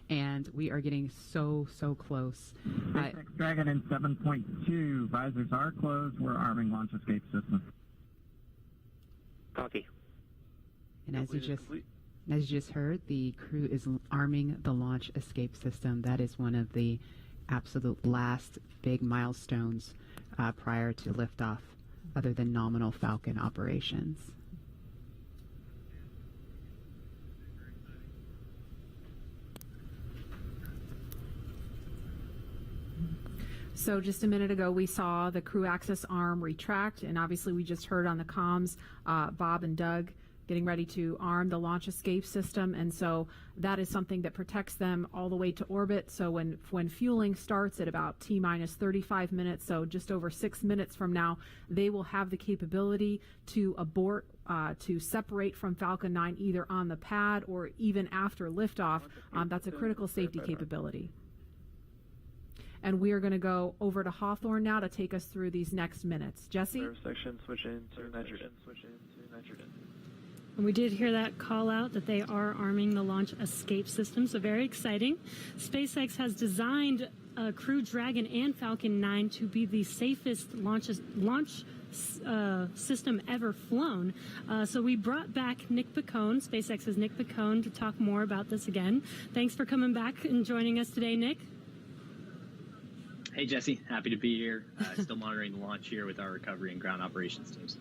and we are getting so close. SpaceX Dragon in 7.2, visors are closed. We're arming launch escape system. Copy. And as you just heard, the crew is arming the launch escape system. That is one of the absolute last big milestones prior to liftoff, other than nominal Falcon operations. So just a minute ago, we saw the crew access arm retract, and obviously we just heard on the comms, Bob and Doug getting ready to arm the launch escape system, and so that is something that protects them all the way to orbit. So when fueling starts at about T-minus 35 minutes, so just over 6 minutes from now, they will have the capability to abort, to separate from Falcon 9 either on the pad or even after liftoff. That's a critical safety capability. And we are going to go over to Hawthorne now to take us through these next minutes. Jesse? Section, switch in to nitrogen. And we did hear that call out that they are arming the launch escape system, so very exciting. SpaceX has designed Crew Dragon and Falcon 9 to be the safest launch system ever flown. So we brought back Nick Behnken, SpaceX's Nick Behnken, to talk more about this again. Thanks for coming back and joining us today, Nick. Hey, Jesse. Happy to be here. Still monitoring the launch here with our recovery and ground operations teams.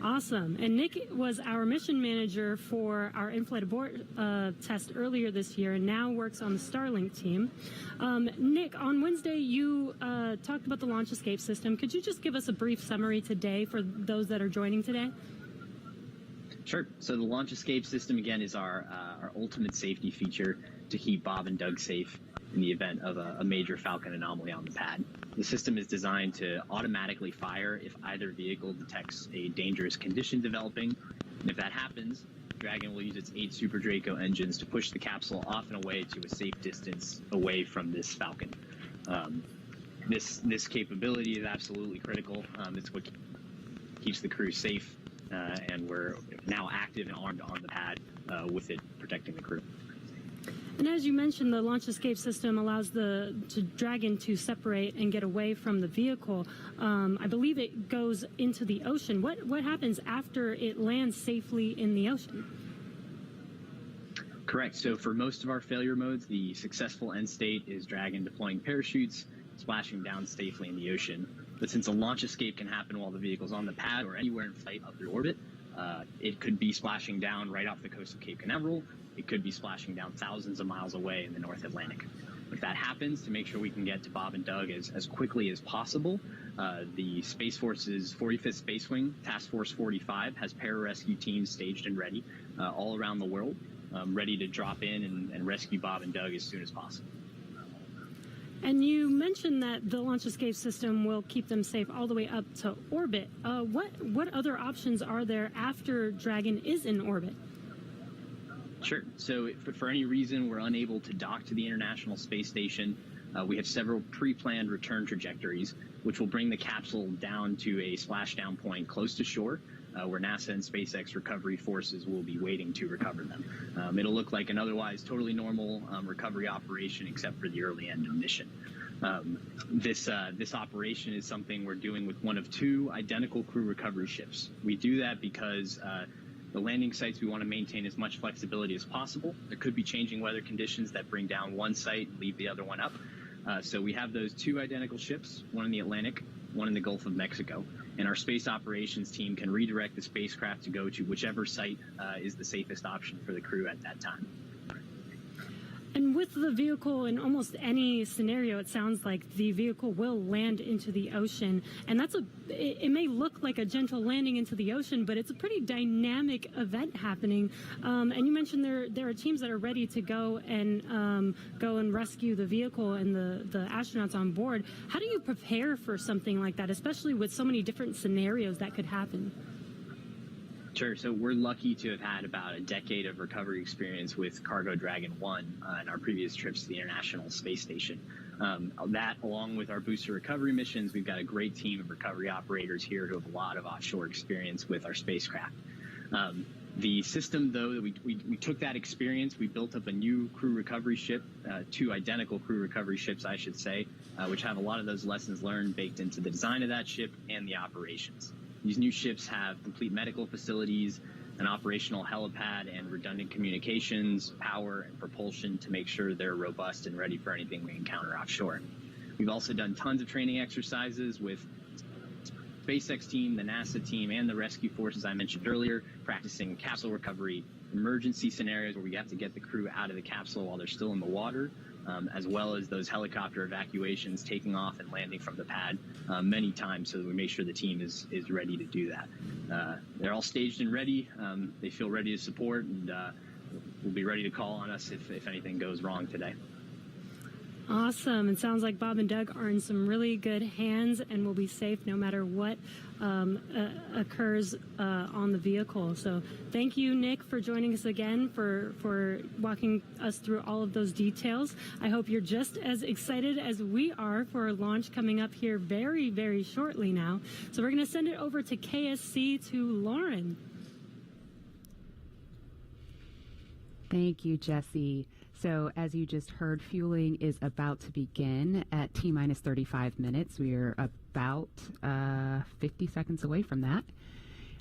Awesome. And Nick was our mission manager for our in-flight abort test earlier this year and now works on the Starlink team. Nick, on Wednesday, you talked about the launch escape system. Could you just give us a brief summary today for those that are joining today? Sure. So the launch escape system, again, is our ultimate safety feature to keep Bob and Doug safe in the event of a major Falcon anomaly on the pad. The system is designed to automatically fire if either vehicle detects a dangerous condition developing. And if that happens, Dragon will use its 8 Super Draco engines to push the capsule off and away to a safe distance away from this Falcon. This capability is absolutely critical. It's what keeps the crew safe, and we're now active and armed on the pad with it protecting the crew. And as you mentioned, the launch escape system allows the Dragon to separate and get away from the vehicle. I believe it goes into the ocean. What happens after it lands safely in the ocean? Correct. So for most of our failure modes, the successful end state is Dragon deploying parachutes, splashing down safely in the ocean. But since a launch escape can happen while the vehicle's on the pad or anywhere in flight up through orbit, it could be splashing down right off the coast of Cape Canaveral. It could be splashing down thousands of miles away in the North Atlantic. If that happens, to make sure we can get to Bob and Doug as quickly as possible, the Space Force's 45th Space Wing, Task Force 45, has pararescue teams staged and ready all around the world, ready to drop in and rescue Bob and Doug as soon as possible. And you mentioned that the launch escape system will keep them safe all the way up to orbit. What other options are there after Dragon is in orbit? Sure. So if for any reason we're unable to dock to the International Space Station, we have several pre-planned return trajectories, which will bring the capsule down to a splashdown point close to shore, where NASA and SpaceX recovery forces will be waiting to recover them. It'll look like an otherwise totally normal recovery operation, except for the early end of mission. This operation is something we're doing with one of two identical crew recovery ships. We do that because the landing sites, we want to maintain as much flexibility as possible. There could be changing weather conditions that bring down one site and leave the other one up. So we have those two identical ships, one in the Atlantic, one in the Gulf of Mexico. And our space operations team can redirect the spacecraft to go to whichever site is the safest option for the crew at that time. And with the vehicle, in almost any scenario, it sounds like the vehicle will land into the ocean. And it may look like a gentle landing into the ocean, but it's a pretty dynamic event happening. And you mentioned there are teams that are ready to go and rescue the vehicle and the astronauts on board. How do you prepare for something like that, especially with so many different scenarios that could happen? Sure. So we're lucky to have had about a decade of recovery experience with Cargo Dragon 1 in our previous trips to the International Space Station. That, along with our booster recovery missions, we've got a great team of recovery operators here who have a lot of offshore experience with our spacecraft. The system, though, that we took that experience, we built up a new crew recovery ship, two identical crew recovery ships, I should say, which have a lot of those lessons learned baked into the design of that ship and the operations. These new ships have complete medical facilities, an operational helipad, and redundant communications, power, and propulsion to make sure they're robust and ready for anything we encounter offshore. We've also done tons of training exercises with SpaceX team, the NASA team, and the rescue forces I mentioned earlier, practicing capsule recovery, emergency scenarios where we have to get the crew out of the capsule while they're still in the water, as well as those helicopter evacuations, taking off and landing from the pad many times so that we make sure the team is ready to do that. They're all staged and ready. They feel ready to support, and will be ready to call on us if anything goes wrong today. Awesome. It sounds like Bob and Doug are in some really good hands and will be safe no matter what occurs on the vehicle. So thank you, Nick, for joining us again, for walking us through all of those details. I hope you're just as excited as we are for a launch coming up here very, very shortly now. So we're going to send it over to KSC to Lauren. Thank you, Jesse. So as you just heard, fueling is about to begin at T-minus 35 minutes. We are about 50 seconds away from that.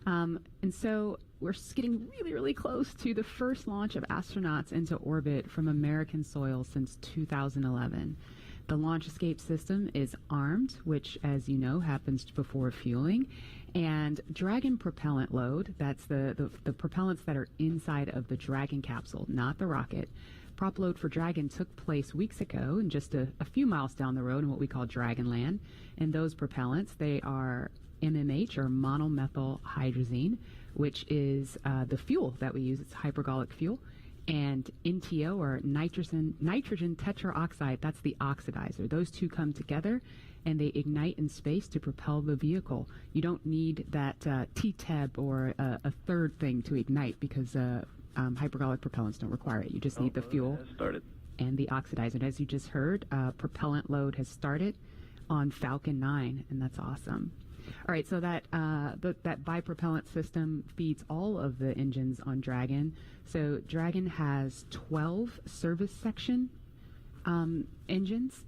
And so we're getting really, really close to the first launch of astronauts into orbit from American soil since 2011. The launch escape system is armed, which, as you know, happens before fueling. And Dragon propellant load, that's the propellants that are inside of the Dragon capsule, not the rocket. Prop load for Dragon took place weeks ago and just a few miles down the road in what we call Dragonland. And those propellants, they are MMH, or monomethyl hydrazine, which is the fuel that we use. It's hypergolic fuel. And NTO, or nitrogen tetroxide, that's the oxidizer. Those two come together and they ignite in space to propel the vehicle. You don't need that TTEB or a third thing to ignite because hypergolic propellants don't require it. You just need the fuel and the oxidizer. And as you just heard, propellant load has started on Falcon 9, and that's awesome. All right, so that bipropellant system feeds all of the engines on Dragon. So Dragon has 12 service section engines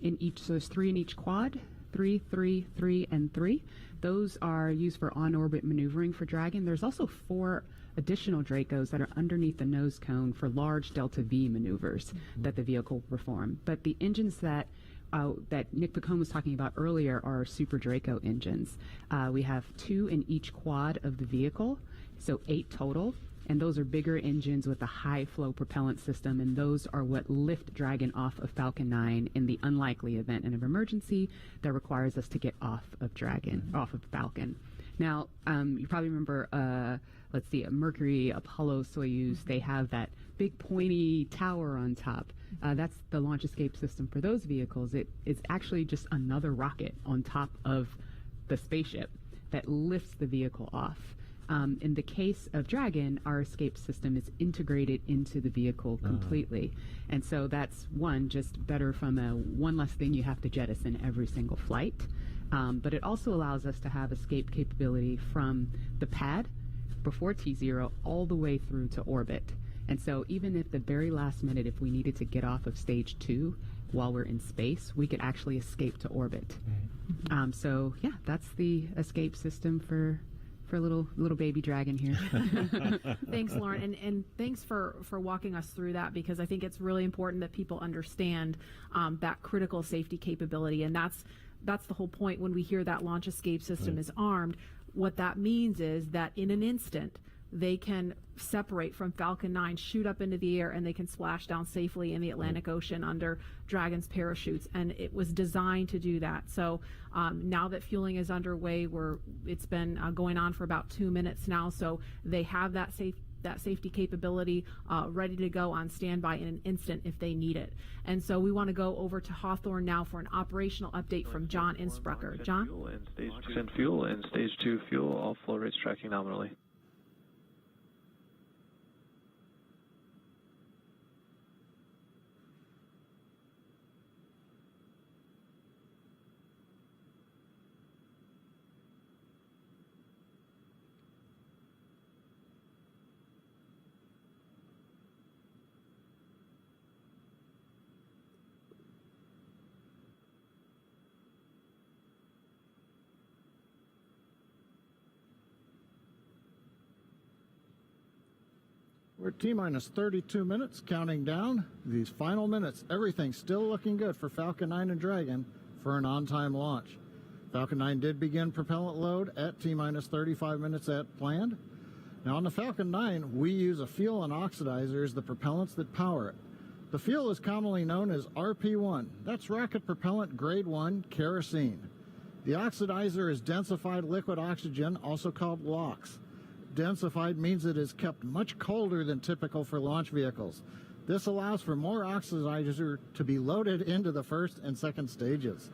in each. So there's 3 in each quad, 3, 3, 3, and 3. Those are used for on-orbit maneuvering for Dragon. There's also 4 additional Dracos that are underneath the nose cone for large Delta V maneuvers that the vehicle will perform. But the engines that Nick Picone was talking about earlier are Super Draco engines. We have 2 in each quad of the vehicle, so 8 total. And those are bigger engines with a high flow propellant system, and those are what lift Dragon off of Falcon 9 in the unlikely event of emergency that requires us to get off of Falcon. Now, you probably remember, let's see, Mercury, Apollo, Soyuz, they have that big pointy tower on top. That's the launch escape system for those vehicles. It is actually just another rocket on top of the spaceship that lifts the vehicle off. In the case of Dragon, our escape system is integrated into the vehicle completely. And so that's just better from one less thing you have to jettison every single flight. But it also allows us to have escape capability from the pad before T0 all the way through to orbit. And so even if the very last minute, if we needed to get off of stage 2 while we're in space, we could actually escape to orbit. So yeah, that's the escape system for little baby Dragon here. Thanks, Lauren, and thanks for walking us through that, because I think it's really important that people understand that critical safety capability, and that's the whole point when we hear that launch escape system is armed. What that means is that in an instant they can separate from Falcon 9, shoot up into the air, and they can splash down safely in the Atlantic Ocean under Dragon's parachutes. And it was designed to do that. So now that fueling is underway, it's been going on for about 2 minutes now. So they have that safety capability ready to go on standby in an instant if they need it. And so we want to go over to Hawthorne now for an operational update from John Insprucker. John? Fuel and stage 2 fuel, all flow rates tracking nominally. We're T-minus 32 minutes, counting down. These final minutes, everything's still looking good for Falcon 9 and Dragon for an on-time launch. Falcon 9 did begin propellant load at T-minus 35 minutes at planned. Now on the Falcon 9, we use a fuel and oxidizer as the propellants that power it. The fuel is commonly known as RP1. That's rocket propellant grade 1 kerosene. The oxidizer is densified liquid oxygen, also called LOX. Densified means it is kept much colder than typical for launch vehicles. This allows for more oxidizer to be loaded into the first and second stages.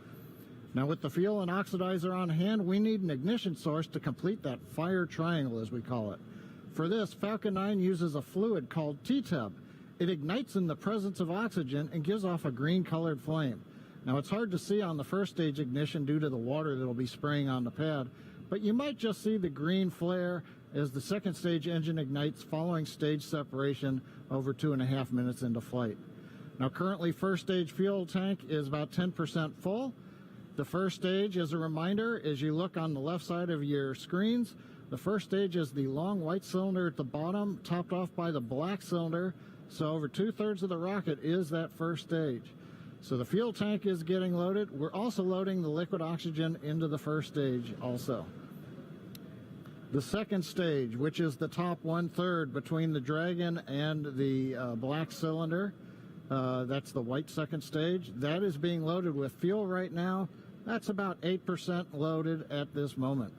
Now with the fuel and oxidizer on hand, we need an ignition source to complete that fire triangle, as we call it. For this, Falcon 9 uses a fluid called TTEB. It ignites in the presence of oxygen and gives off a green-colored flame. Now it's hard to see on the first stage ignition due to the water that will be spraying on the pad, but you might just see the green flare as the second stage engine ignites following stage separation over 2.5 minutes into flight. Now currently first stage fuel tank is about 10% full. The first stage, as a reminder, as you look on the left side of your screens, the first stage is the long white cylinder at the bottom, topped off by the black cylinder. So over 2/3 of the rocket is that first stage. So the fuel tank is getting loaded. We're also loading the liquid oxygen into the first stage also. The second stage, which is the top 1/3 between the Dragon and the black cylinder, that's the white second stage, that is being loaded with fuel right now. That's about 8% loaded at this moment.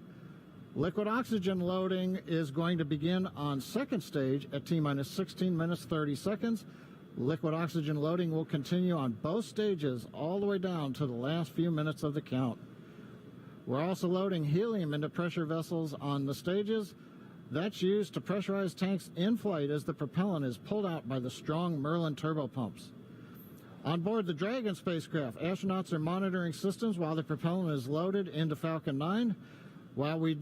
Liquid oxygen loading is going to begin on second stage at T-minus 16 minutes 30 seconds. Liquid oxygen loading will continue on both stages all the way down to the last few minutes of the count. We're also loading helium into pressure vessels on the stages. That's used to pressurize tanks in flight as the propellant is pulled out by the strong Merlin turbopumps. On board the Dragon spacecraft, astronauts are monitoring systems while the propellant is loaded into Falcon 9. While we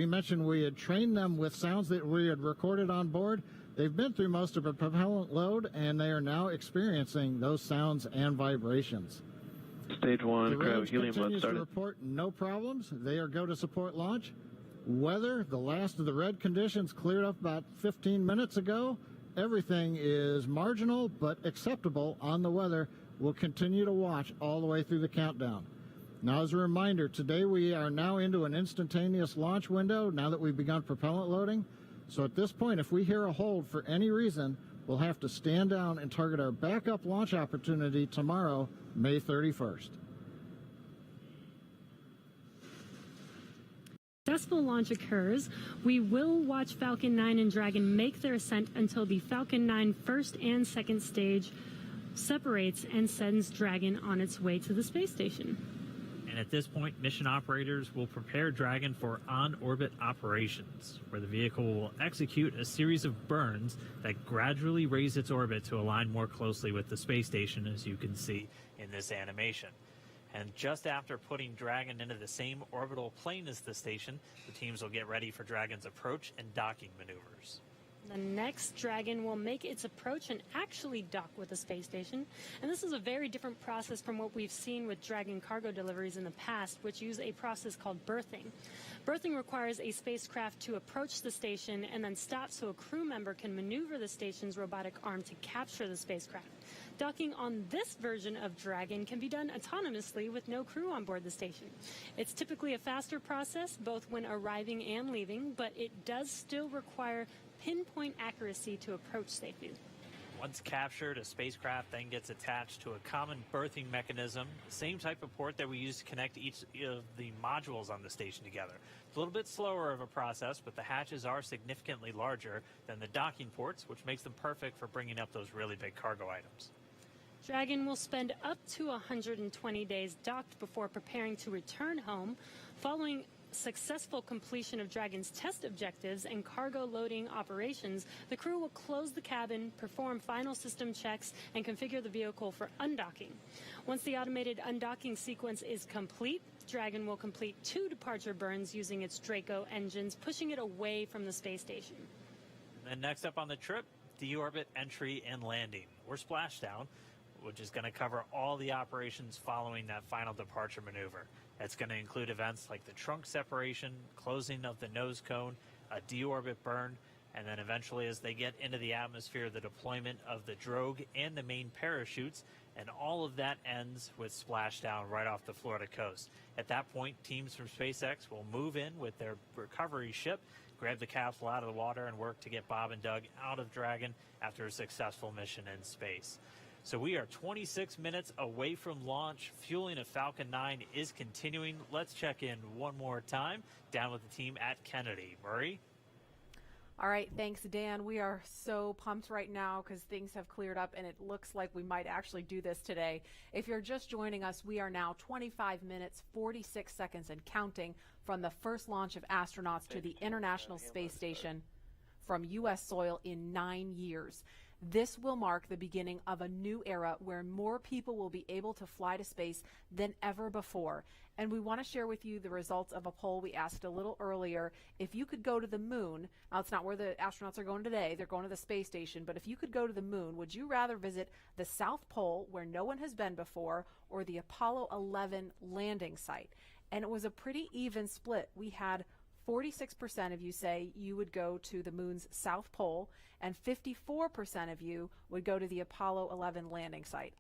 mentioned we had trained them with sounds that we had recorded on board. They've been through most of a propellant load, and they are now experiencing those sounds and vibrations. Stage 1, the range helium load continues started. to report no problems. They are go to support launch. Weather, the last of the red conditions cleared up about 15 minutes ago. Everything is marginal but acceptable on the weather. We'll continue to watch all the way through the countdown. Now, as a reminder, today we are now into an instantaneous launch window now that we've begun propellant loading. So at this point, if we hear a hold for any reason, we'll have to stand down and target our backup launch opportunity tomorrow, May 31st. Successful launch occurs, we will watch Falcon 9 and Dragon make their ascent until the Falcon 9 first and second stage separates and sends Dragon on its way to the space station. And at this point, mission operators will prepare Dragon for on-orbit operations, where the vehicle will execute a series of burns that gradually raise its orbit to align more closely with the space station, as you can see in this animation. And just after putting Dragon into the same orbital plane as the station, the teams will get ready for Dragon's approach and docking maneuvers. The next Dragon will make its approach and actually dock with the space station. And this is a very different process from what we've seen with Dragon cargo deliveries in the past, which use a process called berthing. Berthing requires a spacecraft to approach the station and then stop so a crew member can maneuver the station's robotic arm to capture the spacecraft. Docking on this version of Dragon can be done autonomously with no crew on board the station. It's typically a faster process, both when arriving and leaving, but it does still require pinpoint accuracy to approach safely. Once captured, a spacecraft then gets attached to a common berthing mechanism, the same type of port that we use to connect each of the modules on the station together. It's a little bit slower of a process, but the hatches are significantly larger than the docking ports, which makes them perfect for bringing up those really big cargo items. Dragon will spend up to 120 days docked before preparing to return home. Following successful completion of Dragon's test objectives and cargo loading operations, the crew will close the cabin, perform final system checks, and configure the vehicle for undocking. Once the automated undocking sequence is complete, Dragon will complete 2 departure burns using its Draco engines, pushing it away from the space station. And next up on the trip, deorbit entry and landing, or splashdown, which is going to cover all the operations following that final departure maneuver. It's going to include events like the trunk separation, closing of the nose cone, a deorbit burn, and then eventually as they get into the atmosphere, the deployment of the drogue and the main parachutes, and all of that ends with splashdown right off the Florida coast. At that point, teams from SpaceX will move in with their recovery ship, grab the capsule out of the water, and work to get Bob and Doug out of Dragon after a successful mission in space. So we are 26 minutes away from launch. Fueling of Falcon 9 is continuing. Let's check in one more time down with the team at Kennedy. Murray? All right, thanks, Dan. We are so pumped right now because things have cleared up and it looks like we might actually do this today. If you're just joining us, we are now 25 minutes, 46 seconds and counting from the first launch of astronauts to the International Space Station from U.S. soil in 9 years. This will mark the beginning of a new era where more people will be able to fly to space than ever before. And we want to share with you the results of a poll we asked a little earlier. If you could go to the moon, now it's not where the astronauts are going today, they're going to the space station, but if you could go to the moon, would you rather visit the South Pole, where no one has been before, or the Apollo 11 landing site? And it was a pretty even split. We had 46% of you say you would go to the moon's South Pole, and 54% of you would go to the Apollo 11 landing site.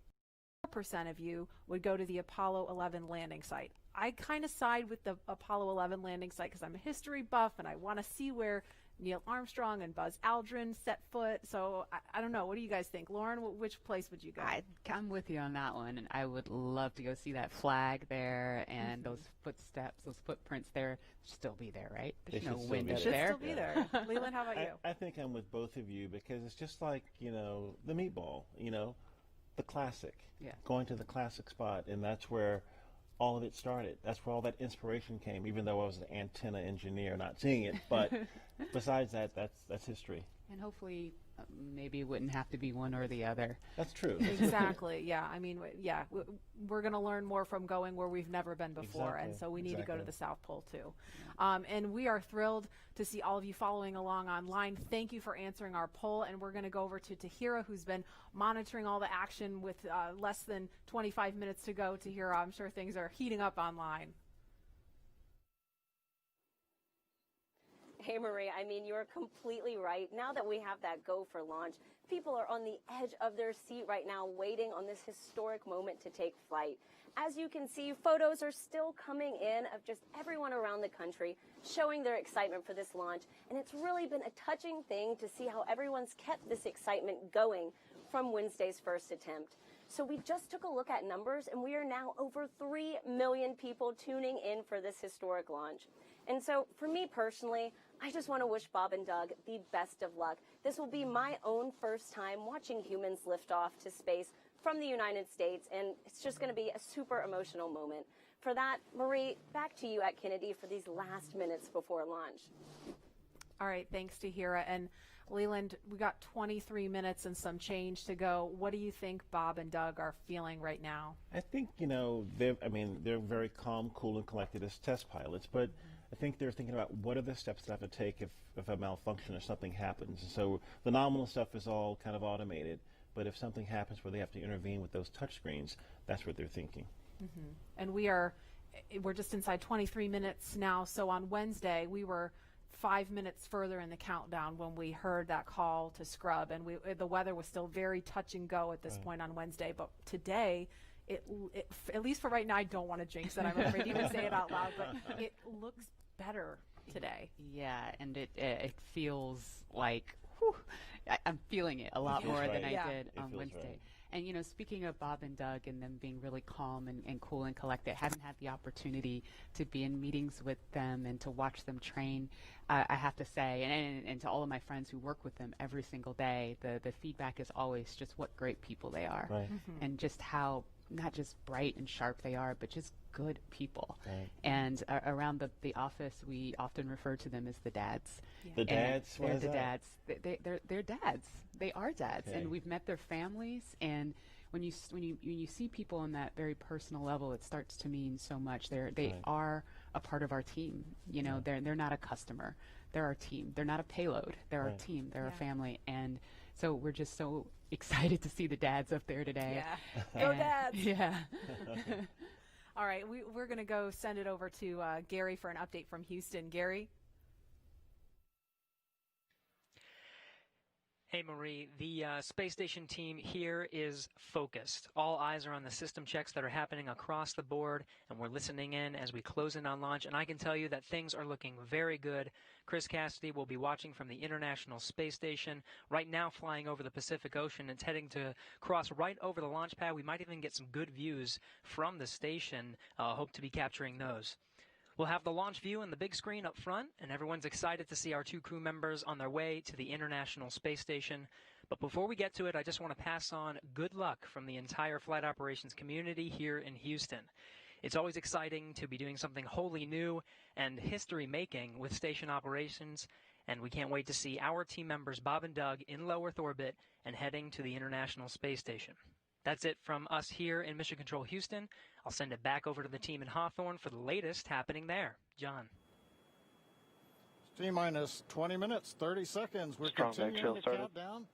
4% of you would go to the Apollo 11 landing site. I kind of side with the Apollo 11 landing site because I'm a history buff and I want to see where Neil Armstrong and Buzz Aldrin set foot. So I don't know. What do you guys think? Lauren, which place would you go? I'm with you on that one. And I would love to go see that flag there and those footsteps, those footprints there still be there, right? There's no wind up there. Should still be there. Leland, how about you? I think I'm with both of you because it's just like, the meatball, the classic. Yeah. Going to the classic spot, and that's where all of it started. That's where all that inspiration came, even though I was an antenna engineer not seeing it. But besides that, that's history. And hopefully maybe it wouldn't have to be one or the other. That's true. Exactly. Yeah. I mean, yeah, we're going to learn more from going where we've never been before. Exactly. And so we need to go to the South Pole too. And we are thrilled to see all of you following along online. Thank you for answering our poll. And we're going to go over to Tahira, who's been monitoring all the action with less than 25 minutes to go. Tahira, I'm sure things are heating up online. Hey, Marie, I mean, you're completely right. Now that we have that go for launch, people are on the edge of their seat right now, waiting on this historic moment to take flight. As you can see, photos are still coming in of just everyone around the country showing their excitement for this launch. And it's really been a touching thing to see how everyone's kept this excitement going from Wednesday's first attempt. So we just took a look at numbers, and we are now over 3 million people tuning in for this historic launch. And so for me personally, I just want to wish Bob and Doug the best of luck. This will be my own first time watching humans lift off to space from the United States, and it's just going to be a super emotional moment. For that, Marie, back to you at Kennedy for these last minutes before launch. All right, thanks, Tahira. And Leland, we got 23 minutes and some change to go. What do you think Bob and Doug are feeling right now? I think, they're very calm, cool, and collected as test pilots, but I think they're thinking about what are the steps that I have to take if a malfunction or something happens. And so the nominal stuff is all kind of automated, but if something happens where they have to intervene with those touch screens, that's what they're thinking. Mm-hmm. And we're just inside 23 minutes now. So on Wednesday, we were 5 minutes further in the countdown when we heard that call to scrub, and the weather was still very touch and go at this point on Wednesday. But today, it at least for right now, I don't want to jinx it. I'm afraid to even say it out loud, but it looks better today. Yeah, and it feels like I'm feeling it a lot more than I did on Wednesday. Right. And, speaking of Bob and Doug and them being really calm and cool and collected, haven't had the opportunity to be in meetings with them and to watch them train. I have to say, and to all of my friends who work with them every single day, the feedback is always just what great people they are. Right. Mm-hmm. And just how not just bright and sharp they are, but just good people. Right. And around the office, we often refer to them as the dads. Yeah. The dads? They're the dads. They're dads. They are dads. Okay. And we've met their families. And when you see people on that very personal level, it starts to mean so much. They are a part of our team. They're not a customer. They're our team. They're not a payload. They're our team. They're a family. And so we're just so excited to see the dads up there today. Yeah. Go dads. Yeah. All right, we're going to go send it over to Gary for an update from Houston. Gary? Hey, Marie. The space station team here is focused. All eyes are on the system checks that are happening across the board, and we're listening in as we close in on launch. And I can tell you that things are looking very good. Chris Cassidy will be watching from the International Space Station, right now flying over the Pacific Ocean. It's heading to cross right over the launch pad. We might even get some good views from the station. Hope to be capturing those. We'll have the launch view and the big screen up front, and everyone's excited to see our 2 crew members on their way to the International Space Station. But before we get to it, I just want to pass on good luck from the entire flight operations community here in Houston. It's always exciting to be doing something wholly new and history-making with station operations, and we can't wait to see our team members Bob and Doug in low Earth orbit and heading to the International Space Station. That's it from us here in Mission Control Houston. I'll send it back over to the team in Hawthorne for the latest happening there. John. T-minus 20 minutes, 30 seconds. We're continuing the countdown.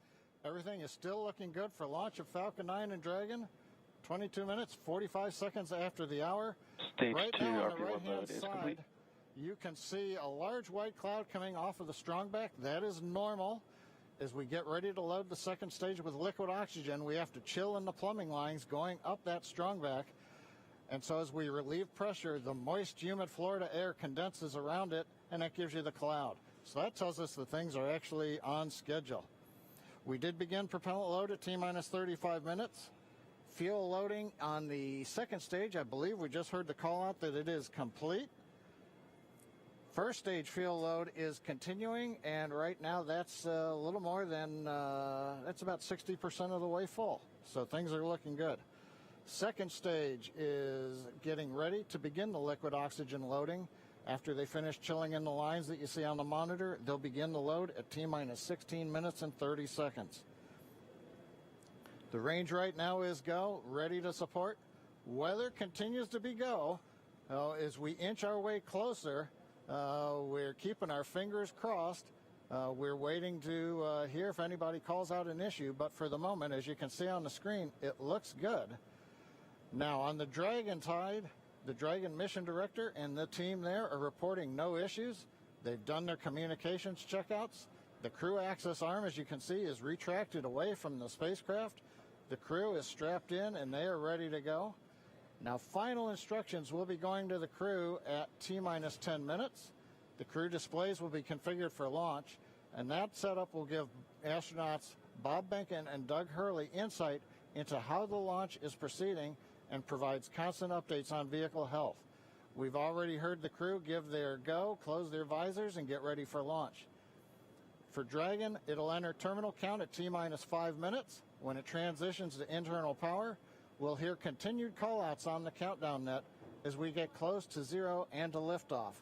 Everything is still looking good for launch of Falcon 9 and Dragon. 22 minutes, 45 seconds after the hour. Stage right 2 now on RP1 the right-hand mode is side, complete. you can see a large white cloud coming off of the strongback. That is normal. As we get ready to load the second stage with liquid oxygen, we have to chill in the plumbing lines going up that strongback. And so as we relieve pressure, the moist, humid Florida air condenses around it, and that gives you the cloud. So that tells us that things are actually on schedule. We did begin propellant load at T-minus 35 minutes. Fuel loading on the second stage, I believe we just heard the call out that it is complete. First stage fuel load is continuing, and right now that's a little more than, that's about 60% of the way full. So things are looking good. Second stage is getting ready to begin the liquid oxygen loading. After they finish chilling in the lines that you see on the monitor, they'll begin the load at T-minus 16 minutes and 30 seconds. The range right now is go, ready to support. Weather continues to be go. As we inch our way closer, we're keeping our fingers crossed. We're waiting to hear if anybody calls out an issue, but for the moment, as you can see on the screen, it looks good. Now, on the Dragon side, the Dragon mission director and the team there are reporting no issues. They've done their communications checkouts. The crew access arm, as you can see, is retracted away from the spacecraft. The crew is strapped in and they are ready to go. Now, final instructions will be going to the crew at T-minus 10 minutes. The crew displays will be configured for launch, and that setup will give astronauts Bob Behnken and Doug Hurley insight into how the launch is proceeding and provides constant updates on vehicle health. We've already heard the crew give their go, close their visors, and get ready for launch. For Dragon, it'll enter terminal count at T-minus 5 minutes. When it transitions to internal power, we'll hear continued call-outs on the countdown net as we get close to zero and to liftoff.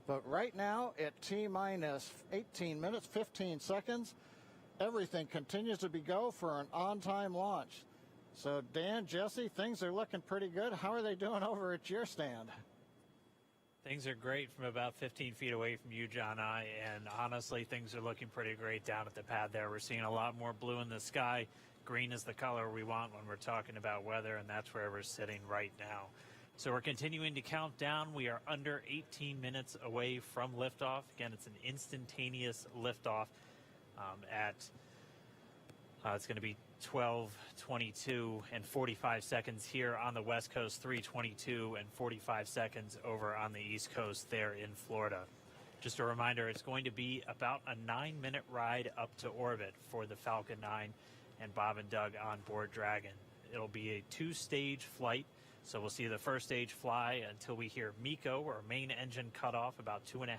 But right now, at T-minus 18 minutes, 15 seconds, everything continues to be go for an on-time launch. So, Dan, Jesse, things are looking pretty good. How are they doing over at your stand? Things are great from about 15 feet away from you, John, and honestly, things are looking pretty great down at the pad there. We're seeing a lot more blue in the sky. Green is the color we want when we're talking about weather, and that's where we're sitting right now. So we're continuing to count down. We are under 18 minutes away from liftoff. Again, it's an instantaneous liftoff it's going to be 12:22 and 45 seconds here on the West Coast, 3:22 and 45 seconds over on the East Coast there in Florida. Just a reminder, it's going to be about a 9-minute ride up to orbit for the Falcon 9 and Bob and Doug on board Dragon. It'll be a 2-stage flight, so we'll see the first stage fly until we hear MECO, or main engine cutoff, about 2.5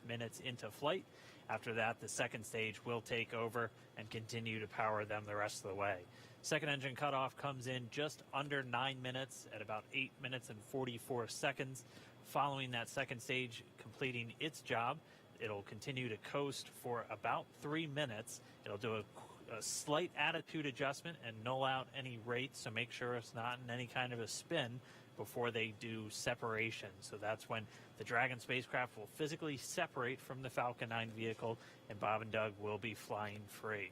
minutes into flight. After that, the second stage will take over and continue to power them the rest of the way. Second engine cutoff comes in just under 9 minutes at about 8 minutes and 44 seconds. Following that second stage completing its job, it'll continue to coast for about 3 minutes. It'll do a slight attitude adjustment and null out any rates, so make sure it's not in any kind of a spin before they do separation. So that's when the Dragon spacecraft will physically separate from the Falcon 9 vehicle, and Bob and Doug will be flying free.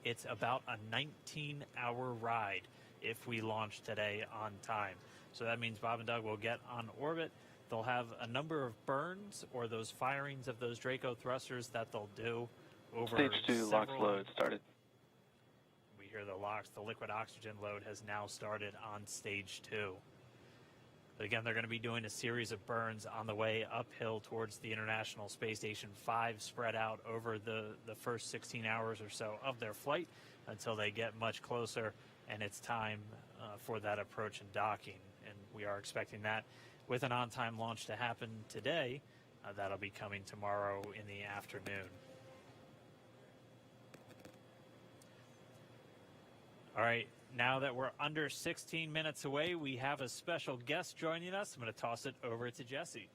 It's about a 19-hour ride if we launch today on time. So that means Bob and Doug will get on orbit. They'll have a number of burns, or those firings of those Draco thrusters that they'll do over Stage 2 LOX load started. We hear the LOX, the liquid oxygen load, has now started on Stage 2. But again, they're going to be doing a series of burns on the way uphill towards the International Space Station 5, spread out over the first 16 hours or so of their flight until they get much closer, and it's time for that approach and docking. And we are expecting that with an on-time launch to happen today. That'll be coming tomorrow in the afternoon. All right, now that we're under 16 minutes away, we have a special guest joining us. I'm going to toss it over to Jesse.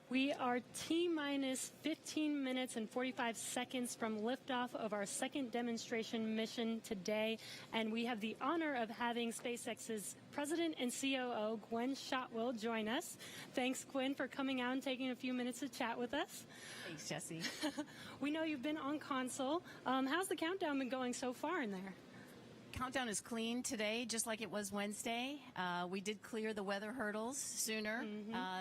We are T-minus 15 minutes and 45 seconds from liftoff of our second demonstration mission today, and we have the honor of having SpaceX's President and COO, Gwen Shotwell, join us. Thanks, Gwen, for coming out and taking a few minutes to chat with us. Thanks, Jesse. We know you've been on console. How's the countdown been going so far in there? Countdown is clean today, just like it was Wednesday. We did clear the weather hurdles sooner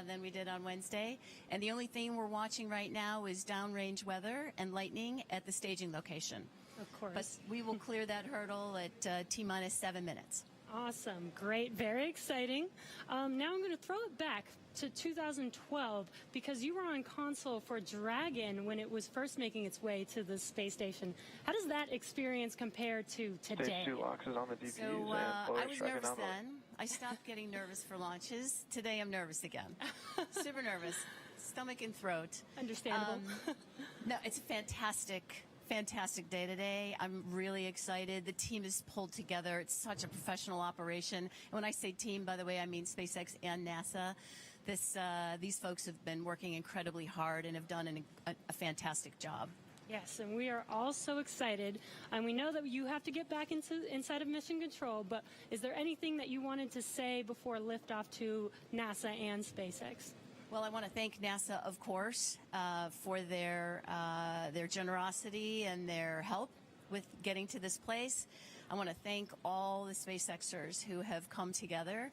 than we did on Wednesday. And the only thing we're watching right now is downrange weather and lightning at the staging location. Of course. But we will clear that hurdle at T-minus 7 minutes. Awesome. Great. Very exciting. Now I'm going to throw it back to 2012 because you were on console for Dragon when it was first making its way to the space station. How does that experience compare to today? Stage 2 LOX is on the DPUs. So I was nervous then. I stopped getting nervous for launches. Today I'm nervous again. Super nervous. Stomach and throat. Understandable. No, it's a fantastic day today. I'm really excited. The team is pulled together. It's such a professional operation. And when I say team, by the way, I mean SpaceX and NASA. These folks have been working incredibly hard and have done a fantastic job. Yes, and we are all so excited. And we know that you have to get back inside of mission control, but is there anything that you wanted to say before liftoff to NASA and SpaceX? Well, I want to thank NASA, of course, for their generosity and their help with getting to this place. I want to thank all the SpaceXers who have come together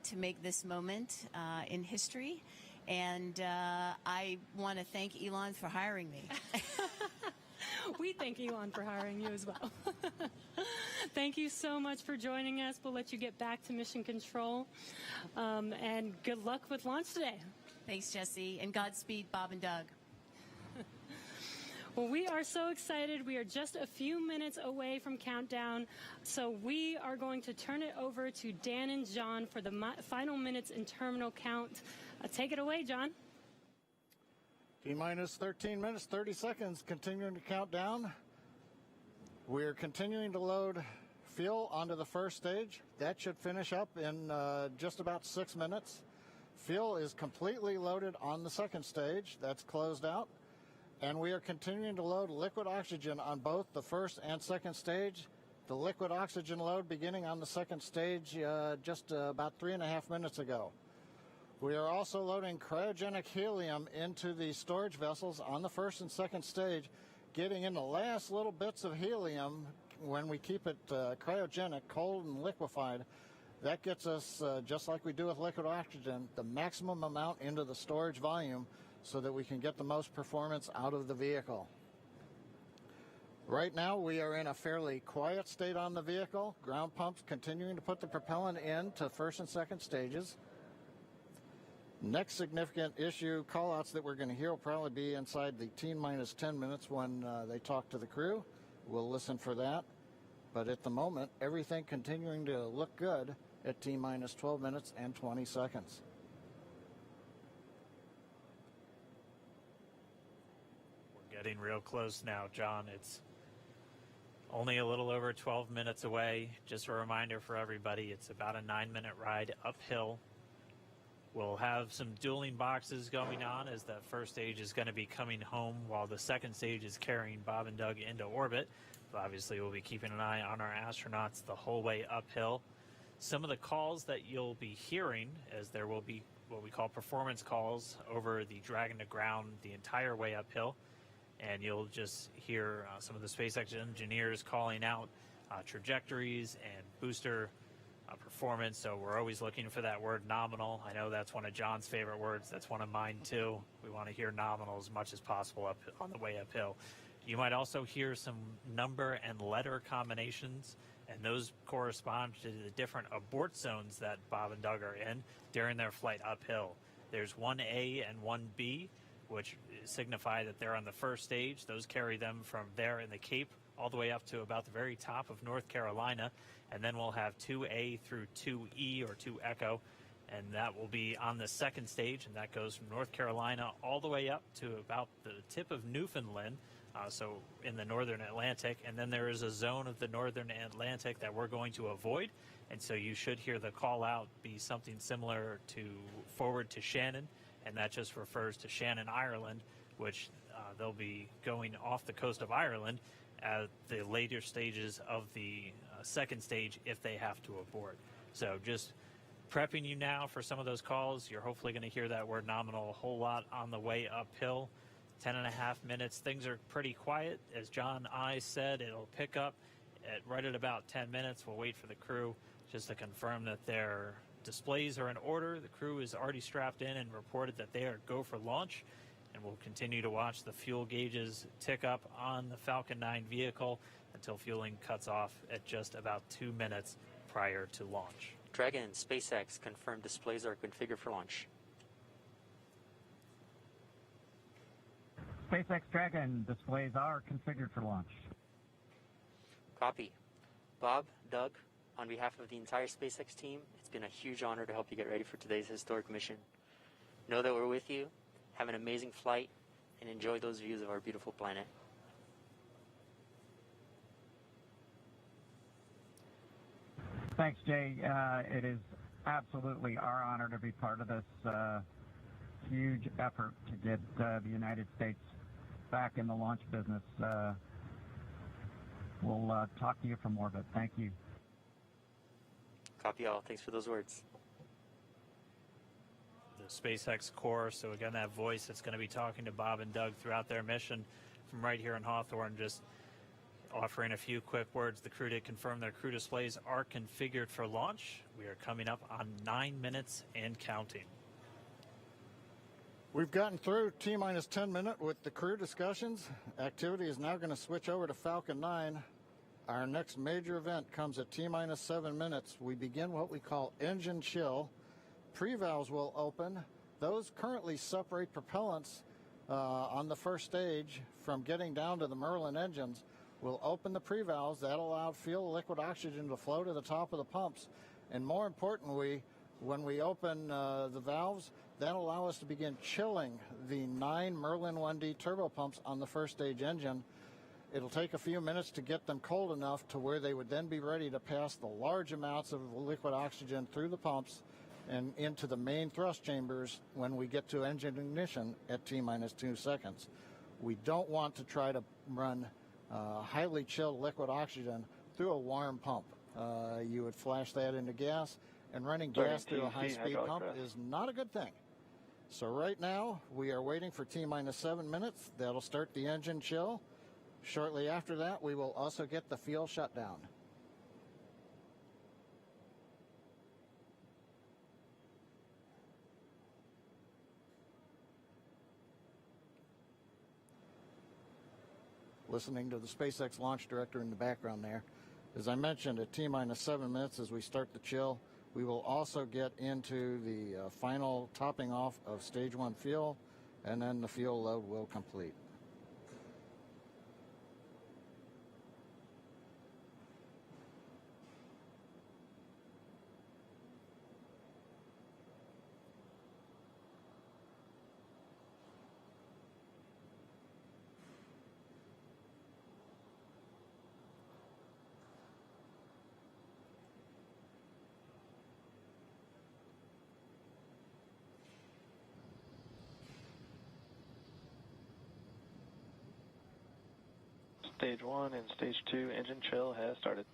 to make this moment in history. And I want to thank Elon for hiring me. We thank Elon for hiring you as well. Thank you so much for joining us. We'll let you get back to mission control. And good luck with launch today. Thanks, Jesse. And Godspeed, Bob and Doug. Well, we are so excited. We are just a few minutes away from countdown. So we are going to turn it over to Dan and John for the final minutes in terminal count. Take it away, John. T-minus 13 minutes, 30 seconds, continuing to count down. We're continuing to load fuel onto the first stage. That should finish up in just about 6 minutes. Fuel is completely loaded on the second stage. That's closed out. And we are continuing to load liquid oxygen on both the first and second stage. The liquid oxygen load beginning on the second stage just about 3.5 minutes ago. We are also loading cryogenic helium into the storage vessels on the first and second stage, getting in the last little bits of helium when we keep it cryogenic, cold and liquefied. That gets us, just like we do with liquid oxygen, the maximum amount into the storage volume so that we can get the most performance out of the vehicle. Right now we are in a fairly quiet state on the vehicle. Ground pumps continuing to put the propellant in to first and second stages. Next significant issue callouts that we're going to hear will probably be inside the T-minus 10 minutes when they talk to the crew. We'll listen for that. But at the moment, everything continuing to look good at T-minus 12 minutes and 20 seconds. We're getting real close now, John. It's only a little over 12 minutes away. Just a reminder for everybody, it's about a 9-minute ride uphill. We'll have some dueling boxes going on as that first stage is going to be coming home while the second stage is carrying Bob and Doug into orbit. But obviously, we'll be keeping an eye on our astronauts the whole way uphill. Some of the calls that you'll be hearing, as there will be what we call performance calls over the Dragon to ground the entire way uphill. And you'll just hear some of the SpaceX engineers calling out trajectories and booster performance. So we're always looking for that word nominal. I know that's one of John's favorite words. That's one of mine too. We want to hear nominal as much as possible up on the way uphill. You might also hear some number and letter combinations, and those correspond to the different abort zones that Bob and Doug are in during their flight uphill. There's 1A and 1B, which signify that they're on the first stage. Those carry them from there in the Cape all the way up to about the very top of North Carolina. And then we'll have 2A through 2E or 2 Echo, and that will be on the second stage, and that goes from North Carolina all the way up to about the tip of Newfoundland, so in the northern Atlantic. And then there is a zone of the northern Atlantic that we're going to avoid, and so you should hear the call out be something similar to forward to Shannon, and that just refers to Shannon, Ireland, which they'll be going off the coast of Ireland at the later stages of the second stage if they have to abort. So just prepping you now for some of those calls. You're hopefully going to hear that word nominal a whole lot on the way uphill. 10.5 minutes. Things are pretty quiet. As John I said, it'll pick up right at about 10 minutes. We'll wait for the crew just to confirm that their displays are in order. The crew is already strapped in and reported that they are go for launch. And we'll continue to watch the fuel gauges tick up on the Falcon 9 vehicle until fueling cuts off at just about 2 minutes prior to launch. Dragon and SpaceX confirmed displays are configured for launch. SpaceX Dragon displays are configured for launch. Copy. Bob, Doug, on behalf of the entire SpaceX team, it's been a huge honor to help you get ready for today's historic mission. Know that we're with you. Have an amazing flight and enjoy those views of our beautiful planet. Thanks, Jay. It is absolutely our honor to be part of this huge effort to get the United States back in the launch business. We'll talk to you from orbit. Thank you. Copy all. Thanks for those words. The SpaceX Corps, so again, that voice that's going to be talking to Bob and Doug throughout their mission from right here in Hawthorne, just offering a few quick words. The crew did confirm their crew displays are configured for launch. We are coming up on 9 minutes and counting. We've gotten through T-minus 10 minute with the crew discussions. Activity is now going to switch over to Falcon 9. Our next major event comes at T-minus 7 minutes. We begin what we call engine chill. Pre-valves will open. Those currently separate propellants on the first stage from getting down to the Merlin engines. We'll open the pre-valves. That allowed fuel liquid oxygen to flow to the top of the pumps. And more importantly, when we open the valves, that'll allow us to begin chilling the 9 Merlin 1D turbopumps on the first stage engine. It'll take a few minutes to get them cold enough to where they would then be ready to pass the large amounts of liquid oxygen through the pumps and into the main thrust chambers when we get to engine ignition at T-minus 2 seconds. We don't want to try to run highly chilled liquid oxygen through a warm pump. You would flash that into gas, and running gas through a high-speed pump is not a good thing. So right now, we are waiting for T-minus 7 minutes. That'll start the engine chill. Shortly after that, we will also get the fuel shutdown. Listening to the SpaceX launch director in the background there. As I mentioned, at T-minus 7 minutes as we start the chill, we will also get into the final topping off of stage 1 fuel, and then the fuel load will complete. Stage 1 and Stage 2 engine chill has started.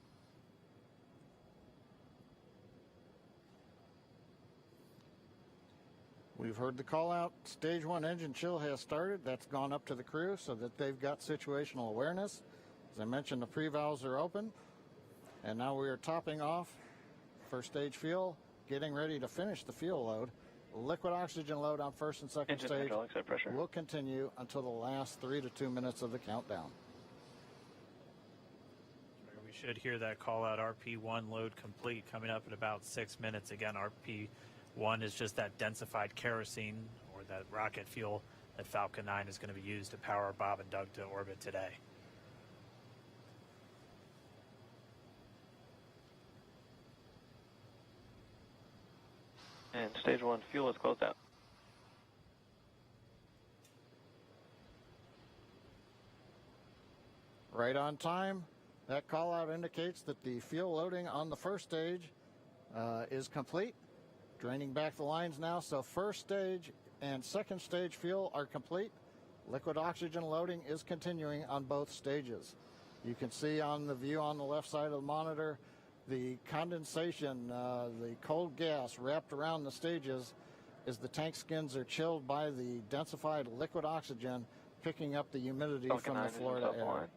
We've heard the call out. Stage 1 engine chill has started. That's gone up to the crew so that they've got situational awareness. As I mentioned, the pre-valves are open. And now we are topping off first stage fuel, getting ready to finish the fuel load. Liquid oxygen load on first and second stage will continue until the last 3 to 2 minutes of the countdown. We should hear that call out RP1 load complete coming up in about 6 minutes. Again, RP1 is just that densified kerosene or that rocket fuel that Falcon 9 is going to be used to power Bob and Doug to orbit today. And Stage 1 fuel is closed out. Right on time. That call out indicates that the fuel loading on the first stage is complete. Draining back the lines now, so first stage and second stage fuel are complete. Liquid oxygen loading is continuing on both stages. You can see on the view on the left side of the monitor the condensation, the cold gas wrapped around the stages as the tank skins are chilled by the densified liquid oxygen picking up the humidity from the Florida air.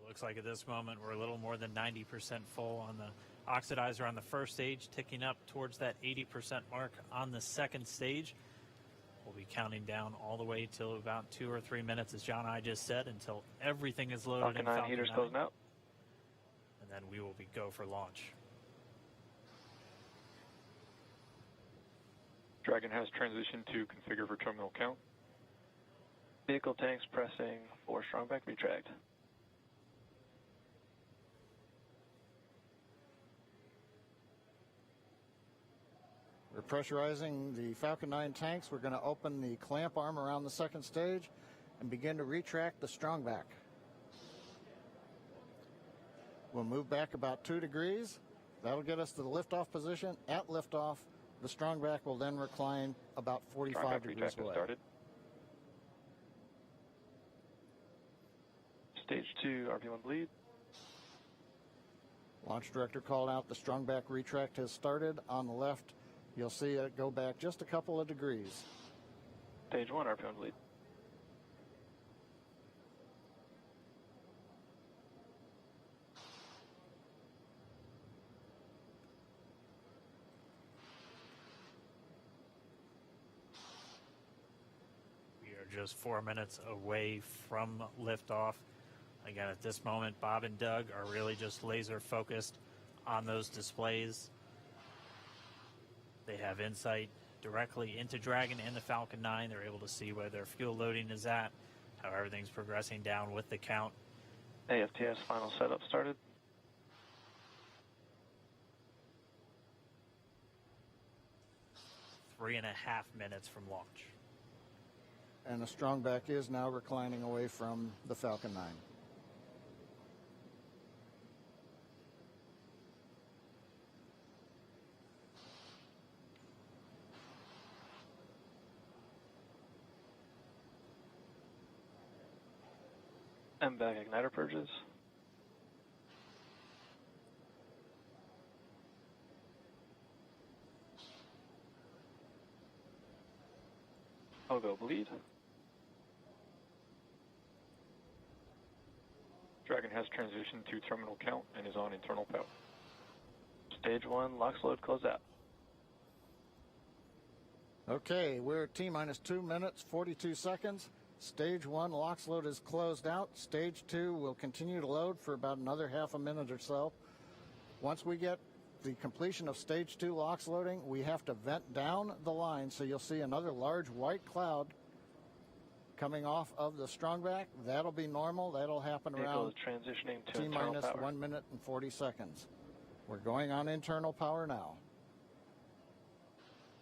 Looks like at this moment we're a little more than 90% full on the oxidizer on the first stage, ticking up towards that 80% mark on the second stage. We'll be counting down all the way till about 2 or 3 minutes, as John and I just said, until everything is loaded Falcon in 9 Falcon heaters 9. closing out. And then we will be go for launch. Dragon has transitioned to configure for terminal count. Vehicle tanks pressing for strongback retract. We're pressurizing the Falcon 9 tanks. We're going to open the clamp arm around the second stage and begin to retract the strongback. We'll move back about 2 degrees. That'll get us to the liftoff position. At liftoff, the strongback will then recline about 45 degrees away. Started. Stage 2, RP1 bleed. Launch director called out the strongback retract has started. On the left, you'll see it go back just a couple of degrees. Stage 1, RP1 bleed. just 4 minutes away from liftoff. Again, at this moment, Bob and Doug are really just laser focused on those displays. They have insight directly into Dragon and the Falcon 9. They're able to see where their fuel loading is at, how everything's progressing down with the count. AFTS final setup started. Three and a half minutes from launch. And the strongback is now reclining away from the Falcon 9. MVAC igniter purges. I'll go bleed. Dragon has transitioned to terminal count and is on internal power. Stage 1, LOX load close out. Okay, we're at T-minus 2 minutes, 42 seconds. Stage 1 LOX load is closed out. Stage 2 will continue to load for about another half a minute or so. Once we get the completion of Stage 2 LOX loading, we have to vent down the line, so you'll see another large white cloud coming off of the strongback. That'll be normal. That'll happen around transitioning to T-minus internal power. 1 minute and 40 seconds. We're going on internal power now.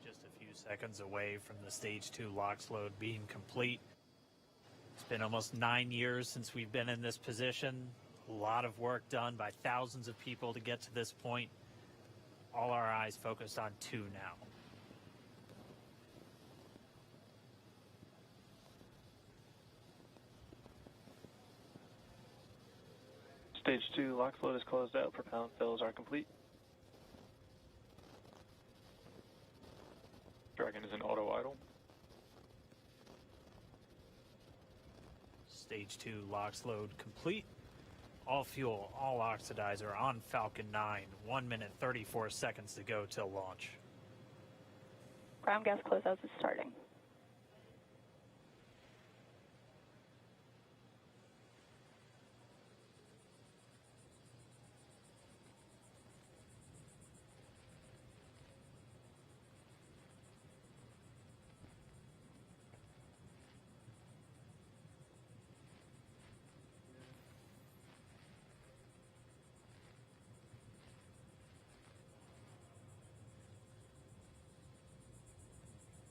Just a few seconds away from the Stage 2 LOX load being complete. It's been almost 9 years since we've been in this position. A lot of work done by thousands of people to get to this point. All our eyes focused on 2 now. Stage 2 LOX load is closed out. Propellant fills are complete. Dragon is in auto idle. Stage 2 LOX load complete. All fuel, all oxidizer on Falcon 9. 1 minute, 34 seconds to go till launch. Ground gas closeouts is starting.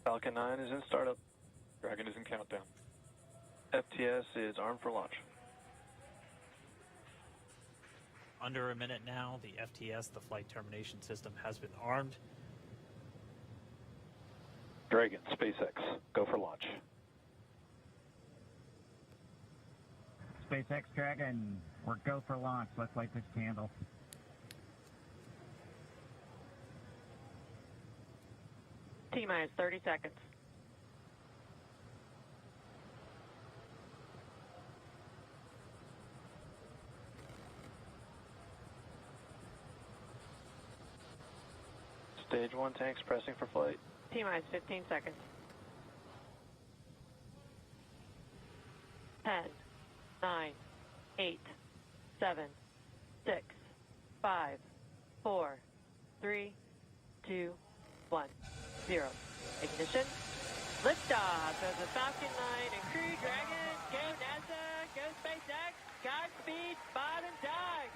Falcon 9 is in startup. Dragon is in countdown. FTS is armed for launch. Under a minute now, the FTS, the flight termination system, has been armed. Dragon, SpaceX, go for launch. SpaceX Dragon, we're go for launch. Let's light this candle. T-minus 30 seconds. Stage 1 tanks pressing for flight. T-minus 15 seconds. 10, 9, 8, 7, 6, 5, 4, 3, 2, 1. 0. Ignition. Liftoff of the Falcon 9 and Crew Dragon. Go NASA, go SpaceX. Godspeed, Bob and Doug.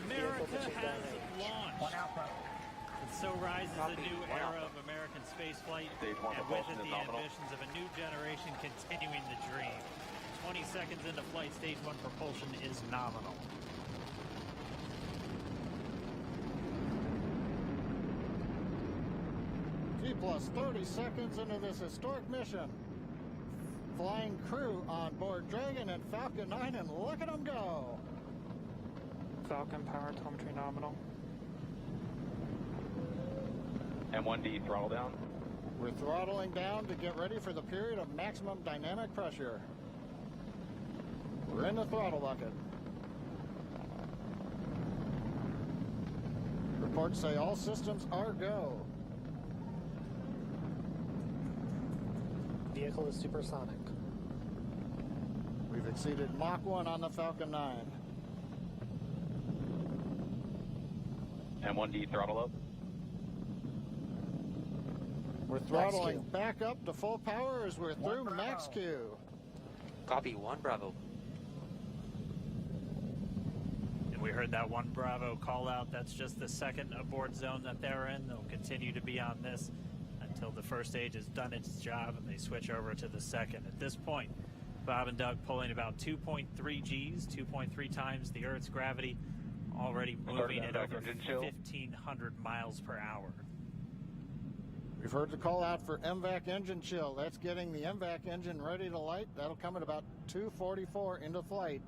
America has launched. And so rises a new era of American spaceflight, and with it the ambitions of a new generation continuing the dream. 20 seconds into flight, Stage 1 propulsion is nominal. Plus 30 seconds into this historic mission. Flying crew on board Dragon and Falcon 9, and look at them go. Falcon power telemetry nominal. M1D throttle down. We're throttling down to get ready for the period of maximum dynamic pressure. We're in the throttle bucket. Reports say all systems are go. The vehicle is supersonic. We've exceeded Mach 1 on the Falcon 9. M1D throttle up. We're throttling back up to full power as we're through max Q. Copy, 1 Bravo. And we heard that 1 Bravo call out. That's just the second abort zone that they're in. They'll continue to be on this until the first stage has done its job and they switch over to the second. At this point, Bob and Doug pulling about 2.3 Gs, 2.3 times the Earth's gravity, already moving at over 1,500 miles per hour. We've heard the call out for MVAC engine chill. That's getting the MVAC engine ready to light. That'll come at about 2:44 into flight.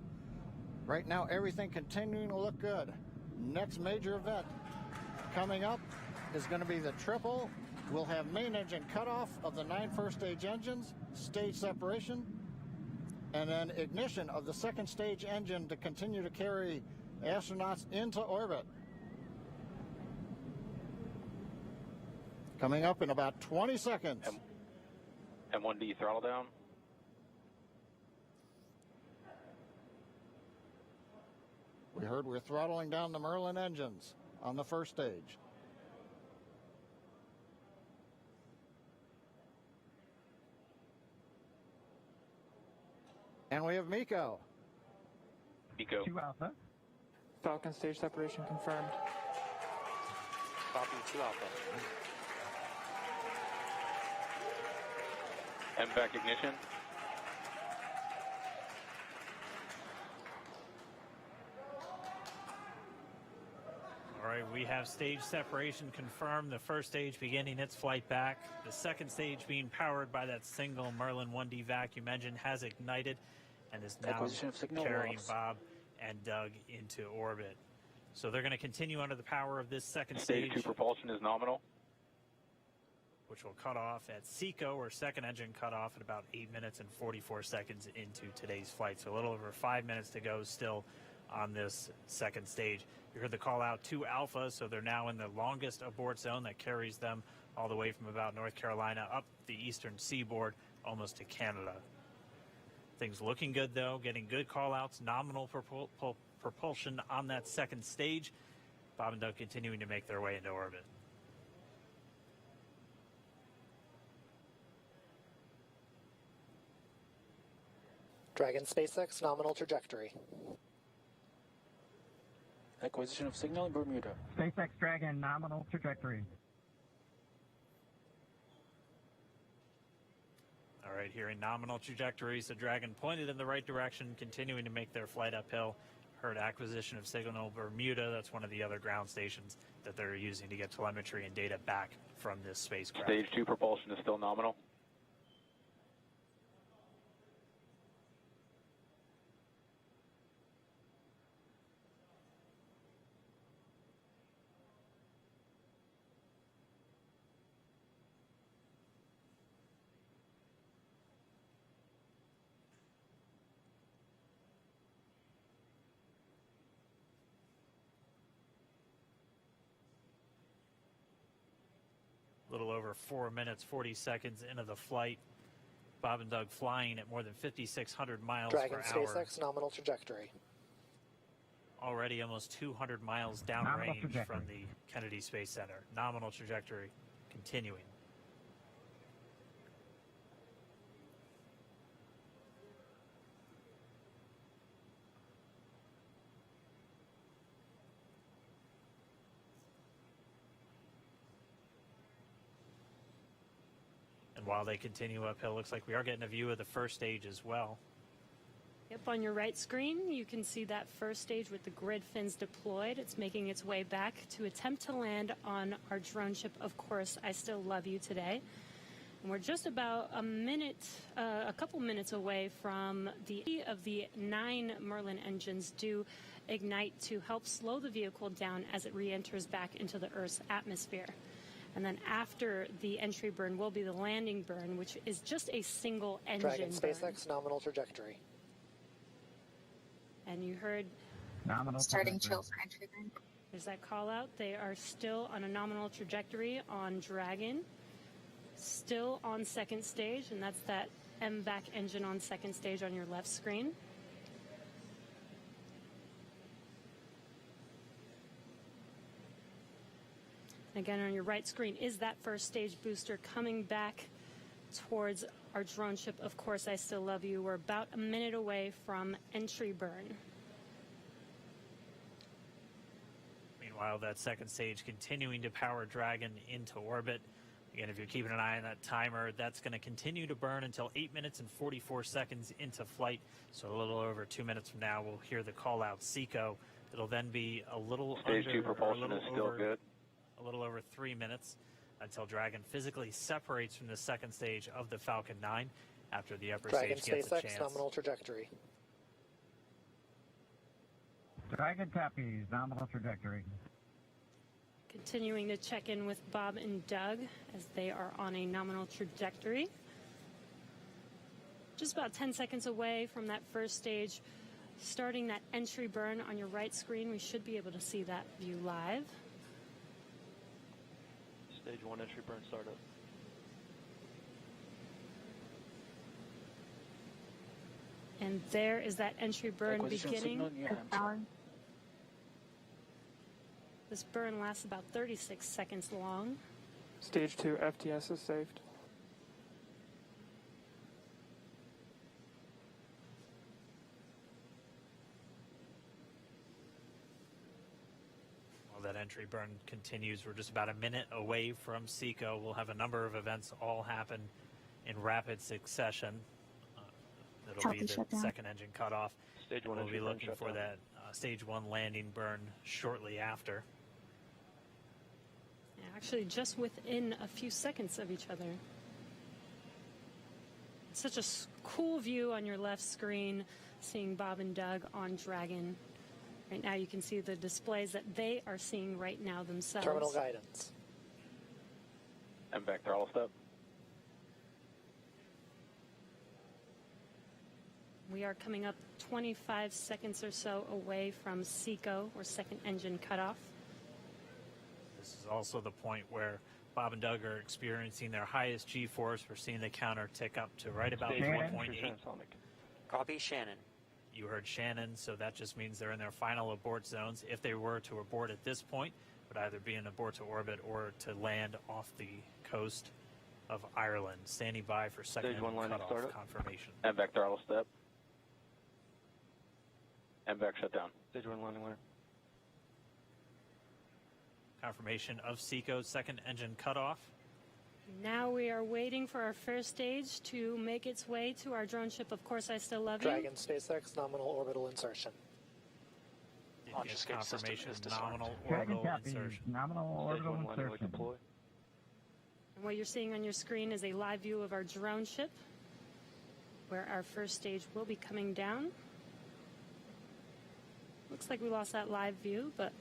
Right now, everything continuing to look good. Next major event coming up is going to be the triple. We'll have main engine cutoff of the 9 first stage engines, stage separation, and then ignition of the second stage engine to continue to carry astronauts into orbit. Coming up in about 20 seconds. M1D throttle down. We heard we're throttling down the Merlin engines on the first stage. And we have Miko. Miko. 2 Alpha. Falcon stage separation confirmed. Copy, 2 Alpha. MVAC ignition. All right, we have stage separation confirmed. The first stage beginning its flight back. The second stage being powered by that single Merlin 1D vacuum engine has ignited and is now carrying Bob and Doug into orbit. So they're going to continue under the power of this second stage. Stage 2 propulsion is nominal. Which will cut off at SECO, or second engine cut off at about 8 minutes and 44 seconds into today's flight. So a little over 5 minutes to go still on this second stage. You heard the call out to Alpha, so they're now in the longest abort zone that carries them all the way from about North Carolina up the eastern seaboard almost to Canada. Things looking good though, getting good call outs, nominal propulsion on that second stage. Bob and Doug continuing to make their way into orbit. Dragon SpaceX nominal trajectory. Acquisition of signal in Bermuda. SpaceX Dragon nominal trajectory. All right, here in nominal trajectory, so Dragon pointed in the right direction, continuing to make their flight uphill. Heard acquisition of signal Bermuda. That's one of the other ground stations that they're using to get telemetry and data back from this spacecraft. Stage 2 propulsion is still nominal. A little over 4 minutes, 40 seconds into the flight. Bob and Doug flying at more than 5,600 miles Dragon per hour. SpaceX nominal trajectory. Already almost 200 miles downrange from the Kennedy Space Center. Nominal trajectory continuing. And while they continue uphill, looks like we are getting a view of the first stage as well. Yep, on your right screen, you can see that first stage with the grid fins deployed. It's making its way back to attempt to land on our drone ship, Of Course, I Still Love You Today. And we're just about a couple minutes away from the 9 Merlin engines do ignite to help slow the vehicle down as it re-enters back into the Earth's atmosphere. And then after the entry burn will be the landing burn, which is just a single engine Dragon SpaceX burn. nominal trajectory. And you heard nominal starting chill for entry burn. There's that call out. They are still on a nominal trajectory on Dragon. still on second stage, and that's that MVAC engine on second stage on your left screen. Again, on your right screen is that first stage booster coming back towards our drone ship. Of course, I still love you. We're about a minute away from entry burn. Meanwhile, that second stage continuing to power Dragon into orbit. Again, if you're keeping an eye on that timer, that's going to continue to burn until 8 minutes and 44 seconds into flight. So a little over 2 minutes from now, we'll hear the call out SECO. It'll then be a little Stage 2 propulsion is still good. A little over 3 minutes until Dragon physically separates from the second stage of the Falcon 9 after the upper Dragon stage gets a SpaceX chance. nominal trajectory. Dragon copies, nominal trajectory. Continuing to check in with Bob and Doug as they are on a nominal trajectory. Just about 10 seconds away from that first stage, starting that entry burn on your right screen. We should be able to see that view live. Stage 1 entry burn startup. And there is that entry burn beginning. This burn lasts about 36 seconds long. Stage 2 FTS is saved. That entry burn continues. We're just about a minute away from SECO. We'll have a number of events all happen in rapid succession. It'll be the second engine cutoff. Stage 1 we'll entry be burn looking shut for down. that stage 1 landing burn shortly after. Actually, just within a few seconds of each other. It's such a cool view on your left screen, seeing Bob and Doug on Dragon. Right now you can see the displays that they are seeing right now themselves. Terminal guidance. MVAC throttle step. We are coming up 25 seconds or so away from SECO, or second engine cutoff. This is also the point where Bob and Doug are experiencing their highest G-force. We're seeing the counter tick up to right about 1.8. Copy, Shannon. You heard Shannon, so that just means they're in their final abort zones. If they were to abort at this point, it would either be an abort to orbit or to land off the coast of Ireland. Standing by for second Stage 1 landing cutoff startup. confirmation. MVAC throttle step. MVAC shut down. Stage 1 landing winner. Confirmation of SECO's second engine cutoff. Now we are waiting for our first stage to make its way to our drone ship. Of course, I still love you. Dragon SpaceX nominal orbital insertion. Launch escape Confirmation system is nominal Dragon orbital copies, insertion. nominal Stage 1 orbital landing leg insertion. deploy. And what you're seeing on your screen is a live view of our drone ship, where our first stage will be coming down. Looks like we lost that live view, but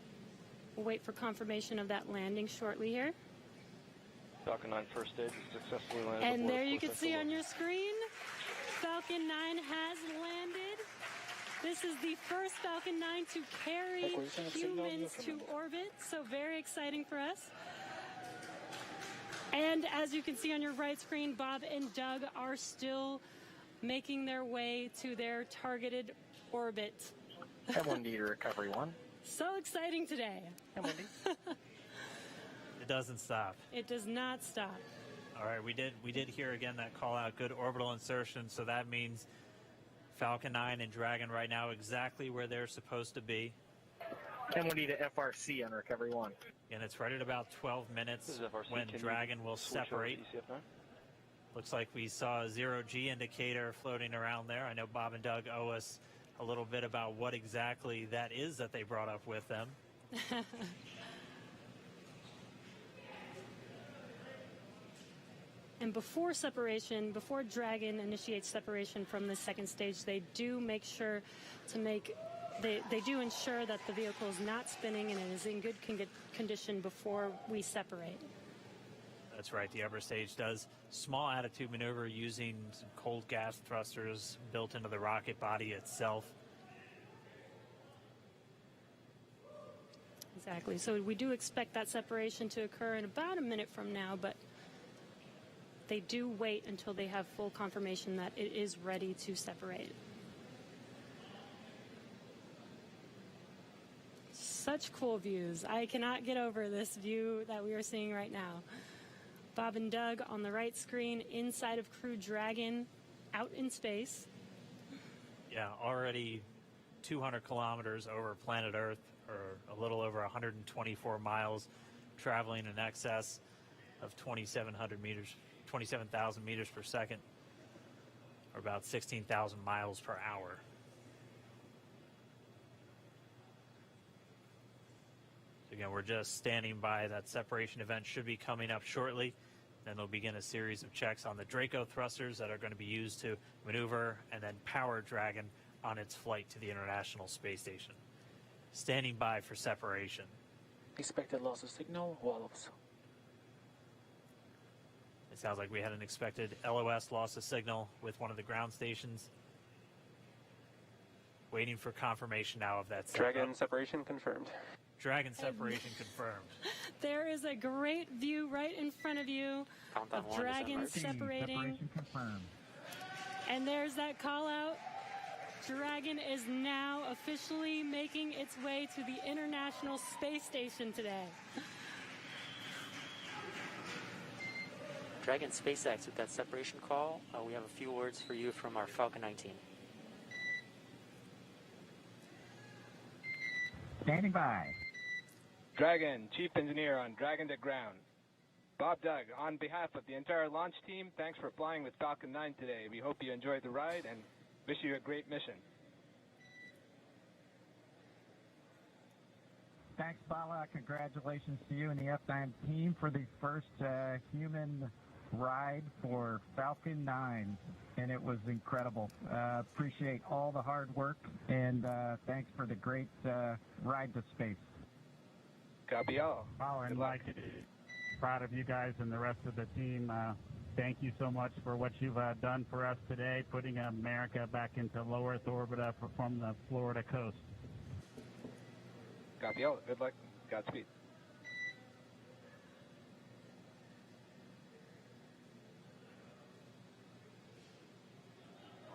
we'll wait for confirmation of that landing shortly here. Falcon 9 first stage is successfully landed. And aboard there you course can see XLR. on your screen, Falcon 9 has landed. This is the first Falcon 9 to carry Acquisition of signal humans to recommended. orbit, so very exciting for us. And as you can see on your right screen, Bob and Doug are still making their way to their targeted orbit. M1D to recovery 1. So exciting today. M1D. It doesn't stop. It does not stop. All right, we did hear again that call out, good orbital insertion, so that means Falcon 9 and Dragon right now exactly where they're supposed to be. M1D to FRC on recovery 1. And it's right at about 12 This minutes is FRC. when Can you Dragon will switch over to separate. ECF9? Looks like we saw a 0G indicator floating around there. I know Bob and Doug owe us a little bit about what exactly that is that they brought up with them. And before separation, before Dragon initiates separation from the second stage, they do make sure to they do ensure that the vehicle is not spinning and it is in good condition before we separate. That's right, the upper stage does small attitude maneuver using some cold gas thrusters built into the rocket body itself. Exactly. So we do expect that separation to occur in about a minute from now, but they do wait until they have full confirmation that it is ready to separate. Such cool views. I cannot get over this view that we are seeing right now. Bob and Doug on the right screen inside of Crew Dragon out in space. Yeah, already 200 kilometers over planet Earth, or a little over 124 miles, traveling in excess of 2,700 meters, 27,000 meters per second, or about 16,000 miles per hour. Again, we're just standing by. That separation event should be coming up shortly. Then they'll begin a series of checks on the Draco thrusters that are going to be used to maneuver and then power Dragon on its flight to the International Space Station. Standing by for separation. Expected loss of signal, wallops. It sounds like we had an expected LOS loss of signal with one of the ground stations. Waiting for confirmation now of that. Dragon separation confirmed. Dragon separation confirmed. There is a great view right in front of you of Dragon separating. Separation confirmed. And there's that call out. Dragon is now officially making its way to the International Space Station today. Dragon SpaceX with that separation call. We have a few words for you from our Falcon 9 team. Standing by. Dragon, Chief Engineer on Dragon to ground. Bob Doug, on behalf of the entire launch team, thanks for flying with Falcon 9 today. We hope you enjoyed the ride and wish you a great mission. Thanks, Bala. Congratulations to you and the F9 team for the first human ride for Falcon 9. And it was incredible. Appreciate all the hard work, and thanks for the great ride to space. Copy all. Wow, and Mike, proud of you guys and the rest of the team. Thank you so much for what you've done for us today, putting America back into low Earth orbit from the Florida coast. Copy all. Good luck. Godspeed.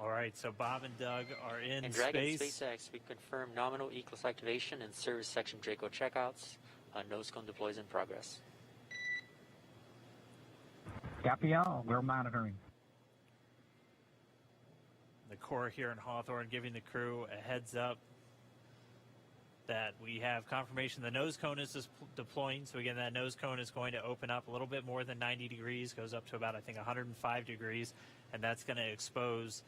All right, so Bob and Doug are in Dragon space. SpaceX, we confirm nominal E-Class activation and service section Draco checkouts. Nose cone deploys in progress. Copy all. We're monitoring. The Corps here in Hawthorne giving the crew a heads up that we have confirmation the nose cone is deploying. So again, that nose cone is going to open up a little bit more than 90 degrees, goes up to about, I think, 105 degrees, and that's going to expose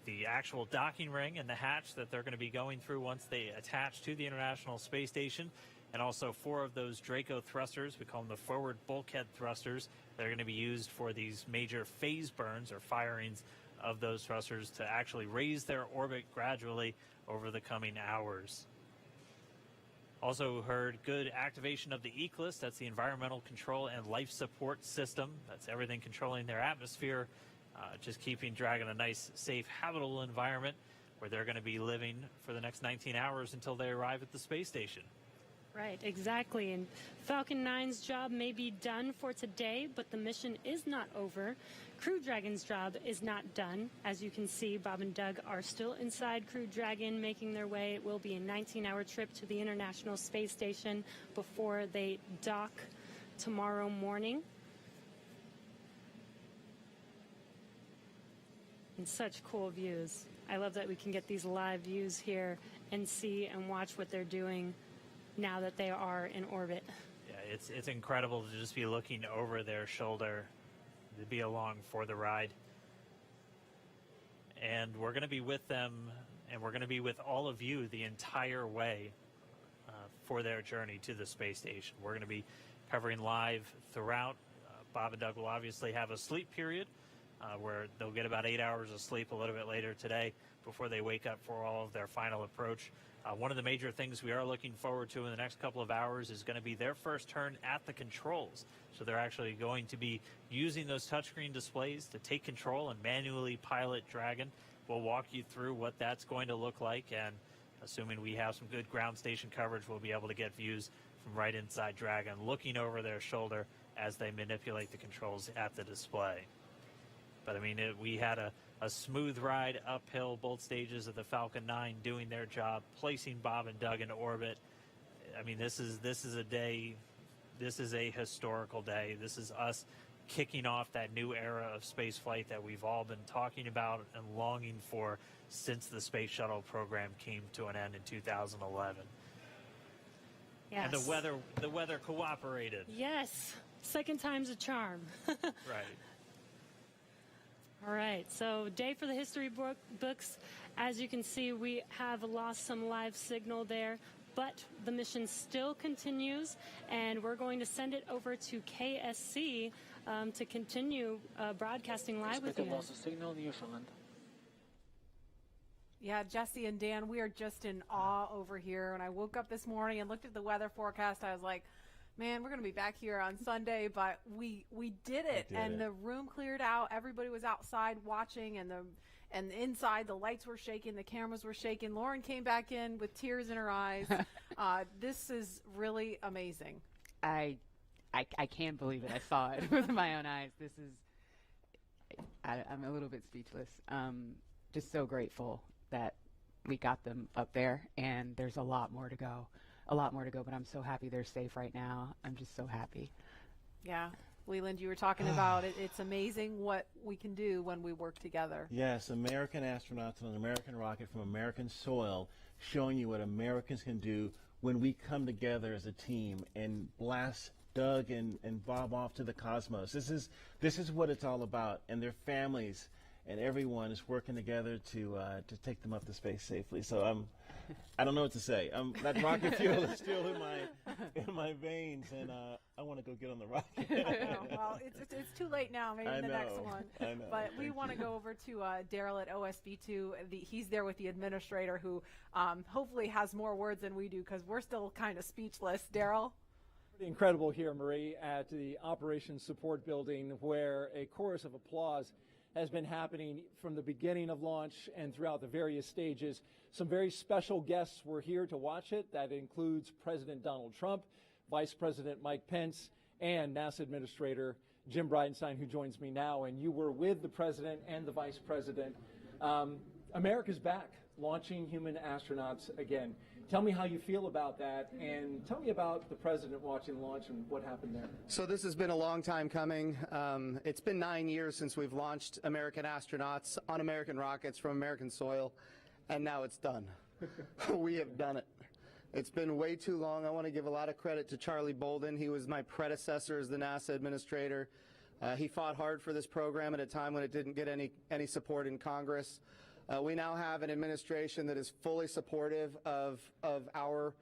the actual docking ring and the hatch that they're going to be going through once they attach to the International Space Station. And also 4 of those Draco thrusters, we call them the forward bulkhead thrusters, that are going to be used for these major phase burns or firings of those thrusters to actually raise their orbit gradually over the coming hours. Also heard good activation of the E-Class, that's the environmental control and life support system. That's everything controlling their atmosphere, just keeping Dragon a nice, safe, habitable environment where they're going to be living for the next 19 hours until they arrive at the space station. Right, exactly. And Falcon 9's job may be done for today, but the mission is not over. Crew Dragon's job is not done. As you can see, Bob and Doug are still inside Crew Dragon, making their way. It will be a 19-hour trip to the International Space Station before they dock tomorrow morning. And such cool views. I love that we can get these live views here and see and watch what they're doing now that they are in orbit. Yeah, it's incredible to just be looking over their shoulder, to be along for the ride. And we're going to be with them, and we're going to be with all of you the entire way for their journey to the space station. We're going to be covering live throughout. Bob and Doug will obviously have a sleep period where they'll get about 8 hours of sleep a little bit later today before they wake up for all of their final approach. One of the major things we are looking forward to in the next couple of hours is going to be their first turn at the controls. So they're actually going to be using those touchscreen displays to take control and manually pilot Dragon. We'll walk you through what that's going to look like, and assuming we have some good ground station coverage, we'll be able to get views from right inside Dragon, looking over their shoulder as they manipulate the controls at the display. But I mean, we had a smooth ride uphill, both stages of the Falcon 9 doing their job, placing Bob and Doug into orbit. I mean, this is a day, this is a historical day. This is us kicking off that new era of space flight that we've all been talking about and longing for since the space shuttle program came to an end in 2011. Yes. And the weather cooperated. Yes, second time's a charm. Right. All right, so day for the history books. As you can see, we have lost some live signal there, but the mission still continues, and we're going to send it over to KSC to continue broadcasting live with you. Loss of signal in Newfoundland. Yeah, Jesse and Dan, we are just in awe over here. When I woke up this morning and looked at the weather forecast, I was like, man, we're going to be back here on Sunday, but we did it. The room cleared out. Everybody was outside watching, and inside the lights were shaking, the cameras were shaking. Lauren came back in with tears in her eyes. This is really amazing. I can't believe it. I saw it with my own eyes. This is, I'm a little bit speechless. Just so grateful that we got them up there, and there's a lot more to go. But I'm so happy they're safe right now. I'm just so happy. Yeah. Leland, you were talking about it. It's amazing what we can do when we work together. Yes, American astronauts on an American rocket from American soil, showing you what Americans can do when we come together as a team and blast Doug and Bob off to the cosmos. This is what it's all about, and their families and everyone is working together to take them up to space safely. So I don't know what to say. That rocket fuel is still in my veins, and I want to go get on the rocket. Well, it's too late now. Maybe the next one. I know. But we want to go over to Daryl at OSB2. He's there with the administrator, who hopefully has more words than we do, because we're still kind of speechless. Daryl? Pretty incredible here, Marie, at the Operations Support Building, where a chorus of applause has been happening from the beginning of launch and throughout the various stages. Some very special guests were here to watch it. That includes President Donald Trump, Vice President Mike Pence, and NASA Administrator Jim Bridenstine, who joins me now. And you were with the President and the Vice President. America's back, launching human astronauts again. Tell me how you feel about that, and tell me about the President watching the launch and what happened there. So this has been a long time coming. It's been 9 years since we've launched American astronauts on American rockets from American soil, and now it's done. We have done it. It's been way too long. I want to give a lot of credit to Charlie Bolden. He was my predecessor as the NASA administrator. He fought hard for this program at a time when it didn't get any support in Congress. We now have an administration that is fully supportive of our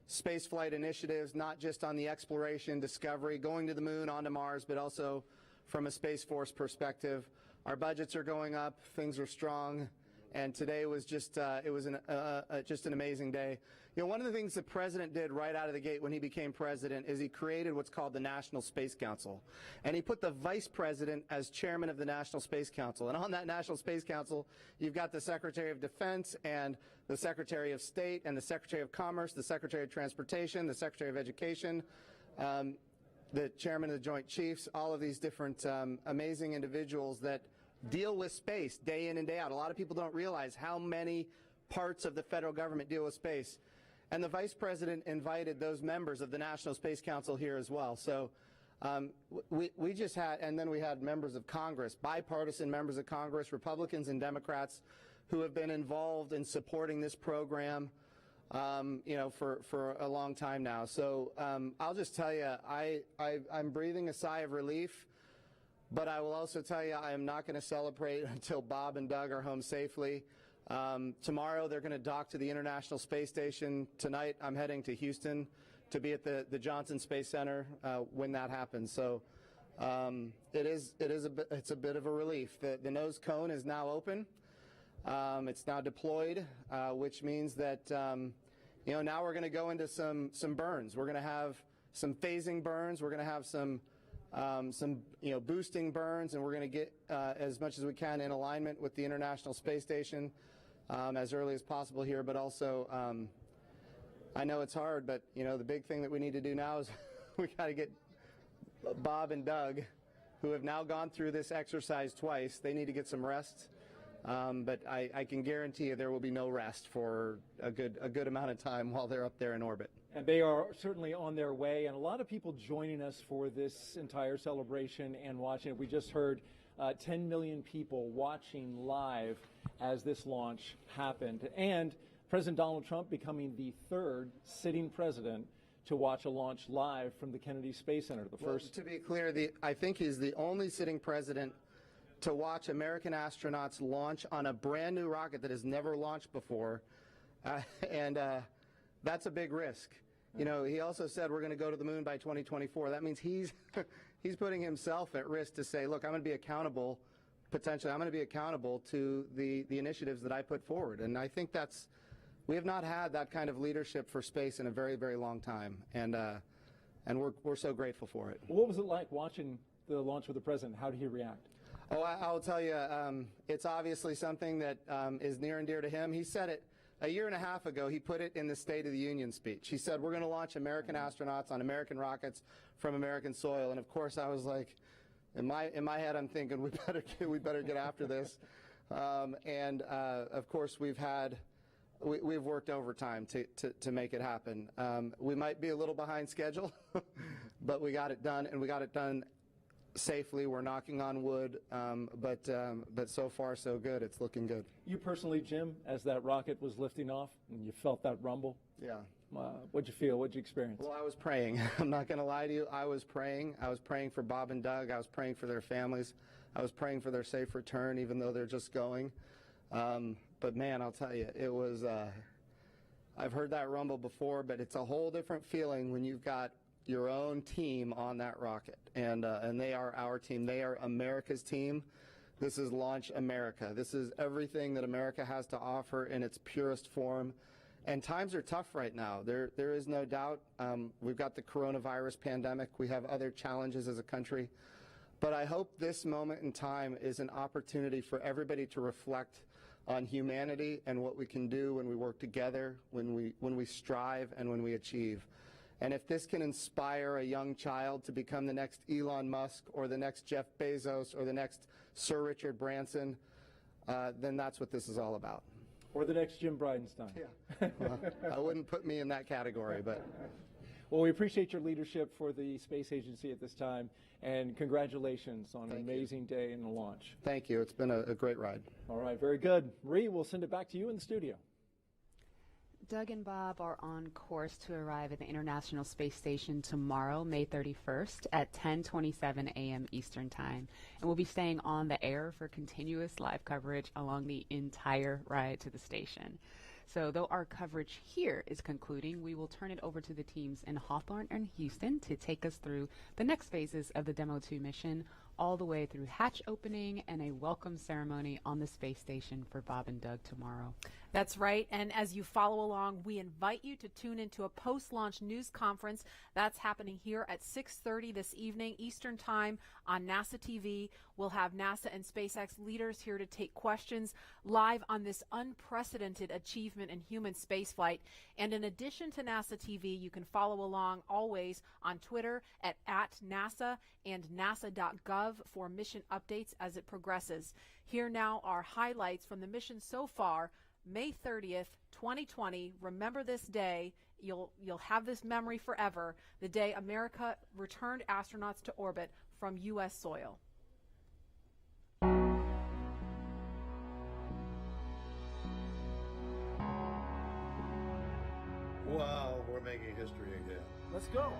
spaceflight initiatives, not just on the exploration, discovery, going to the moon, onto Mars, but also from a Space Force perspective. Our budgets are going up, things are strong, and today was just just an amazing day. You know, one of the things the President did right out of the gate when he became President is he created what's called the National Space Council. And he put the Vice President as chairman of the National Space Council. And on that National Space Council, you've got the Secretary of Defense and the Secretary of State and the Secretary of Commerce, the Secretary of Transportation, the Secretary of Education, the Chairman of the Joint Chiefs, all of these different amazing individuals that deal with space day in and day out. A lot of people don't realize how many parts of the federal government deal with space. And the Vice President invited those members of the National Space Council here as well. So we just had, and then we had members of Congress, bipartisan members of Congress, Republicans and Democrats, who have been involved in supporting this program, you know, for a long time now. So I'll just tell you, I'm breathing a sigh of relief, but I will also tell you I am not going to celebrate until Bob and Doug are home safely. Tomorrow they're going to dock to the International Space Station. Tonight I'm heading to Houston to be at the Johnson Space Center when that happens. So it's a bit of a relief. The nose cone is now open. It's now deployed, which means that you know, now we're going to go into some burns. We're going to have some phasing burns. We're going to have some you know, boosting burns, and we're going to get as much as we can in alignment with the International Space Station as early as possible here. But also, I know it's hard, but you know, the big thing that we need to do now is we got to get Bob and Doug, who have now gone through this exercise twice. They need to get some rest. But I can guarantee you there will be no rest for a good amount of time while they're up there in orbit. And they are certainly on their way, and a lot of people joining us for this entire celebration and watching it. We just heard 10 million people watching live as this launch happened. And President Donald Trump becoming the third sitting president to watch a launch live from the Kennedy Space Center. The first. To be clear, I think he's the only sitting president to watch American astronauts launch on a brand new rocket that has never launched before. And that's a big risk. You know, he also said we're going to go to the moon by 2024. That means he's putting himself at risk to say, look, I'm going to be accountable, potentially, I'm going to be accountable to the initiatives that I put forward. And I think we have not had that kind of leadership for space in a very, very long time. And we're so grateful for it. What was it like watching the launch with the president? How did he react? Oh, I'll tell you, it's obviously something that is near and dear to him. He said it a year and a half ago. He put it in the State of the Union speech. He said, we're going to launch American astronauts on American rockets from American soil. And of course, I was like, in my head, I'm thinking, we better get after this. Of course, we've worked overtime to make it happen. We might be a little behind schedule, but we got it done, and we got it done safely. We're knocking on wood, but so far so good. It's looking good. You personally, Jim, as that rocket was lifting off and you felt that rumble? Yeah. What'd you feel? What'd you experience? Well, I was praying. I'm not going to lie to you. I was praying. I was praying for Bob and Doug. I was praying for their families. I was praying for their safe return, even though they're just going. But man, I'll tell you, it was, I've heard that rumble before, but it's a whole different feeling when you've got your own team on that rocket. And they are our team. They are America's team. This is Launch America. This is everything that America has to offer in its purest form. And times are tough right now. There is no doubt. We've got the coronavirus pandemic. We have other challenges as a country. But I hope this moment in time is an opportunity for everybody to reflect on humanity and what we can do when we work together, when we strive, and when we achieve. And if this can inspire a young child to become the next Elon Musk or the next Jeff Bezos or the next Sir Richard Branson, then that's what this is all about. Or the next Jim Bridenstine. Yeah. Well, I wouldn't put me in that category, but. Well, we appreciate your leadership for the space agency at this time, and congratulations on an amazing day in the launch. Thank you. It's been a great ride. All right, very good. Marie, we'll send it back to you in the studio. Doug and Bob are on course to arrive at the International Space Station tomorrow, May 31st at 10:27 a.m. Eastern Time. And we'll be staying on the air for continuous live coverage along the entire ride to the station. So though our coverage here is concluding, we will turn it over to the teams in Hawthorne and Houston to take us through the next phases of the Demo 2 mission, all the way through hatch opening and a welcome ceremony on the space station for Bob and Doug tomorrow. That's right. And as you follow along, we invite you to tune into a post-launch news conference that's happening here at 6:30 this evening Eastern Time on NASA TV. We'll have NASA and SpaceX leaders here to take questions live on this unprecedented achievement in human spaceflight. And in addition to NASA TV, you can follow along always on Twitter at @NASA and nasa.gov for mission updates as it progresses. Here now are highlights from the mission so far. May 30th, 2020. Remember this day. You'll have this memory forever. The day America returned astronauts to orbit from U.S. soil. Wow, we're making history again. Let's go.